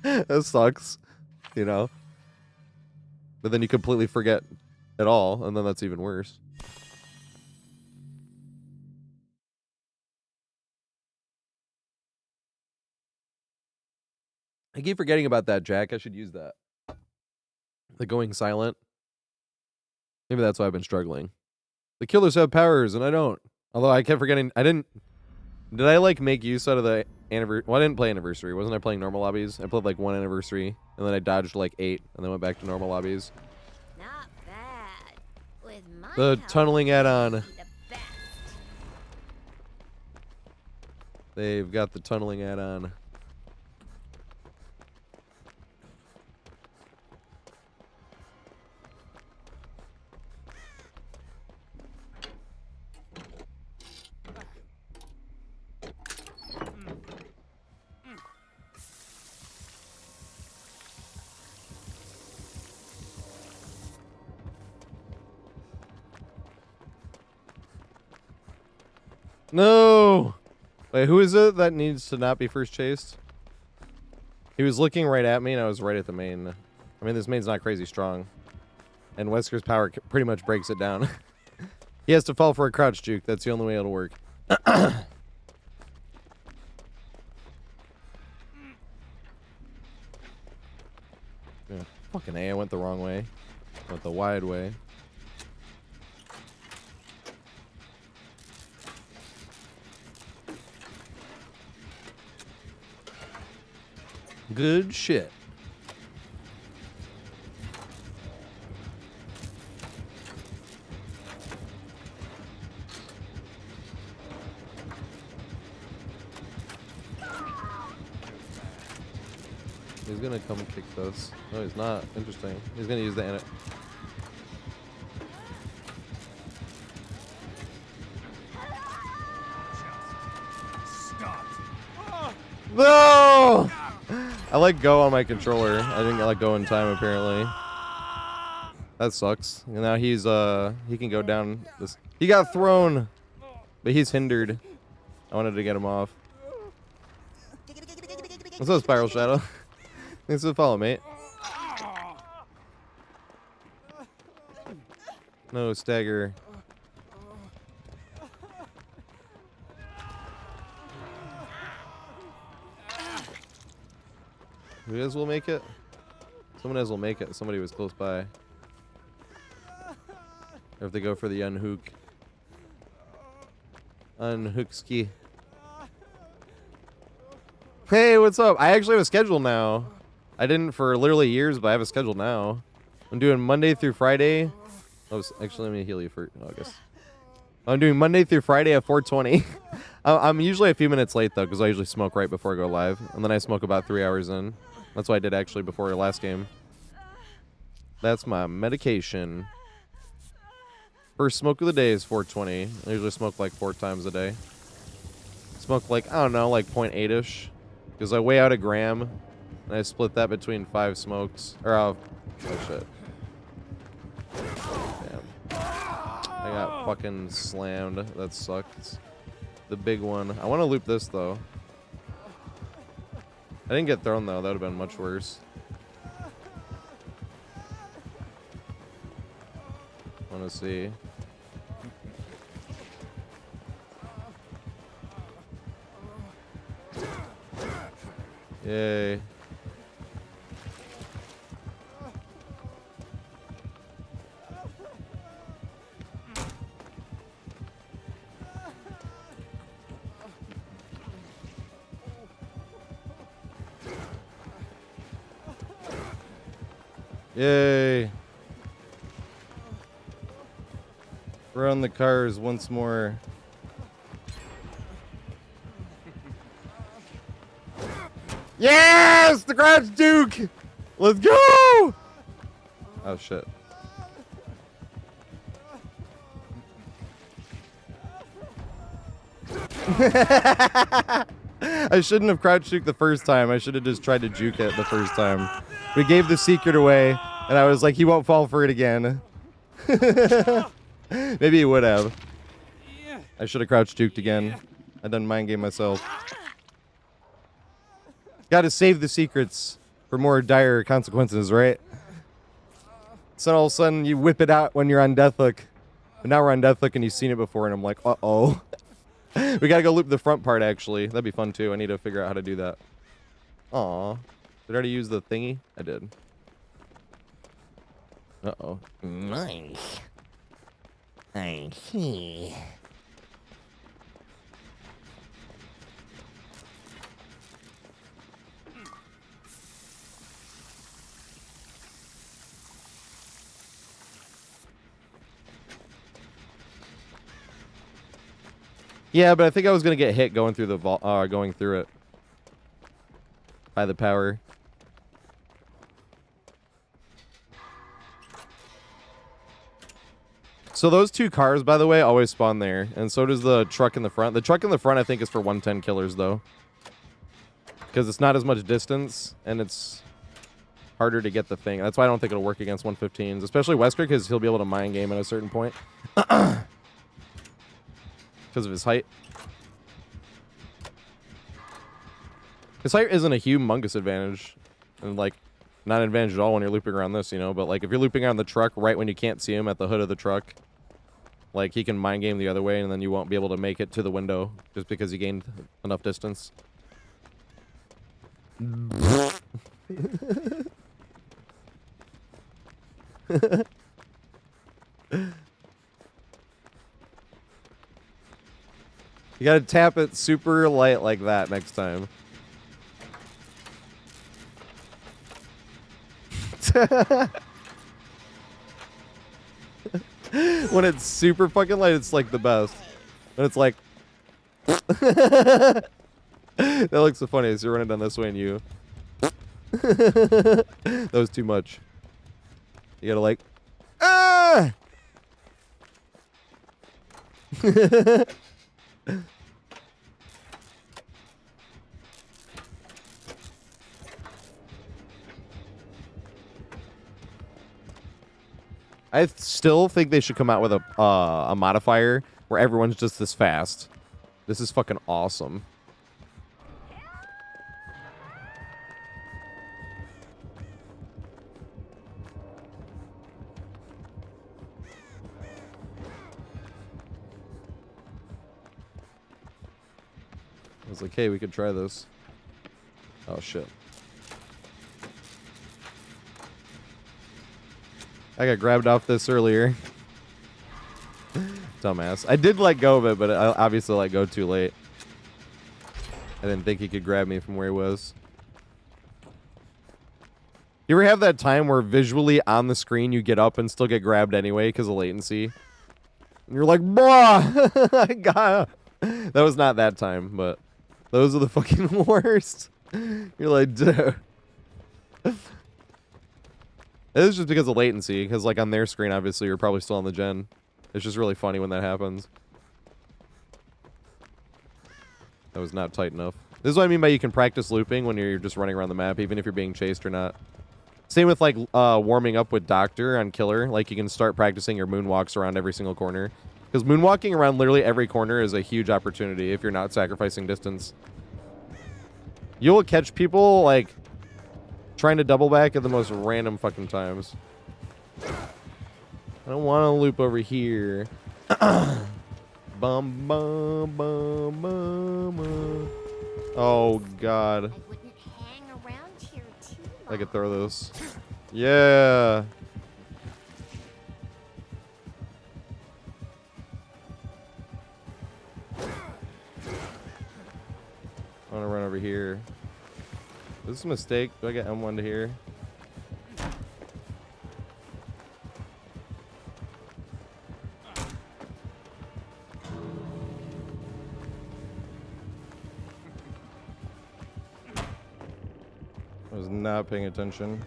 That sucks. You know? But then you completely forget it all, and then that's even worse. I keep forgetting about that, Jack. I should use that. The going silent. Maybe that's why I've been struggling. The killers have powers, and I don't. Although I kept forgetting. I didn't... Did I, like, make use out of the anniversary? Well, I didn't play anniversary. Wasn't I playing normal lobbies? I played, like, 1 anniversary, and then I dodged, like, 8, and then went back to normal lobbies. Not bad. With my The help, tunneling add-on. you'll be the best. They've got the tunneling add-on. No! Wait, who is it that needs to not be first chased? He was looking right at me, and I was right at the main. I mean, this main's not crazy strong. And Wesker's power pretty much breaks it down. He has to fall for a crouch juke. That's the only way it'll work. Yeah, fucking A, I went the wrong way. Went the wide way. Good shit. He's gonna come kick this. No, he's not. Interesting. He's gonna use the anti. No! I let go on my controller. I didn't let go in time apparently. That sucks. And now he's he can go down this. He got thrown, but he's hindered. I wanted to get him off. What's up, Spiral Shadow? Thanks for the follow, mate. No stagger. Who guys will make it? Someone else will make it. Somebody was close by. Or if they go for the unhook. Unhookski. Hey, what's up? I actually have a schedule now. I didn't for literally years, but I have a schedule now. I'm doing Monday through Friday. Oh, actually, let me heal you for August. I'm doing Monday through Friday at 4:20. I'm usually a few minutes late, though, because I usually smoke right before I go live. And then I smoke about 3 hours in. That's what I did, actually, before our last game. That's my medication. First smoke of the day is 4:20. I usually smoke like 4 times a day. Smoke like, I don't know, like 0.8-ish. Because I weigh out a gram, and I split that between 5 smokes. Or, oh shit. Damn. I got fucking slammed. That sucks. The big one. I want to loop this, though. I didn't get thrown, though. That would have been much worse. I want to see. Yay. Yay. We're on the cars once more. Yes! The Crouch Duke! Let's go! Oh, shit. I shouldn't have Crouch Juke the first time. I should have just tried to juke it the first time. We gave the secret away, and I was like, he won't fall for it again. Maybe he would have. I should have Crouch Juked again. I done mind game myself. Gotta save the secrets for more dire consequences, right? So all of a sudden you whip it out when you're on Deathhook. But now we're on Deathhook and you've seen it before and I'm like, uh-oh. We gotta go loop the front part, actually. That'd be fun, too. I need to figure out how to do that. Aw. Did I already use the thingy? I did. Uh-oh. Nice. I see. Yeah, but I think I was gonna get hit going through the going through it by the power. So those two cars, by the way, always spawn there, and so does the truck in the front. The truck in the front, I think, is for 110 killers though, because it's not as much distance and it's harder to get the thing. That's why I don't think it'll work against 115s, especially Wesker, because he'll be able to mind game at a certain point because of his height. His height isn't a humongous advantage, and like not an advantage at all when you're looping around this, you know. But like if you're looping around the truck right when you can't see him at the hood of the truck, like he can mind game the other way, and then you won't be able to make it to the window just because you gained enough distance. You gotta tap it super light like that next time. When it's super fucking light, it's like the best. When it's like... That looks so funny as you're running down this way and you... That was too much. You gotta like... Ah! I still think they should come out with a modifier where everyone's just this fast. This is fucking awesome. I was like, hey, we could try this. Oh, shit. I got grabbed off this earlier. Dumbass. I did let go of it, but I obviously let go too late. I didn't think he could grab me from where he was. You ever have that time where visually on the screen you get up and still get grabbed anyway because of latency? And you're like, bruh! I got it. That was not that time, but those are the fucking worst. You're like, dude. It is just because of latency, because like on their screen, obviously, you're probably still on the gen. It's just really funny when that happens. That was not tight enough. This is what I mean by you can practice looping when you're just running around the map, even if you're being chased or not. Same with like warming up with Doctor on Killer. Like you can start practicing your moonwalks around every single corner. Because moonwalking around literally every corner is a huge opportunity if you're not sacrificing distance. You'll catch people like trying to double back at the most random fucking times. I don't want to loop over here. Bum, bum, bum, bum, bum. Oh, God. I wouldn't hang around here too long. I could throw this. Yeah. I want to run over here. Is this a mistake? Do I get M1 to here? I was not paying attention.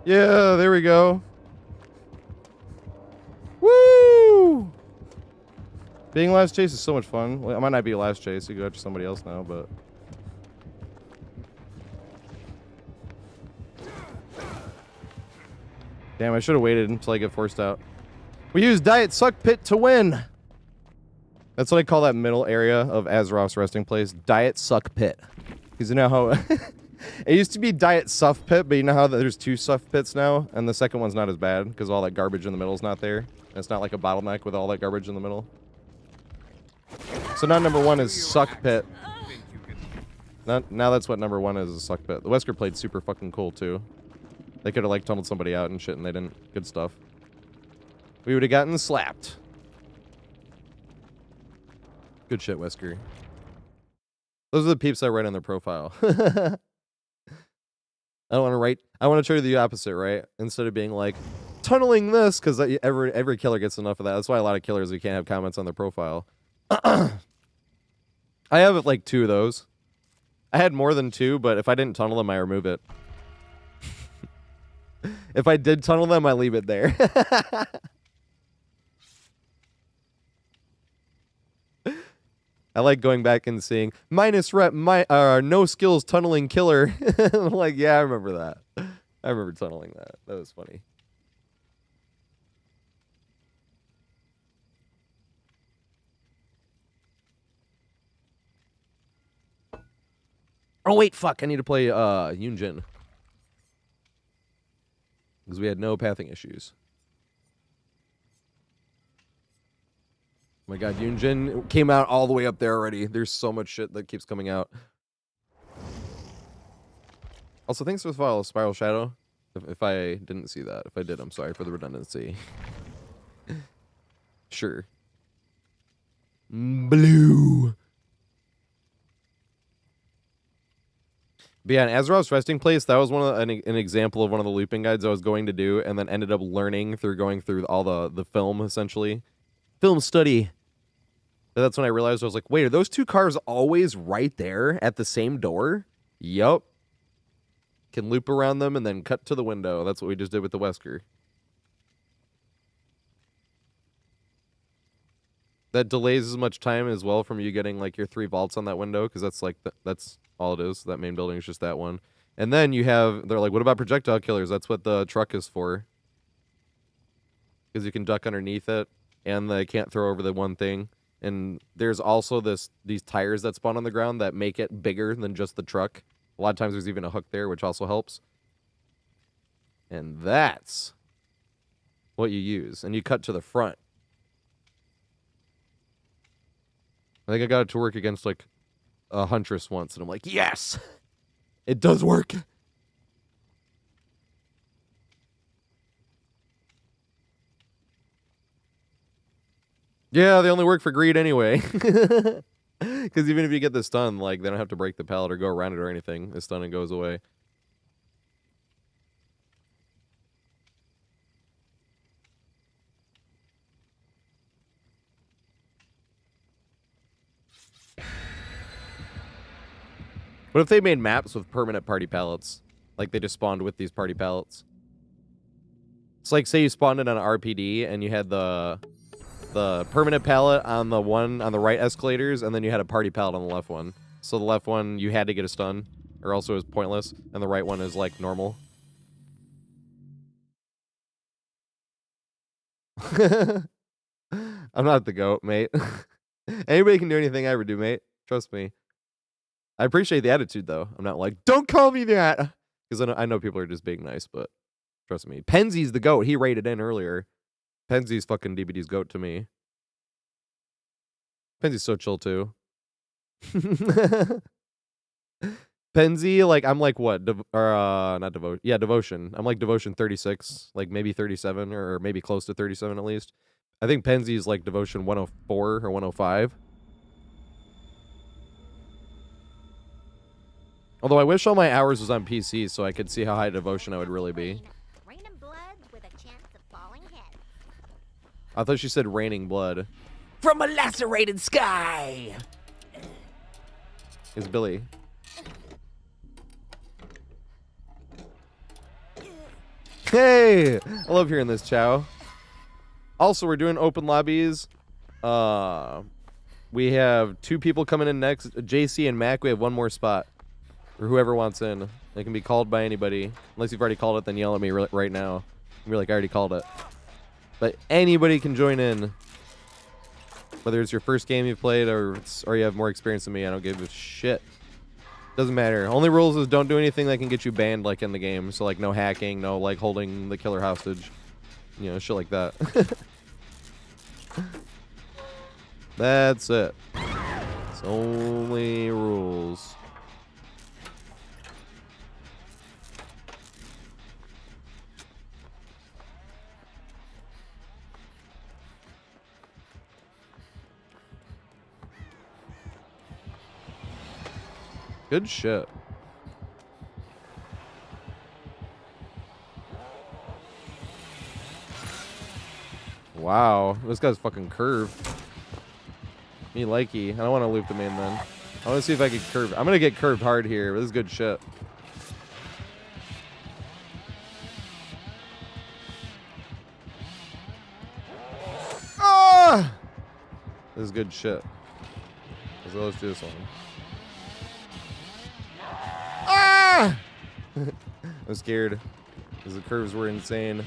Yeah, there we go. Woo! Being last chase is so much fun. Well, I might not be last chase. You go after somebody else now, but... Damn, I should have waited until I get forced out. We use Diet Suck Pit to win! That's what I call that middle area of Azeroth's resting place. Diet Suck Pit. Because you know how... It used to be Diet Suff Pit, but you know how there's two Suff Pits now? And the second one's not as bad, because all that garbage in the middle is not there. And it's not like a bottleneck with all that garbage in the middle. So now number one is Suck Pit. Now that's what number one is Suck Pit. The Wesker played super fucking cool, too. They could have, like, tunneled somebody out and shit, and they didn't. Good stuff. We would have gotten slapped. Good shit, Wesker. Those are the peeps I write on their profile. I want to try to do the opposite, right? Instead of being like, tunneling this, because every killer gets enough of that. That's why a lot of killers, you can't have comments on their profile. I have like 2 of those. I had more than 2, but if I didn't tunnel them, I remove it. If I did tunnel them, I leave it there. I like going back and seeing minus rep, no skills tunneling killer. I'm like, yeah, I remember that. I remember tunneling that. That was funny. Oh wait, fuck! I need to play Yunjin because we had no pathing issues. Oh my god, Yunjin came out all the way up there already. There's so much shit that keeps coming out. Also, thanks for the follow, Spiral Shadow. If I didn't see that, if I did, I'm sorry for the redundancy. Sure. Blue. But yeah, in Azeroth's resting place, that was one of an example of one of the looping guides I was going to do, and then ended up learning through going through all the film, essentially. Film study. But that's when I realized, I was like, wait, are those 2 cars always right there at the same door? Yup. Can loop around them and then cut to the window. That's what we just did with the Wesker. That delays as much time as well from you getting like your 3 vaults on that window, because that's like that's all it is. That main building is just that one. And then you have, they're like, what about projectile killers? That's what the truck is for. Because you can duck underneath it, and they can't throw over the one thing. And there's also these tires that spawn on the ground that make it bigger than just the truck. A lot of times there's even a hook there, which also helps. And that's what you use. And you cut to the front. I think I got it to work against like a Huntress once, and I'm like, yes! It does work! Yeah, they only work for greed anyway. Because even if you get the stun, like, they don't have to break the pallet or go around it or anything. The stun goes away. What if they made maps with permanent party pallets? Like, they just spawned with these party pallets. It's like, say you spawned it on an RPD, and you had the permanent pallet on the one on the right escalators, and then you had a party pallet on the left one. So the left one, you had to get a stun, or else it was pointless, and the right one is, like, normal. I'm not the GOAT, mate. Anybody can do anything I ever do, mate. Trust me. I appreciate the attitude, though. I'm not like, don't call me that! Because I know people are just being nice, but trust me. Penzi's the GOAT. He rated in earlier. Penzi's fucking DBD's GOAT to me. Penzi's so chill, too. Penzi, like, I'm like, what? Not Devotion. Yeah, Devotion. I'm like Devotion 36, like maybe 37, or maybe close to 37 at least. I think Penzi's like Devotion 104 or 105. Although I wish all my hours was on PC so I could see how high devotion I would really be. Raining blood with a chance of falling heads. I thought she said raining blood. From a lacerated sky. It's Billy. Hey! I love hearing this, Chow. Also, we're doing open lobbies. We have 2 people coming in next. JC and Mac, we have 1 more spot. Or whoever wants in. They can be called by anybody. Unless you've already called it, then yell at me right now. You're like, I already called it. But anybody can join in. Whether it's your first game you've played or you have more experience than me, I don't give a shit. Doesn't matter. Only rules is don't do anything that can get you banned, like, in the game. So, like, no hacking, no, like, holding the killer hostage. You know, shit like that. That's it. It's only rules. Good shit. Wow, this guy's fucking curved. Me likey. I don't want to loop the main then. I want to see if I can curve. I'm going to get curved hard here. This is good shit. Ah! This is good shit. So let's do this one. Ah! I'm scared because the curves were insane.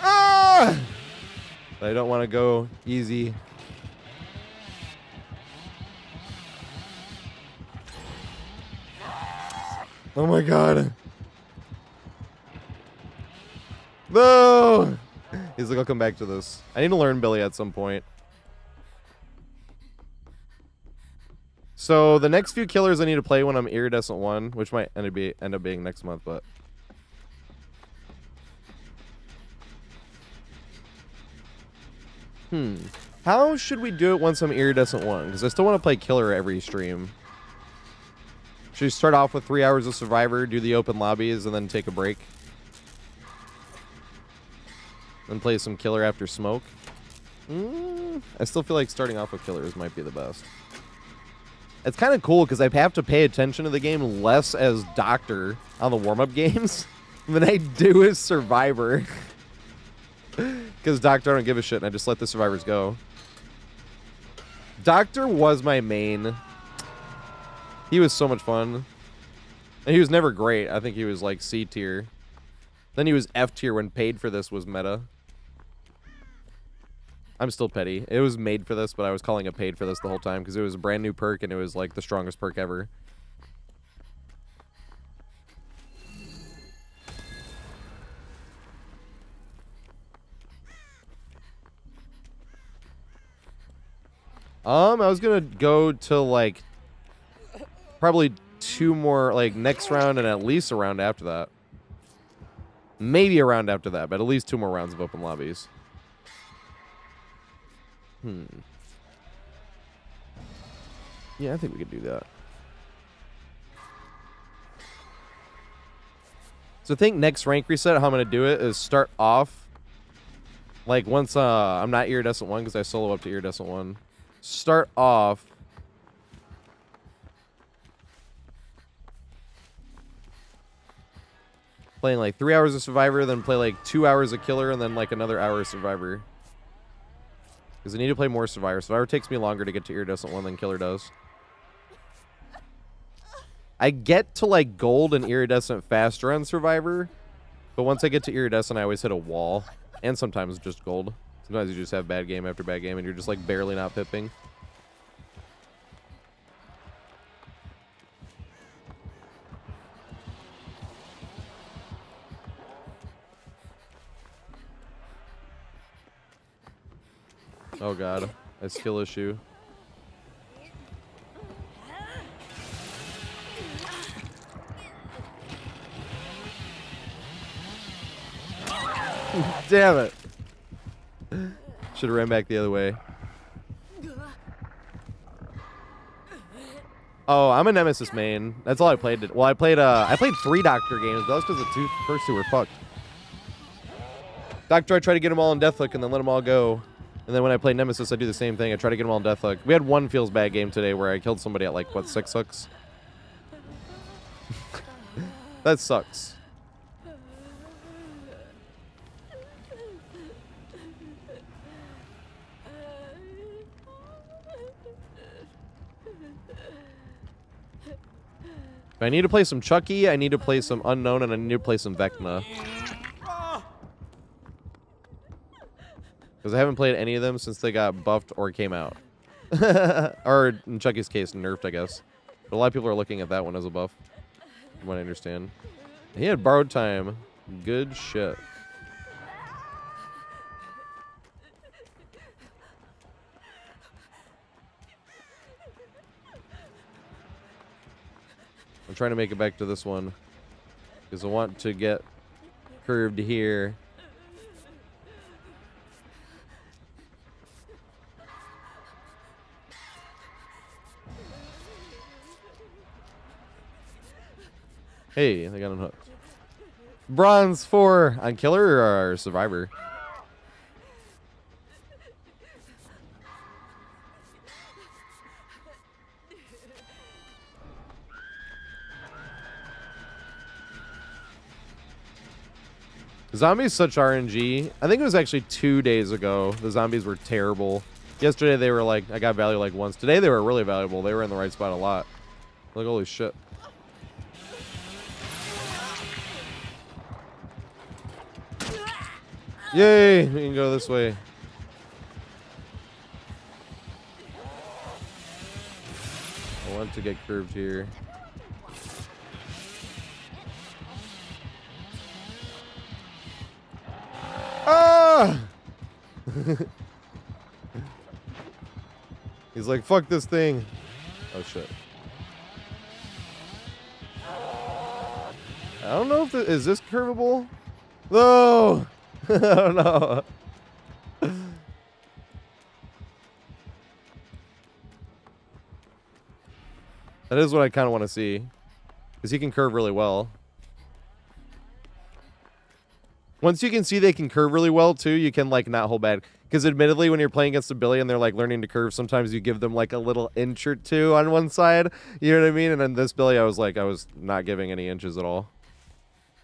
Ah! But I don't want to go easy. Oh my god. No! He's like, I'll come back to this. I need to learn Billy at some point. So the next few killers I need to play when I'm Iridescent 1, which might end up being next month, but... How should we do it once I'm Iridescent 1? Because I still want to play killer every stream. Should we start off with 3 hours of Survivor, do the open lobbies, and then take a break? Then play some killer after smoke? I still feel like starting off with killers might be the best. It's kind of cool because I have to pay attention to the game less as Doctor on the warm-up games than I do as Survivor. Because Doctor, I don't give a shit, and I just let the survivors go. Doctor was my main. He was so much fun. And he was never great. I think he was like C tier. Then he was F tier when paid for this was meta. I'm still petty. It was made for this, but I was calling it paid for this the whole time because it was a brand new perk and it was like the strongest perk ever. I was gonna go to like probably 2 more, like next round and at least a round after that. Maybe a round after that, but at least 2 more rounds of open lobbies. Yeah, I think we could do that. So I think next rank reset, how I'm gonna do it is start off like once I'm not Iridescent 1 because I solo up to Iridescent 1. Start off playing like 3 hours of Survivor, then play like 2 hours of Killer, and then like another hour of Survivor. Because I need to play more Survivor. Survivor takes me longer to get to Iridescent 1 than Killer does. I get to like Gold and Iridescent faster on Survivor, but once I get to Iridescent, I always hit a wall. And sometimes just Gold. Sometimes you just have bad game after bad game, and you're just like barely not pipping. Oh god, a skill issue. Damn it. Should have ran back the other way. Oh, I'm a Nemesis main. That's all I played. Well, I played 3 Doctor games, but that's because the first two were fucked. Doctor, I try to get them all in Deathhook and then let them all go. And then when I play Nemesis, I do the same thing. I try to get them all in Deathhook. We had one feels bad game today where I killed somebody at like, what, 6 hooks? That sucks. I need to play some Chucky, I need to play some Unknown, and I need to play some Vecna. Because I haven't played any of them since they got buffed or came out. Or, in Chucky's case, nerfed, I guess. But a lot of people are looking at that one as a buff, from what I understand. He had borrowed time. Good shit. I'm trying to make it back to this one because I want to get curved here. Hey, they got unhooked. Bronze 4 on Killer or Survivor? Zombies such RNG. I think it was actually 2 days ago. The zombies were terrible. Yesterday they were like, I got value like once. Today they were really valuable. They were in the right spot a lot. Like, holy shit. Yay! We can go this way. I want to get curved here. Ah! He's like, fuck this thing. Oh shit. I don't know if is this curvable? No! I don't know. That is what I kind of want to see. Because he can curve really well. Once you can see they can curve really well, too, you can, like, not hold back. Because admittedly, when you're playing against a Billy and they're, like, learning to curve, sometimes you give them, like, a little inch or two on one side. You know what I mean? And then this Billy, I was not giving any inches at all.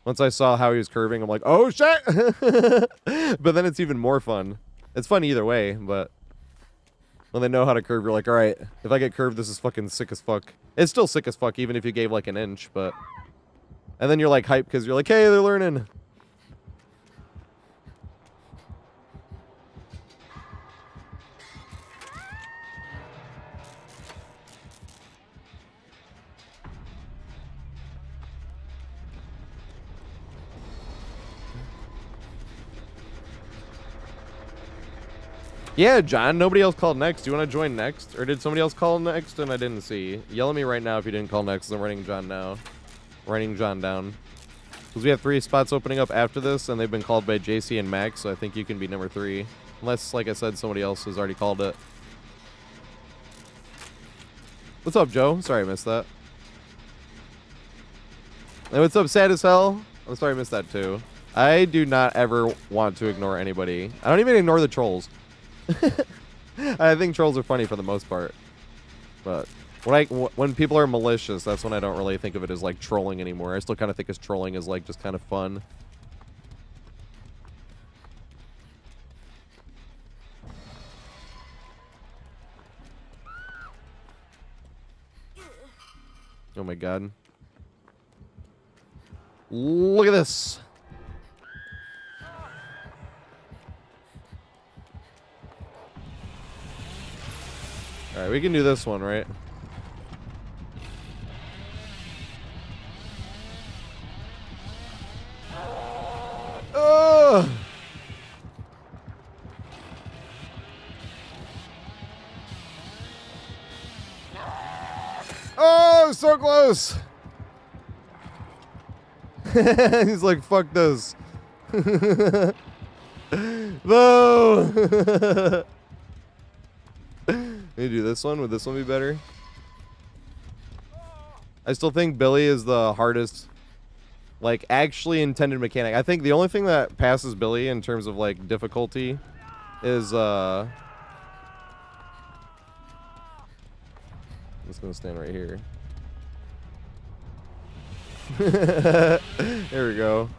Once I saw how he was curving, I'm like, oh, shit! But then it's even more fun. It's fun either way, but when they know how to curve, you're like, all right, if I get curved, this is fucking sick as fuck. It's still sick as fuck, even if you gave, like, an inch, but... And then you're, like, hyped because you're like, hey, they're learning. Yeah, John, nobody else called next. Do you want to join next? Or did somebody else call next and I didn't see? Yell at me right now if you didn't call next. I'm writing John now. Writing John down. Because we have 3 spots opening up after this, and they've been called by JC and Max, so I think you can be number 3. Unless, like I said, somebody else has already called it. What's up, Joe? Sorry I missed that. And what's up, Sad as Hell? I'm sorry I missed that, too. I do not ever want to ignore anybody. I don't even ignore the trolls. I think trolls are funny for the most part, but when people are malicious, that's when I don't really think of it as like trolling anymore. I still kind of think as trolling as like just kind of fun. Oh my god. Look at this. All right, we can do this one, right? Oh! Oh, so close! He's like, fuck this. No! Maybe do this one. Would this one be better? I still think Billy is the hardest, like, actually intended mechanic. I think the only thing that passes Billy in terms of, like, difficulty is, I'm just gonna stand right here. There we go.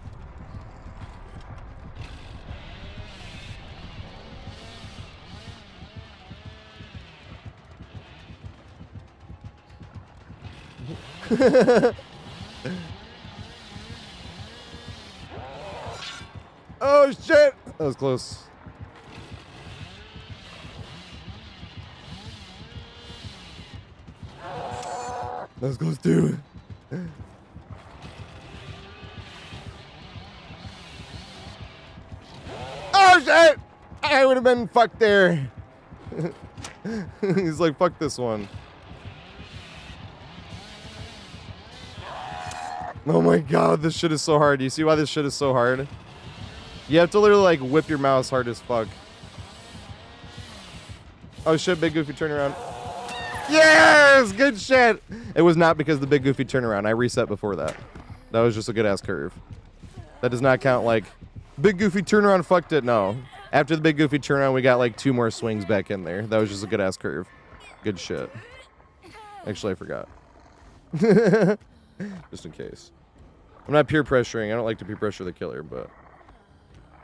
Oh shit! That was close. That was close too. Oh shit! I would have been fucked there. He's like, fuck this one. Oh my god, this shit is so hard. You see why this shit is so hard? You have to literally like whip your mouse hard as fuck. Oh shit, Big Goofy turnaround. Yes! Good shit! It was not because of the Big Goofy turnaround. I reset before that. That was just a good ass curve. That does not count like Big Goofy turnaround fucked it. No. After the Big Goofy turnaround, we got like 2 more swings back in there. That was just a good ass curve. Good shit. Actually, I forgot. Just in case. I'm not peer pressuring. I don't like to peer pressure the killer, but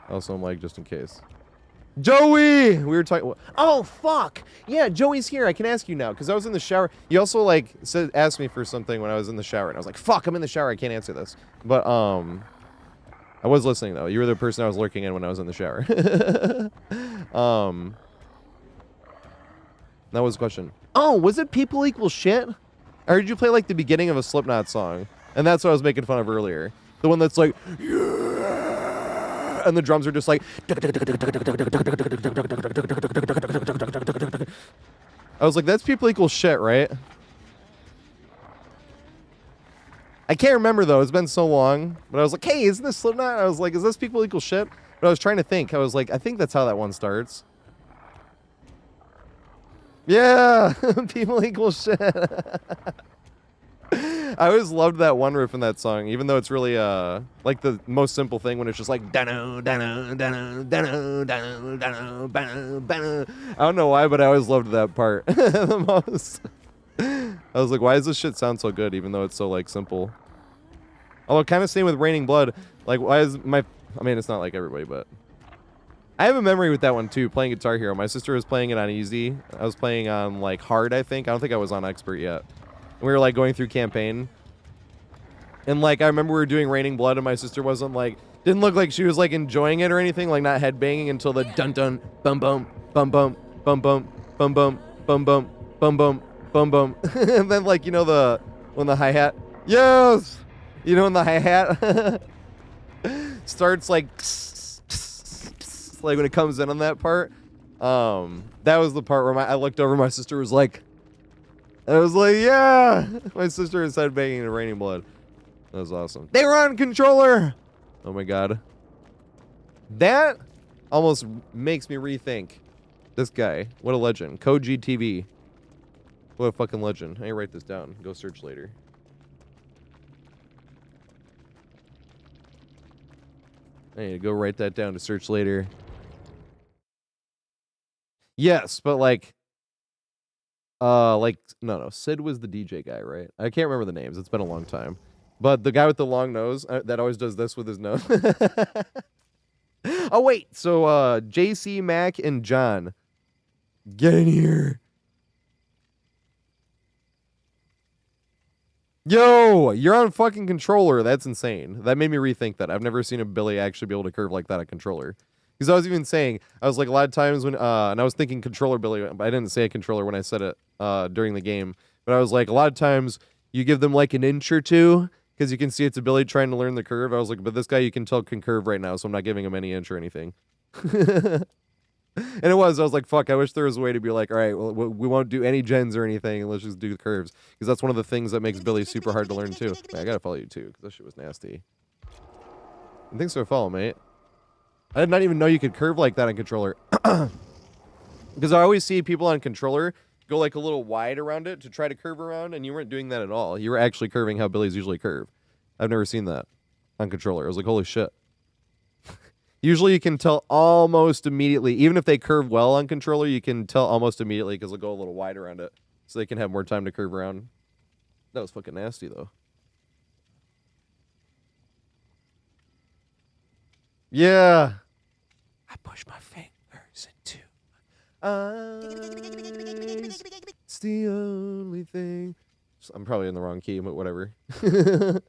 Also, I'm like, just in case. Joey! We were talking. Oh, fuck! Yeah, Joey's here. I can ask you now, because I was in the shower. You also, like, asked me for something when I was in the shower, and I was like, fuck, I'm in the shower. I can't answer this. But, I was listening, though. You were the person I was lurking in when I was in the shower. That was the question. Oh, was it People Equal Shit? I heard you play, like, the beginning of a Slipknot song, and that's what I was making fun of earlier. The one that's like, yeah, and the drums are just like. I was like, that's People Equal Shit, right? I can't remember, though. It's been so long. But I was like, hey, isn't this Slipknot? I was like, is this People Equal Shit? But I was trying to think. I was like, I think that's how that one starts. Yeah, People Equal Shit. I always loved that one riff in that song, even though it's really like the most simple thing when it's just like dano dano dano dano dano dano dano dano. I don't know why, but I always loved that part the most. I was like, why does this shit sound so good, even though it's so like simple? Although kind of same with Raining Blood. Like, why is my? I mean, it's not like everybody, but I have a memory with that one too. Playing Guitar Hero, my sister was playing it on easy. I was playing on like hard. I don't think I was on expert yet. We were like going through campaign, and like I remember we were doing Raining Blood, and my sister wasn't like, didn't look like she was like enjoying it or anything, like not headbanging until the dun dun bum bum bum bum bum bum bum bum bum bum bum bum bum bum, and then like, you know, when the hi-hat, yes, you know, when the hi-hat starts like when it comes in on that part, that was the part where I looked over, my sister was like. I was like, yeah! My sister is headbanging to Raining Blood. That was awesome. They were on controller! Oh my god. That almost makes me rethink this guy. What a legend. Koji TV. What a fucking legend. I need to write this down. Go search later. I need to go write that down to search later. Yes, but like, no, Sid was the DJ guy, right? I can't remember the names. It's been a long time. But the guy with the long nose that always does this with his nose. Oh, wait. So, JC, Mac, and John. Get in here. Yo, you're on fucking controller. That's insane. That made me rethink that. I've never seen a Billy actually be able to curve like that on controller. Because I was even saying, I was like, a lot of times when, and I was thinking controller Billy, but I didn't say a controller when I said it during the game. But I was like, a lot of times you give them like an inch or two, because you can see it's a Billy trying to learn the curve. I was like, but this guy you can tell can curve right now, so I'm not giving him any inch or anything. And I was like, fuck, I wish there was a way to be like, all right, well, we won't do any gens or anything, and let's just do the curves. Because that's one of the things that makes Billy super hard to learn too. Man, I gotta follow you too, because that shit was nasty. And thanks for follow, mate. I did not even know you could curve like that on controller. Because I always see people on controller go like a little wide around it to try to curve around, and you weren't doing that at all. You were actually curving how Billies usually curve. I've never seen that on controller. I was like, holy shit. Usually you can tell almost immediately, even if they curve well on controller, you can tell almost immediately because they'll go a little wide around it so they can have more time to curve around. That was fucking nasty, though. Yeah. I push my fingers into eyes. It's the only thing. I'm probably in the wrong key, but whatever. And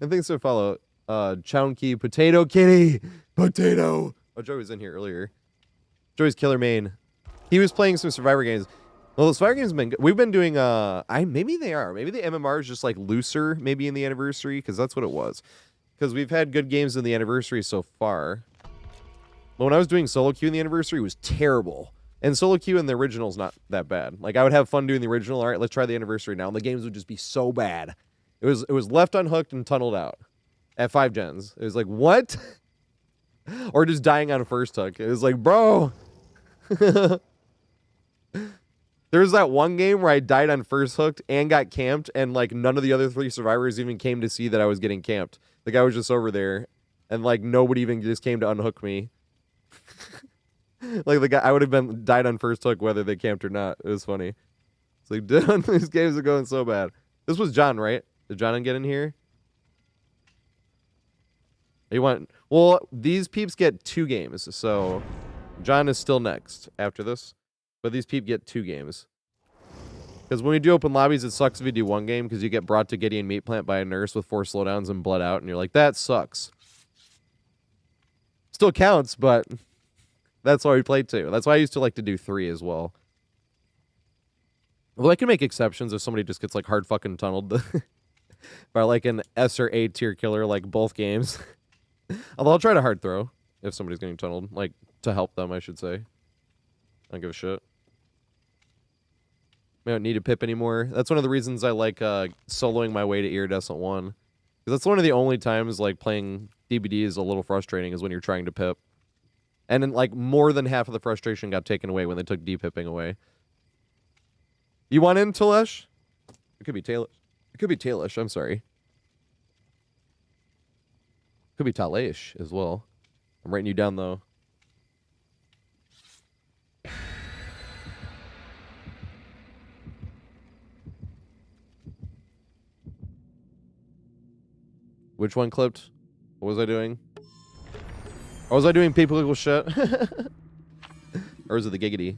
thanks for follow. Chownkey, Potato Kitty, Potato. Oh, Joey was in here earlier. Joey's Killer Main. He was playing some Survivor games. Well, the Survivor games have been good. We've been doing, maybe they are. Maybe the MMR is just like looser, maybe in the anniversary, because that's what it was. Because we've had good games in the anniversary so far. But when I was doing solo queue in the anniversary, it was terrible. And solo queue in the original is not that bad. Like, I would have fun doing the original. All right, let's try the anniversary now. And the games would just be so bad. It was left unhooked and tunneled out at 5 gens. It was like, what? Or just dying on first hook. It was like, bro. There was that one game where I died on first hooked and got camped, and like none of the other 3 survivors even came to see that I was getting camped. The guy was just over there, and like nobody even just came to unhook me. Like the guy, I would have died on first hook whether they camped or not. It was funny. It's like, dude, these games are going so bad. This was John, right? Did John get in here? You want? Well, these peeps get 2 games, so John is still next after this, but these peeps get 2 games. Because when we do open lobbies, it sucks if you do 1 game because you get brought to Gideon Meat Plant by a nurse with 4 slowdowns and bled out, and you're like, that sucks. Still counts, but that's why we played 2. That's why I used to like to do 3 as well. Well, I can make exceptions if somebody just gets like hard fucking tunneled by like an S or A tier killer like both games. Although I'll try to hard throw if somebody's getting tunneled, like to help them, I should say. I don't give a shit. I don't need a pip anymore. That's one of the reasons I like soloing my way to Iridescent 1. Because that's one of the only times like playing DBD is a little frustrating is when you're trying to pip. And then like more than half of the frustration got taken away when they took D-pipping away. You want in, Talesh? It could be Tailish. It could be Tailish, I'm sorry. Could be Talesh as well. I'm writing you down though. Which one clipped? What was I doing? Or was I doing people equal shit? Or is it the giggity?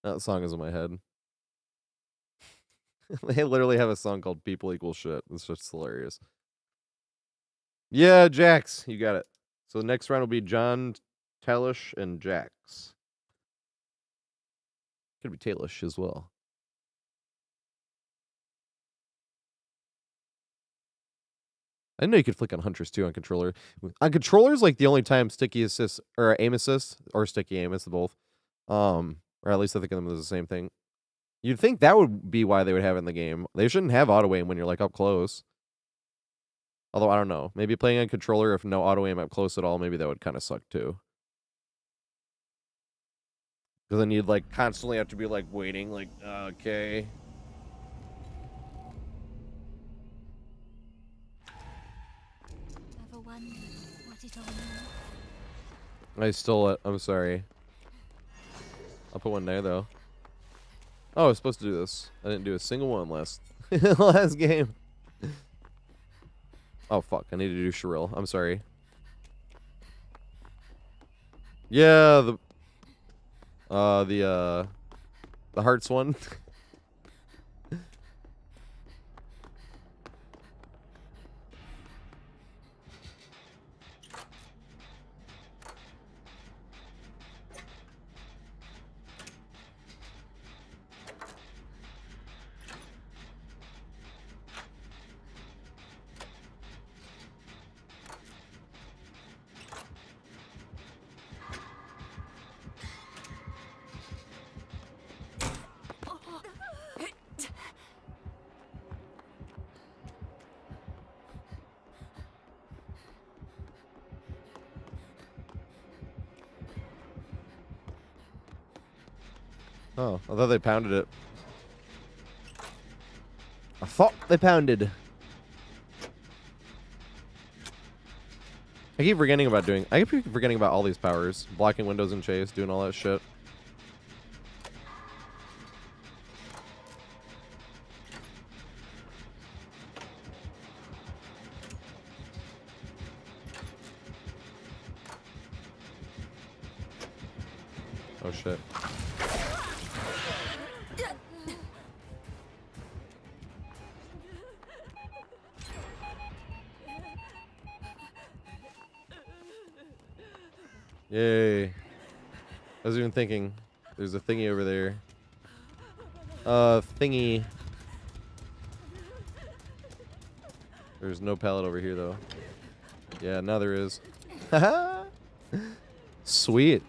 That song is in my head. They literally have a song called People Equal Shit. It's just hilarious. Yeah, Jax, you got it. So the next round will be John, Talish, and Jax. Could be Talish as well. I didn't know you could flick on Huntress too on controller. On controller's like the only time sticky assist or aim assist or sticky aim, it's both. Or at least I think of them as the same thing. You'd think that would be why they would have it in the game. They shouldn't have auto aim when you're like up close. Although I don't know. Maybe playing on controller if no auto aim up close at all, maybe that would kind of suck too. Because then you'd like constantly have to be like waiting, like, okay. Ever wondered what it all means? I stole it. I'm sorry. I'll put one there though. Oh, I was supposed to do this. I didn't do a single one last last game. Oh fuck! I need to do Shrill. I'm sorry. Yeah, the hearts one. Oh, I thought they pounded it. I thought they pounded. I keep forgetting about I keep forgetting about all these powers. Blocking windows and chase, doing all that shit. Oh shit. Yay. I was even thinking, there's a thingy over there. Thingy. There's no pallet over here, though. Yeah, now there is. Haha! Sweet.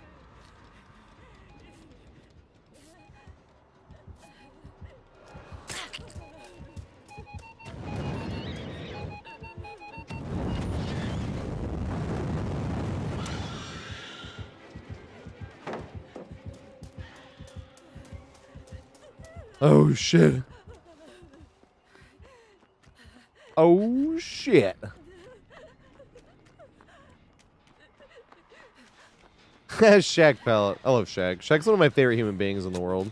Oh shit. Oh shit. Shaq palette. I love Shaq. Shaq's one of my favorite human beings in the world.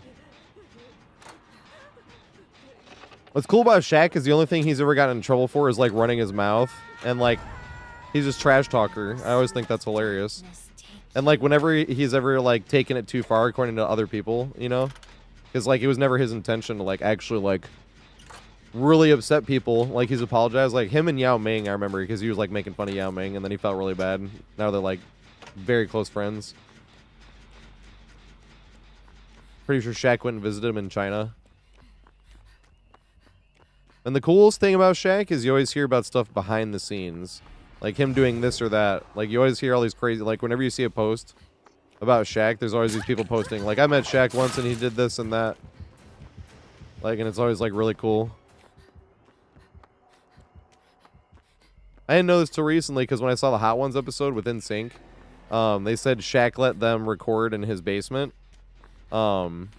What's cool about Shaq is the only thing he's ever gotten in trouble for is like running his mouth and like he's just trash talker. I always think that's hilarious. And like whenever he's ever like taken it too far according to other people, you know, because like it was never his intention to like actually like really upset people. Like he's apologized. Like him and Yao Ming, I remember, because he was like making fun of Yao Ming and then he felt really bad. Now they're like very close friends. Pretty sure Shaq went and visited him in China. And the coolest thing about Shaq is you always hear about stuff behind the scenes. Like him doing this or that. Like you always hear all these crazy, like whenever you see a post about Shaq, there's always these people posting. Like I met Shaq once and he did this and that. Like, and it's always like really cool. I didn't know this till recently because when I saw the Hot Ones episode with NSYNC, they said Shaq let them record in his basement. The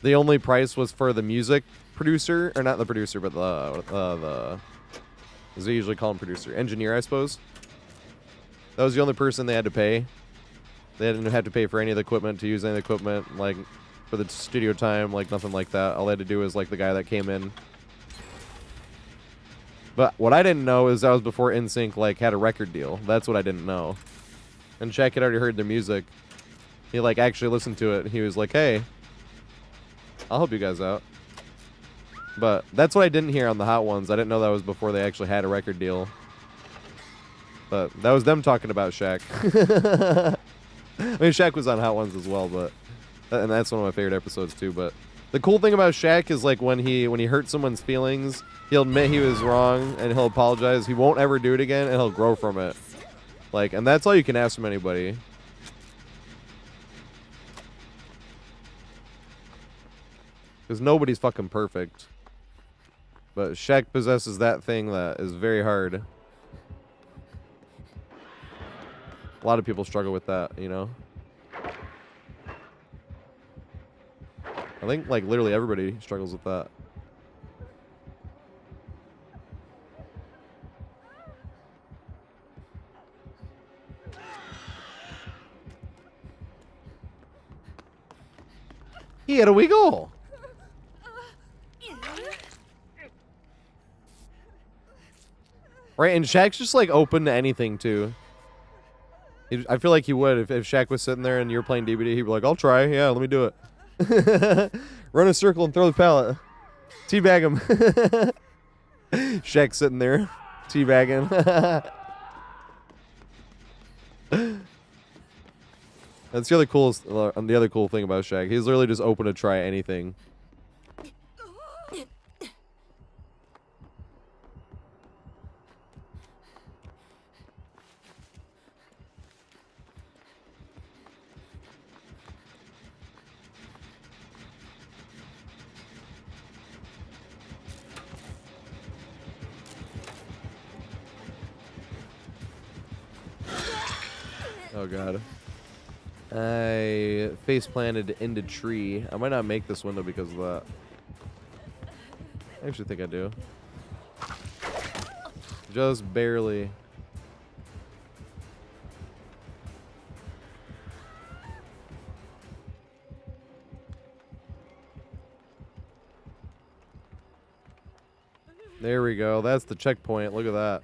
only price was for the music producer, or not the producer, but the as they usually call him, producer, engineer, I suppose. That was the only person they had to pay. They didn't have to pay for any of the equipment, to use any of the equipment, like for the studio time, like nothing like that. All they had to do was like the guy that came in. But what I didn't know is that was before NSYNC like had a record deal. That's what I didn't know. And Shaq had already heard their music. He like actually listened to it. He was like, "Hey, I'll help you guys out." But that's what I didn't hear on the Hot Ones. I didn't know that was before they actually had a record deal. But that was them talking about Shaq. I mean, Shaq was on Hot Ones as well, but and that's one of my favorite episodes too. But the cool thing about Shaq is like when he hurts someone's feelings, he'll admit he was wrong and he'll apologize. He won't ever do it again, and he'll grow from it. Like, and that's all you can ask from anybody. Because nobody's fucking perfect. But Shaq possesses that thing that is very hard. A lot of people struggle with that, you know? I think, like, literally everybody struggles with that. He had a wiggle! Right, and Shaq's just, like, open to anything, too. I feel like he would. If Shaq was sitting there and you're playing DBD, he'd be like, I'll try. Yeah, let me do it. Run a circle and throw the pallet. Teabag him. Shaq sitting there. Teabagging. That's the other cool thing about Shaq. He's literally just open to try anything. Oh god. I face planted into tree. I might not make this window because of that. I actually think I do. Just barely. There we go. That's the checkpoint. Look at that.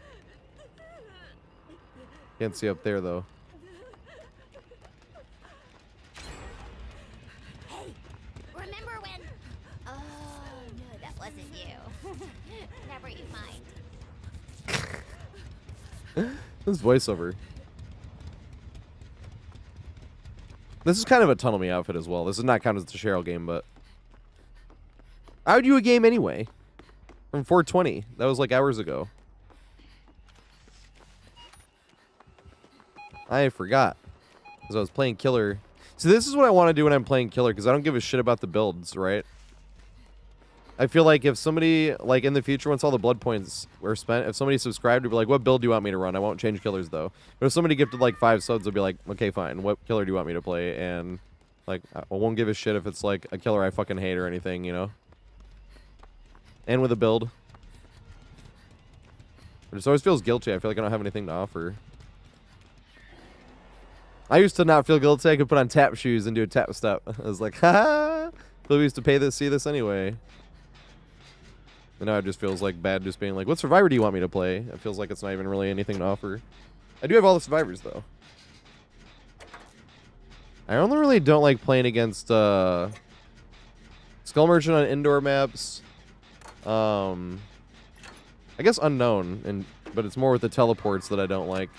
Can't see up there though. Remember when? Oh no, that wasn't you. Never you mind. This voiceover. This is kind of a Tunnel Me outfit as well. This is not counted as the Cheryl game, but I would do a game anyway. From 420. That was like hours ago. I forgot. Because I was playing Killer. So this is what I want to do when I'm playing Killer, because I don't give a shit about the builds, right? I feel like if somebody, like in the future, once all the blood points were spent, if somebody subscribed, to be like, what build do you want me to run? I won't change Killers, though. But if somebody gifted like 5 subs, they'll be like, okay, fine. What Killer do you want me to play? And like, I won't give a shit if it's like a Killer I fucking hate or anything, you know? And with a build. It just always feels guilty. I feel like I don't have anything to offer. I used to not feel guilty. I could put on tap shoes and do a tap step. I was like, ha! People used to pay this, see this anyway. And now it just feels like bad just being like, what survivor do you want me to play? It feels like it's not even really anything to offer. I do have all the survivors, though. I only really don't like playing against Skull Merchant on indoor maps. I guess Unknown, but it's more with the teleports that I don't like.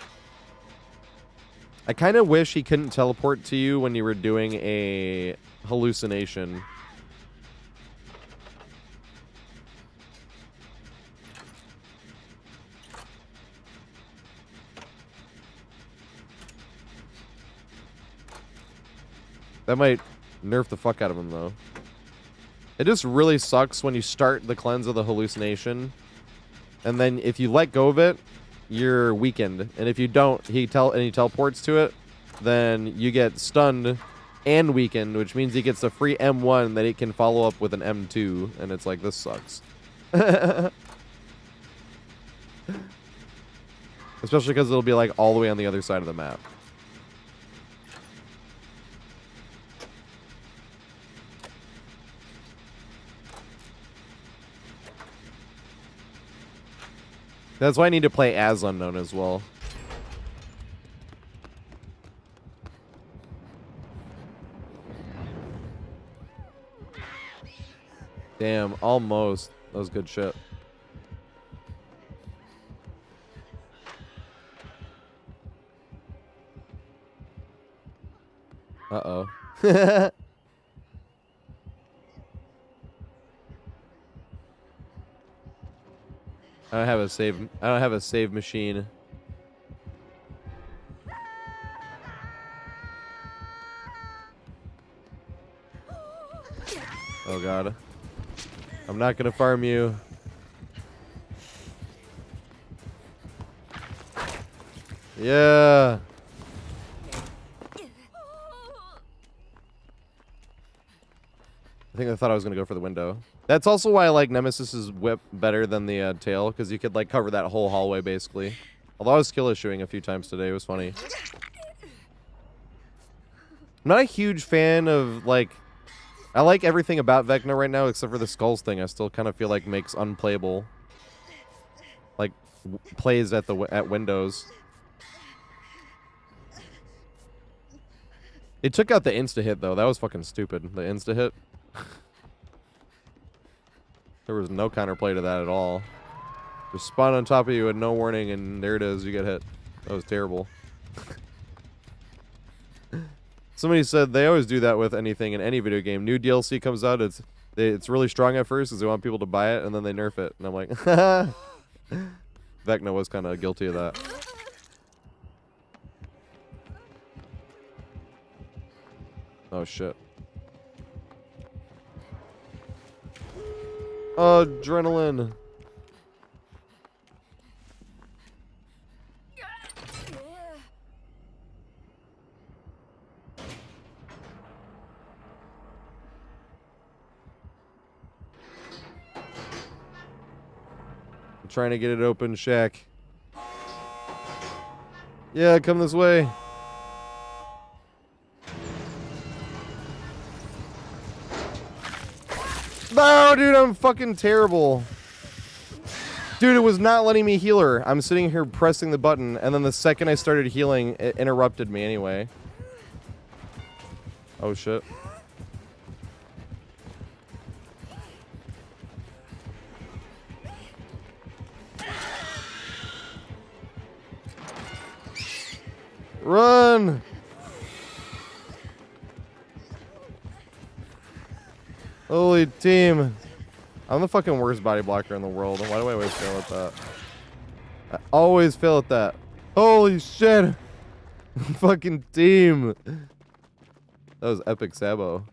I kind of wish he couldn't teleport to you when you were doing a hallucination. That might nerf the fuck out of him, though. It just really sucks when you start the cleanse of the hallucination, and then if you let go of it, you're weakened. And if you don't, he teleports to it, then you get stunned and weakened, which means he gets a free M1 that he can follow up with an M2, and it's like, this sucks. Especially because it'll be like all the way on the other side of the map. That's why I need to play as Unknown as well. Damn, almost. That was good shit. Uh-oh. I don't have a save machine. Oh god. I'm not gonna farm you. Yeah. I think I thought I was gonna go for the window. That's also why I like Nemesis's whip better than the tail, because you could like cover that whole hallway basically. Although I was skill issuing a few times today, it was funny. I'm not a huge fan of like. I like everything about Vecna right now except for the skulls thing. I still kind of feel like makes unplayable. Like plays at windows. It took out the insta hit though. That was fucking stupid. The insta hit. There was no counterplay to that at all. Just spawn on top of you with no warning, and there it is. You get hit. That was terrible. Somebody said they always do that with anything in any video game. New DLC comes out, it's really strong at first because they want people to buy it, and then they nerf it. And I'm like, Vecna was kind of guilty of that. Oh shit. Adrenaline. I'm trying to get it open, Shaq. Yeah, come this way. No, dude, I'm fucking terrible. Dude, it was not letting me heal her. I'm sitting here pressing the button, and then the second I started healing, it interrupted me anyway. Oh, shit. Run! Holy team. I'm the fucking worst body blocker in the world. Why do I always fail at that? I always fail at that. Holy shit. Fucking team. That was epic Sabo.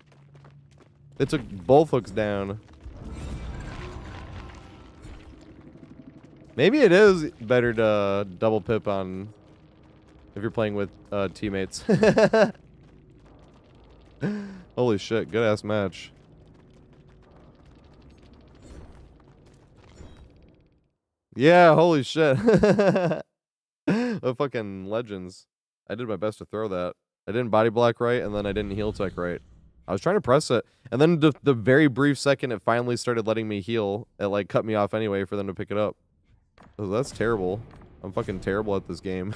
They took both hooks down. Maybe it is better to double pip on if you're playing with teammates. Holy shit, good ass match. Yeah, holy shit. The fucking legends. I did my best to throw that. I didn't body block right, and then I didn't heal tech right. I was trying to press it, and then the very brief second it finally started letting me heal, it like cut me off anyway for them to pick it up. So that's terrible. I'm fucking terrible at this game.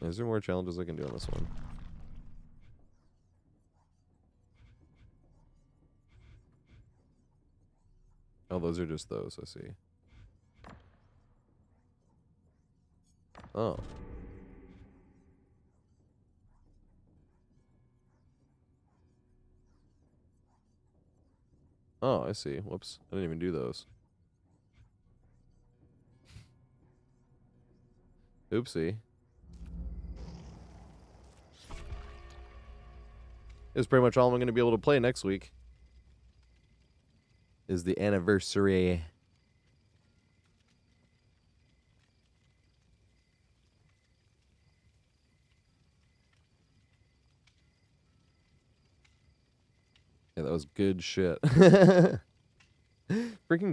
Is there more challenges I can do on this one? Oh, those are just those, I see. Oh. Oh, I see. Whoops. I didn't even do those. Oopsie. It's pretty much all I'm going to be able to play next week. Is the anniversary. Yeah, that was good shit. Freaking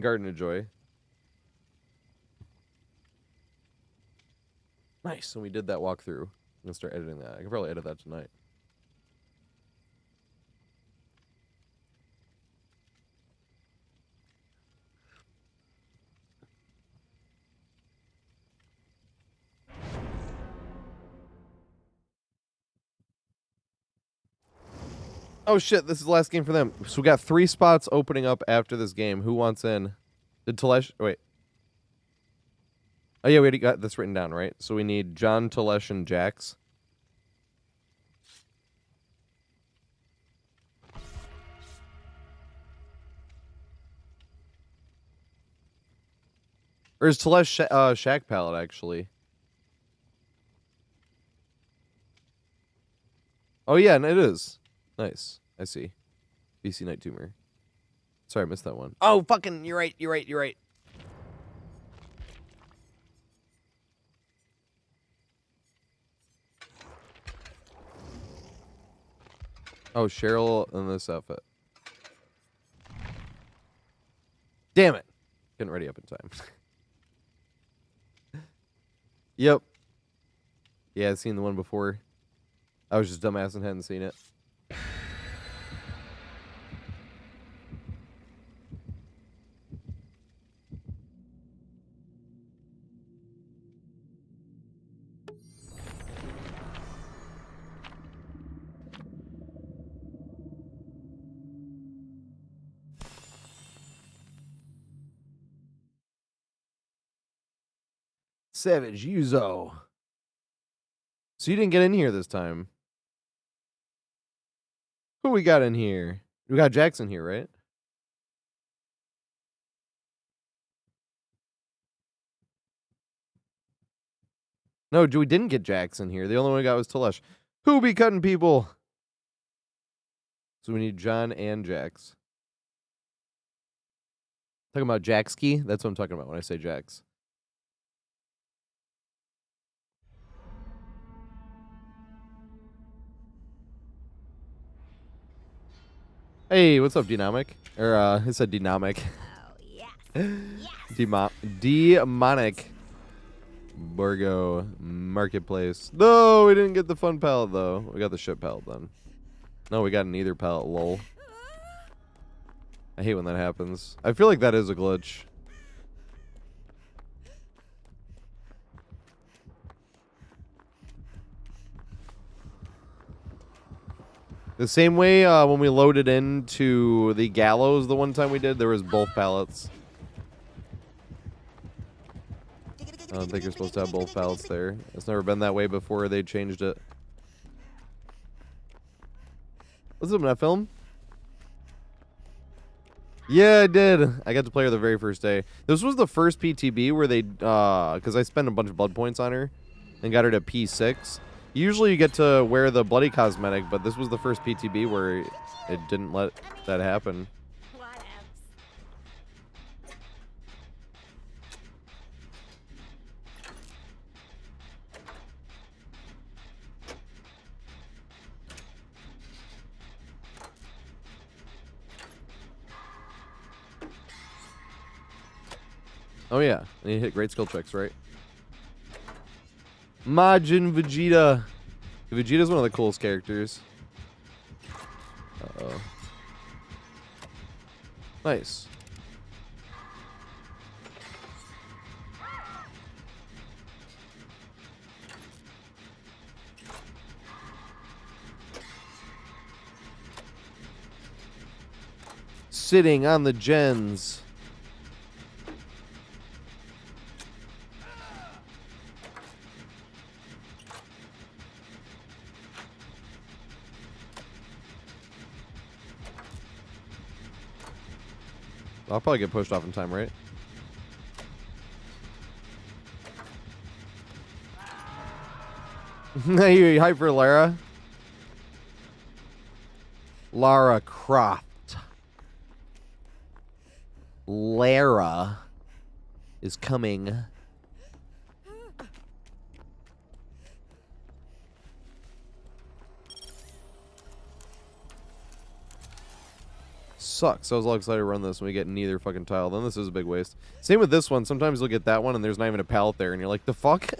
Garden of Joy. Nice. And we did that walkthrough. I'm gonna start editing that. I can probably edit that tonight. Oh shit, this is the last game for them. So we got 3 spots opening up after this game. Who wants in? Did Telesh... Wait. Oh yeah, we already got this written down, right? So we need John, Telesh, and Jax. Or is Telesh Shack Palette, actually? Oh yeah, and it is. Nice. I see. BC Night Tumor. Sorry, I missed that one. Oh, fucking, you're right. Oh, Cheryl in this outfit. Damn it. Getting ready up in time. Yep. Yeah, I've seen the one before. I was just dumbass and hadn't seen it. Savage Yuzo. So you didn't get in here this time. Who we got in here? We got Jackson here, right? No, we didn't get Jackson here. The only one we got was Telesh. Who be cutting people? So we need John and Jax. Talking about Jaxkey? That's what I'm talking about when I say Jax. Hey, what's up, Dynamic? Or, it said Dynamic. Oh, yes. Yes. Demonic. Borgo Marketplace. No, we didn't get the fun palette, though. We got the ship palette, then. No, we got neither palette, lol. I hate when that happens. I feel like that is a glitch. The same way when we loaded into the gallows the one time we did, there was both pallets. I don't think you're supposed to have both pallets there. It's never been that way before they changed it. What's up, that film? Yeah, I did. I got to play her the very first day. This was the first PTB where they, because I spent a bunch of blood points on her and got her to P6. Usually you get to wear the bloody cosmetic, but this was the first PTB where it didn't let that happen. Oh yeah, and you hit great skill checks, right? Majin Vegeta. Vegeta's one of the coolest characters. Uh-oh. Nice. Sitting on the gens. I'll probably get pushed off in time, right? You hype for Lara? Lara Croft. Lara is coming. Sucks. I was all excited to run this and we get neither fucking tile. Then this is a big waste. Same with this one. Sometimes you'll get that one and there's not even a pallet there and you're like, the fuck?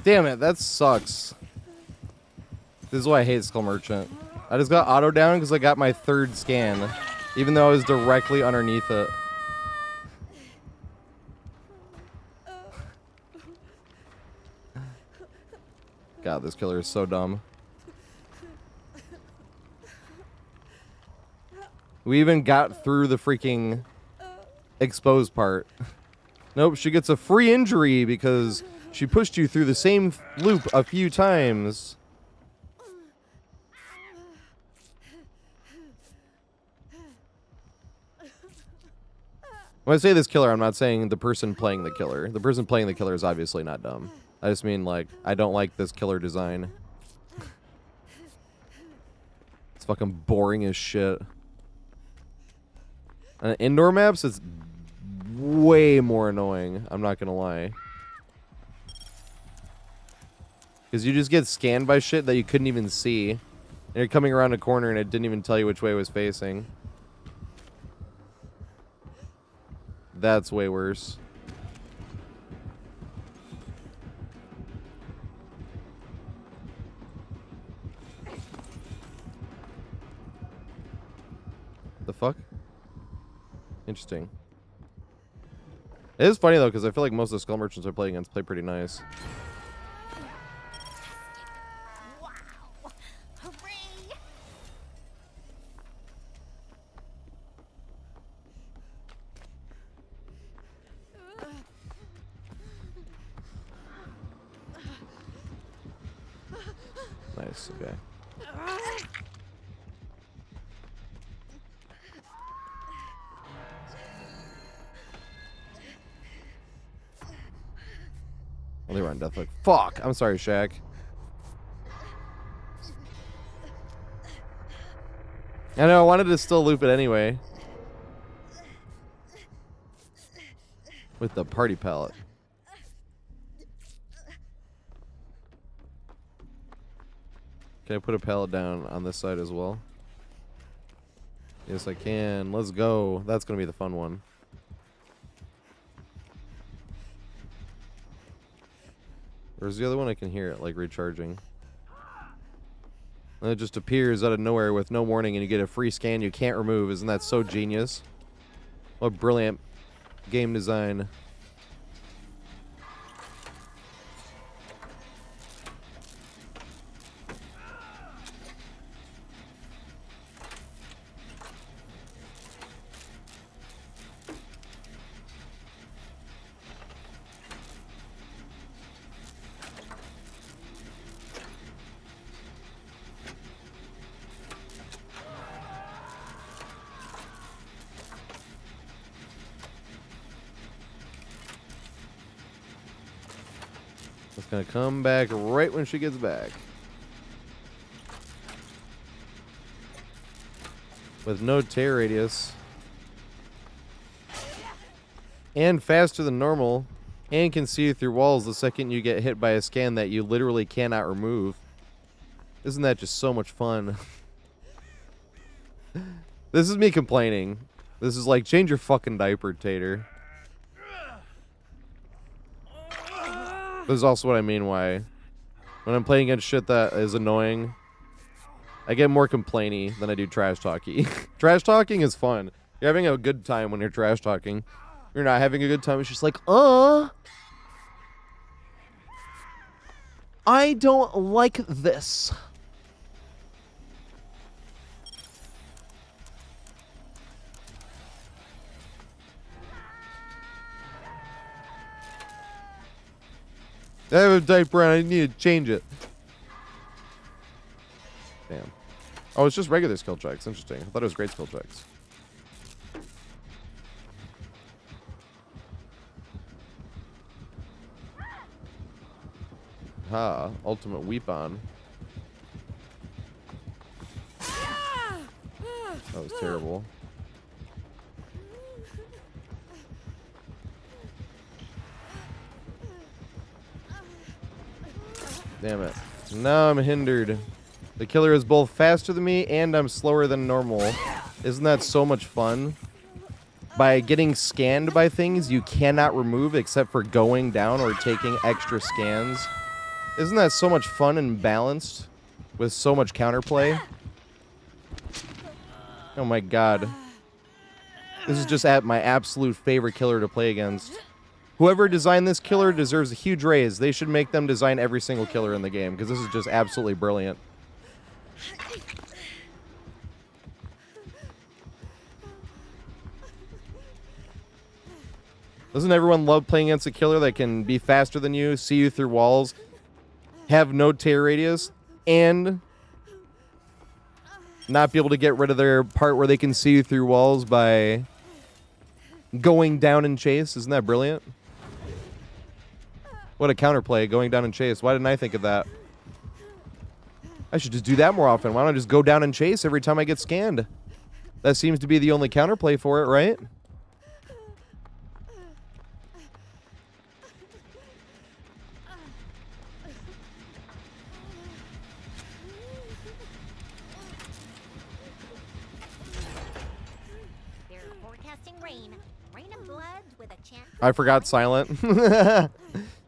Damn it, that sucks. This is why I hate Skull Merchant. I just got auto down because I got my third scan, even though I was directly underneath it. God, this killer is so dumb. We even got through the freaking exposed part. Nope, she gets a free injury because she pushed you through the same loop a few times. When I say this killer, I'm not saying the person playing the killer. The person playing the killer is obviously not dumb. I just mean, like, I don't like this killer design. It's fucking boring as shit. On indoor maps, it's way more annoying. I'm not gonna lie. Because you just get scanned by shit that you couldn't even see. And you're coming around a corner and it didn't even tell you which way it was facing. That's way worse. The fuck? Interesting. It is funny though, because I feel like most of the Skull Merchants I play against play pretty nice. Wow. Hooray. Nice, okay. Well, they were on death like fuck. I'm sorry, Shaq. I know, I wanted to still loop it anyway. With the party palette. Can I put a pallet down on this side as well? Yes, I can. Let's go. That's going to be the fun one. Where's the other one? I can hear it, like, recharging. And it just appears out of nowhere with no warning, and you get a free scan you can't remove. Isn't that so genius? What brilliant game design. It's gonna come back right when she gets back. With no tear radius. And faster than normal. And can see through walls the second you get hit by a scan that you literally cannot remove. Isn't that just so much fun? This is me complaining. This is like, change your fucking diaper, Tater. This is also what I mean why when I'm playing against shit that is annoying, I get more complainy than I do trash talky. Trash talking is fun. You're having a good time when you're trash talking. You're not having a good time. It's just like, I don't like this. I have a diaper and I need to change it. Damn. Oh, it's just regular skill checks. Interesting. I thought it was great skill checks. Ha. Ultimate weapon. That was terrible. Damn it. Now I'm hindered. The killer is both faster than me and I'm slower than normal. Isn't that so much fun? By getting scanned by things you cannot remove except for going down or taking extra scans. Isn't that so much fun and balanced with so much counterplay? Oh my god. This is just my absolute favorite killer to play against. Whoever designed this killer deserves a huge raise. They should make them design every single killer in the game, because this is just absolutely brilliant. Doesn't everyone love playing against a killer that can be faster than you, see you through walls, have no tear radius, and not be able to get rid of their part where they can see you through walls by going down and chase? Isn't that brilliant? What a counterplay, going down and chase. Why didn't I think of that? I should just do that more often. Why don't I just go down and chase every time I get scanned? That seems to be the only counterplay for it, right? They're forecasting rain. Rain of blood with a chance. I forgot silent.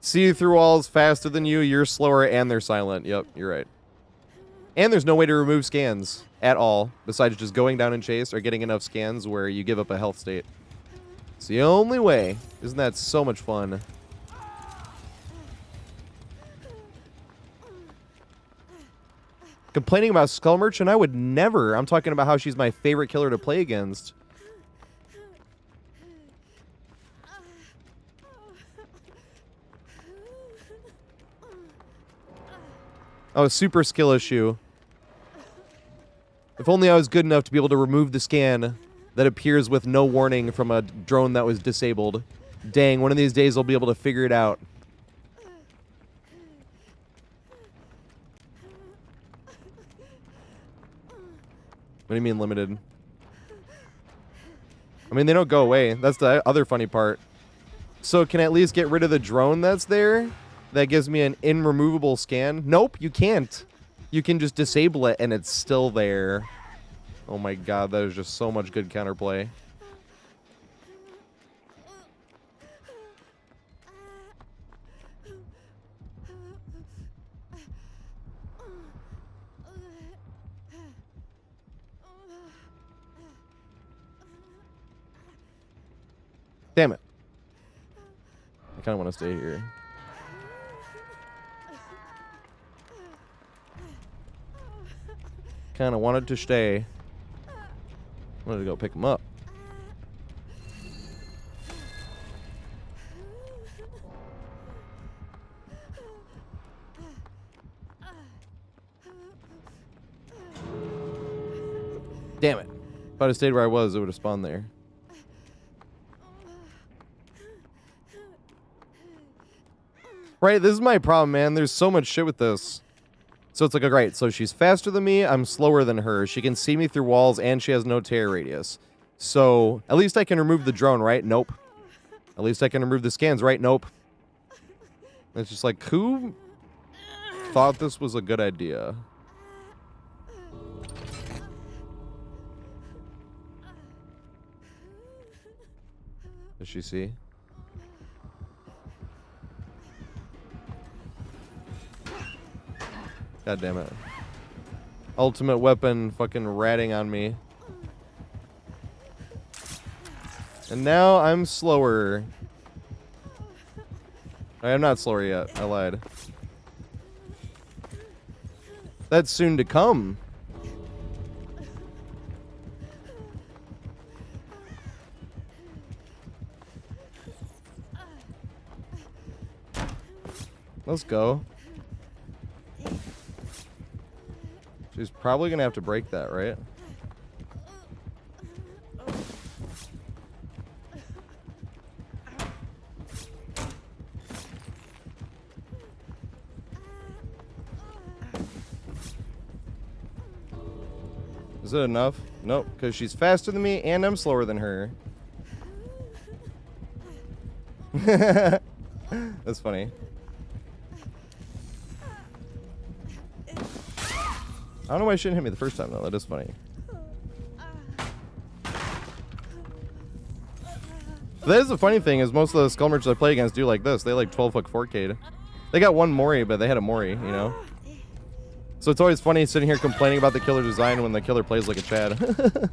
See you through walls faster than you, you're slower, and they're silent. Yep, you're right. And there's no way to remove scans at all, besides just going down and chase or getting enough scans where you give up a health state. It's the only way. Isn't that so much fun? Complaining about Skull Merchant? I would never. I'm talking about how she's my favorite killer to play against. Oh, super skill issue. If only I was good enough to be able to remove the scan that appears with no warning from a drone that was disabled. Dang, one of these days I'll be able to figure it out. What do you mean limited? I mean, they don't go away. That's the other funny part. So can I at least get rid of the drone that's there? That gives me an irremovable scan? Nope, you can't. You can just disable it and it's still there. Oh my god, that is just so much good counterplay. Damn it. I kind of want to stay here. Kind of wanted to stay. Wanted to go pick him up. Damn it. If I'd have stayed where I was, it would have spawned there. Right, this is my problem, man. There's so much shit with this. So it's like, oh, great. So she's faster than me. I'm slower than her. She can see me through walls, and she has no tear radius. So at least I can remove the drone, right? Nope. At least I can remove the scans, right? Nope. It's just like, who thought this was a good idea? Does she see? God damn it. Ultimate weapon fucking ratting on me. And now I'm slower. I am not slower yet. I lied. That's soon to come. Let's go. She's probably gonna have to break that, right? Is it enough? Nope, because she's faster than me and I'm slower than her. That's funny. I don't know why she didn't hit me the first time, though. That is funny. That is the funny thing, is most of the skull merchants I play against do like this. They like 12 foot 4K'd. They got one Mori, but they had a Mori, you know? So it's always funny sitting here complaining about the killer design when the killer plays like a Chad.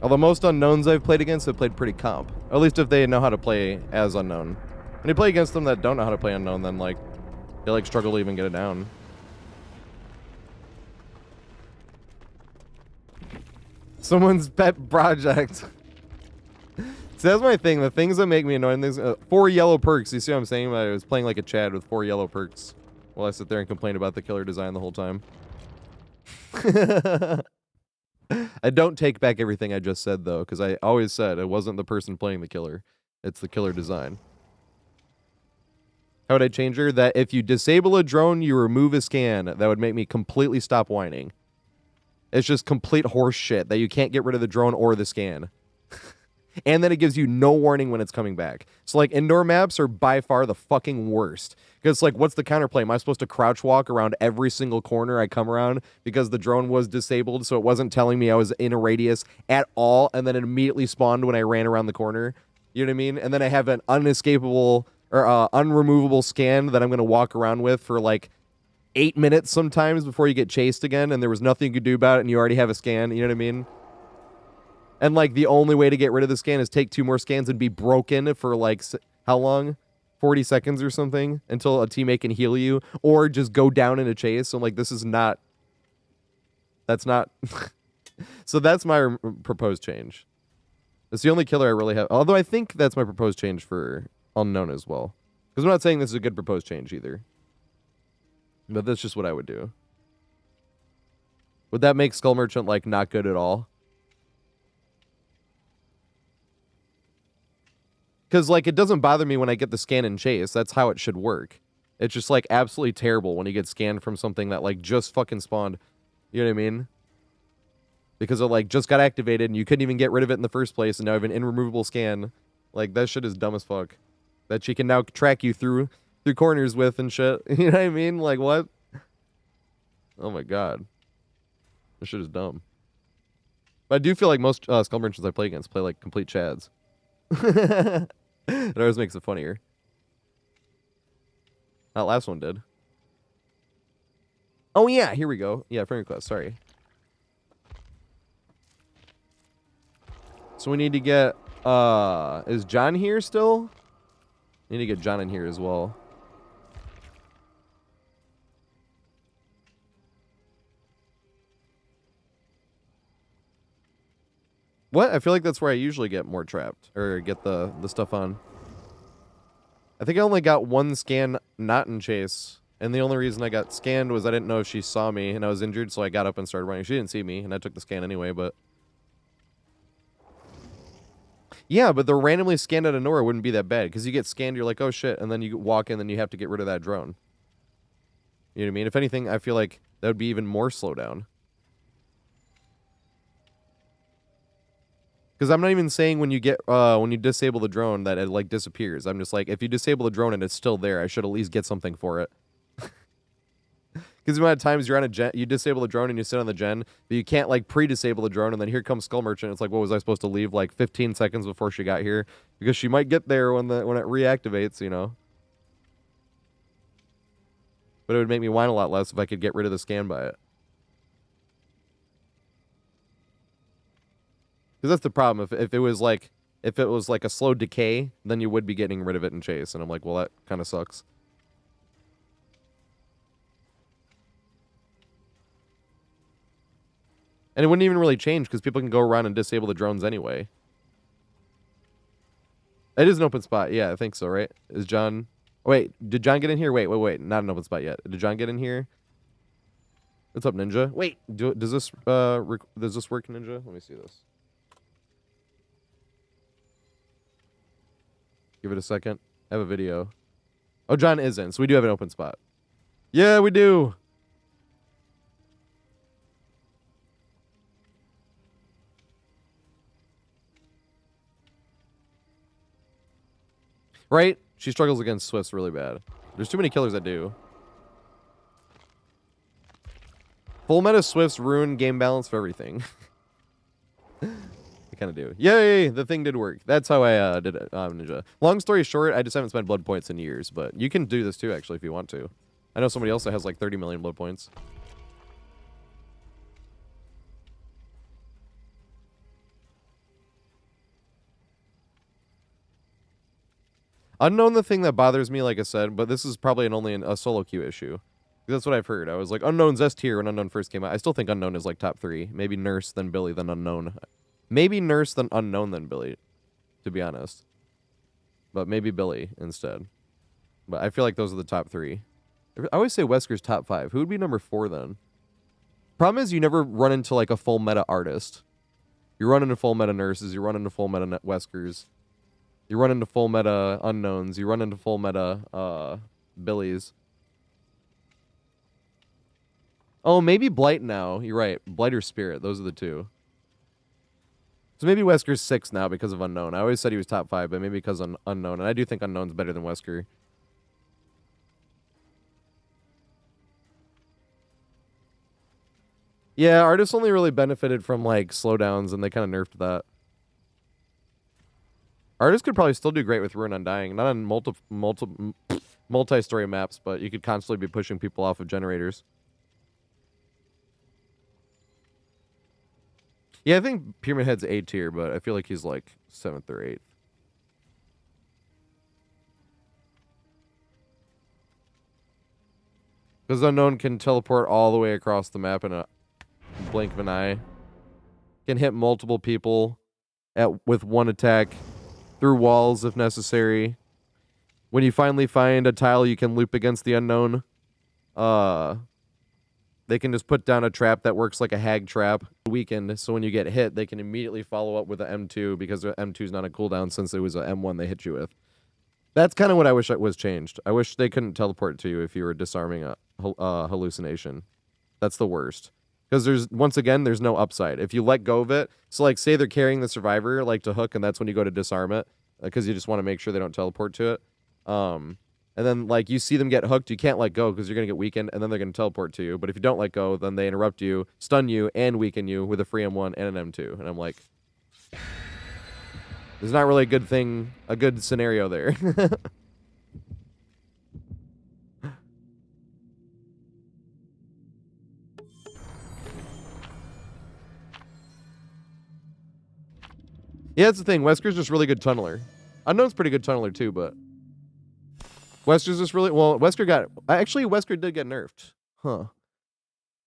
Although most unknowns I've played against have played pretty comp. Or at least if they know how to play as unknown. When you play against them that don't know how to play unknown, then like they like struggle to even get it down. Someone's pet project. See, that's my thing. The things that make me annoying, things, 4 yellow perks. You see what I'm saying? I was playing like a Chad with 4 yellow perks while I sit there and complain about the killer design the whole time. I don't take back everything I just said, though, because I always said it wasn't the person playing the killer. It's the killer design. How would I change her? That if you disable a drone, you remove a scan. That would make me completely stop whining. It's just complete horse shit that you can't get rid of the drone or the scan. And then it gives you no warning when it's coming back. So, like, indoor maps are by far the fucking worst. Because, like, what's the counterplay? Am I supposed to crouch walk around every single corner I come around because the drone was disabled, so it wasn't telling me I was in a radius at all, and then it immediately spawned when I ran around the corner? You know what I mean? And then I have an unescapable or unremovable scan that I'm going to walk around with for, like, 8 minutes sometimes before you get chased again, and there was nothing you could do about it, and you already have a scan. You know what I mean? And, like, the only way to get rid of the scan is take 2 more scans and be broken for, like, how long? 40 seconds or something until a teammate can heal you, or just go down in a chase. So, like, this is not... That's not... So that's my proposed change. It's the only killer I really have. Although I think that's my proposed change for unknown as well. Because I'm not saying this is a good proposed change either. But that's just what I would do. Would that make Skull Merchant, like, not good at all? Because, like, it doesn't bother me when I get the scan and chase. That's how it should work. It's just, like, absolutely terrible when you get scanned from something that, like, just fucking spawned. You know what I mean? Because it, like, just got activated and you couldn't even get rid of it in the first place, and now I have an irremovable scan. Like, that shit is dumb as fuck. That she can now track you through corners with and shit. You know what I mean? Like, what? Oh my god. This shit is dumb. But I do feel like most Skull Merchants I play against play like complete Chads. It always makes it funnier. That last one did. Oh yeah, here we go. Yeah, friend request, sorry. So we need to get, is John here still? Need to get John in here as well. What? I feel like that's where I usually get more trapped, or get the stuff on. I think I only got one scan not in chase, and the only reason I got scanned was I didn't know if she saw me, and I was injured, so I got up and started running. She didn't see me, and I took the scan anyway, but... Yeah, but the randomly scanned out of nowhere wouldn't be that bad, because you get scanned, you're like, oh shit, and then you walk in, and you have to get rid of that drone. You know what I mean? If anything, I feel like that would be even more slowdown. Because I'm not even saying when you get when you disable the drone that it like disappears. I'm just like, if you disable the drone and it's still there, I should at least get something for it. Because the amount of times you're on a gen, you disable the drone and you sit on the gen, but you can't like pre-disable the drone, and then here comes Skull Merchant. It's like, what was I supposed to leave like 15 seconds before she got here? Because she might get there when it reactivates, you know. But it would make me whine a lot less if I could get rid of the scan by it. Because that's the problem. If it was like a slow decay, then you would be getting rid of it in chase, and I'm like, well, that kind of sucks. And it wouldn't even really change because people can go around and disable the drones anyway. It is an open spot. Yeah, I think so, right? Is John... Wait, did John get in here? Wait. Not an open spot yet. Did John get in here? What's up, Ninja? Wait, does this work, Ninja? Let me see this. Give it a second. I have a video. Oh, John is in, so we do have an open spot. Yeah, we do. Right? She struggles against Swifts really bad. There's too many killers that do. Full meta Swifts ruin game balance for everything. They kind of do. Yay! The thing did work. That's how I did it, Ninja. Long story short, I just haven't spent blood points in years, but you can do this too, actually, if you want to. I know somebody else that has like 30 million blood points. Unknown, the thing that bothers me, like I said, but this is probably only a solo queue issue. That's what I've heard. I was like, Unknown's S tier when Unknown first came out. I still think Unknown is like top 3. Maybe Nurse, then Billy, then Unknown. Maybe Nurse, then Unknown, then Billy, to be honest. But maybe Billy instead. But I feel like those are the top 3. I always say Wesker's top 5. Who would be number 4 then? Problem is you never run into like a full meta artist. You run into full meta Nurses. You run into full meta Weskers. You run into full meta Unknowns. You run into full meta Billies. Oh, maybe Blight now. You're right. Blight or Spirit. Those are the 2. So maybe Wesker's 6 now because of Unknown. I always said he was top 5, but maybe because of Unknown. And I do think Unknown's better than Wesker. Yeah, artists only really benefited from like slowdowns, and they kind of nerfed that. Artists could probably still do great with Ruin Undying. Not on multi-story maps, but you could constantly be pushing people off of generators. Yeah, I think Pyramid Head's A tier, but I feel like he's like 7th or 8th. Because Unknown can teleport all the way across the map in a blink of an eye. Can hit multiple people with one attack. Through walls if necessary. When you finally find a tile you can loop against the Unknown, they can just put down a trap that works like a hag trap weakened, so when you get hit, they can immediately follow up with an M2 because the M2 is not a cooldown since it was an M1 they hit you with. That's kind of what I wish was changed. I wish they couldn't teleport to you if you were disarming a hallucination. That's the worst. Because once again, there's no upside. If you let go of it, so like say they're carrying the survivor like to hook, and that's when you go to disarm it, because you just want to make sure they don't teleport to it. And then like you see them get hooked, you can't let go because you're gonna get weakened, and then they're gonna teleport to you. But if you don't let go, then they interrupt you, stun you, and weaken you with a free M1 and an M2. And I'm like, there's not really a good scenario there. Yeah, that's the thing. Wesker's just really good tunneler. Unknown's pretty good tunneler too, but Wesker's just really well. Wesker did get nerfed. Huh.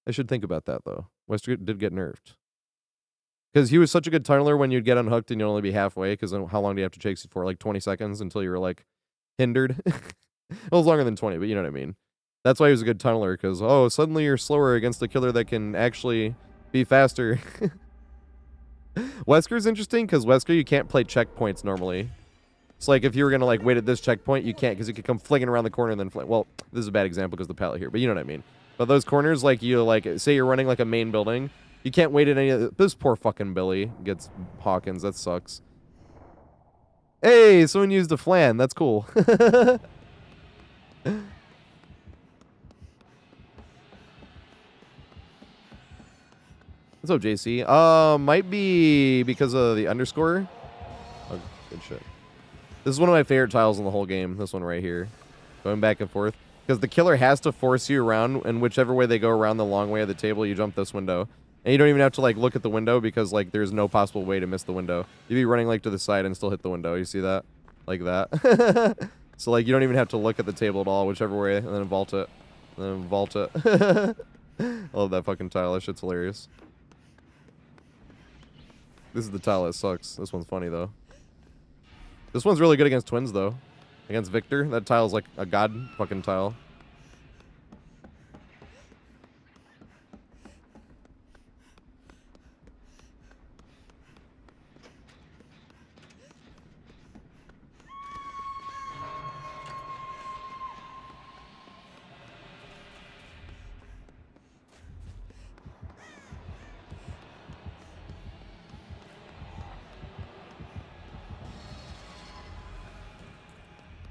I should think about that though. Wesker did get nerfed. Because he was such a good tunneler when you'd get unhooked and you'd only be halfway, because how long do you have to chase it for? Like 20 seconds until you were like hindered? It was longer than 20, but you know what I mean. That's why he was a good tunneler, because, oh, suddenly you're slower against a killer that can actually be faster. Wesker's interesting, because Wesker, you can't play checkpoints normally. It's like if you were going to like wait at this checkpoint, you can't, because you could come flinging around the corner and then well, this is a bad example because of the pallet here, but you know what I mean. But those corners, like you like, say you're running like a main building, you can't wait at any of this poor fucking Billy gets Hawkins. That sucks. Hey, someone used a flan. That's cool. What's up, JC? Might be because of the underscore. Oh, good shit. This is one of my favorite tiles in the whole game. This one right here. Going back and forth. Because the killer has to force you around, and whichever way they go around the long way of the table, you jump this window. And you don't even have to like look at the window because like there's no possible way to miss the window. You'd be running like to the side and still hit the window. You see that? Like that. So like you don't even have to look at the table at all, whichever way, and then vault it. And then vault it. I love that fucking tile. That shit's hilarious. This is the tile that sucks. This one's funny though. This one's really good against twins though. Against Victor, that tile's like a god fucking tile.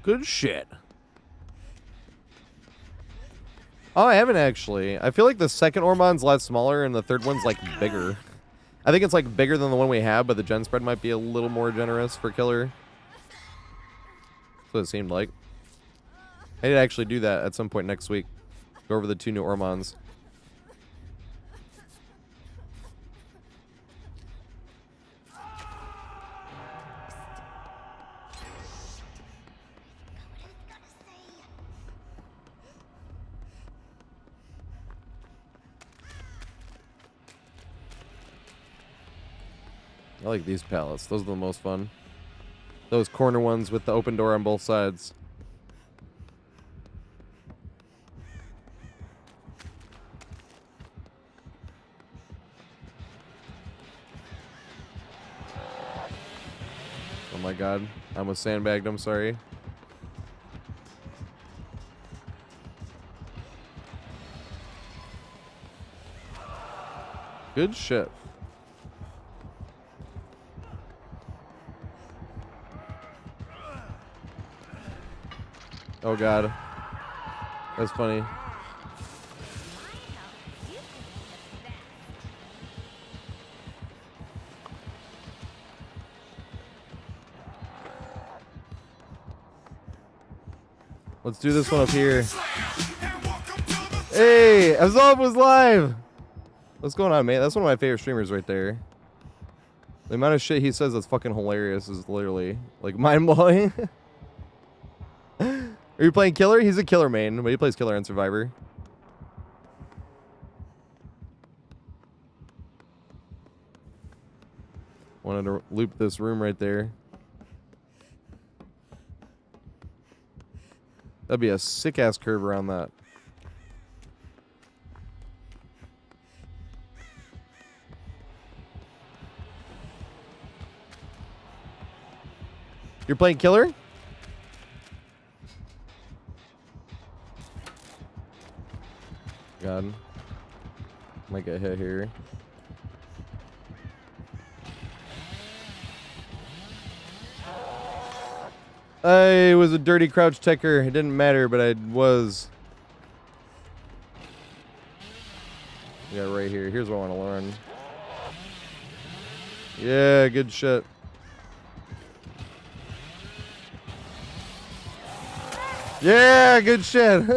Good shit. Oh, I haven't actually. I feel like the second Ormon's a lot smaller and the third one's like bigger. I think it's like bigger than the one we have, but the gen spread might be a little more generous for killer. That's what it seemed like. I need to actually do that at some point next week. Go over the 2 new Ormons. I like these pallets. Those are the most fun. Those corner ones with the open door on both sides. Oh my god. I almost sandbagged, I'm sorry. Good shit. Oh god. That's funny. Let's do this one up here. Hey, Absolve was live. What's going on, mate? That's one of my favorite streamers right there. The amount of shit he says that's fucking hilarious is literally like mind-blowing. Are you playing killer? He's a killer main, but he plays killer and survivor. Wanted to loop this room right there. That'd be a sick-ass curve around that. You're playing killer? God. Might get hit here. I was a dirty crouch checker. It didn't matter, but I was. Yeah, right here. Here's what I want to learn. Yeah, good shit. Yeah, good shit.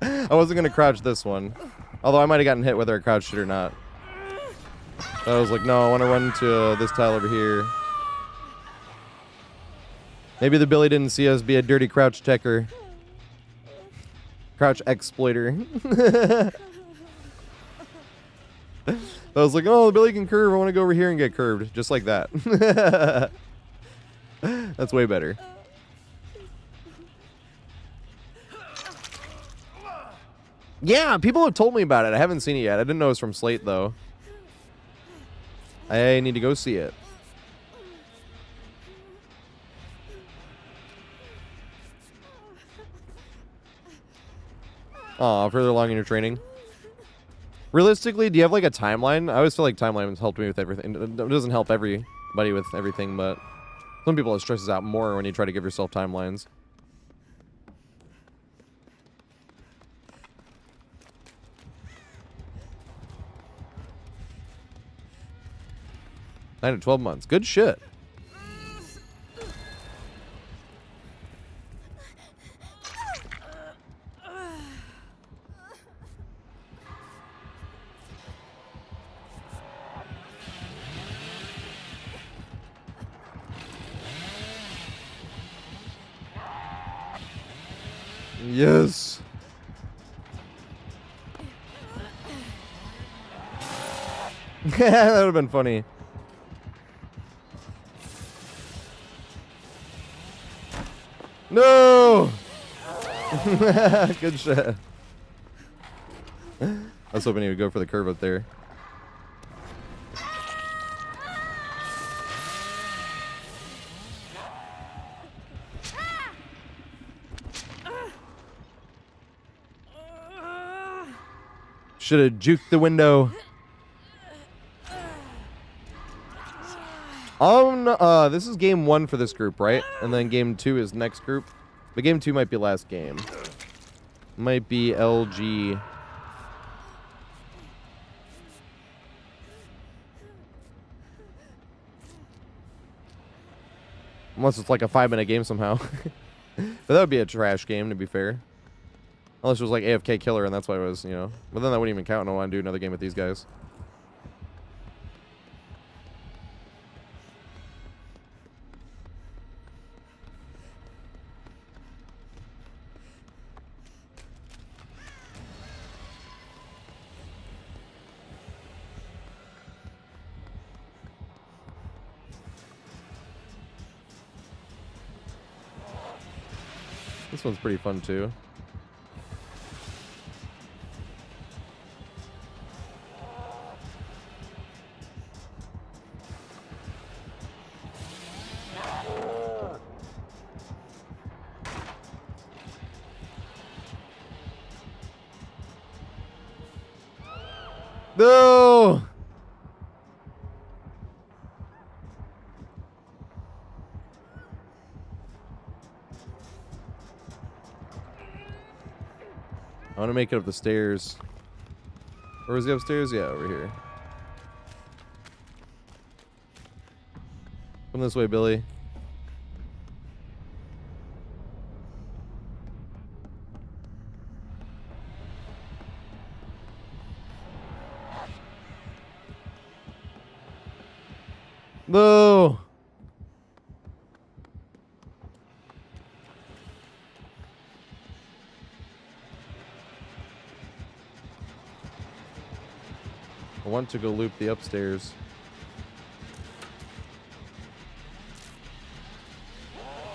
I wasn't going to crouch this one. Although I might have gotten hit whether I crouched it or not. I was like, no, I want to run to this tile over here. Maybe the Billy didn't see us be a dirty crouch checker. Crouch exploiter. I was like, oh, the Billy can curve. I want to go over here and get curved. Just like that. That's way better. Yeah, people have told me about it. I haven't seen it yet. I didn't know it was from Slate, though. I need to go see it. Aw, further along in your training. Realistically, do you have like a timeline? I always feel like timelines helped me with everything. It doesn't help everybody with everything, but some people it stresses out more when you try to give yourself timelines. Nine to 12 months. Good shit. Yes. That would have been funny. No! Good shit. I was hoping he would go for the curve up there. Should have juked the window. This is game 1 for this group, right? And then game 2 is next group. But game 2 might be last game. Might be LG. Unless it's like a 5-minute game somehow. But that would be a trash game, to be fair. Unless it was like AFK Killer, and that's why it was, you know. But then that wouldn't even count. I don't want to do another game with these guys. This one's pretty fun too. No! I want to make it up the stairs. Or is he upstairs? Yeah, over here. Come this way, Billy. No! I want to go loop the upstairs.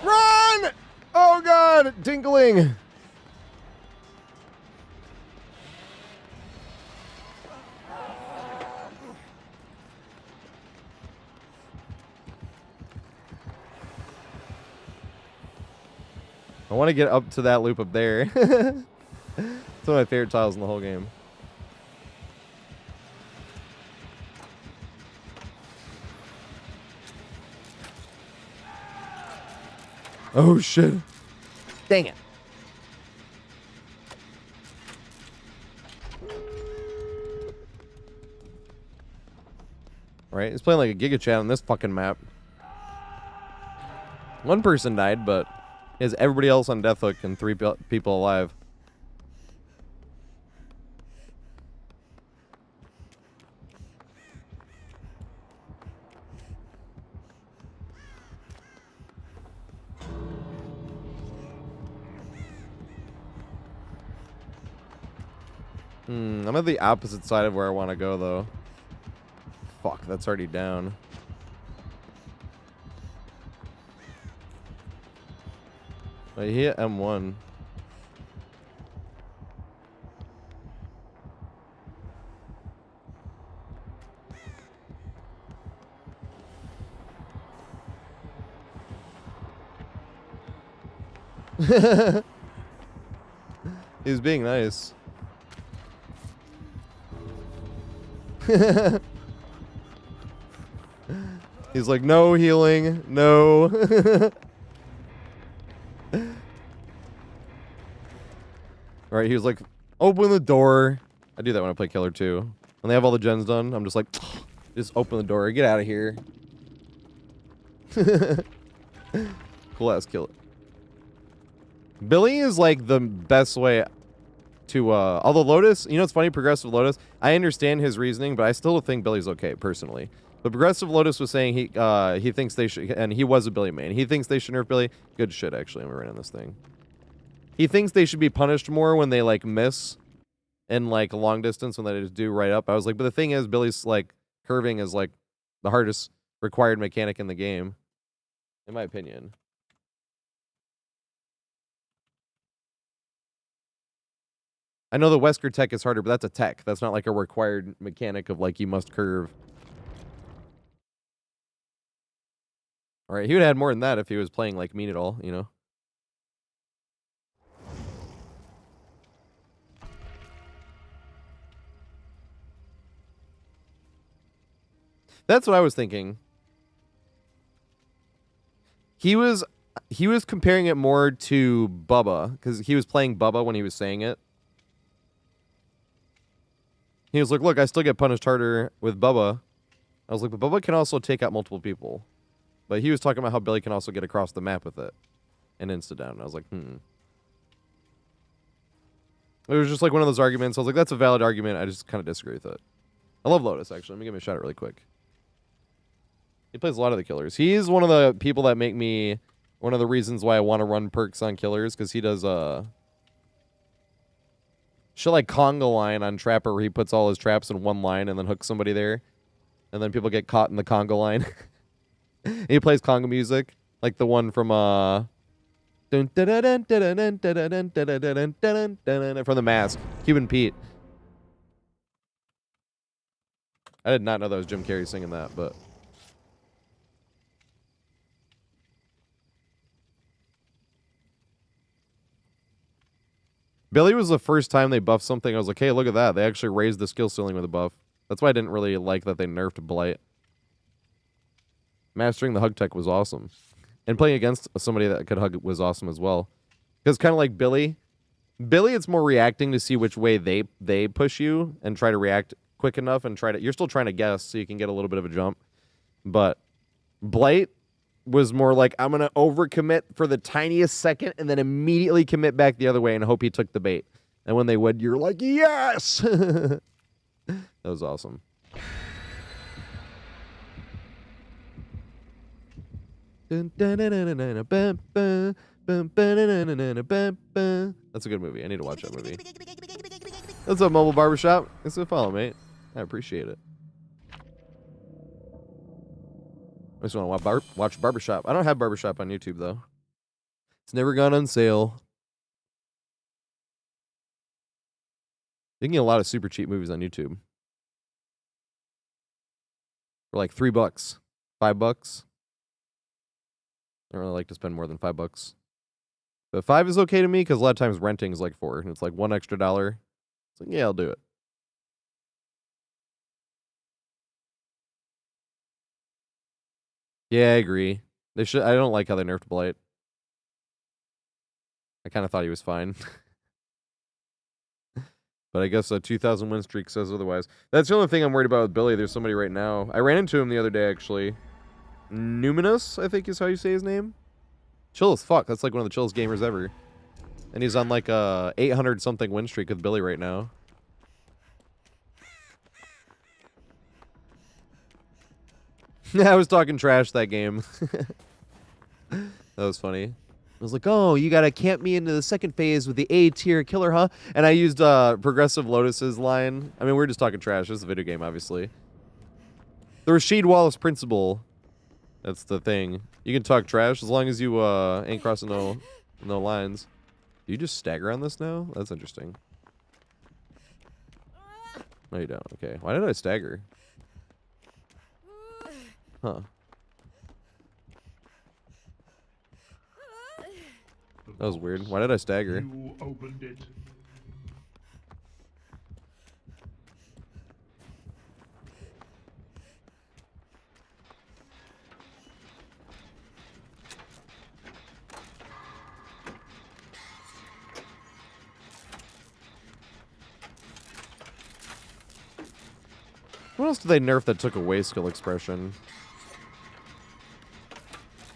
Run! Oh god, tinkling. I want to get up to that loop up there. It's one of my favorite tiles in the whole game. Oh shit. Dang it. Right, he's playing like a Giga Chat on this fucking map. One person died, but he has everybody else on death hook and 3 people alive. I'm at the opposite side of where I want to go, though. Fuck, that's already down. Wait, he hit M1. He was being nice. He's like, no healing, no. Right, he was like, open the door. I do that when I play Killer 2. When they have all the gens done, I'm just like, just open the door, get out of here. Cool ass kill. Billy is like the best way to, although Lotus, you know, it's funny, Progressive Lotus, I understand his reasoning, but I still think Billy's okay, personally. But Progressive Lotus was saying he thinks they should, and he was a Billy man, he thinks they should nerf Billy. Good shit, actually, I'm running this thing. He thinks they should be punished more when they, like, miss in, like, long distance when they just do right up. I was like, but the thing is, Billy's, like, curving is, like, the hardest required mechanic in the game, in my opinion. I know the Wesker tech is harder, but that's a tech. That's not like a required mechanic of like you must curve. Alright, he would have had more than that if he was playing like mean at all, you know? That's what I was thinking. He was comparing it more to Bubba, because he was playing Bubba when he was saying it. He was like, look, I still get punished harder with Bubba. I was like, but Bubba can also take out multiple people. But he was talking about how Billy can also get across the map with it. And insta-down. I was like, It was just like one of those arguments. I was like, that's a valid argument. I just kind of disagree with it. I love Lotus, actually. Let me give him a shout out really quick. He plays a lot of the killers. He's one of the people that make me... One of the reasons why I want to run perks on killers, because he does, shit like conga line on Trapper, where he puts all his traps in one line and then hooks somebody there. And then people get caught in the conga line. He plays conga music, like the one from, from The Mask. Cuban Pete. I did not know that was Jim Carrey singing that, but... Billy was the first time they buffed something. I was like, hey, look at that. They actually raised the skill ceiling with a buff. That's why I didn't really like that they nerfed Blight. Mastering the hug tech was awesome. And playing against somebody that could hug was awesome as well. Because kind of like Billy. Billy, it's more reacting to see which way they push you and try to react quick enough and try to... You're still trying to guess so you can get a little bit of a jump. But Blight was more like, I'm going to overcommit for the tiniest second and then immediately commit back the other way and hope he took the bait. And when they would, you're like, yes! That was awesome. That's a good movie. I need to watch that movie. What's up, Mobile Barbershop? Thanks for the follow, mate. I appreciate it. I just want to watch Barbershop. I don't have Barbershop on YouTube, though. It's never gone on sale. You can get a lot of super cheap movies on YouTube. For like $3, $5. I don't really like to spend more than $5. But $5 is okay to me because a lot of times renting is like $4. And it's like $1 extra. It's like, yeah, I'll do it. Yeah, I agree. They should. I don't like how they nerfed Blight. I kind of thought he was fine. But I guess a 2,000 win streak says otherwise. That's the only thing I'm worried about with Billy. There's somebody right now. I ran into him the other day, actually. Numinous, I think is how you say his name. Chill as fuck. That's like one of the chillest gamers ever. And he's on like a 800-something win streak with Billy right now. I was talking trash that game. That was funny. I was like, oh, you gotta camp me into the second phase with the A tier killer, huh? And I used Progressive Lotus's line. I mean, we're just talking trash. This is a video game, obviously. The Rasheed Wallace principle. That's the thing. You can talk trash as long as you ain't crossing no lines. Do you just stagger on this now? That's interesting. No, you don't. Okay. Why did I stagger? Huh. That was weird. Why did I stagger? You opened it. What else did they nerf that took away skill expression?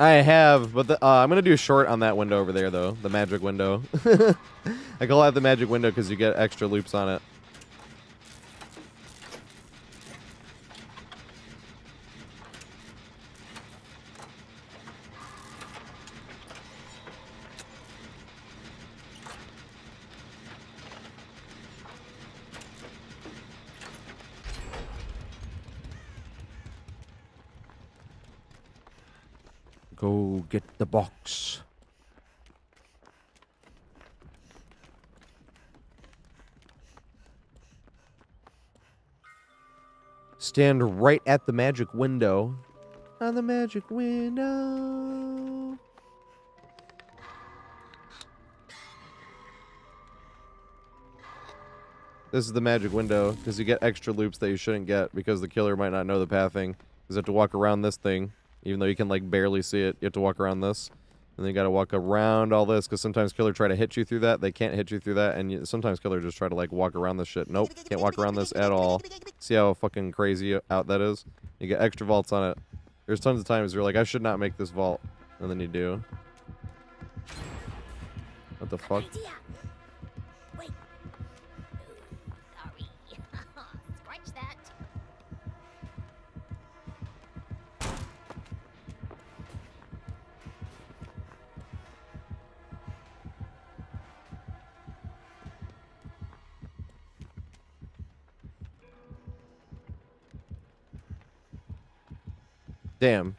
I have, but I'm going to do a short on that window over there, though. The magic window. I call out the magic window because you get extra loops on it. Go get the box. Stand right at the magic window. On the magic window. This is the magic window because you get extra loops that you shouldn't get because the killer might not know the pathing. Because you have to walk around this thing. Even though you can, like, barely see it, you have to walk around this. And then you gotta walk around all this, because sometimes killer try to hit you through that. They can't hit you through that, and sometimes killer just try to, like, walk around this shit. Nope, can't walk around this at all. See how fucking crazy out that is? You get extra vaults on it. There's tons of times you're like, I should not make this vault. And then you do. What the fuck? Idea. Wait. Sorry. Scratch that. Damn.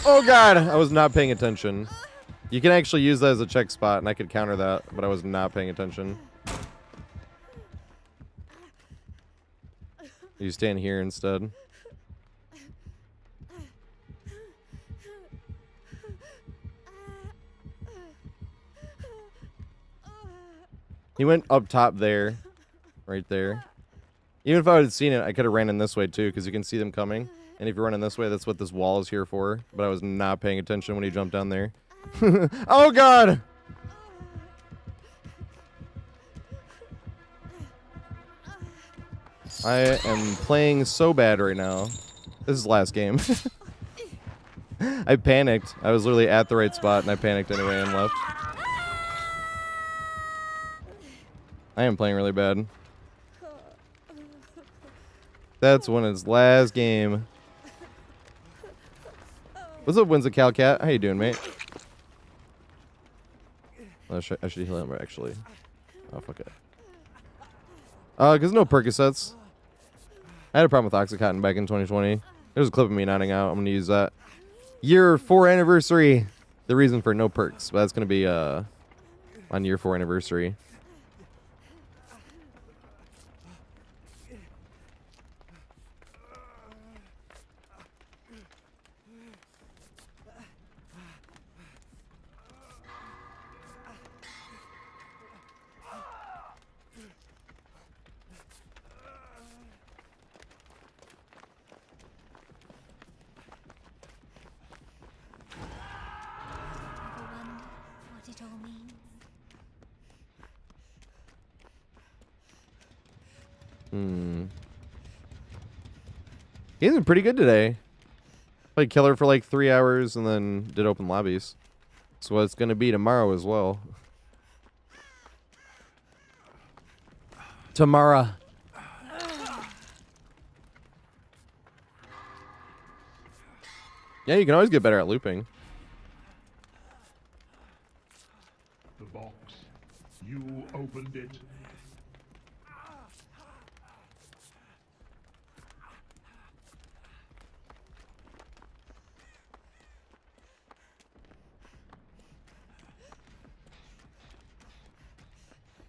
Oh god, I was not paying attention. You can actually use that as a check spot, and I could counter that, but I was not paying attention. You stand here instead. He went up top there. Right there. Even if I had seen it, I could have ran in this way too, because you can see them coming. And if you're running this way, that's what this wall is here for. But I was not paying attention when he jumped down there. Oh god! I am playing so bad right now. This is last game. I panicked. I was literally at the right spot, and I panicked anyway and left. I am playing really bad. That's when it's last game. What's up, Windsor Calcat? How you doing, mate? I should heal him, actually. Oh, fuck it. Because no Percocets. I had a problem with Oxycontin back in 2020. There's a clip of me nodding out. I'm going to use that. Year 4 anniversary. The reason for no perks. But that's going to be on year 4 anniversary. What it all means. He's been pretty good today. Played killer for like 3 hours and then did open lobbies. That's what it's gonna be tomorrow as well. Tomorrow. Yeah, you can always get better at looping. box. You opened it.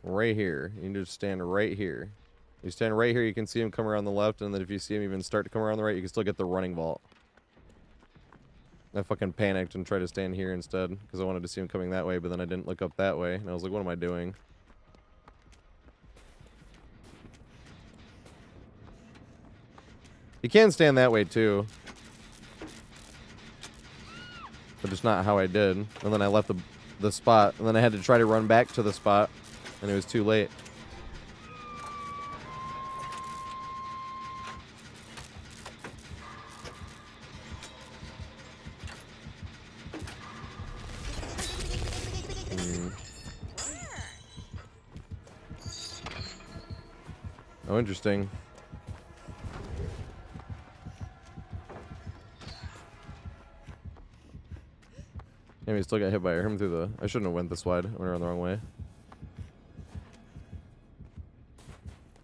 Right here. You need to stand right here. You stand right here, you can see him come around the left, and then if you see him even start to come around the right, you can still get the running vault. I fucking panicked and tried to stand here instead, because I wanted to see him coming that way, but then I didn't look up that way, and I was like, what am I doing? You can stand that way, too. But it's not how I did. And then I left the spot, and then I had to try to run back to the spot, and it was too late. Oh, interesting. Yeah, we still got hit by him through the... I shouldn't have went this wide. I went around the wrong way.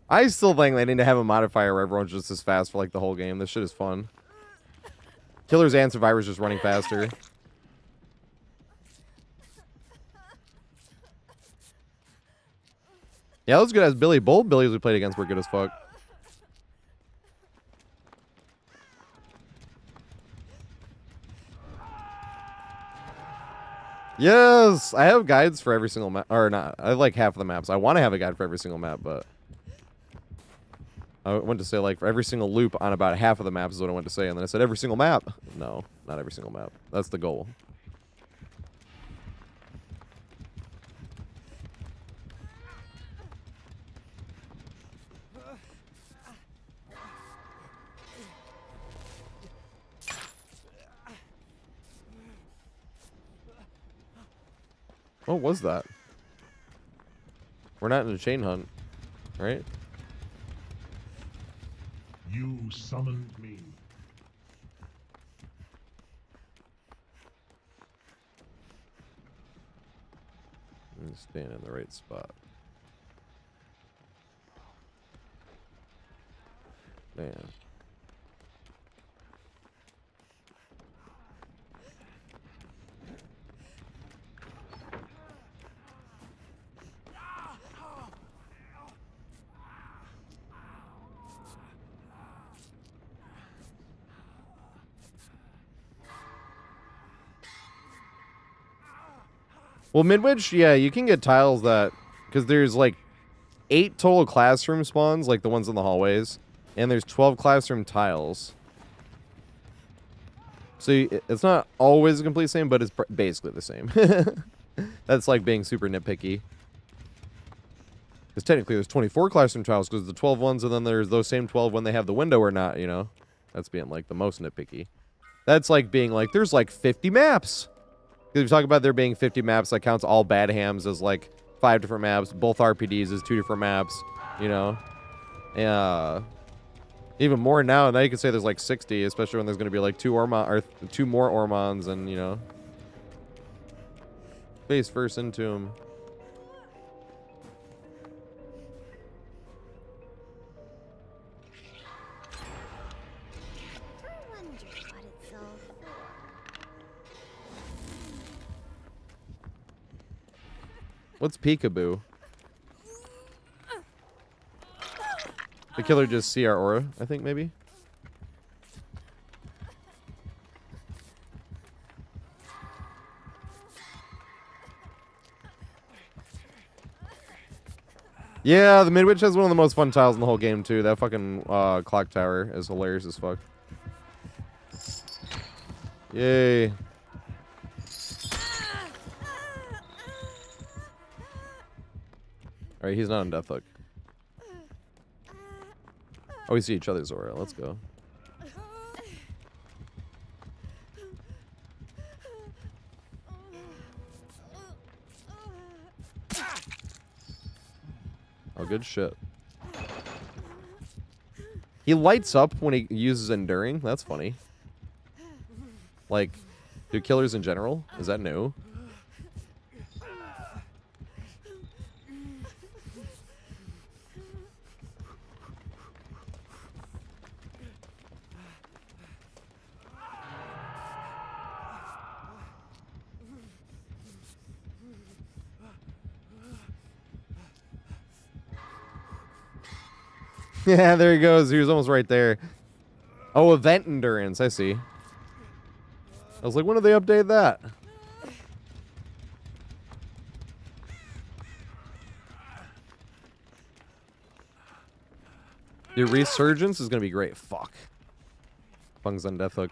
I still think they need to have a modifier where everyone's just as fast for like the whole game. This shit is fun. Killers and survivors just running faster. Yeah, that was good as Billy. Both Billies we played against were good as fuck. Yes! I have guides for every single map. Or not. I have like half of the maps. I want to have a guide for every single map, but... I went to say like for every single loop on about half of the maps is what I went to say. And then I said every single map. No, not every single map. That's the goal. What was that? We're not in a chain hunt, right? You summoned me. I'm staying in the right spot. Man. Well, Midwich, yeah, you can get tiles that... Because there's, like, 8 total classroom spawns, like the ones in the hallways. And there's 12 classroom tiles. So it's not always the complete same, but it's basically the same. That's like being super nitpicky. Because technically there's 24 classroom tiles because the 12 ones, and then there's those same 12 when they have the window or not, you know? That's being, like, the most nitpicky. That's like being like, there's, like, 50 maps. Because we talk about there being 50 maps, that counts all bad hams as like 5 different maps, both RPDs as 2 different maps, you know? Even more now you can say there's like 60, especially when there's going to be like 2 more Ormons and, you know. Face first into him. What's peekaboo? The killer just see our aura, I think, maybe? Yeah, the Midwich has one of the most fun tiles in the whole game, too. That fucking clock tower is hilarious as fuck. Yay. Alright, he's not on Death Hook. Oh, we see each other's aura. Let's go. Oh, good shit. He lights up when he uses Enduring. That's funny. Like, do killers in general? Is that new? Yeah, there he goes. He was almost right there. Oh, event endurance. I see. I was like, when did they update that? Your resurgence is gonna be great. Fuck. Fungs on Death Hook.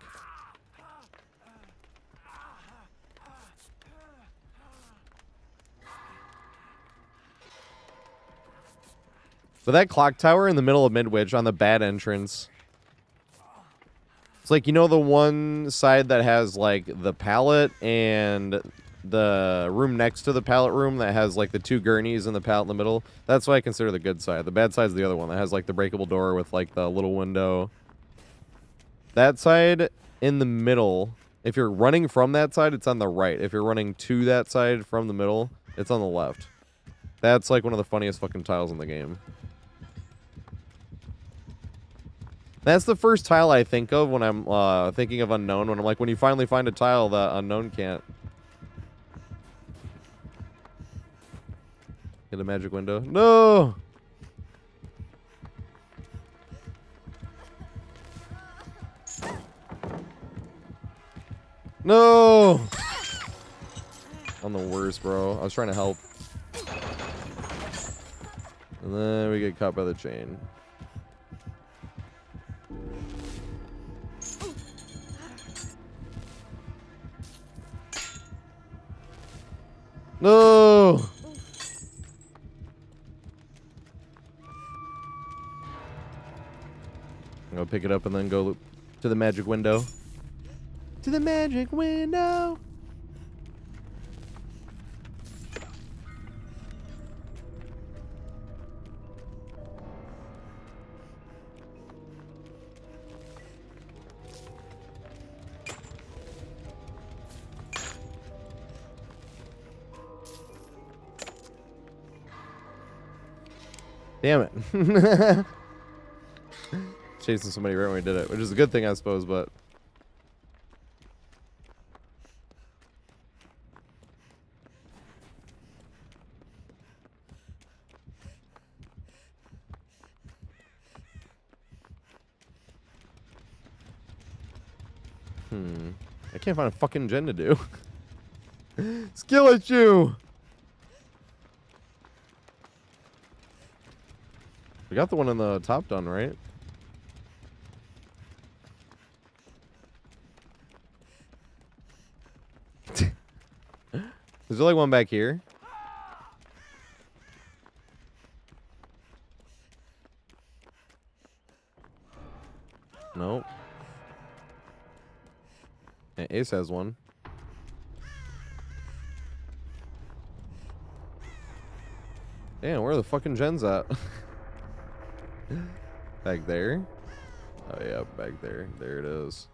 But that clock tower in the middle of Midwich on the bad entrance. It's like, you know, the one side that has like the pallet and the room next to the pallet room that has like the two gurneys and the pallet in the middle? That's what I consider the good side. The bad side's the other one that has like the breakable door with like the little window. That side in the middle, if you're running from that side, it's on the right. If you're running to that side from the middle, it's on the left. That's like one of the funniest fucking tiles in the game. That's the first tile I think of when I'm thinking of unknown. When I'm like, when you finally find a tile that unknown can't. Get a magic window. No! No! I'm the worst, bro. I was trying to help. And then we get caught by the chain. No! I'm gonna pick it up and then go to the magic window. To the magic window! Damn it. Chasing somebody right when we did it, which is a good thing, I suppose, but... I can't find a fucking gen to do. Skill issue! We got the one on the top done, right? Is there like one back here? Nope. Yeah, Ace has one. Damn, where are the fucking gens at? Back there? Oh yeah, back there. There it is.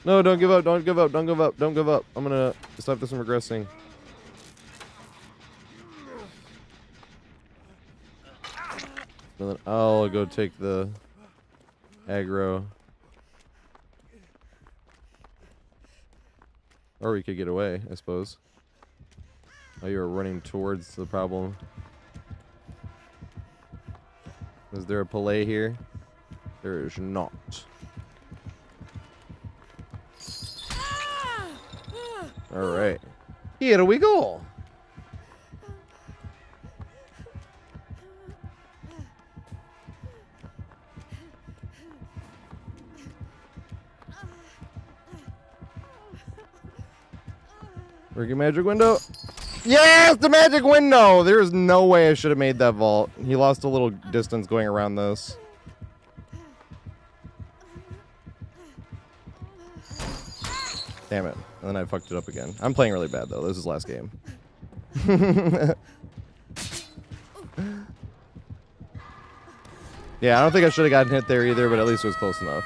No, don't give up, don't give up, don't give up, don't give up. I'm gonna stop this from regressing. And then I'll go take the aggro. Or we could get away, I suppose. Oh, you're running towards the problem. Is there a play here? There is not. All right, here we go. Working magic window. Yes, the magic window. There is no way I should have made that vault. He lost a little distance going around this. Damn it. And then I fucked it up again. I'm playing really bad, though. This is last game. Yeah, I don't think I should have gotten hit there either, but at least it was close enough.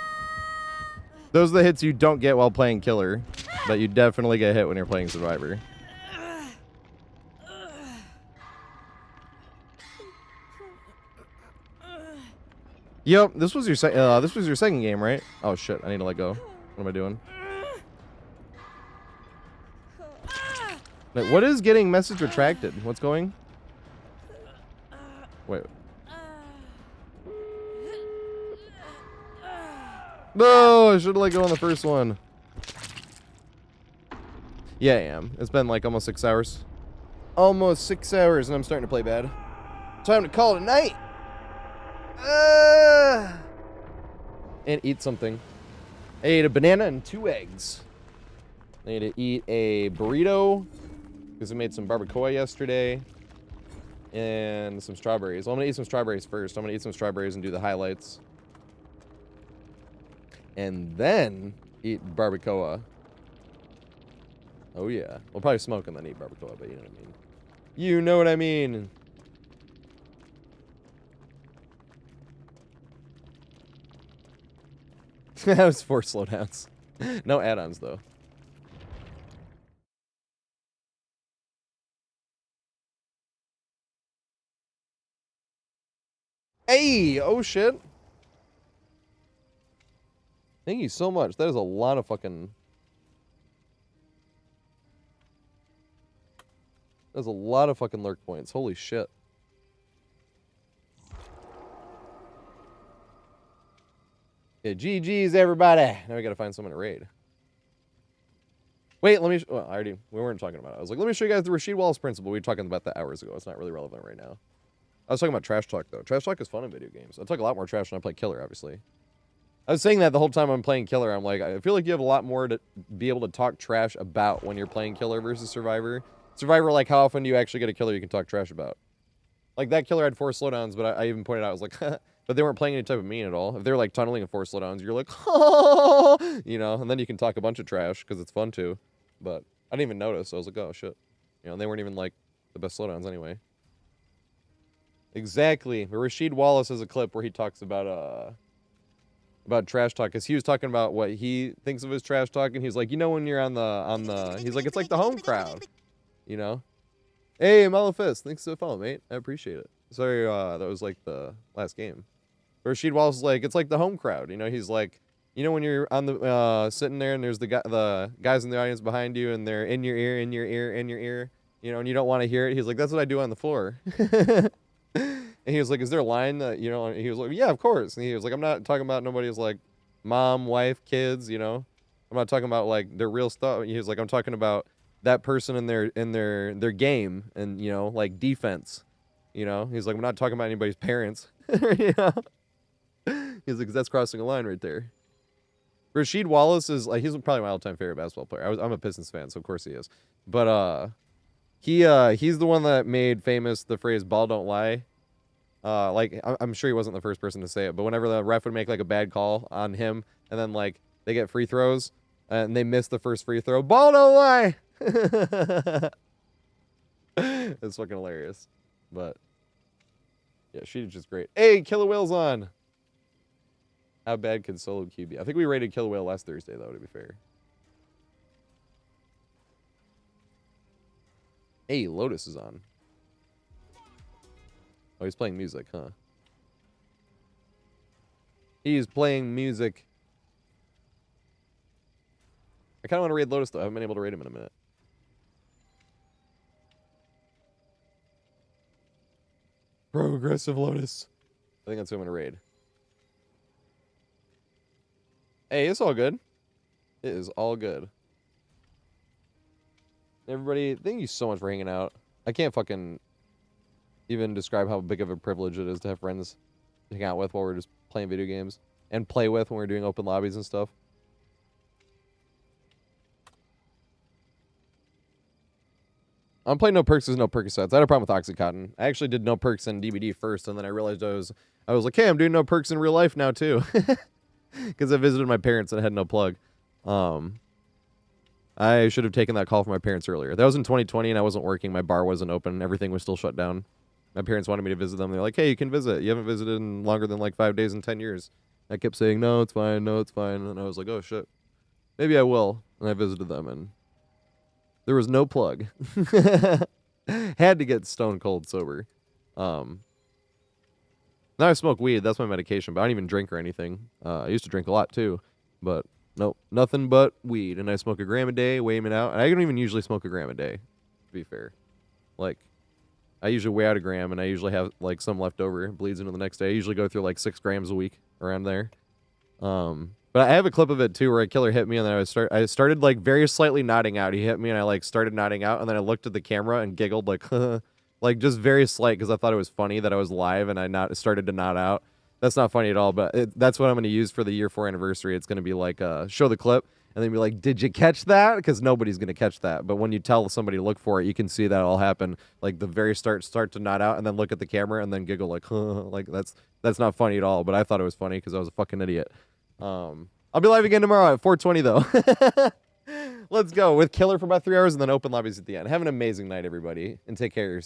Those are the hits you don't get while playing Killer, but you definitely get hit when you're playing Survivor. Yep, this was your second game, right? Oh shit, I need to let go. What am I doing? Like, what is getting message retracted? What's going? Wait. No, I should have let go on the first one. Yeah, I am. It's been like almost 6 hours. Almost 6 hours, and I'm starting to play bad. Time to call it a night. And eat something. I ate a banana and 2 eggs. I need to eat a burrito because I made some barbacoa yesterday. And some strawberries. Well, I'm going to eat some strawberries first. I'm going to eat some strawberries and do the highlights. And then eat barbacoa. Oh, yeah. We'll probably smoke and then eat barbacoa, but you know what I mean. You know what I mean. That was 4 slowdowns. No add-ons, though. Hey! Oh, shit. Thank you so much. That is a lot of fucking... That's a lot of fucking lurk points. Holy shit. Yeah, GG's, everybody. Now we gotta find someone to raid. Wait, let me... Well, we weren't talking about it. I was like, let me show you guys the Rasheed Wallace principle. We were talking about that hours ago. It's not really relevant right now. I was talking about trash talk, though. Trash talk is fun in video games. I talk a lot more trash when I play Killer, obviously. I was saying that the whole time I'm playing Killer. I'm like, I feel like you have a lot more to be able to talk trash about when you're playing Killer versus Survivor. Survivor, like, how often do you actually get a killer you can talk trash about? Like, that killer had 4 slowdowns, but I even pointed out, I was like, but they weren't playing any type of mean at all. If they were, like, tunneling at 4 slowdowns, you're like, you know, and then you can talk a bunch of trash, because it's fun, too. But I didn't even notice, so I was like, oh, shit. You know, and they weren't even, like, the best slowdowns anyway. Exactly. But Rasheed Wallace has a clip where he talks about trash talk, because he was talking about what he thinks of as trash talk, and he's like, you know, when you're on the, he's like, it's like the home crowd, you know? Hey, Malefist, thanks for the follow, mate. I appreciate it. Sorry, that was like the last game. Rasheed Wallace is like, it's like the home crowd, you know? He's like, you know, when you're on the sitting there and there's the guys in the audience behind you and they're in your ear, in your ear, in your ear, you know, and you don't want to hear it. He's like, that's what I do on the floor. And he was like, is there a line that, you know, and he was like, yeah, of course. And he was like, I'm not talking about nobody's like mom, wife, kids, you know. I'm not talking about like their real stuff. He was like, I'm talking about that person in their game and, you know, like defense, you know. He's like, I'm not talking about anybody's parents, you know. He's like, 'cause that's crossing a line right there. Rasheed Wallace is like, he's probably my all-time favorite basketball player. I'm a Pistons fan, so of course he is. But he's the one that made famous the phrase "ball don't lie." Like, I'm sure he wasn't the first person to say it, but whenever the ref would make like a bad call on him, and then like they get free throws and they miss the first free throw, ball don't lie. It's fucking hilarious. But yeah, she's just great. Hey, Killer Whale's on. How bad could solo queue be? I think we rated Killer Whale last Thursday, though, to be fair. Hey, Lotus is on. Oh, he's playing music, huh? He's playing music. I kind of want to raid Lotus, though. I haven't been able to raid him in a minute. Progressive Lotus. I think that's who I'm going to raid. Hey, it's all good. It is all good. Everybody, thank you so much for hanging out. I can't fucking even describe how big of a privilege it is to have friends to hang out with while we're just playing video games. And play with when we're doing open lobbies and stuff. I'm playing No Perks is No Percocets. I had a problem with Oxycontin. I actually did No Perks in DVD first, and then I realized I was like, hey, I'm doing No Perks in real life now, too. Because I visited my parents and I had no plug. I should have taken that call from my parents earlier. That was in 2020 and I wasn't working. My bar wasn't open. Everything was still shut down. My parents wanted me to visit them. They're like, hey, you can visit. You haven't visited in longer than like 5 days in 10 years. I kept saying, no, it's fine, no, it's fine. And I was like, oh, shit. Maybe I will. And I visited them, and there was no plug. Had to get stone cold sober. Now I smoke weed. That's my medication, but I don't even drink or anything. I used to drink a lot, too. But, nope, nothing but weed. And I smoke a gram a day, weigh it out. And I don't even usually smoke a gram a day, to be fair. Like, I usually weigh out a gram, and I usually have, like, some left over. It bleeds into the next day. I usually go through, like, 6 grams a week, around there. But I have a clip of it, too, where a killer hit me, and then I started, like, very slightly nodding out. He hit me, and I, like, started nodding out, and then I looked at the camera and giggled, like, like, just very slight, because I thought it was funny that I was live, and I started to nod out. That's not funny at all, but that's what I'm going to use for the year 4 anniversary. It's going to be, like, show the clip, and then be like, did you catch that? Because nobody's going to catch that. But when you tell somebody to look for it, you can see that all happen. Like, the very start to nod out, and then look at the camera, and then giggle, like, like, that's not funny at all, but I thought it was funny, because I was a fucking idiot. I'll be live again tomorrow at 4:20 though. Let's go with killer for about 3 hours and then open lobbies at the end. Have an amazing night, everybody, and take care of yourself.